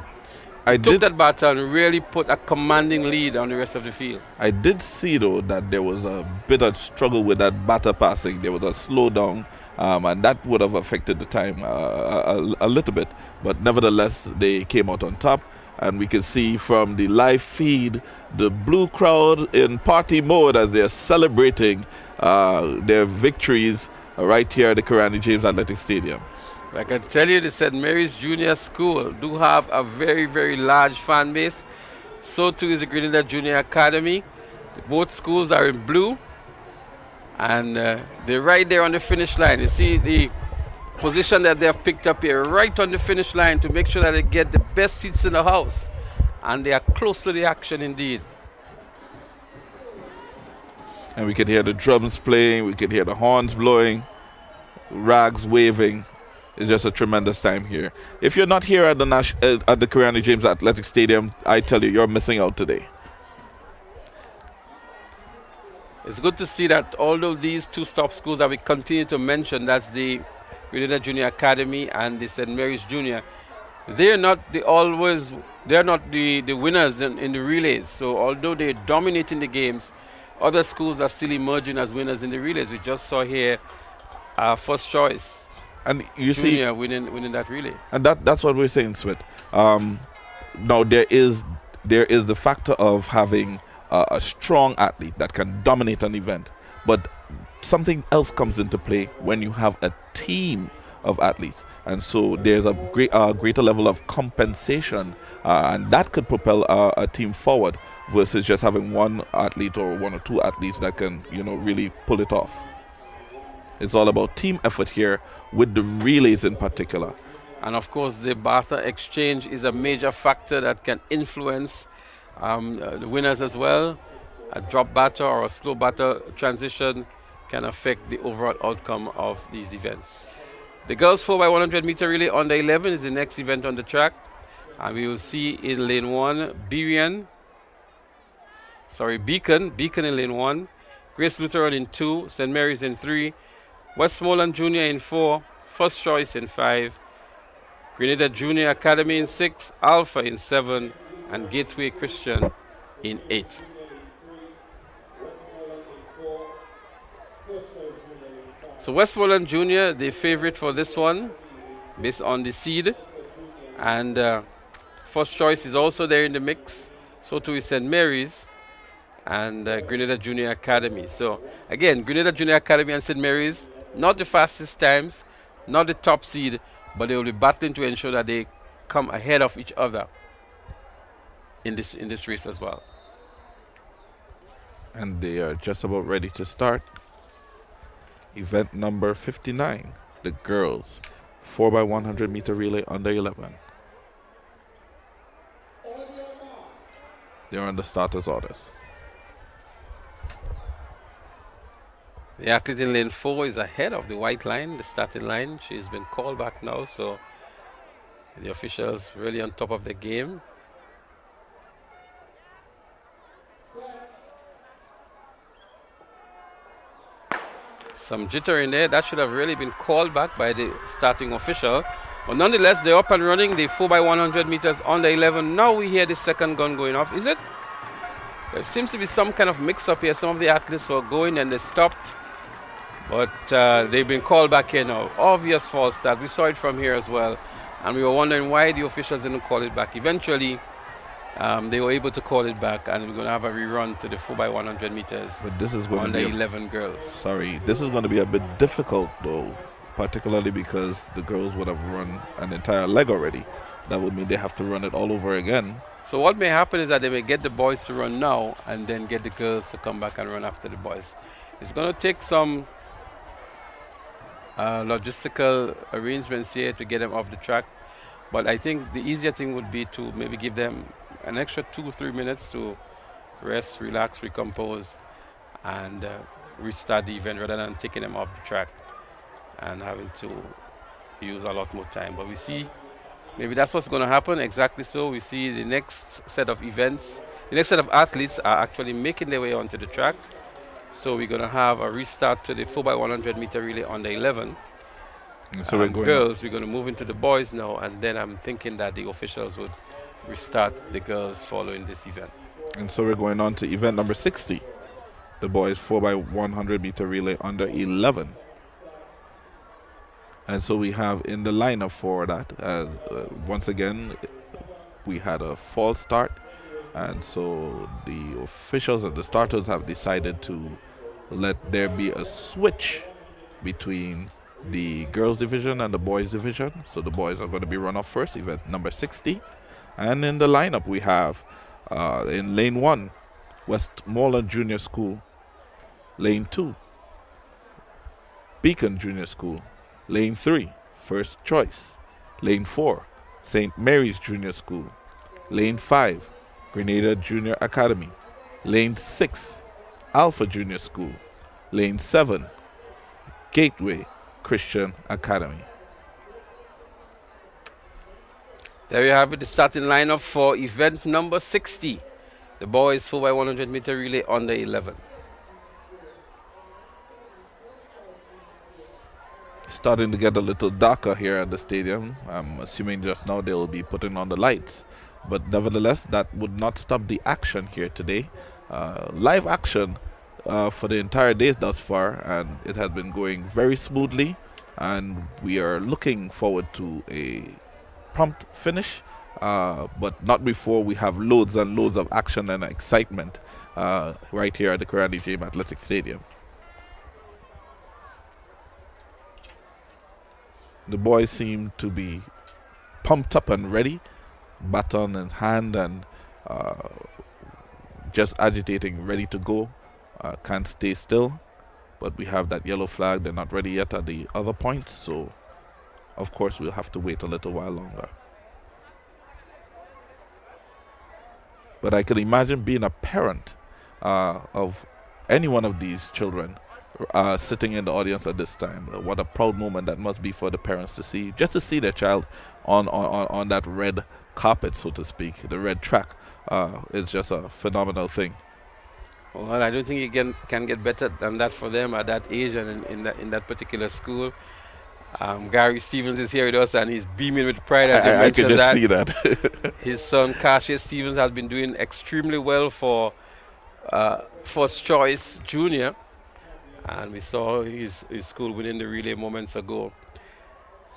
He took that baton and really put a commanding lead on the rest of the field. I did see, though, that there was a bit of struggle with that batter passing. There was a slowdown. And that would have affected the time a little bit. But nevertheless, they came out on top. And we can see from the live feed the blue crowd in party mode as they're celebrating their victories right here at the Karani James Athletic Stadium. I can tell you the St. Mary's Junior School do have a very, very large fan base. So too is the Grenada Junior Academy. Both schools are in blue. And they're right there on the finish line. You see the position that they have picked up here, right on the finish line, to make sure that they get the best seats in the house. And they are close to the action indeed. And we can hear the drums playing, we can hear the horns blowing, rags waving. It's just a tremendous time here. If you're not here at the Karani James Athletic Stadium, I tell you, you're missing out today. It's good to see that although these two top schools that we continue to mention, that's the Grenada Junior Academy and the St. Mary's Junior, they're not the winners in the relays. So although they're dominating the games, other schools are still emerging as winners in the relays. We just saw here first choice. And you Junior see, winning that relay. And that's what we're saying, Swit. Now there is the factor of having a strong athlete that can dominate an event, but something else comes into play when you have a team of athletes, and so there's a greater level of compensation, and that could propel a team forward versus just having one athlete or one or two athletes that can really pull it off. It's all about team effort here with the relays in particular. And of course, the batter exchange is a major factor that can influence the winners as well. A drop batter or a slow batter transition can affect the overall outcome of these events. The girls 4x100 meter relay under 11 is the next event on the track. And we will see in lane 1, Beacon in lane 1, Grace Lutheran in 2, St. Mary's in 3, Westmoreland Junior in 4, First Choice in 5, Grenada Junior Academy in 6, Alpha in 7, and Gateway Christian in 8. So Westmoreland Junior, the favorite for this one, based on the seed, and First Choice is also there in the mix. So too is St. Mary's and Grenada Junior Academy. So again, Grenada Junior Academy and St. Mary's, not the fastest times, not the top seed, but they will be battling to ensure that they come ahead of each other in this race as well. And they are just about ready to start. Event number 59, the girls 4x100 meter relay under 11. They're on the starters orders. The athlete in lane 4 is ahead of the white line, the starting line. She's been called back now, so the officials really on top of the game. Some jitter in there. That should have really been called back by the starting official. But nonetheless, they're up and running. The 4x100 meters under 11. Now we hear the second gun going off. Is it? There seems to be some kind of mix-up here. Some of the athletes were going and they stopped. But they've been called back here now. Obvious false start. We saw it from here as well. And we were wondering why the officials didn't call it back. Eventually, they were able to call it back, and we're going to have a rerun to the 4x100 meters. But this is going to be 11 girls. Sorry, this is going to be a bit difficult though, particularly because the girls would have run an entire leg already. That would mean they have to run it all over again. So what may happen is that they may get the boys to run now and then get the girls to come back and run after the boys. It's going to take some logistical arrangements here to get them off the track. But I think the easier thing would be to maybe give them an extra 2-3 minutes to rest, relax, recompose, and restart the event rather than taking them off the track and having to use a lot more time. But we see maybe that's what's going to happen. Exactly so. We see the next set of events, the next set of athletes are actually making their way onto the track. So we're going to have a restart to the 4x100 meter relay under 11. And so we're going girls, we're going to move into the boys now, and then I'm thinking that the officials would restart the girls following this event. And so we're going on to event number 60, the boys 4x100 meter relay under 11. And so we have in the lineup for that, once again, we had a false start. And so the officials and the starters have decided to let there be a switch between the girls division and the boys division. So the boys are going to be run off first, event number 60. And in the lineup we have in lane 1, Westmoreland Junior School. Lane 2, Beacon Junior School. Lane 3, First Choice. Lane 4, St. Mary's Junior School. Lane 5, Grenada Junior Academy. Lane 6, Alpha Junior School. Lane 7, Gateway Christian Academy. There you have it, the starting lineup for event number 60, the boys 4x100 meter relay under 11. Starting to get a little darker here at the stadium. I'm assuming just now they will be putting on the lights. But nevertheless, that would not stop the action here today. Live action for the entire day thus far, and it has been going very smoothly. And we are looking forward to a prompt finish, but not before we have loads and loads of action and excitement right here at the Karate Gym Athletic Stadium. The boys seem to be pumped up and ready, baton in hand and just agitating, ready to go. Can't stay still. but we have that yellow flag. They're not ready yet at the other point, so of course we'll have to wait a little while longer. But I can imagine being a parent of any one of these children sitting in the audience at this time. What a proud moment that must be for the parents to see, just to see their child on that red carpet, so to speak, the red track. It's just a phenomenal thing. Well, I don't think you can get better than that for them at that age and in that particular school. Gary Stevens is here with us, and he's beaming with pride as he mentioned I can just see that. His son, Cassius Stevens, has been doing extremely well for First Choice Junior, and we saw his school winning the relay moments ago.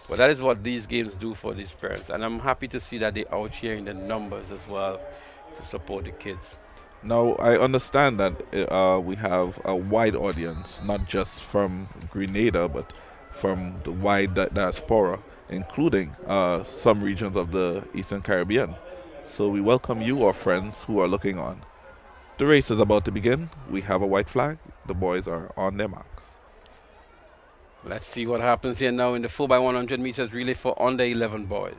But that is what these games do for these parents, and I'm happy to see that they're out here in the numbers as well to support the kids. Now, I understand that we have a wide audience, not just from Grenada, but from the wide diaspora, including some regions of the Eastern Caribbean. So we welcome you, our friends who are looking on. The race is about to begin. We have a white flag. The boys are on their marks. Let's see what happens here now in the 4x100 meters relay for under 11 boys.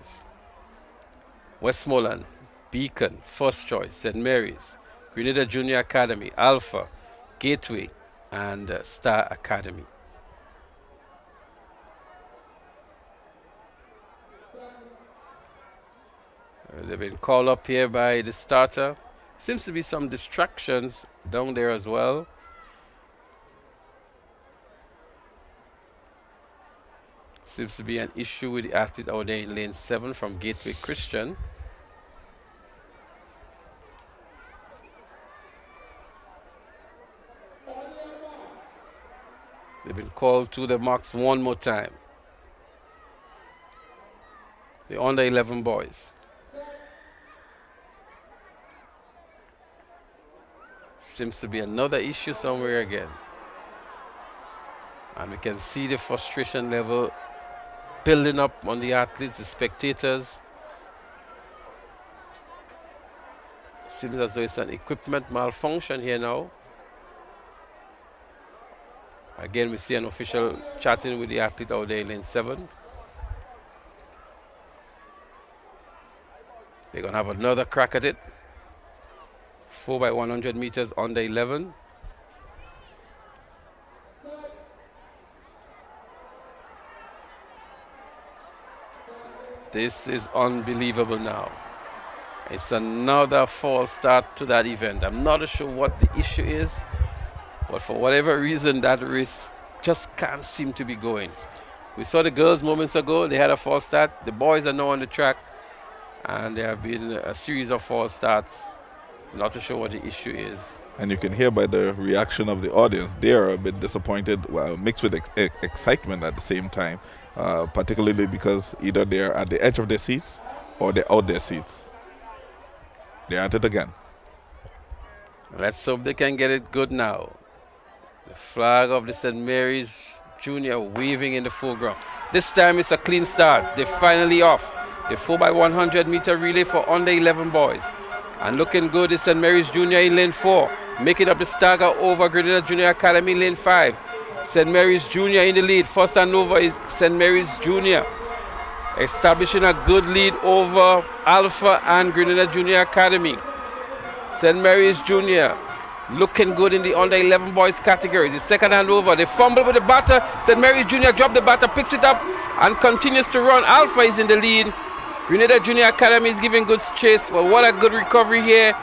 Westmoreland, Beacon, First Choice, St. Mary's, Grenada Junior Academy, Alpha, Gateway, and Star Academy. They've been called up here by the starter. Seems to be some distractions down there as well. Seems to be an issue with the athlete out there in lane 7 from Gateway Christian. They've been called to the marks one more time. The under 11 boys. Seems to be another issue somewhere again. And we can see the frustration level building up on the athletes, the spectators. Seems as though it's an equipment malfunction here now. Again, we see an official chatting with the athlete out there in lane 7. They're going to have another crack at it. 4x100 meters under 11. This is unbelievable now. It's another false start to that event. I'm not sure what the issue is, but for whatever reason, that race just can't seem to be going. We saw the girls moments ago. They had a false start. The boys are now on the track, and there have been a series of false starts. Not too sure what the issue is. And you can hear by the reaction of the audience, they are a bit disappointed, well, mixed with excitement at the same time, particularly because either they're at the edge of their seats or they're out their seats. They're at it again. Let's hope they can get it good now. The flag of the St. Mary's Junior waving in the foreground. This time it's a clean start. They're finally off. The 4x100 meter relay for under 11 boys. And looking good is St. Mary's Junior in lane 4. Making up the stagger over Grenada Junior Academy in lane 5. St. Mary's Junior in the lead. First and over is St. Mary's Junior. Establishing a good lead over Alpha and Grenada Junior Academy. St. Mary's Junior looking good in the under 11 boys category. The second hand over. They fumble with the batter. St. Mary's Junior drop the batter, picks it up and continues to run. Alpha is in the lead. Grenada Junior Academy is giving good chase. Well, what a good recovery here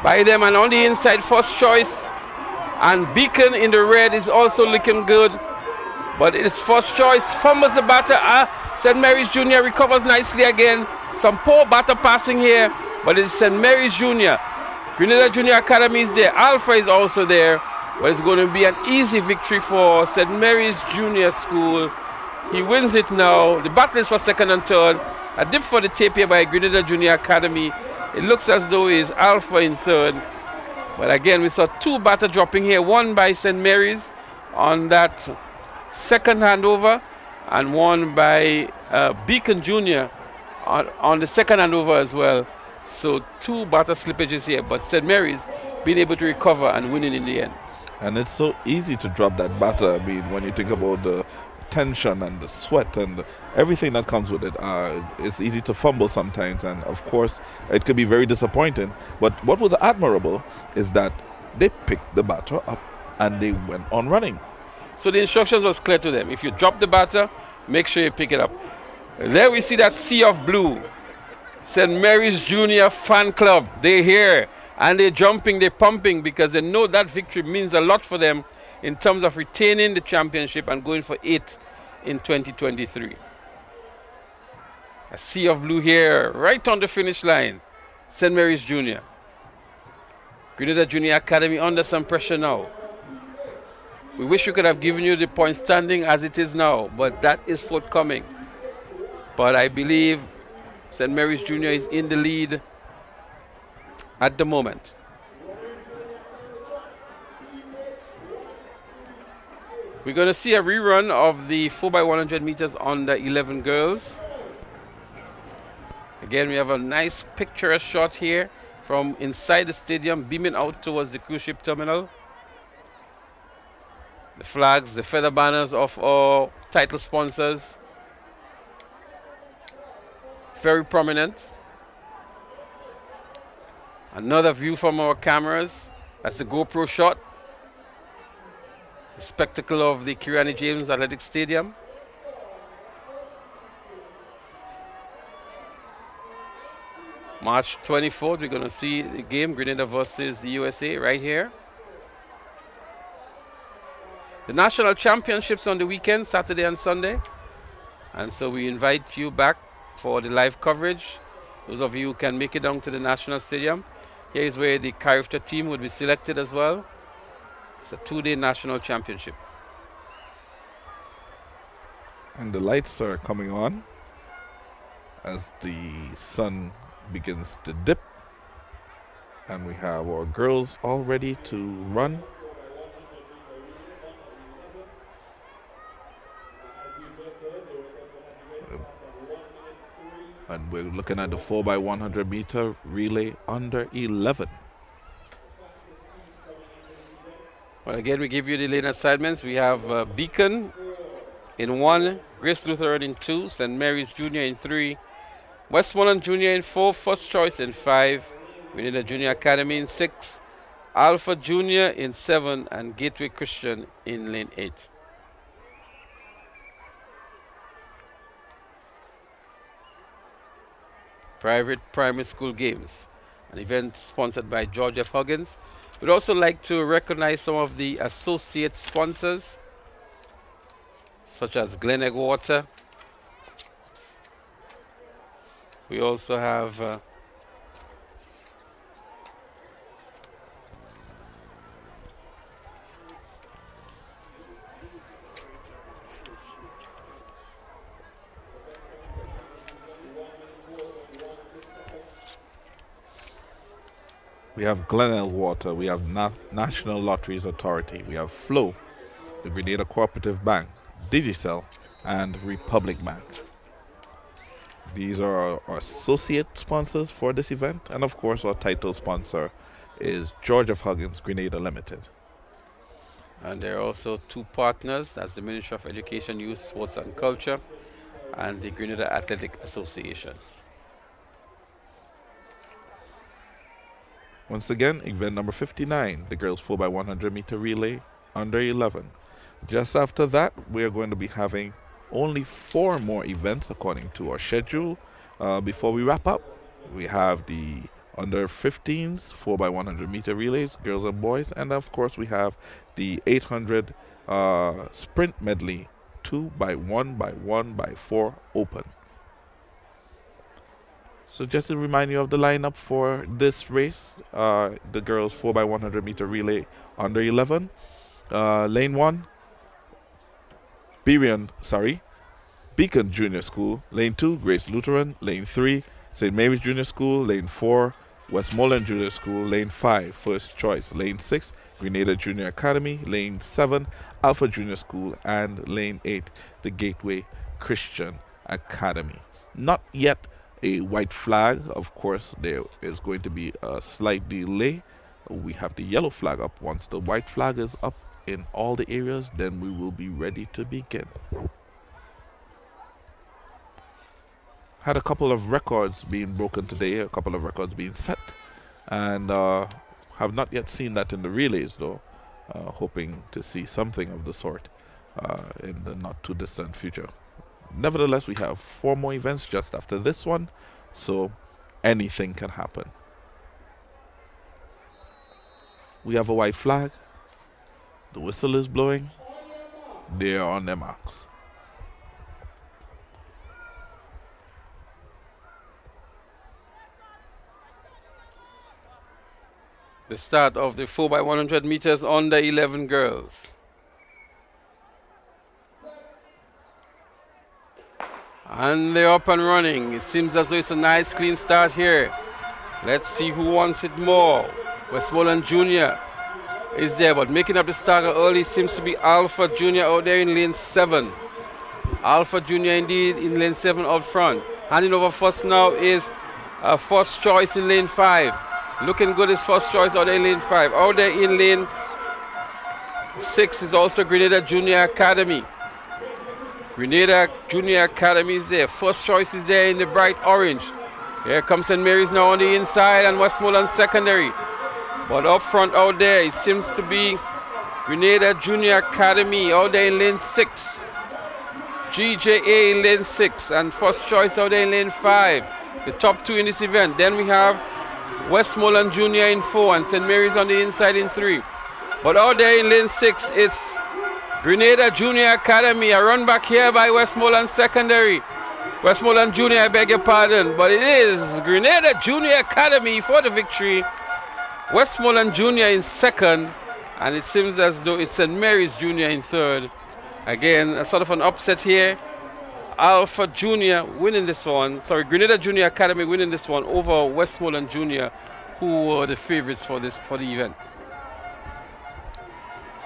by them. And on the inside, First Choice and Beacon in the red is also looking good. But it's First Choice, fumbles the batter. St. Mary's Junior recovers nicely again. Some poor batter passing here, but it's St. Mary's Junior. Grenada Junior Academy is there. Alpha is also there. But it's going to be an easy victory for St. Mary's Junior School. He wins it now. The battle is for second and third. A dip for the tape here by Grenada Junior Academy. It looks as though it's Alpha in third. But again, we saw two batter dropping here. One by St. Mary's on that second handover, and one by Beacon Junior on the second handover as well. So two batter slippages here, but St. Mary's being able to recover and winning in the end. And it's so easy to drop that batter. I mean, when you think about the tension and the sweat and everything that comes with it, it's easy to fumble sometimes. And of course, it could be very disappointing. But what was admirable is that they picked the batter up and they went on running. So the instructions was clear to them. If you drop the batter, make sure you pick it up. There we see that sea of blue. St. Mary's Junior Fan Club. They're here. And they're jumping, they're pumping because they know that victory means a lot for them in terms of retaining the championship and going for 8 in 2023. A sea of blue here, right on the finish line. St. Mary's Junior. Grenada Junior Academy under some pressure now. We wish we could have given you the point standing as it is now, but that is forthcoming. But I believe St. Mary's Junior is in the lead at the moment. We're going to see a rerun of the 4x100 meters under 11 girls. Again, we have a nice picturesque shot here from inside the stadium, beaming out towards the cruise ship terminal. The flags, the feather banners of our title sponsors. Very prominent. Another view from our cameras. That's the GoPro shot. The spectacle of the Kirani James Athletic Stadium. March 24th, we're going to see the game, Grenada versus the USA, right here. The national championships on the weekend, Saturday and Sunday. And so we invite you back for the live coverage. Those of you who can make it down to the National Stadium. Here is where the Carifta team would be selected as well. It's a 2-day national championship. And the lights are coming on as the sun begins to dip. And we have our girls all ready to run. And we're looking at the 4x100 meter relay under 11. Well, again, we give you the lane assignments. We have Beacon in 1, Grace Lutheran in 2, St. Mary's Junior in 3, Westmoreland Junior in 4, First Choice in 5, Grenada Junior Academy in 6, Alpha Junior in 7, and Gateway Christian in lane 8. Private primary school games, an event sponsored by George F. Huggins. We'd also like to recognize some of the associate sponsors, such as Glenegg Water. We also have we have Glenelg Water, we have National Lotteries Authority, we have Flow, the Grenada Cooperative Bank, Digicel, and Republic Bank. These are our associate sponsors for this event, and of course our title sponsor is George F. Huggins Grenada Limited. And there are also 2 partners, that's the Ministry of Education, Youth, Sports and Culture, and the Grenada Athletic Association. Once again, event number 59, the girls 4x100 meter relay under 11. Just after that, we are going to be having only 4 more events according to our schedule. Before we wrap up, we have the under 15s 4x100 meter relays, girls and boys, and of course we have the 800 sprint medley 2x1x1x4 open. So just to remind you of the lineup for this race, the girls 4x100 meter relay under 11. Lane 1, Beacon Junior School. Lane 2, Grace Lutheran. Lane 3, St. Mary's Junior School. Lane 4, Westmoreland Junior School. Lane 5, First Choice. Lane 6, Grenada Junior Academy. Lane 7, Alpha Junior School. And Lane 8, the Gateway Christian Academy. Not yet a white flag. Of course, there is going to be a slight delay we have the yellow flag up. Once the white flag is up in all the areas, then we will be ready to begin. Had a couple of records being broken today, a couple of records being set, and have not yet seen that in the relays though. Hoping to see something of the sort in the not too distant future. Nevertheless, we have 4 more events just after this one, so anything can happen. We have a white flag. The whistle is blowing. They are on their marks. The start of the 4x100 meters under 11 girls. And they're up and running. It seems as though it's a nice clean start here. Let's see who wants it more. Westmoreland Junior is there, but making up the stagger early seems to be Alpha Junior out there in lane 7. Alpha Junior indeed in lane 7 out front. Handing over first now is First Choice in lane 5. Looking good is First Choice out there in lane 5. Out there in lane 6 is also Grenada Junior Academy. Grenada Junior Academy is there. First Choice is there in the bright orange. Here comes St. Mary's now on the inside and Westmoreland Secondary. But up front out there, it seems to be Grenada Junior Academy out there in lane 6. GJA in lane 6 and First Choice out there in lane 5. The top 2 in this event. Then we have Westmoreland Junior in 4 and St. Mary's on the inside in 3. But out there in lane 6, it's Grenada Junior Academy. A run back here by Westmoreland Secondary. Westmoreland Junior, I beg your pardon. But it is Grenada Junior Academy for the victory. Westmoreland Junior in 2nd. And it seems as though it's St. Mary's Junior in 3rd. Again, a sort of an upset here. Alpha Junior winning this one. Sorry, Grenada Junior Academy winning this one over Westmoreland Junior, who were the favorites for the event.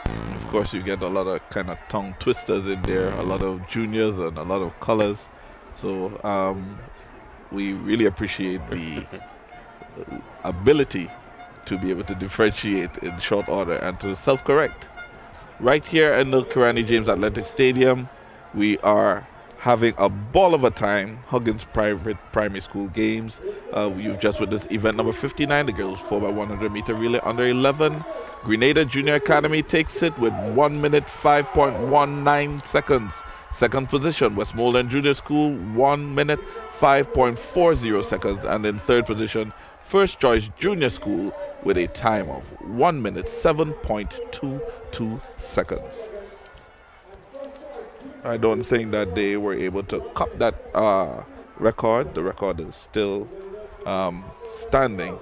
Of course, you get a lot of kind of tongue twisters in there, a lot of juniors and a lot of colors. So we really appreciate the ability to be able to differentiate in short order and to self-correct. Right here in the Kirani James Athletic Stadium, we are having a ball of a time. Huggins Private Primary School games. You've just witnessed event number 59, the girls 4x100 meter relay under 11. Grenada Junior Academy takes it with 1 minute 5.19 seconds. Second position, Westmoreland Junior School, 1 minute 5.40 seconds. And in third position, First Choice Junior School with a time of 1 minute 7.22 seconds. I don't think that they were able to cut that record. The record is still standing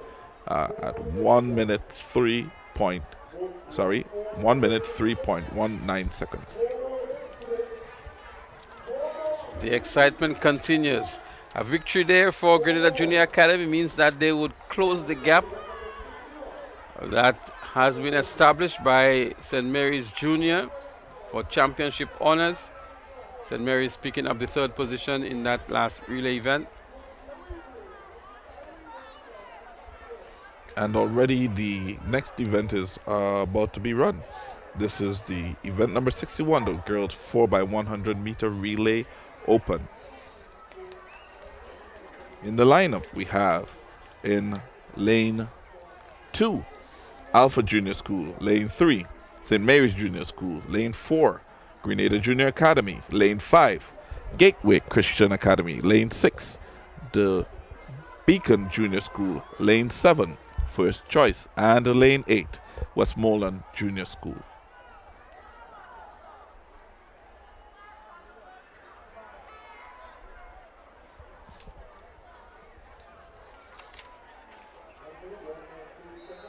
at 1 minute 3.19 seconds. The excitement continues. A victory there for Grenada Junior Academy means that they would close the gap that has been established by St. Mary's Junior for championship honors. St. Mary's picking up the 3rd position in that last relay event. And already the next event is about to be run. This is the event number 61, the girls 4x100 meter relay open. In the lineup, we have in lane 2, Alpha Junior School, lane 3, St. Mary's Junior School, lane 4, Grenada Junior Academy, lane 5, Gateway Christian Academy, lane 6, the Beacon Junior School, lane 7, First Choice, and lane 8, Westmoreland Junior School.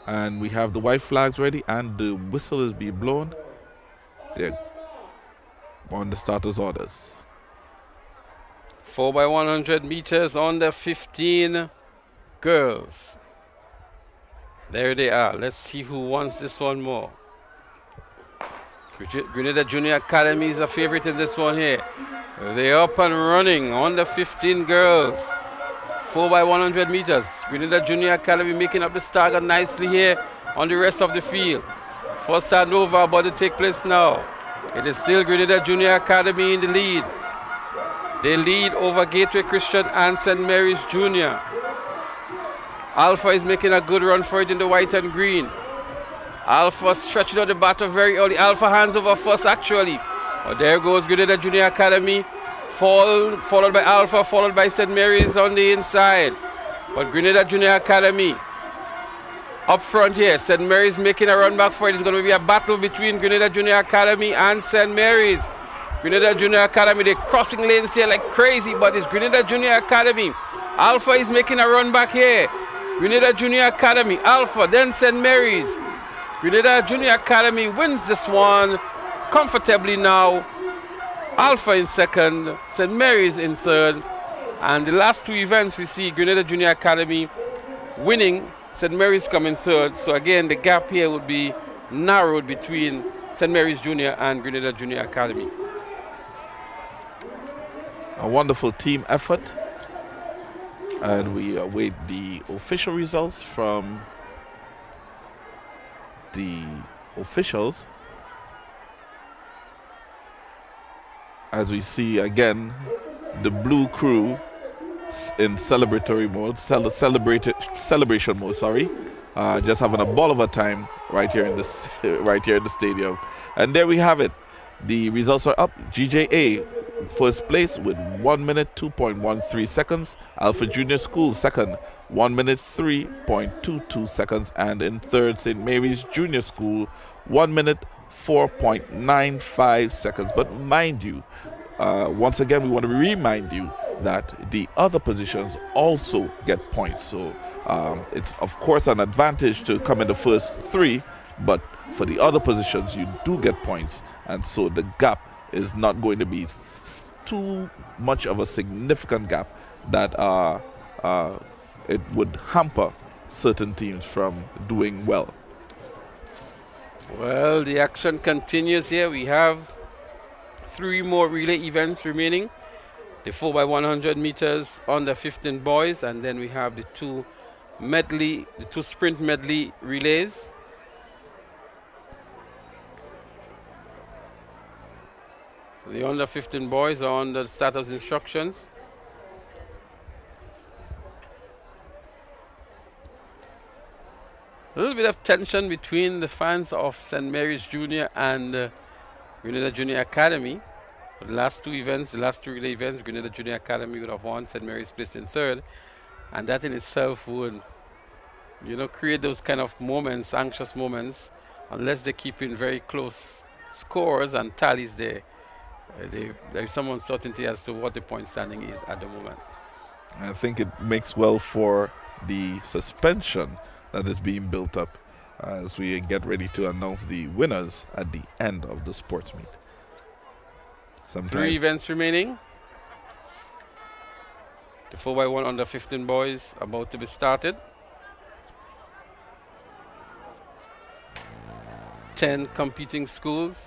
And we have the white flags ready and the whistle is being blown. They're on the starters' orders. 4x100 meters on the 15 girls. There they are. Let's see who wants this one more. Grenada Junior Academy is a favorite in this one here. They're up and running on the 15 girls. 4x100 meters. Grenada Junior Academy making up the stagger nicely here on the rest of the field. First handover about to take place now. It is still Grenada Junior Academy in the lead. They lead over Gateway Christian and St. Mary's Junior. Alpha is making a good run for it in the white and green. Alpha stretching out the batter very early. Alpha hands over first actually. But there goes Grenada Junior Academy. Followed by Alpha, followed by St. Mary's on the inside. But Grenada Junior Academy up front here. St. Mary's making a run back for it. It's going to be a battle between Grenada Junior Academy and St. Mary's. Grenada Junior Academy, they're crossing lanes here like crazy, but it's Grenada Junior Academy. Alpha is making a run back here. Grenada Junior Academy, Alpha, then St. Mary's. Grenada Junior Academy wins this one comfortably now. Alpha in second, St. Mary's in third. And the last two events we see Grenada Junior Academy winning, St. Mary's coming third. So again, the gap here would be narrowed between St. Mary's Junior and Grenada Junior Academy. A wonderful team effort. And we await the official results from the officials. As we see again, the blue crew in celebratory mode, celebration mode. Sorry, just having a ball of a time right here in this, right here in the stadium. And there we have it. The results are up. GJA first place with 1 minute 2.13 seconds. Alpha Junior School second, 1 minute 3.22 seconds, and in third St. Mary's Junior School, 1 minute 4.95 seconds. But mind you, once again, we want to remind you that the other positions also get points. So it's of course an advantage to come in the first three, but for the other positions you do get points, and so the gap is not going to be too much of a significant gap that it would hamper certain teams from doing well. Well, the action continues here. We have 3 more relay events remaining. The 4x100 meters under 15 boys, and then we have the two sprint medley relays. The under 15 boys are under the status instructions. A little bit of tension between the fans of St. Mary's Junior and Grenada Junior Academy. For the last 2 events, the last 2 relay events, Grenada Junior Academy would have won, St. Mary's placed in third. And that in itself would, create those kind of moments, anxious moments, unless they keep in very close scores and tallies there. There's some uncertainty as to what the point standing is at the moment. I think it makes well for the suspension that is being built up as we get ready to announce the winners at the end of the sports meet. 3 events remaining. The 4x1 under 15 boys about to be started. 10 competing schools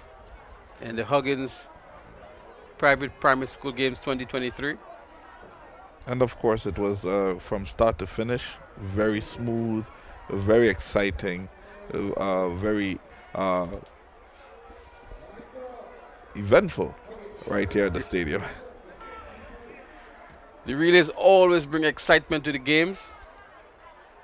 in the Huggins Private Primary School Games 2023. And of course it was from start to finish, very smooth, very exciting, very eventful right here at the stadium. The relays always bring excitement to the games.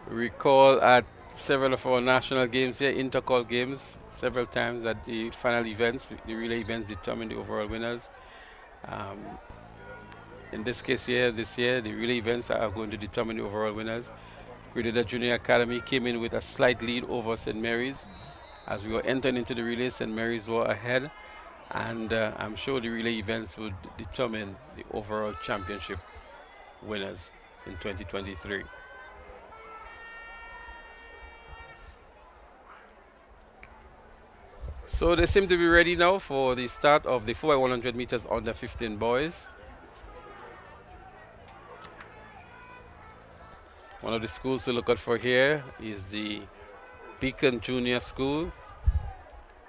We recall at several of our national games here, intercall games, several times at the final events, the relay events determine the overall winners. In this case here, this year, the relay events are going to determine the overall winners. Grenada Junior Academy came in with a slight lead over St. Mary's. As we were entering into the relay, St. Mary's were ahead, and I'm sure the relay events would determine the overall championship winners in 2023. So they seem to be ready now for the start of the 4x100 meters under 15 boys. One of the schools to look out for here is the Beacon Junior School.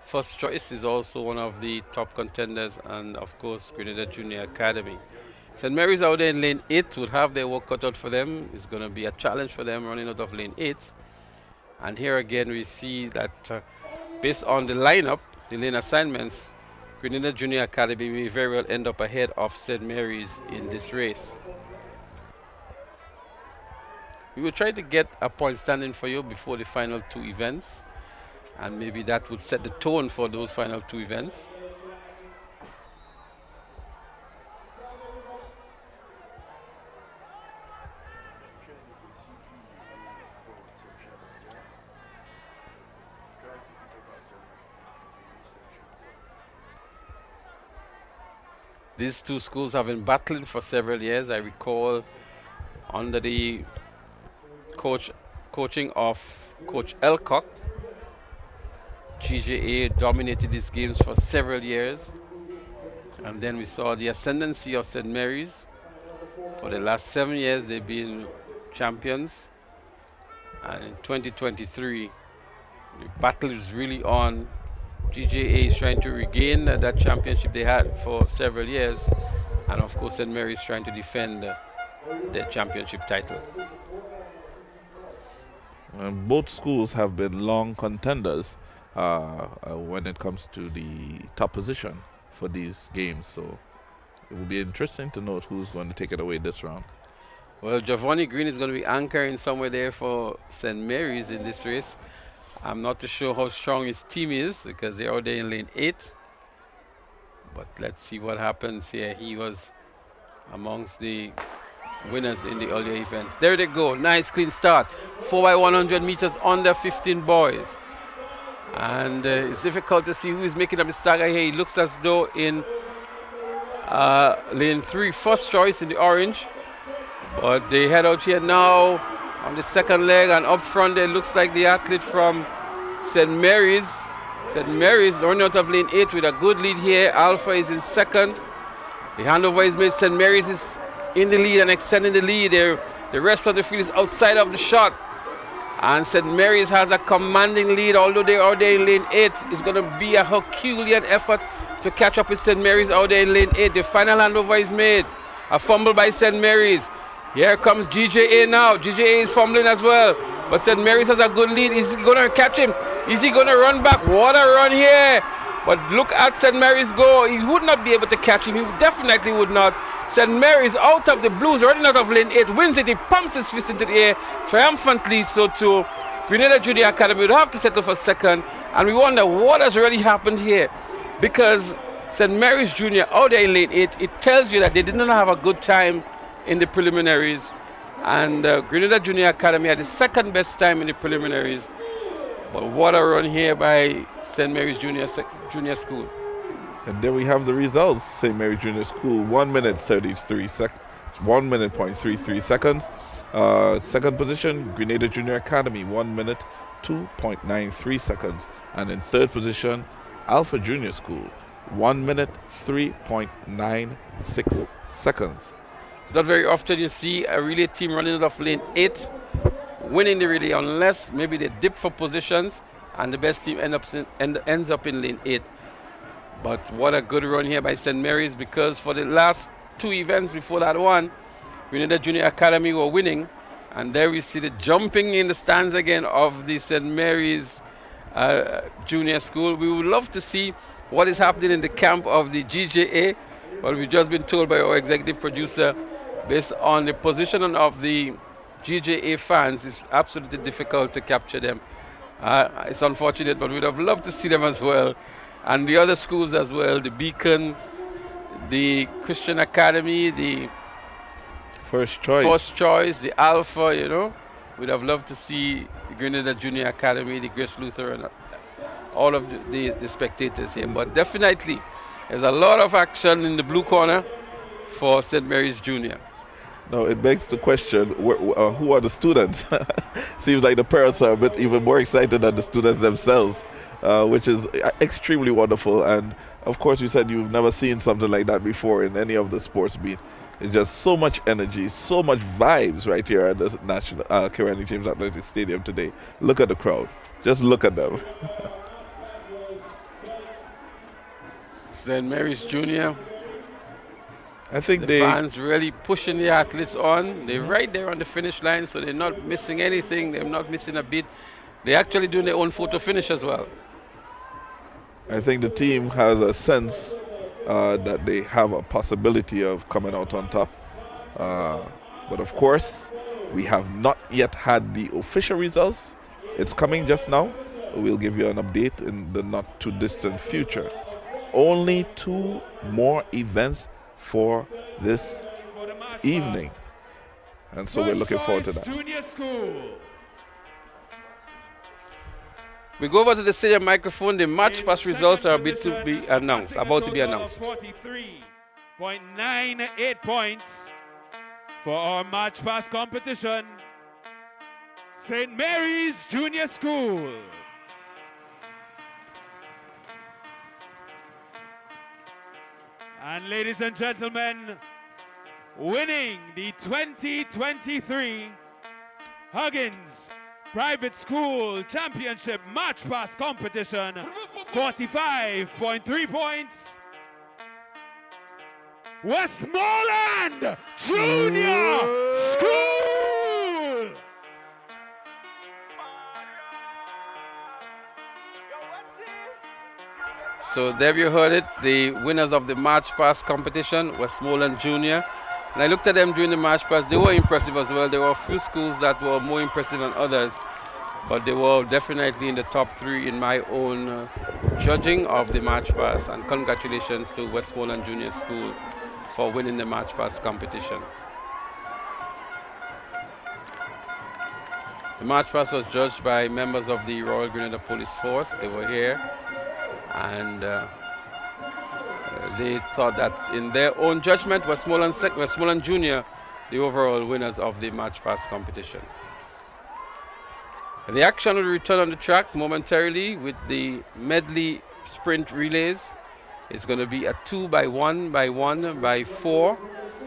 First choice is also one of the top contenders, and of course Grenada Junior Academy. St. Mary's out there in lane 8 will have their work cut out for them. It's going to be a challenge for them running out of lane 8. And here again we see that based on the lineup, the lane assignments, Grenada Junior Academy may very well end up ahead of St. Mary's in this race. We will try to get a point standing for you before the final two events, and maybe that would set the tone for those final two events. These two schools have been battling for several years. I recall under the coaching of Coach Elcock, GJA dominated these games for several years. And then we saw the ascendancy of St. Mary's. For the last 7 years, they've been champions. And in 2023, the battle is really on. GJA is trying to regain that championship they had for several years. And of course, St. Mary's trying to defend their championship title. Both schools have been long contenders when it comes to the top position for these games. So it will be interesting to note who's going to take it away this round. Well, Giovanni Green is going to be anchoring somewhere there for St. Mary's in this race. I'm not too sure how strong his team is because they're out there in lane 8. But let's see what happens here. He was amongst the winners in the earlier events. There they go. Nice clean start. 4x100 meters under 15 boys. And it's difficult to see who is making a mistake here. He looks as though in lane 3, first choice in the orange. But they head out here now on the second leg, and up front there looks like the athlete from St. Mary's. St. Mary's running out of lane 8 with a good lead here. Alpha is in second. The handover is made. St. Mary's is in the lead and extending the lead there. The rest of the field is outside of the shot. And St. Mary's has a commanding lead, although they're out there in lane 8. It's going to be a Herculean effort to catch up with St. Mary's out there in lane 8. The final handover is made. A fumble by St. Mary's. Here comes GJA now. GJA is fumbling as well. But St. Mary's has a good lead. Is he going to catch him? Is he going to run back? What a run here. But look at St. Mary's go. He would not be able to catch him. He definitely would not. St. Mary's out of the blues, running out of lane 8, wins it. He pumps his fist into the air triumphantly. So to Grenada Junior Academy would have to settle for second. And we wonder what has really happened here. Because St. Mary's Junior out there in lane 8, it tells you that they did not have a good time in the preliminaries. And Grenada Junior Academy had the second best time in the preliminaries. But what a run here by St. Mary's Junior School. And there we have the results. St. Mary Junior School, 1 minute 33 seconds. 1 minute 0.33 seconds. Second position, Grenada Junior Academy, 1 minute 2.93 seconds. And in third position, Alpha Junior School, 1 minute 3.96 seconds. It's not very often you see a relay team running out of lane 8 winning the relay, unless maybe they dip for positions and the best team ends up in lane 8. But what a good run here by St. Mary's, because for the last 2 events before that one, Grenada Junior Academy were winning. And there we see the jumping in the stands again of the St. Mary's Junior School. We would love to see what is happening in the camp of the GJA. But we've just been told by our executive producer, based on the position of the GJA fans, it's absolutely difficult to capture them. It's unfortunate, but we'd have loved to see them as well. And the other schools as well, the Beacon, the Christian Academy, the First Choice, the Alpha, you know. We'd have loved to see the Grenada Junior Academy, the Grace Lutheran, all of the spectators here. But definitely, there's a lot of action in the blue corner for St. Mary's Junior. Now, it begs the question, who are the students? Seems like the parents are a bit even more excited than the students themselves, which is extremely wonderful. And, of course, you said you've never seen something like that before in any of the sports beat. It's just so much energy, so much vibes right here at the National Kirani James Athletic Stadium today. Look at the crowd. Just look at them. St. Mary's Junior. I think the fans really pushing the athletes on. They're right there on the finish line, so they're not missing anything. They're not missing a beat. They're actually doing their own photo finish as well. I think the team has a sense that they have a possibility of coming out on top. But of course, we have not yet had the official results. It's coming just now. We'll give you an update in the not too distant future. Only 2 more events for this evening. And so we're looking forward to that. Junior School. We go over to the stadium microphone. The match pass results are about to be announced. 43.98 points for our match pass competition. St. Mary's Junior School. And ladies and gentlemen, winning the 2023 Huggins Private School Championship Match Pass Competition, 45.3 points, Westmoreland Junior School! So there you heard it, the winners of the March Pass competition, Westmoreland Junior. And I looked at them during the March Pass. They were impressive as well. There were a few schools that were more impressive than others, but they were definitely in the top 3 in my own judging of the March Pass. And congratulations to Westmoreland Junior School for winning the March Pass competition. The March Pass was judged by members of the Royal Grenada Police Force. They were here, and they thought that in their own judgment, Westmoreland Junior, the overall winners of the March Pass competition. The action will return on the track momentarily with the medley sprint relays. It's going to be a 2 by 1 by 1 by 4.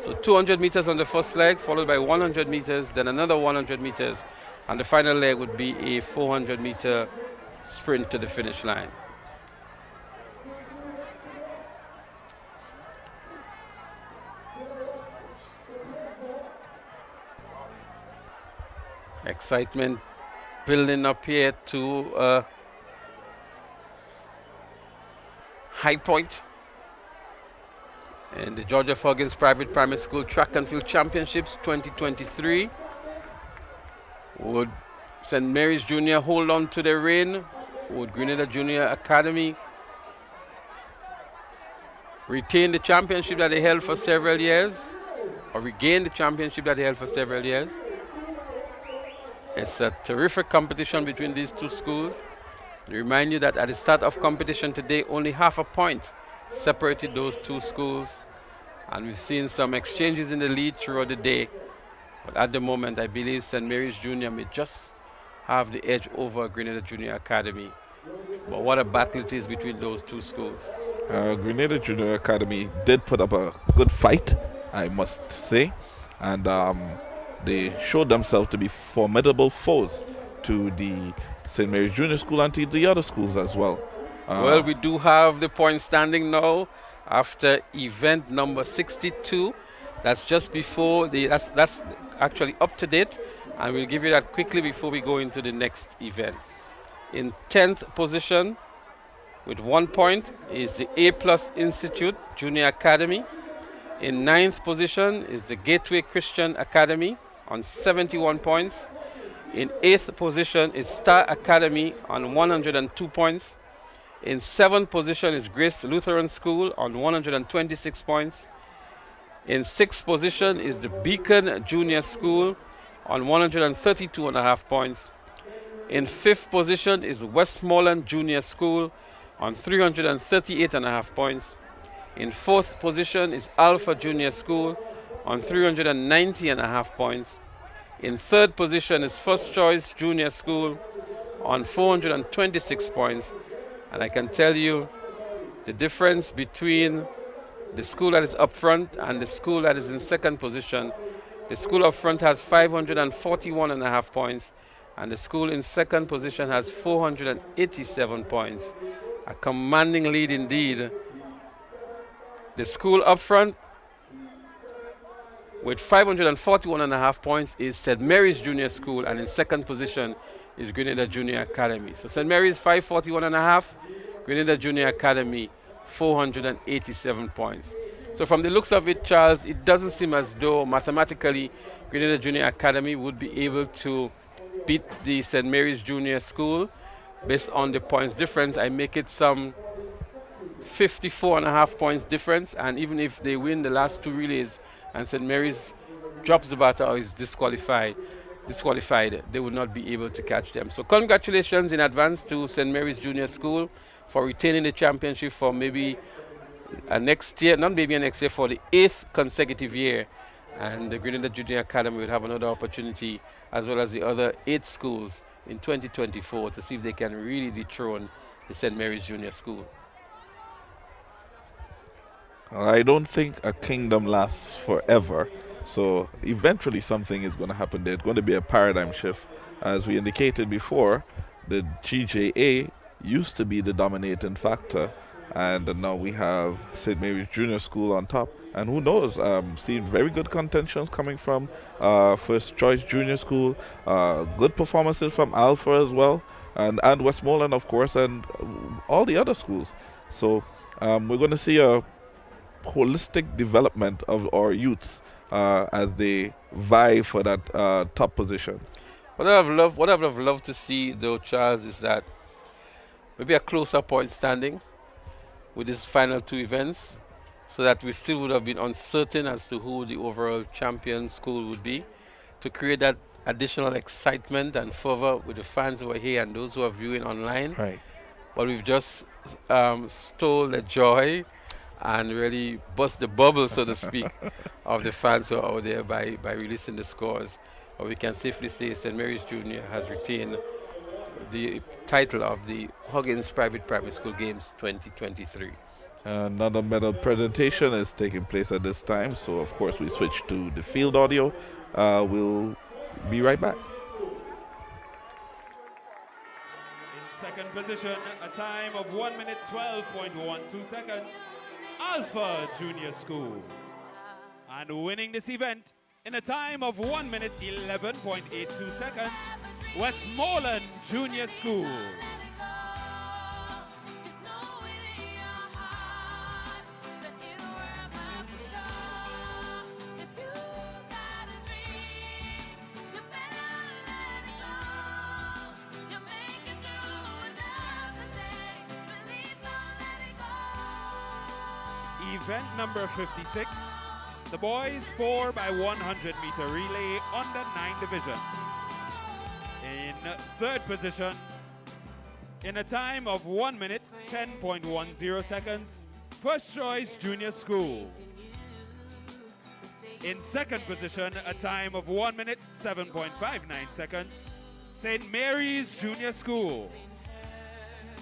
So 200 meters on the first leg, followed by 100 meters, then another 100 meters. And the final leg would be a 400-meter sprint to the finish line. Excitement building up here to a high point. And the Georgia Huggins Private Primary School Track and Field Championships 2023. Would St. Mary's Junior hold on to their reign? Would Grenada Junior Academy retain the championship that they held for several years? Or regain the championship that they held for several years? It's a terrific competition between these two schools. I remind you that at the start of competition today, only half a point separated those two schools. And we've seen some exchanges in the lead throughout the day. But at the moment, I believe St. Mary's Junior may just have the edge over Grenada Junior Academy. But what a battle it is between those two schools. Grenada Junior Academy did put up a good fight, I must say. And they showed themselves to be formidable foes to the St. Mary's Junior School and to the other schools as well. Well, we do have the point standing now after event number 62. That's just before that's actually up to date, and we'll give you that quickly before we go into the next event. In 10th position with 1 point is the A+ Institute Junior Academy. In 9th position is the Gateway Christian Academy on 71 points. In 8th position is Star Academy on 102 points. In 7th position is Grace Lutheran School on 126 points. In 6th position is the Beacon Junior School on 132.5 points. In 5th position is Westmoreland Junior School on 338.5 points. In 4th position is Alpha Junior School on 390.5 points. In 3rd position is First Choice Junior School on 426 points. And I can tell you the difference between the school that is up front and the school that is in 2nd position. The school up front has 541.5 points, and the school in 2nd position has 487 points. A commanding lead indeed. The school up front with 541.5 points is St. Mary's Junior School, and in 2nd position is Grenada Junior Academy. So St. Mary's 541.5, Grenada Junior Academy 487 points. So from the looks of it, Charles, it doesn't seem as though mathematically Grenada Junior Academy would be able to beat the St. Mary's Junior School. Based on the points difference, I make it some 54.5 points difference, and even if they win the last two relays and St. Mary's drops the batter or is disqualified, they would not be able to catch them. So congratulations in advance to St. Mary's Junior School for retaining the championship for maybe next year, not maybe next year, for the 8th consecutive year. And the Grenada Junior Academy will have another opportunity, as well as the other 8 schools in 2024, to see if they can really dethrone the St. Mary's Junior School. I don't think a kingdom lasts forever. So eventually something is going to happen. There's going to be a paradigm shift. As we indicated before, the GJA used to be the dominating factor, and now we have St. Mary's Junior School on top. And who knows, see very good contentions coming from First Choice Junior School, good performances from Alpha as well, and Westmoreland, of course, and all the other schools. So we're going to see a holistic development of our youths as they vie for that top position. What I would have loved to see, though, Charles, is that maybe a closer point standing with these final 2 events, so that we still would have been uncertain as to who the overall champion school would be, to create that additional excitement and fervor with the fans who are here and those who are viewing online. Right. But we've just stole the joy and really bust the bubble, so to speak, of the fans who are out there by releasing the scores. But we can safely say St. Mary's Junior has retained the title of the Huggins Private Primary School Games 2023. Another medal presentation is taking place at this time, so of course we switch to the field audio. We'll be right back. In second position, a time of 1 minute 12.12 seconds, Alpha Junior School. And winning this event in a time of 1 minute 11.82 seconds, Westmoreland Junior School. Event number 56, the boys 4x100 meter relay under 9 division. In third position, in a time of 1 minute 10.10 seconds, First Choice Junior School. In second position, a time of 1 minute 7.59 seconds, St. Mary's Junior School.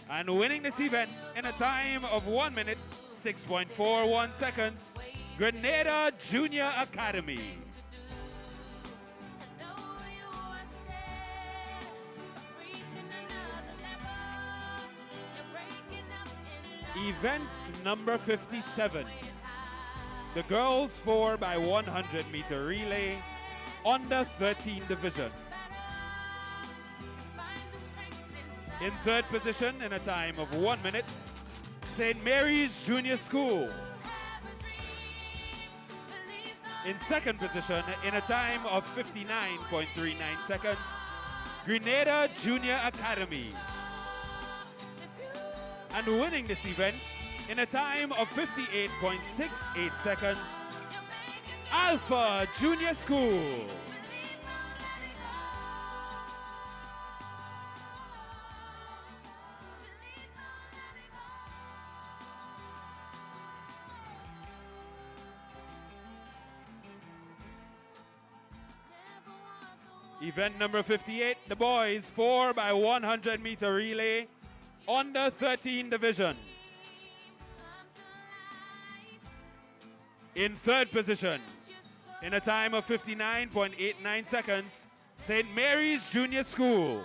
And winning this event in a time of 1 minute 6.41 seconds, Grenada Junior Academy. Event number 57, the girls 4x100 meter relay, under 13 division. In third position, in a time of 1 minute, St. Mary's Junior School. In second position, in a time of 59.39 seconds, Grenada Junior Academy. And winning this event in a time of 58.68 seconds, Alpha Junior School. Event number 58, the boys 4x100 meter relay, under 13 division. In third position, in a time of 59.89 seconds, St. Mary's Junior School.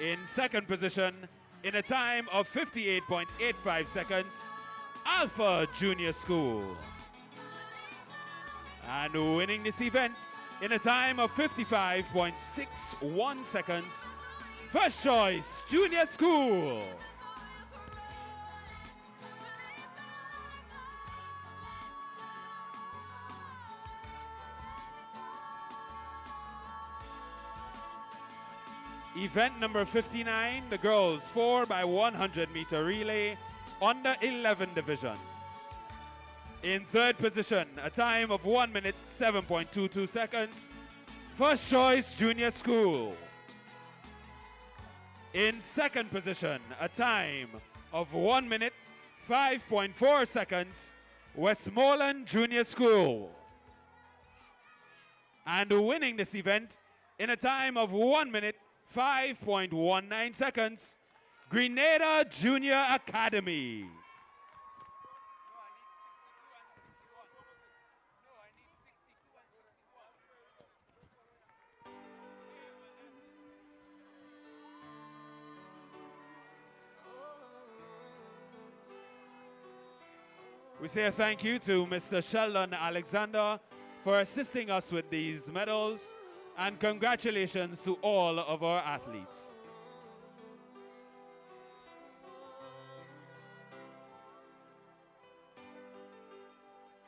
In second position, in a time of 58.85 seconds, Alpha Junior School. And winning this event in a time of 55.61 seconds. First choice, junior school. Event number 59, the girls 4x100 meter relay, under 11 division. In third position, a time of 1 minute 7.22 seconds. First choice, junior school. In second position, a time of 1 minute 5.4 seconds. Westmoreland Junior School. And winning this event in a time of 1 minute 5.19 seconds, Grenada Junior Academy. We say a thank you to Mr. Sheldon Alexander for assisting us with these medals, and congratulations to all of our athletes.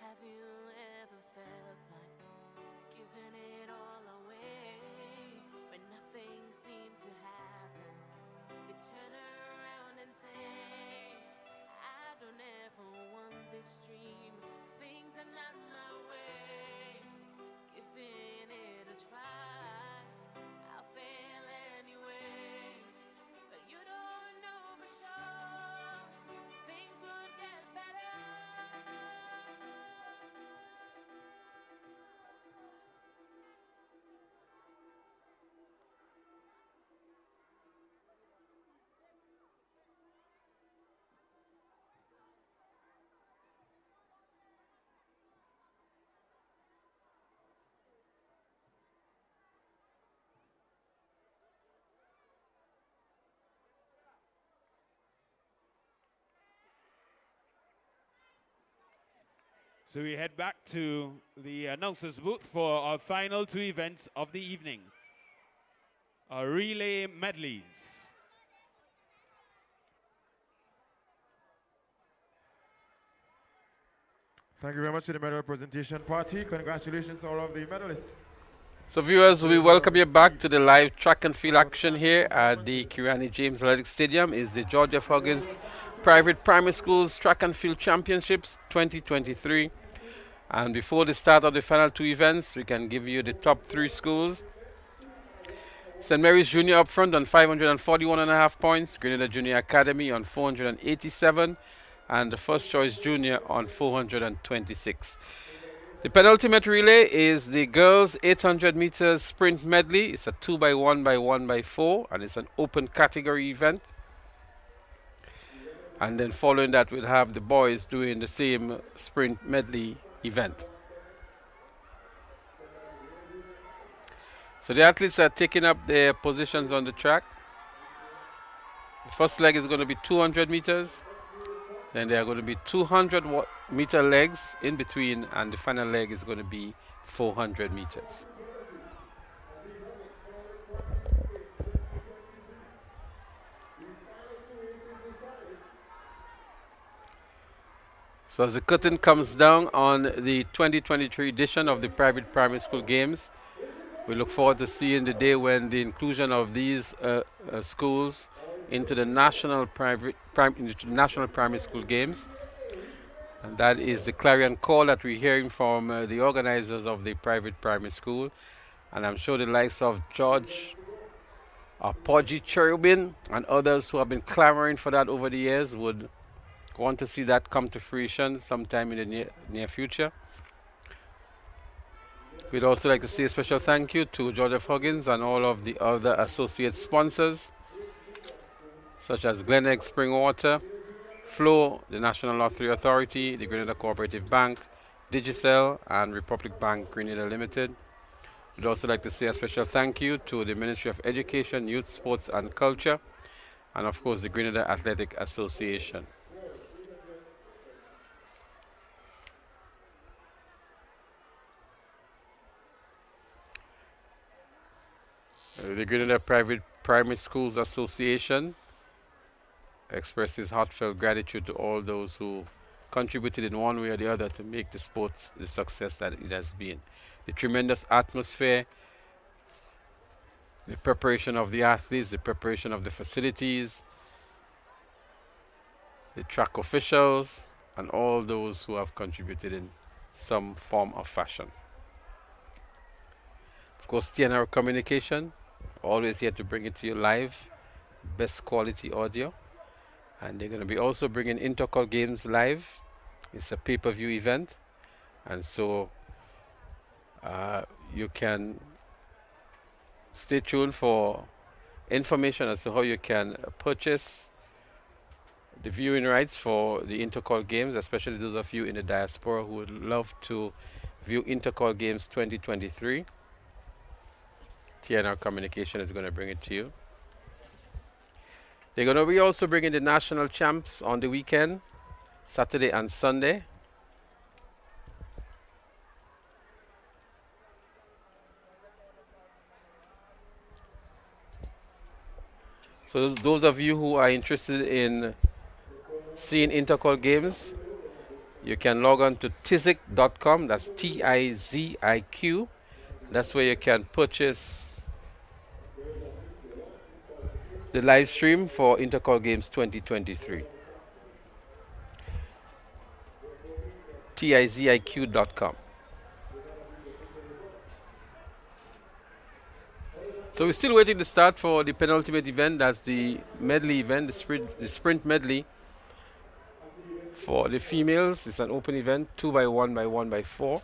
Have you ever felt like giving it all away when nothing seemed to happen? You turn around and say, I don't ever want this dream. Things are not my way. Giving it a try, I'll fail anyway. But you don't know for sure things would get better. So we head back to the announcer's booth for our final two events of the evening. Our relay medleys. Thank you very much to the medal presentation party. Congratulations to all of the medalists. So viewers, we welcome you back to the live track and field action here at the Kirani James Athletic Stadium. Is the George F. Huggins Private Primary Schools Track and Field Championships 2023. And before the start of the final two events, we can give you the top three schools. St. Mary's Junior up front on 541.5 points, Grenada Junior Academy on 487, and the First Choice Junior on 426. The penultimate relay is the girls 800 meters sprint medley. It's a 2x1x1x4, and it's an open category event. And then following that, we'll have the boys doing the same sprint medley event. So the athletes are taking up their positions on the track. The first leg is going to be 200 meters. Then there are going to be 200-meter legs in between, and the final leg is going to be 400 meters. So as the curtain comes down on the 2023 edition of the Private Primary School Games, we look forward to seeing the day when the inclusion of these schools into the national primary school games. And that is the clarion call that we're hearing from the organizers of the private primary school. And I'm sure the likes of George Podgy Cherubin and others who have been clamoring for that over the years would want to see that come to fruition sometime in the near future. We'd also like to say a special thank you to George F. Huggins and all of the other associate sponsors, such as Glenegg Spring Water, Flow, the National Lottery Authority, the Grenada Cooperative Bank, Digicel, and Republic Bank Grenada Limited. We'd also like to say a special thank you to the Ministry of Education, Youth, Sports and Culture, and of course the Grenada Athletic Association. The Grenada Private Primary Schools Association expresses heartfelt gratitude to all those who contributed in one way or the other to make the sports the success that it has been. The tremendous atmosphere, the preparation of the athletes, the preparation of the facilities, the track officials, and all those who have contributed in some form or fashion. Of course, TNR Communication, always here to bring it to you live, best quality audio. And they're going to be also bringing Intercol Games live. It's a pay-per-view event. And so you can stay tuned for information as to how you can purchase the viewing rights for the Intercol Games, especially those of you in the diaspora who would love to view Intercol Games 2023. TNR Communication is going to bring it to you. They're going to be also bringing the national champs on the weekend, Saturday and Sunday. So those of you who are interested in seeing Intercol Games, you can log on to tiziq.com. That's Tiziq. That's where you can purchase the live stream for Intercol Games 2023. Tiziq.com. So we're still waiting to start for the penultimate event. That's the medley event, the sprint medley. For the females, it's an open event, 2x1 by 1x4.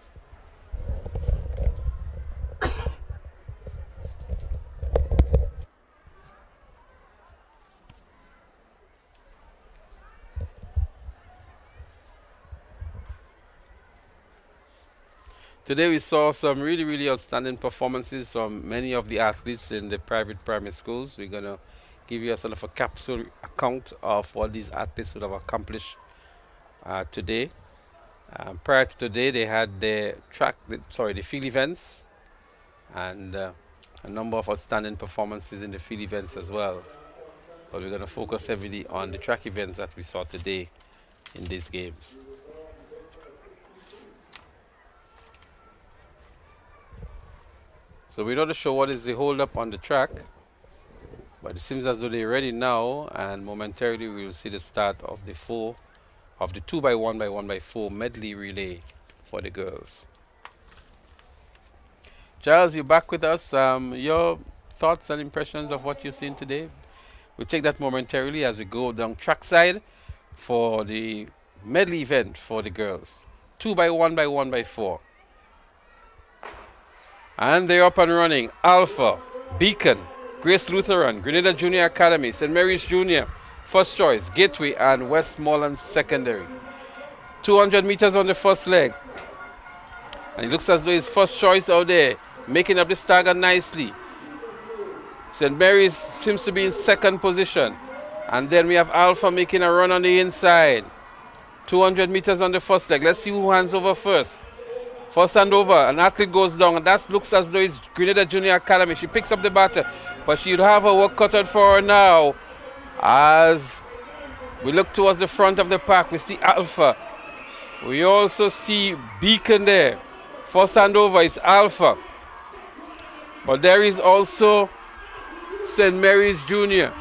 Today we saw some really, really outstanding performances from many of the athletes in the private primary schools. We're going to give you a sort of a capsule account of what these athletes would have accomplished today. Prior to today, they had the field events and a number of outstanding performances in the field events as well. But we're going to focus heavily on the track events that we saw today in these games. So we're not sure what is the hold up on the track, but it seems as though they're ready now, and momentarily we will see the start of the 2x1 by 1x4 medley relay for the girls. Giles, you're back with us. Your thoughts and impressions of what you've seen today? We'll take that momentarily as we go down trackside for the medley event for the girls. 2x1 by 1x4. And they're up and running. Alpha, Beacon, Grace Lutheran, Grenada Junior Academy, St. Mary's Junior, First Choice, Gateway, and Westmoreland Secondary. 200 meters on the first leg. And it looks as though it's First Choice out there, making up the stagger nicely. St. Mary's seems to be in second position. And then we have Alpha making a run on the inside. 200 meters on the first leg. Let's see who hands over first. First hand over, an athlete goes down, and that looks as though it's Grenada Junior Academy. She picks up the baton, but she'll have her work cut out for her now. As we look towards the front of the pack, we see Alpha. We also see Beacon there. First hand over is Alpha. But there is also St. Mary's Junior.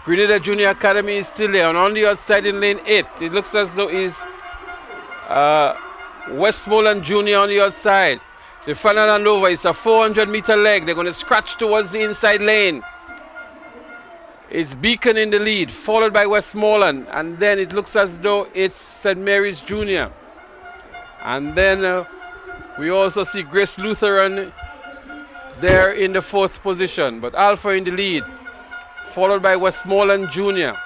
Grenada Junior Academy is still there, and on the outside in lane 8, it looks as though it's Westmoreland Junior on the outside. The final hand over is a 400-meter leg. They're going to scratch towards the inside lane. It's Beacon in the lead, followed by Westmoreland. And then it looks as though it's St. Mary's Junior. And then we also see Grace Lutheran there in the fourth position. But Alpha in the lead, followed by Westmoreland Junior.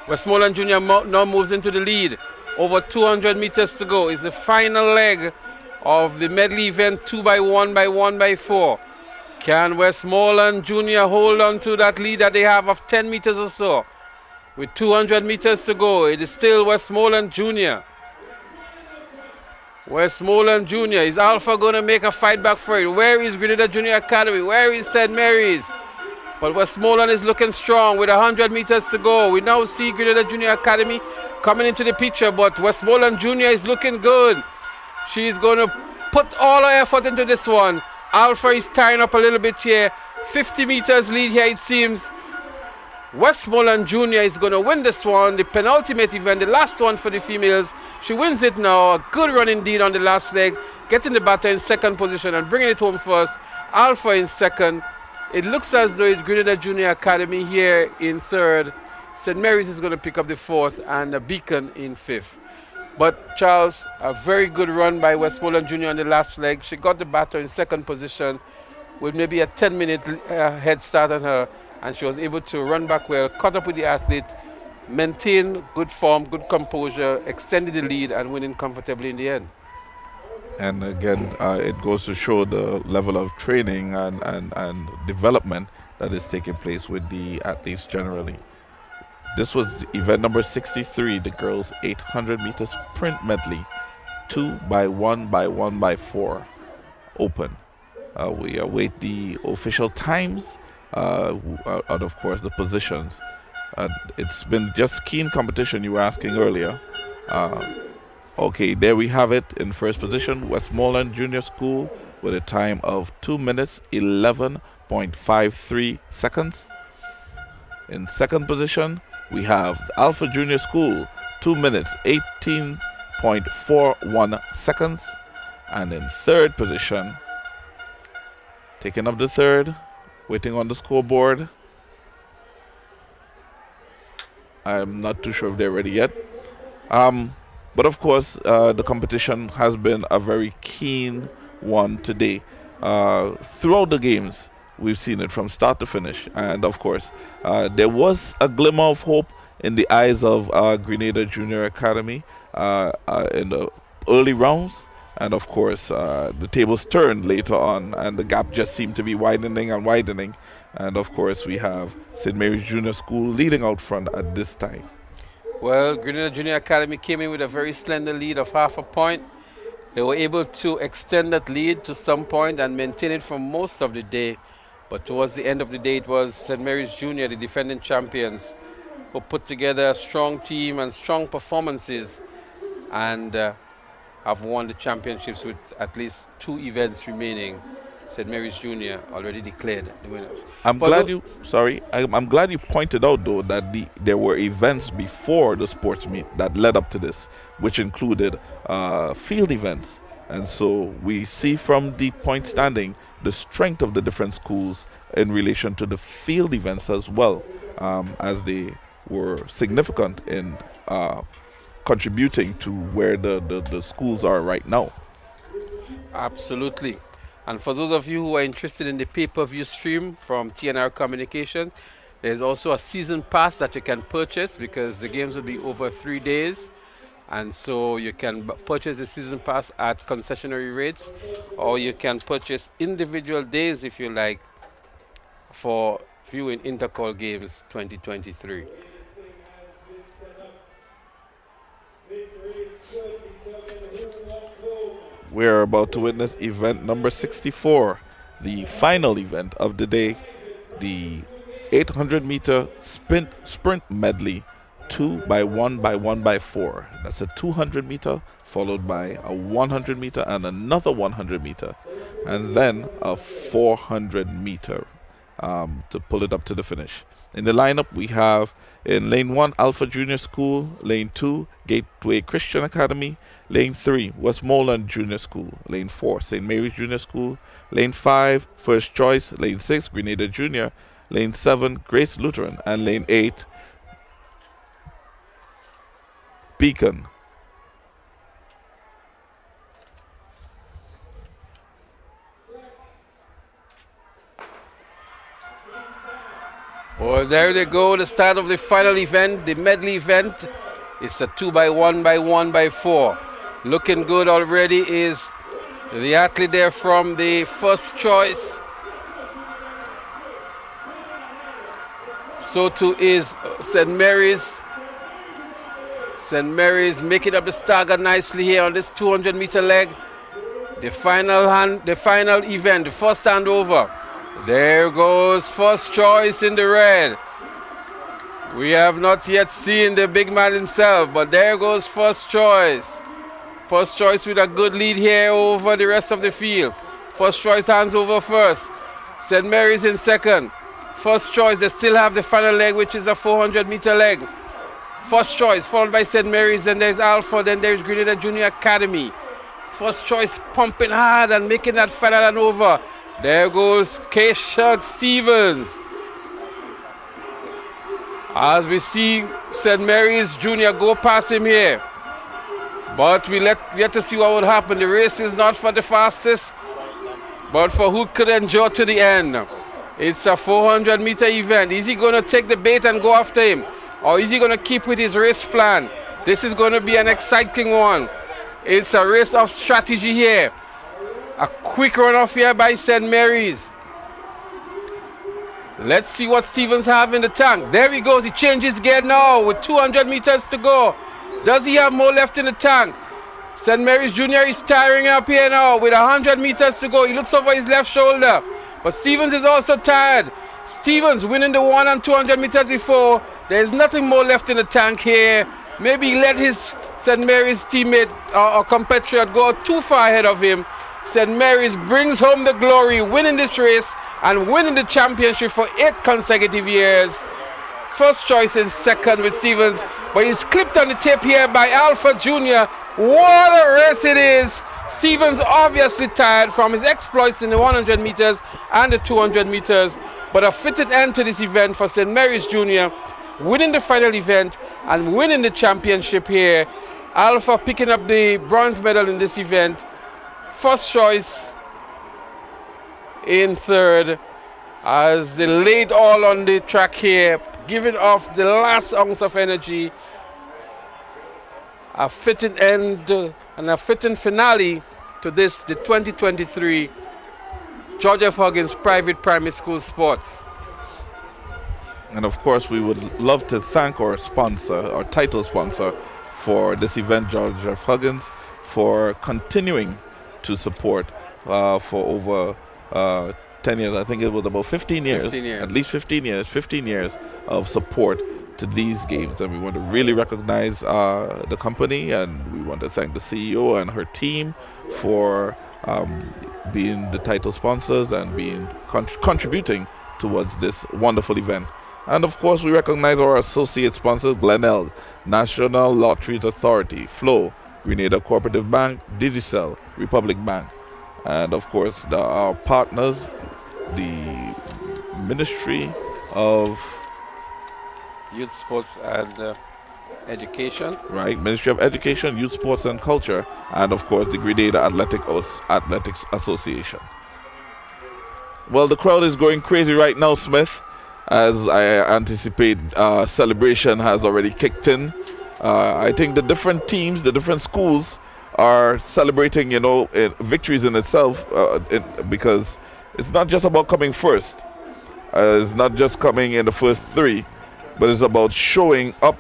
Westmoreland Junior now moves into the lead. Over 200 meters to go is the final leg of the medley event 2x1 by 1x4. Can Westmoreland Junior hold on to that lead that they have of 10 meters or so? With 200 meters to go, it is still Westmoreland Junior. Westmoreland Junior. Is Alpha going to make a fight back for it? Where is Grenada Junior Academy? Where is St. Mary's? But Westmoreland is looking strong with 100 meters to go. We now see Grenada Junior Academy coming into the picture, but Westmoreland Junior is looking good. She's going to put all her effort into this one. Alpha is tying up a little bit here. 50 meters lead here, it seems. Westmoreland Junior is going to win this one, the penultimate event, the last one for the females. She wins it now. A good run indeed on the last leg, getting the batter in second position and bringing it home first. Alpha in second. It looks as though it's Grenada Junior Academy here in third. St. Mary's is going to pick up the fourth, and Beacon in fifth. But Charles, a very good run by Westmoreland Junior on the last leg. She got the batter in second position with maybe a 10-minute head start on her, and she was able to run back well, caught up with the athlete, maintain good form, good composure, extended the lead, and winning comfortably in the end. And again, it goes to show the level of training and development that is taking place with the athletes generally. This was event number 63, the girls' 800 meter sprint medley, 2x1x1x4 open. We await the official times and of course the positions. It's been just keen competition you were asking earlier. Okay, there we have it. In first position, Westmoreland Junior School with a time of 2 minutes 11.53 seconds. In second position, we have Alpha Junior School, 2 minutes 18.41 seconds. And in third position, taking up the third, waiting on the scoreboard. I'm not too sure if they're ready yet. But of course, the competition has been a very keen one today. Throughout the games, we've seen it from start to finish. And of course, there was a glimmer of hope in the eyes of Grenada Junior Academy in the early rounds. And of course, the tables turned later on, and the gap just seemed to be widening and widening. And of course, we have St. Mary's Junior School leading out front at this time. Well, Grenada Junior Academy came in with a very slender lead of half a point. They were able to extend that lead to some point and maintain it for most of the day. But towards the end of the day, it was St. Mary's Junior, the defending champions, who put together a strong team and strong performances and have won the championships with at least 2 events remaining. St. Mary's Junior already declared the winners. I'm glad you pointed out though that there were events before the sports meet that led up to this, which included field events. And so we see from the point standing the strength of the different schools in relation to the field events as well, as they were significant in contributing to where the schools are right now. Absolutely. And for those of you who are interested in the pay-per-view stream from TNR Communications, there's also a season pass that you can purchase because the games will be over 3 days. And so you can purchase the season pass at concessionary rates, or you can purchase individual days if you like for viewing Intercall Games 2023. We're about to witness event number 64, the final event of the day, the 800 meter sprint medley, 2x1x1x4. That's a 200 meter followed by a 100 meter and another 100 meter, and then a 400 meter to pull it up to the finish. In the lineup, we have in lane 1, Alpha Junior School, lane 2, Gateway Christian Academy, lane 3, Westmoreland Junior School, lane 4, St. Mary's Junior School, lane 5, First Choice, lane 6, Grenada Junior, lane 7, Grace Lutheran, and lane 8, Beacon. Well, there they go, the start of the final event, the medley event. It's a 2x1x1x4. Looking good already is the athlete there from the First Choice. So too is St. Mary's St. Mary's making up the stagger nicely here on this 200-meter leg. The final event, the first handover. There goes first choice in the red. We have not yet seen the big man himself, but there goes first choice. First choice with a good lead here over the rest of the field. First choice hands over first. St. Mary's in second. First choice, they still have the final leg, which is a 400-meter leg. First choice, followed by St. Mary's, then there's Alpha, then there's Grenada Junior Academy. First choice pumping hard and making that final and over. There goes K-Shug Stevens. As we see St. Mary's Junior go past him here. But we yet to see what would happen. The race is not for the fastest, but for who could endure to the end. It's a 400-meter event. Is he going to take the bait and go after him? Or is he going to keep with his race plan? This is going to be an exciting one. It's a race of strategy here. A quick run-off here by St. Mary's. Let's see what Stevens have in the tank. There he goes. He changes gear now with 200 meters to go. Does he have more left in the tank? St. Mary's Jr. is tiring up here now with 100 meters to go. He looks over his left shoulder. But Stevens is also tired. Stevens winning the 1 and 200 meters before. There's nothing more left in the tank here. Maybe he let his St. Mary's teammate or compatriot go too far ahead of him. St. Mary's brings home the glory, winning this race and winning the championship for 8 consecutive years. First choice in second with Stevens, but he's clipped on the tape here by Alpha Jr. What a race it is! Stevens obviously tired from his exploits in the 100 meters and the 200 meters, but a fitted end to this event for St. Mary's Jr., winning the final event and winning the championship here. Alpha picking up the bronze medal in this event. First choice in third as they laid all on the track here, giving off the last ounce of energy. A fitting end and a fitting finale to this, the 2023 George F. Huggins Private Primary School Sports. And of course, we would love to thank our sponsor, our title sponsor for this event, George F. Huggins, for continuing to support for over 10 years. I think it was about 15 years, 15 years. At least 15 years of support to these games. And we want to really recognize the company, and we want to thank the CEO and her team for being the title sponsors and being contributing towards this wonderful event. And of course, we recognize our associate sponsors, Glenelg, National Lotteries Authority, Flow, Grenada Cooperative Bank, Digicel, Republic Bank, and of course our partners, the Ministry of Youth, Sports and Education. Right, Ministry of Education, Youth, Sports and Culture, and of course the Grenada Athletics Association. Well, the crowd is going crazy right now, Smith, as I anticipate celebration has already kicked in. I think the different teams, the different schools are celebrating, victories in itself because it's not just about coming first. It's not just coming in the first 3, but it's about showing up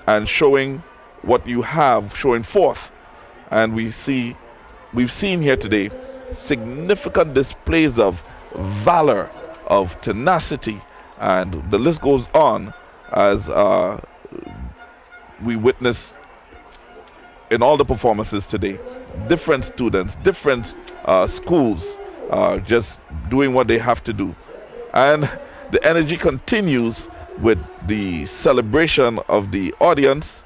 and showing what you have, showing forth. And we've seen here today significant displays of valor, of tenacity, and the list goes on as we witness in all the performances today. Different students, different schools just doing what they have to do. And the energy continues with the celebration of the audience.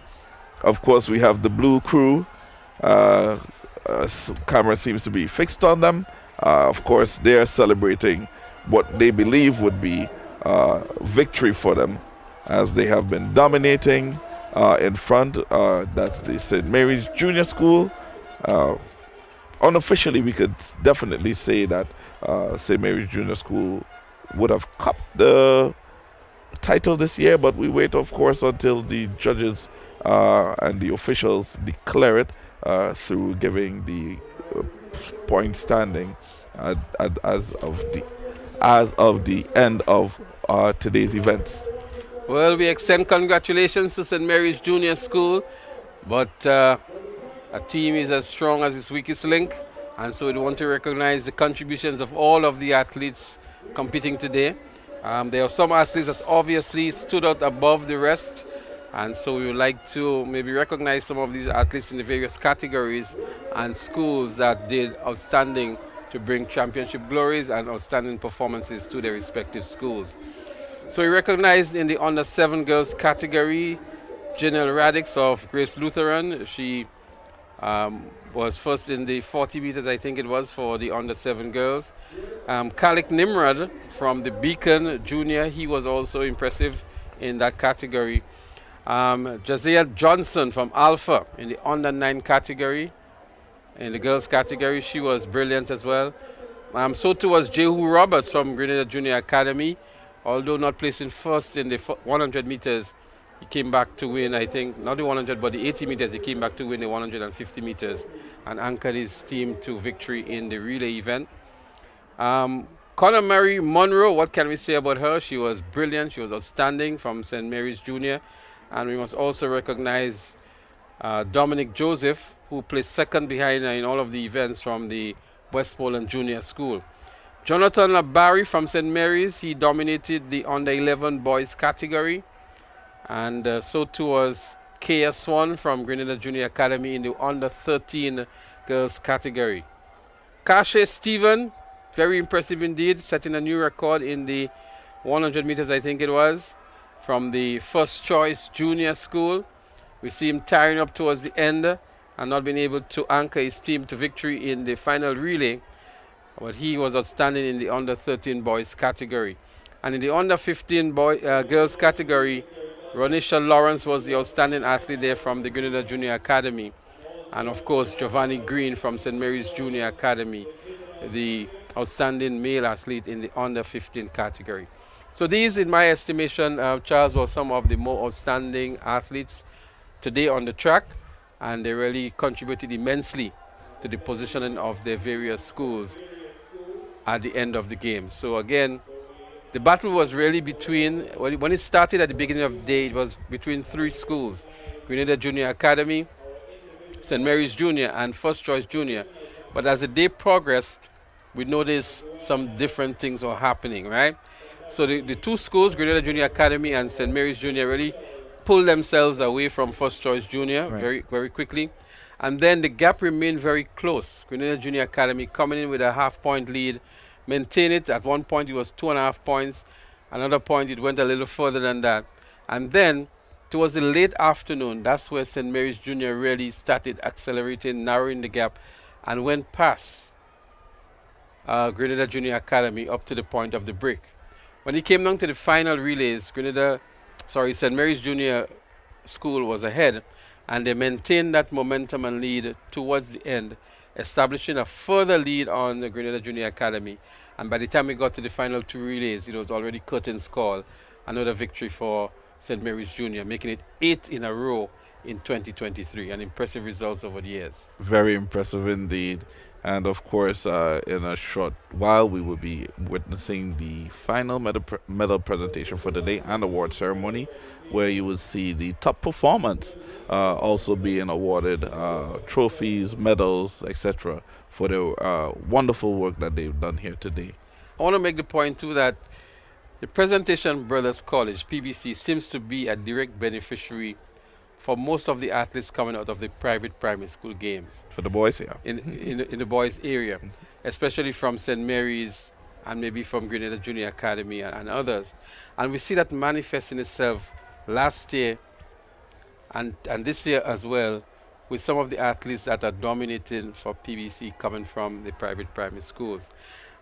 Of course, we have the blue crew. Camera seems to be fixed on them. Of course, they're celebrating what they believe would be victory for them, as they have been dominating in front. That's the St. Mary's Junior School. Unofficially, we could definitely say that St. Mary's Junior School would have cupped the title this year, but we wait, of course, until the judges and the officials declare it through giving the point standing as of the end of today's events. Well, we extend congratulations to St. Mary's Junior School But a team is as strong as its weakest link, and so we want to recognize the contributions of all of the athletes competing today. There are some athletes that obviously stood out above the rest, and so we would like to maybe recognize some of these athletes in the various categories and schools that did outstanding to bring championship glories and outstanding performances to their respective schools. So we recognize in the under 7 girls category Janelle Radix of Grace Lutheran. She was first in the 40 meters, I think it was, for the under 7 girls. Kalik Nimrod from the Beacon Junior, he was also impressive in that category. Jazia Johnson from Alpha in the under 9 category. In the girls category, she was brilliant as well. So too was Jehu Roberts from Grenada Junior Academy. Although not placing first in the 100 meters, he came back to win, I think, not the 100, but the 80 meters. He came back to win the 150 meters and anchored his team to victory in the relay event. Connor Mary Monroe, what can we say about her? She was brilliant. She was outstanding from St. Mary's Junior. And we must also recognize Dominic Joseph, who placed second behind her in all of the events from the Westmoreland Junior School. Jonathan Labari from St. Mary's, he dominated the under 11 boys category. And so too was Kea Swan from Grenada Junior Academy in the under 13 girls category. Kashe Stephen, very impressive indeed, setting a new record in the 100 meters, I think it was, from the First Choice Junior School. We see him tiring up towards the end and not being able to anchor his team to victory in the final relay. But he was outstanding in the under 13 boys category. And in the under 15 girls category, Ronisha Lawrence was the outstanding athlete there from the Grenada Junior Academy. And of course, Giovanni Green from St. Mary's Junior Academy, the outstanding male athlete in the under 15 category. So these, in my estimation, Charles, were some of the more outstanding athletes today on the track, and they really contributed immensely to the positioning of their various schools at the end of the game. So again, the battle was really between, when it started at the beginning of the day, it was between 3 schools: Grenada Junior Academy, St. Mary's Junior, and First Choice Junior. But as the day progressed, we noticed some different things were happening, right? So the 2 schools, Grenada Junior Academy and St. Mary's Junior, really pulled themselves away from First Choice Junior very, very quickly. And then the gap remained very close. Grenada Junior Academy coming in with a half-point lead, maintained it. At one point, it was 2.5 points. Another point, it went a little further than that. And then, towards the late afternoon, that's where St. Mary's Junior really started accelerating, narrowing the gap, and went past Grenada Junior Academy up to the point of the break. When it came down to the final relays, St. Mary's Junior School was ahead, and they maintained that momentum and lead towards the end, establishing a further lead on the Grenada Junior Academy. And by the time we got to the final 2 relays, it was already curtains call. Another victory for St. Mary's Junior, making it 8 in a row in 2023. An impressive results over the years. Very impressive indeed. And of course, in a short while, we will be witnessing the final medal presentation for the day and award ceremony, where you will see the top performance also being awarded trophies, medals, etc. for the wonderful work that they've done here today. I want to make the point too that the Presentation Brothers College, PBC, seems to be a direct beneficiary for most of the athletes coming out of the private primary school games. For the boys, yeah. In the boys area, especially from St. Mary's and maybe from Grenada Junior Academy and others. And we see that manifesting itself last year and this year as well, with some of the athletes that are dominating for PBC coming from the private primary schools.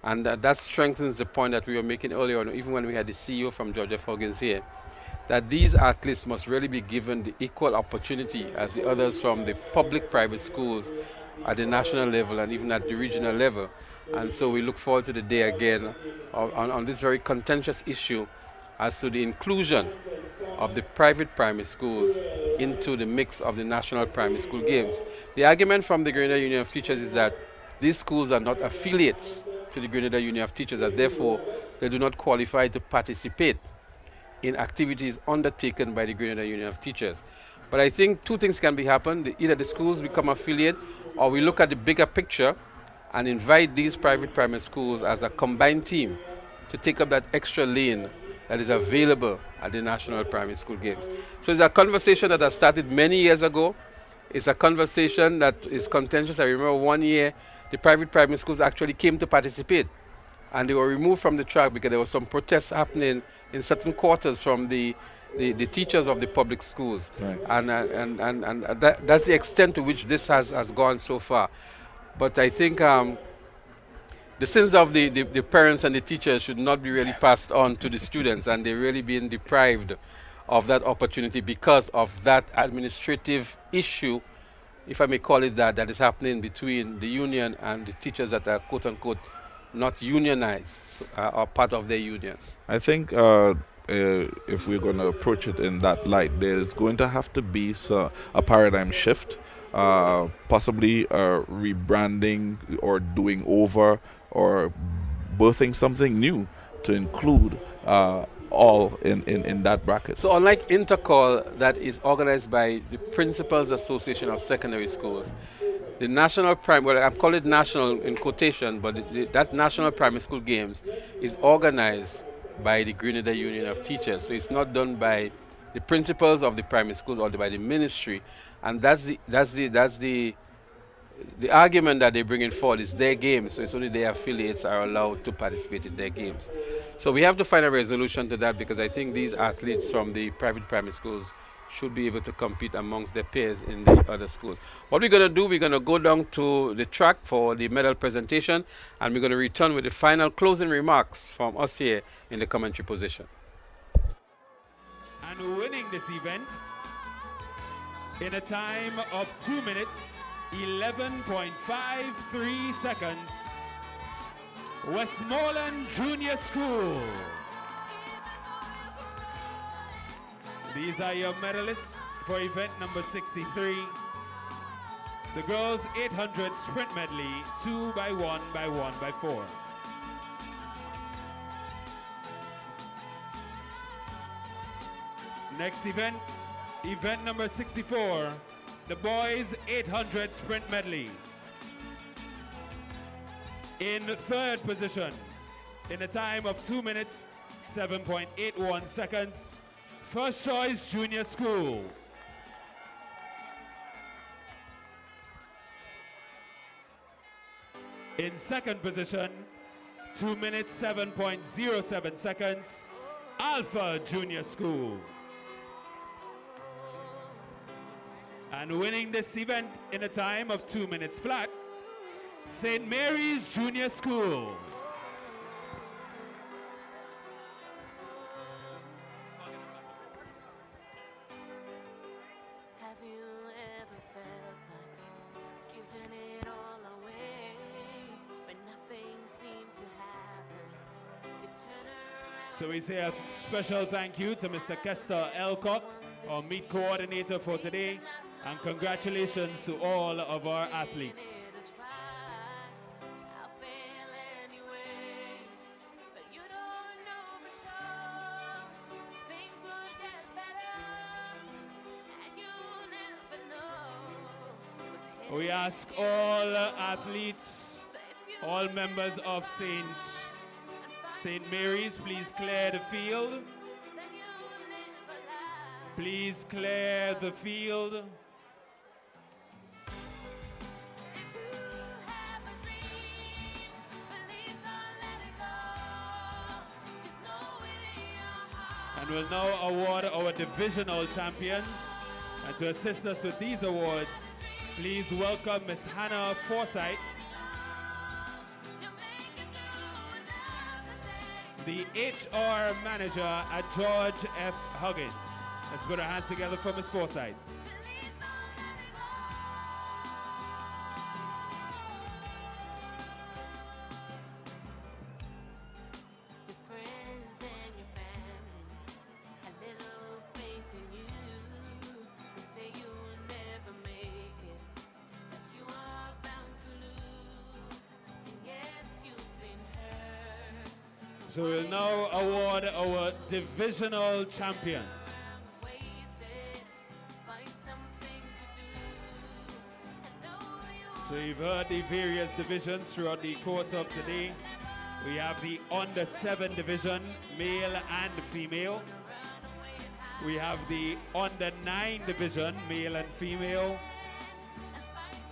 And that strengthens the point that we were making earlier on, even when we had the CEO from Georgia Huggins here, that these athletes must really be given the equal opportunity as the others from the public private schools at the national level and even at the regional level. And so we look forward to the day again on this very contentious issue as to the inclusion of the private primary schools into the mix of the national primary school games. The argument from the Grenada Union of Teachers is that these schools are not affiliates to the Grenada Union of Teachers, and therefore they do not qualify to participate in activities undertaken by the Grenada Union of Teachers. But I think two things can be happen. Either the schools become affiliate, or we look at the bigger picture and invite these private primary schools as a combined team to take up that extra lane that is available at the National Primary School Games. So it's a conversation that has started many years ago. It's a conversation that is contentious. I remember one year the private primary schools actually came to participate, and they were removed from the track because there was some protests happening in certain quarters from the teachers of the public schools. Right. And that's the extent to which this has gone so far. But I think the sins of the parents and the teachers should not be really passed on to the students, and they're really being deprived of that opportunity because of that administrative issue, if I may call it that, that is happening between the union and the teachers that are quote-unquote not unionized, or part of their union. I think if we're going to approach it in that light, there's going to have to be a paradigm shift, possibly rebranding or doing over or birthing something new to include all in that bracket. So unlike Intercall that is organized by the Principals Association of Secondary Schools, the National Primary, well, I call it national in quotation, but that National Primary School Games is organized by the Grenada Union of Teachers. So it's not done by the principals of the primary schools or by the ministry, and that's the argument that they bring in forward is their games, so it's only their affiliates are allowed to participate in their games. So we have to find a resolution to that, because I think these athletes from the private primary schools should be able to compete amongst their peers in the other schools. What we're going to do, we're going to go down to the track for the medal presentation, and we're going to return with the final closing remarks from us here in the commentary position. And winning this event in a time of 2 minutes, 11.53 seconds, Westmoreland Junior School. These are your medalists for event number 63. The girls 800 sprint medley, 2 by 1 by 1 by 4. Next event, event number 64, the boys 800 sprint medley. In third position, in a time of 2 minutes, 7.81 seconds, First Choice Junior School. In second position, 2 minutes, 7.07 seconds, Alpha Junior School. And winning this event in a time of 2 minutes flat, St. Mary's Junior School. So we say a special thank you to Mr. Kester Elcock, our meet coordinator for today, and congratulations to all of our athletes. We ask all athletes, all members of St. Mary's, please clear the field. Please clear the field. And we'll now award our divisional champions. And to assist us with these awards, please welcome Miss Hannah Forsyth, the HR manager at George F. Huggins. Let's put our hands together for Miss Forsyth. So we'll now award our divisional champions. So you've heard the various divisions throughout the course of today. We have the under 7 division, male and female. We have the under 9 division, male and female.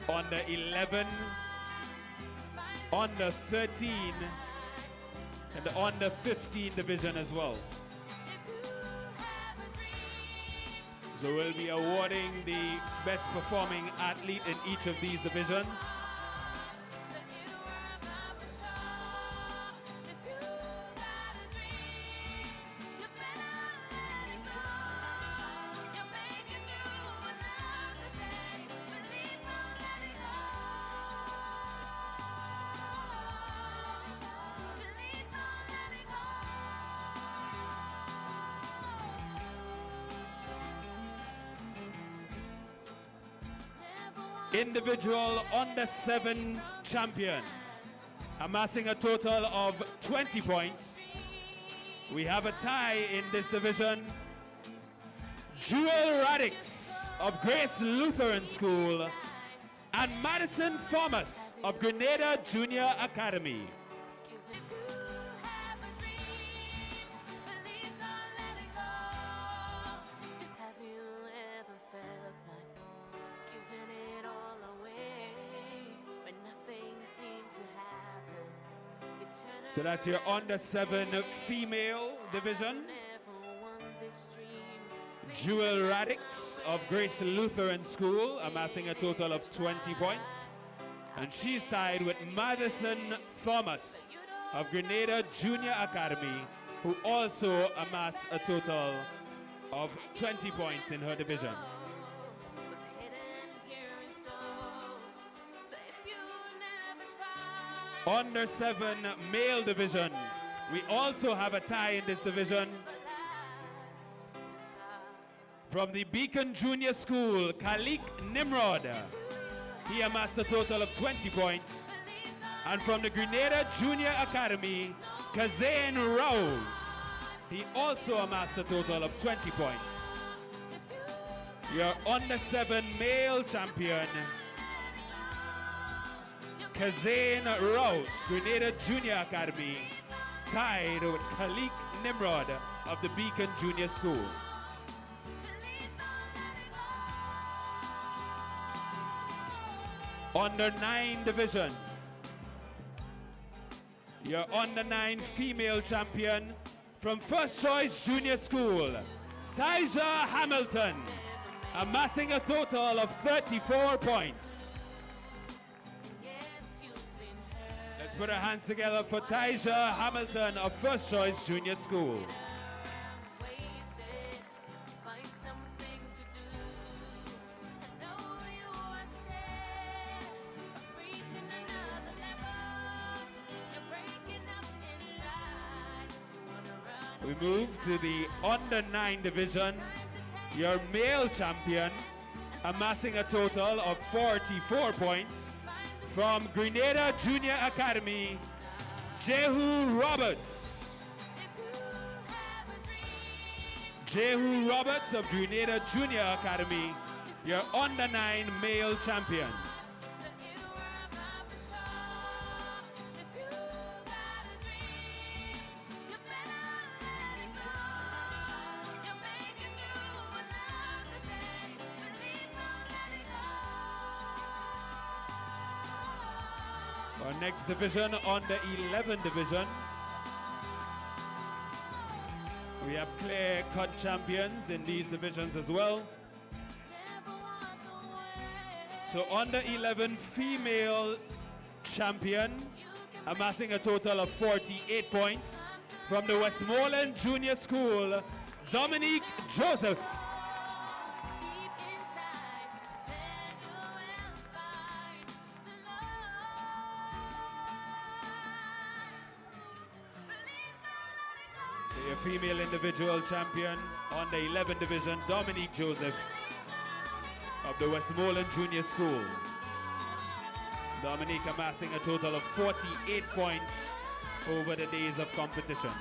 Under 11, under 13, and the under 15 division as well. So we'll be awarding the best performing athlete in each of these divisions. Individual under 7 champion, amassing a total of 20 points. We have a tie in this division. Jewel Radix of Grace Lutheran School and Madison Thomas of Grenada Junior Academy. So that's your under 7 female division. Jewel Radix of Grace Lutheran School, amassing a total of 20 points. And she's tied with Madison Thomas of Grenada Junior Academy, who also amassed a total of 20 points in her division. Under 7 male division. We also have a tie in this division. From the Beacon Junior School, Khalik Nimrod. He amassed a total of 20 points. And from the Grenada Junior Academy, Kazain Rose. He also amassed a total of 20 points. Your under 7 male champion, Kazain Rose, Grenada Junior Academy, tied with Khalik Nimrod of the Beacon Junior School. Under 9 division, your under 9 female champion from First Choice Junior School, Tyja Hamilton, amassing a total of 34 points. Let's put our hands together for Tyja Hamilton of First Choice Junior School. We move to the under 9 division. Your male champion, amassing a total of 44 points. From Grenada Junior Academy, Jehu Roberts. Jehu Roberts of Grenada Junior Academy, your under 9 male champion. Our next division, under 11 division. We have clear-cut champions in these divisions as well. So under 11 female champion, amassing a total of 48 points. From the Westmoreland Junior School, Dominique Joseph. Your female individual champion on the 11 division, Dominique Joseph of the Westmoreland Junior School. Dominique amassing a total of 48 points over the days of competition.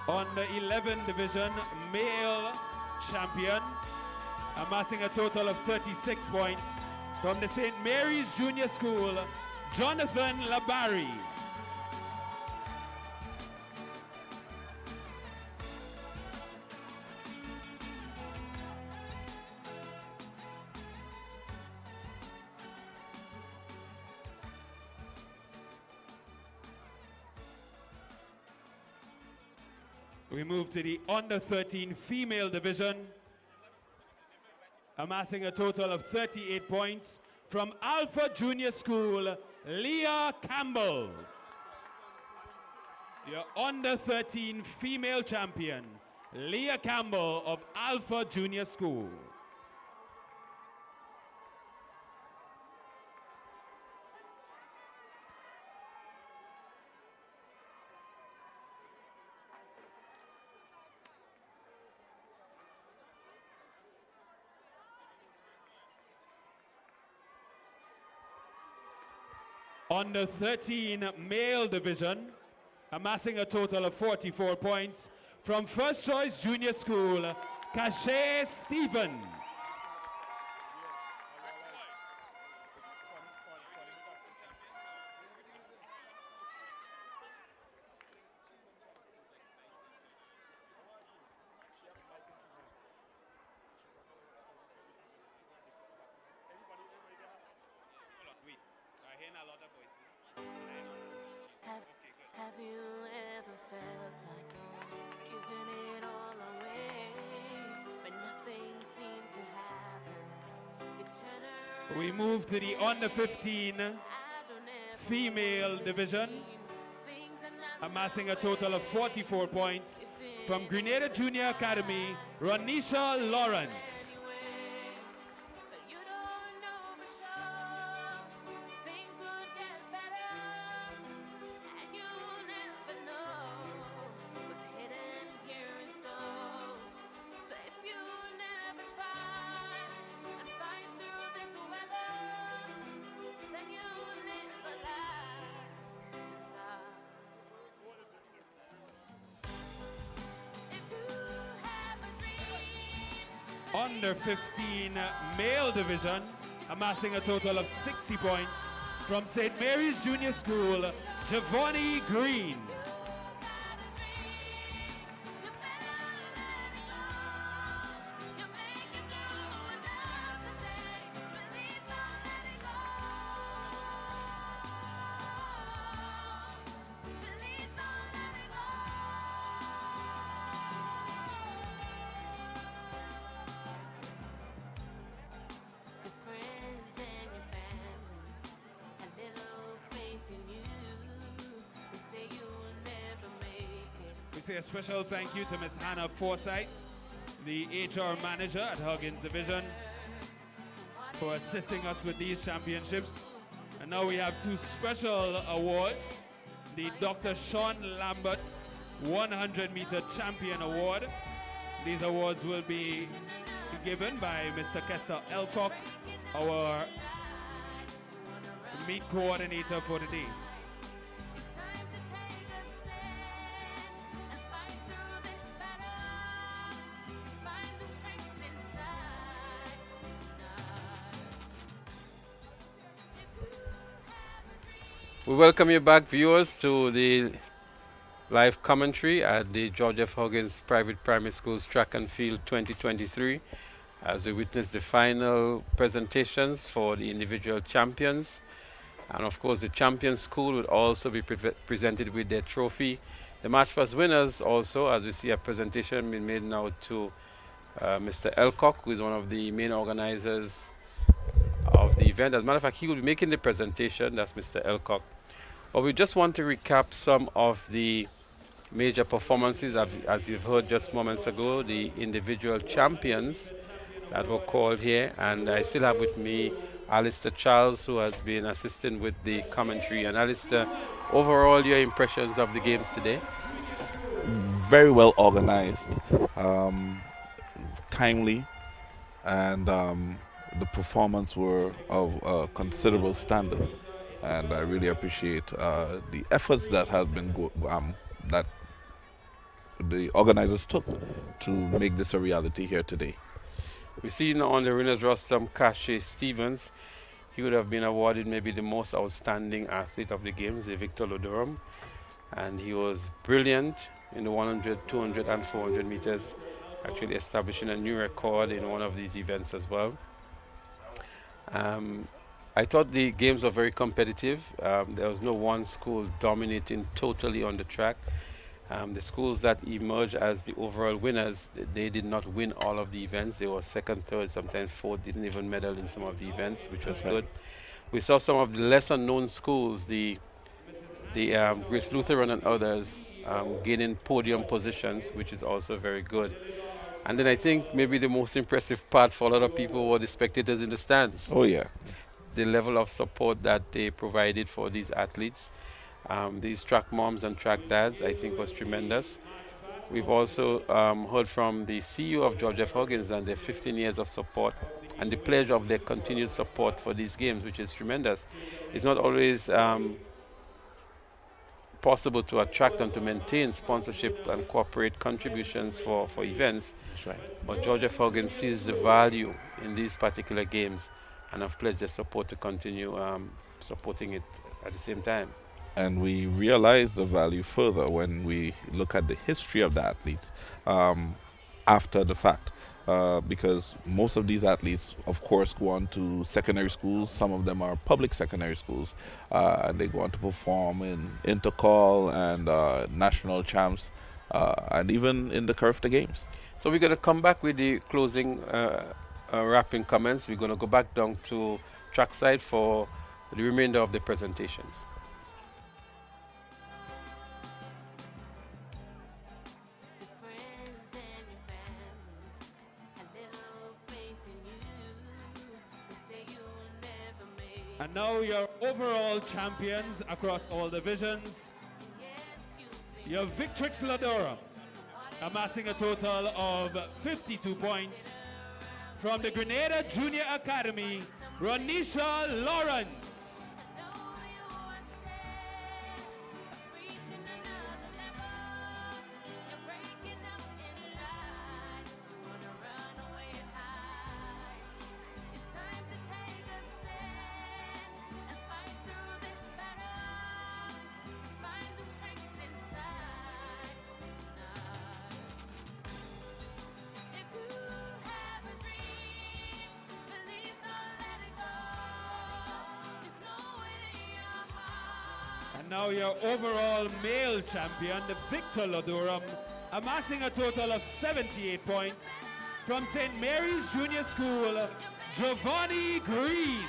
On the 11 division, male champion, amassing a total of 36 points. From the St. Mary's Junior School, Jonathan Labari. We move to the under 13 female division, amassing a total of 38 points. From Alpha Junior School, Leah Campbell. Your under 13 female champion, Leah Campbell of Alpha Junior School. Under 13 male division, amassing a total of 44 points. From First Choice Junior School, Cache Stephen. Have you ever felt like giving it all away when nothing seemed to happen? You turn around. We move to the under 15 female division, amassing a total of 44 points. From Grenada Junior Academy, Ronisha Lawrence. Under 15 male division, amassing a total of 60 points. From St. Mary's Junior School, Giovanni Green. Say a special thank you to Ms. Hannah Forsyth, the HR manager at Huggins Division, for assisting us with these championships. And now we have two special awards. The Dr. Sean Lambert 100-meter champion award. These awards will be given by Mr. Kester Elcock, our meet coordinator for the day. We welcome you back, viewers, to the live commentary at the George F. Huggins Private Primary Schools Track and Field 2023 as we witness the final presentations for the individual champions. And of course, the champion school would also be presented with their trophy. The match pass winners also, as we see a presentation being made now to Mr. Elcock, who is one of the main organizers of the event. As a matter of fact, he will be making the presentation. That's Mr. Elcock. But we just want to recap some of the major performances, as you've heard just moments ago, the individual champions that were called here. And I still have with me Alistair Charles, who has been assisting with the commentary. And Alistair, overall, your impressions of the games today? Very well organized, timely, and the performance were of considerable standard. And I really appreciate the efforts that have been that the organizers took to make this a reality here today. We see now on the winners roster Cache Stevens. He would have been awarded maybe the most outstanding athlete of the games, the Victor Lodorum. And he was brilliant in the 100, 200, and 400 meters, actually establishing a new record in one of these events as well. I thought the games were very competitive. There was no one school dominating totally on the track. The schools that emerged as the overall winners, they did not win all of the events. They were second, third, sometimes fourth, didn't even medal in some of the events, which was good. We saw some of the lesser known schools, the Grace Lutheran and others, gaining podium positions, which is also very good. And then I think maybe the most impressive part for a lot of people were the spectators in the stands. Oh, yeah. The level of support that they provided for these athletes. These track moms and track dads, I think, was tremendous. We've also heard from the CEO of George F. Huggins and their 15 years of support and the pleasure of their continued support for these games, which is tremendous. It's not always possible to attract and to maintain sponsorship and corporate contributions for events. That's right. But George F. Huggins sees the value in these particular games and have pledged their support to continue supporting it at the same time. And we realize the value further when we look at the history of the athletes after the fact. Because most of these athletes, of course, go on to secondary schools. Some of them are public secondary schools. And they go on to perform in intercall and national champs, and even in the Curfta Games. So we're going to come back with the closing wrapping comments. We're going to go back down to trackside for the remainder of the presentations. And now your overall champions across all divisions, your Victrix Ladora, amassing a total of 52 points. From the Grenada Junior Academy, Ronisha Lawrence. And now your overall male champion, the Victor Lodorum, amassing a total of 78 points. From St. Mary's Junior School, Giovanni Green.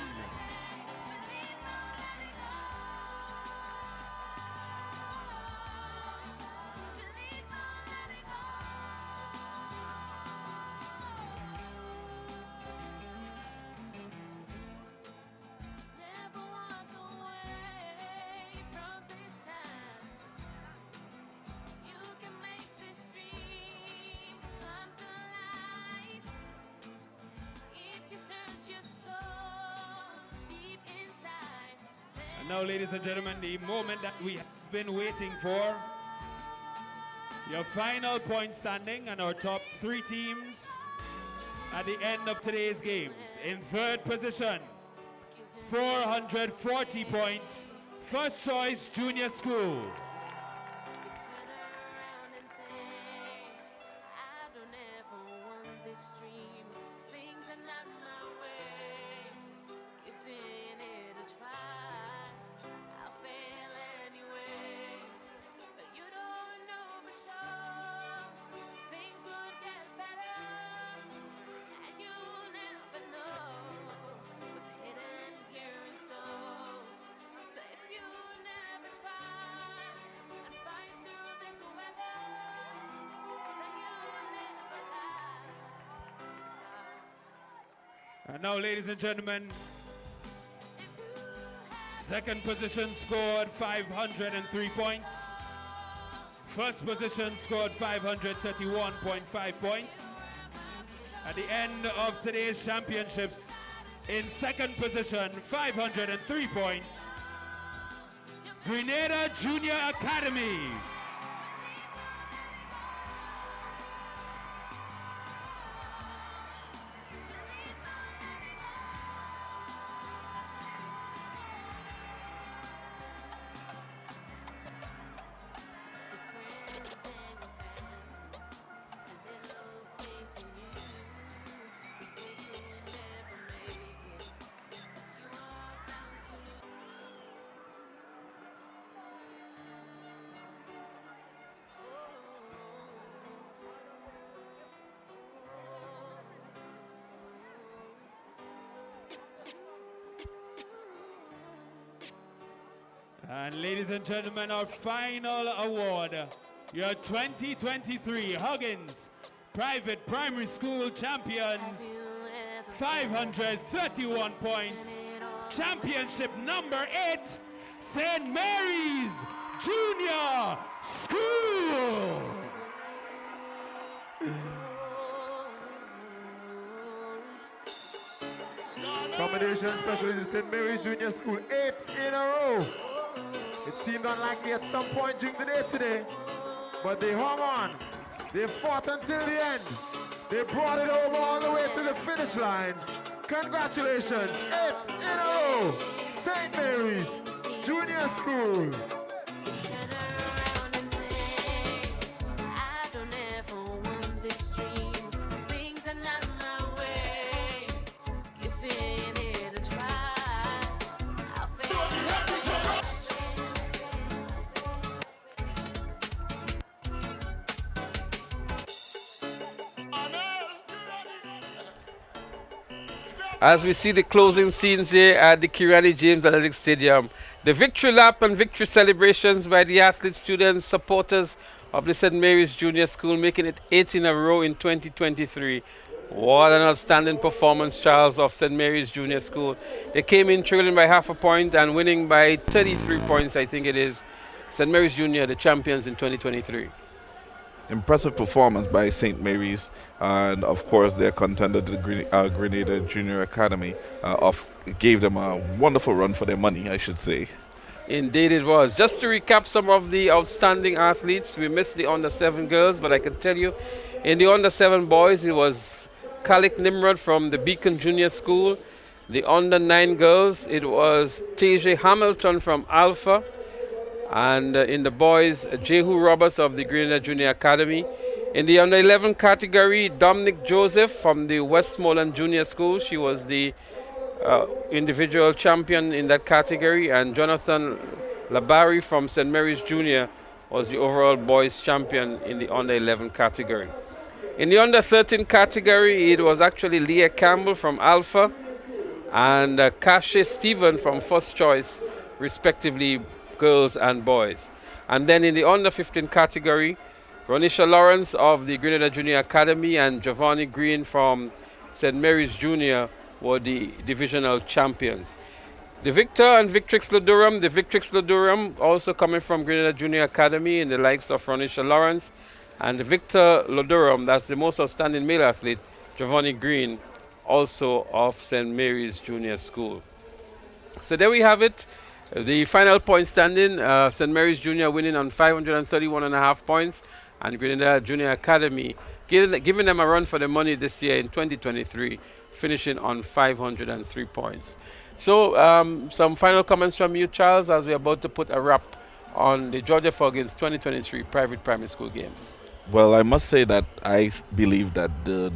Now, ladies and gentlemen, the moment that we have been waiting for. Your final point standing and our top three teams at the end of today's games. In third position, 440 points, First Choice Junior School. And now, ladies and gentlemen, second position scored 503 points. First position scored 531.5 points. At the end of today's championships, in second position, 503 points, Grenada Junior Academy. And ladies and gentlemen, our final award, your 2023 Huggins Private Primary School Champions, 531 points, championship number 8, St. Mary's Junior School. Combination specialist St. Mary's Junior School, 8 in a row. It seemed unlikely at some point during the day today, but they hung on. They fought until the end. They brought it over all the way to the finish line. Congratulations, 8 in a row. St. Mary's Junior School. As we see the closing scenes here at the Kirani James Athletic Stadium, the victory lap and victory celebrations by the athletes, students, supporters of the St. Mary's Junior School, making it 8 in a row in 2023. What an outstanding performance, Charles, of St. Mary's Junior School. They came in trailing by half a point and winning by 33 points, I think it is. St. Mary's Junior, the champions in 2023. Impressive performance by St. Mary's, and of course their contender, the Grenada Junior Academy, gave them a wonderful run for their money, I should say. Indeed it was. Just to recap some of the outstanding athletes, we missed the under-7 girls, but I can tell you, in the under-7 boys, it was Kalik Nimrod from the Beacon Junior School. The under-9 girls, it was TJ Hamilton from Alpha. And in the boys, Jehu Roberts of the Grenada Junior Academy. In the under-11 category, Dominic Joseph from the Westmoreland Junior School. She was the individual champion in that category. And Jonathan Labari from St. Mary's Junior was the overall boys champion in the under-11 category. In the under-13 category, it was actually Leah Campbell from Alpha and Kashe Stephen from First Choice, respectively, girls and boys. And then in the under-15 category, Ronisha Lawrence of the Grenada Junior Academy and Giovanni Green from St. Mary's Junior were the divisional champions. The Victor and Victrix Lodurum, the Victrix Lodurum also coming from Grenada Junior Academy in the likes of Ronisha Lawrence, and the Victor Lodurum, that's the most outstanding male athlete, Giovanni Green, also of St. Mary's Junior School. So there we have it. The final point standing, St. Mary's Junior winning on 531.5 points, and Grenada Junior Academy giving them a run for the money this year in 2023, finishing on 503 points. So some final comments from you, Charles, as we're about to put a wrap on the Georgia Huggins 2023 Private Primary School Games. Well, I must say that I believe that the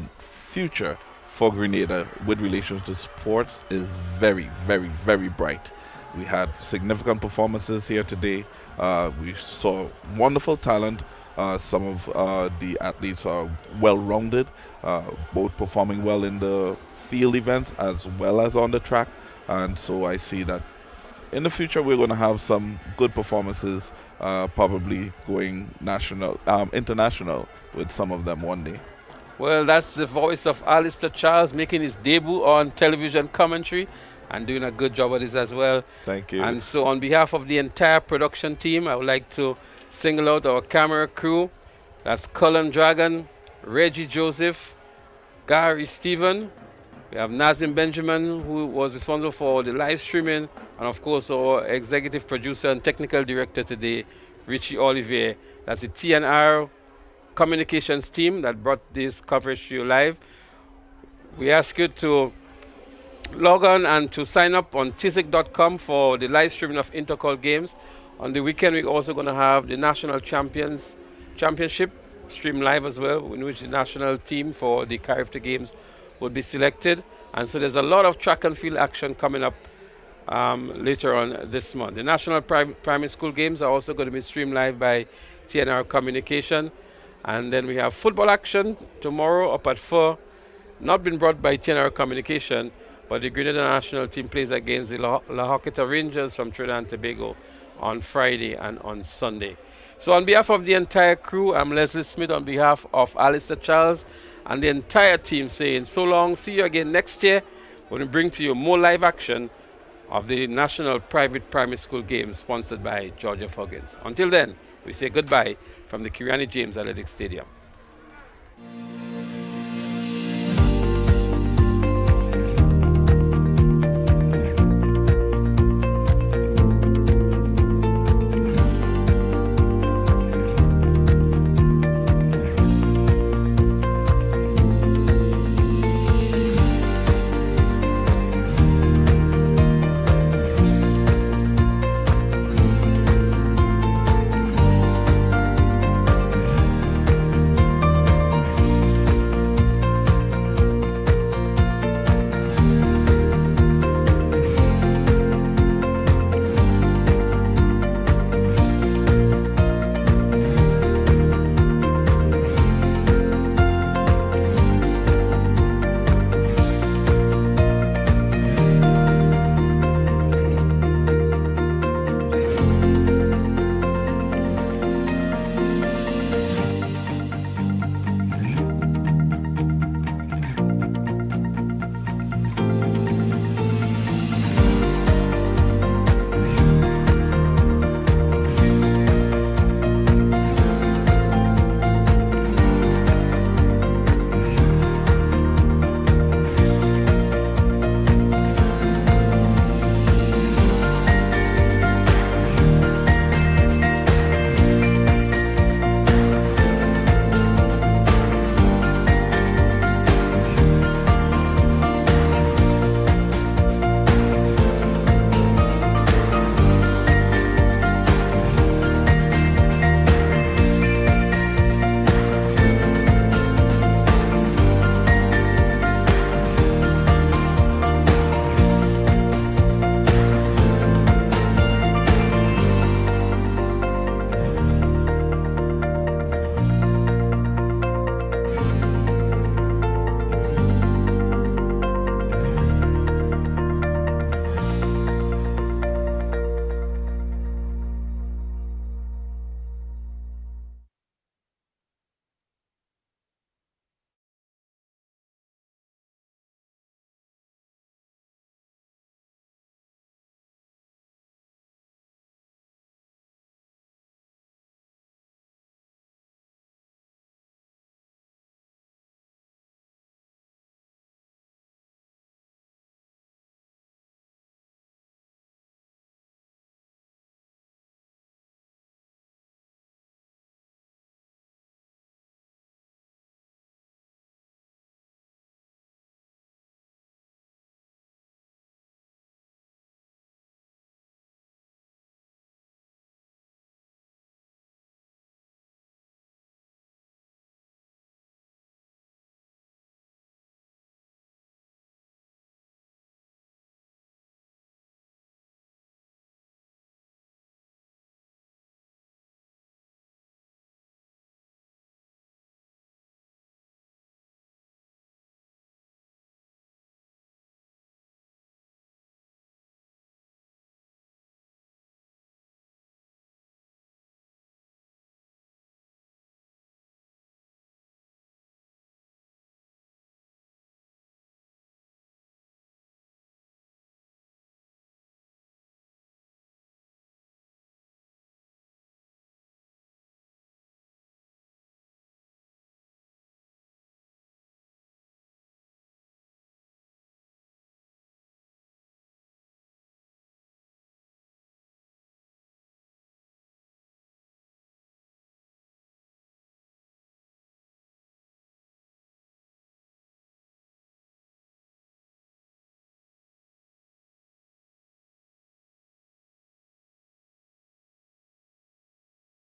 future for Grenada with relation to sports is very, very, very bright. We had significant performances here today. We saw wonderful talent. Some of the athletes are well-rounded, both performing well in the field events as well as on the track. And so I see that in the future we're going to have some good performances, probably going international with some of them one day. Well, that's the voice of Alistair Charles making his debut on television commentary and doing a good job of this as well. Thank you. And so on behalf of the entire production team, I would like to single out our camera crew. That's Cullen Dragon, Reggie Joseph, Gary Stephen. We have Nazim Benjamin, who was responsible for the live streaming, and of course our executive producer and technical director today, Richie Olivier. That's the TNR communications team that brought this coverage to you live. We ask you to log on and to sign up on tizic.com for the live streaming of Intercall games. On the weekend, we're also going to have the National Championship stream live as well, in which the national team for the Carifta Games will be selected. And so there's a lot of track and field action coming up later on this month. The National Primary School Games are also going to be streamed live by TNR Communication. And then we have football action tomorrow up at 4, not been brought by TNR Communication, but the Grenada national team plays against the La Joqueta Rangers from Trinidad and Tobago on Friday and on Sunday. So on behalf of the entire crew, I'm Leslie Smith on behalf of Alistair Charles and the entire team saying so long, see you again next year when we bring to you more live action of the National Private Primary School Games sponsored by George F. Huggins. Until then, we say goodbye from the Kirani James Athletic Stadium.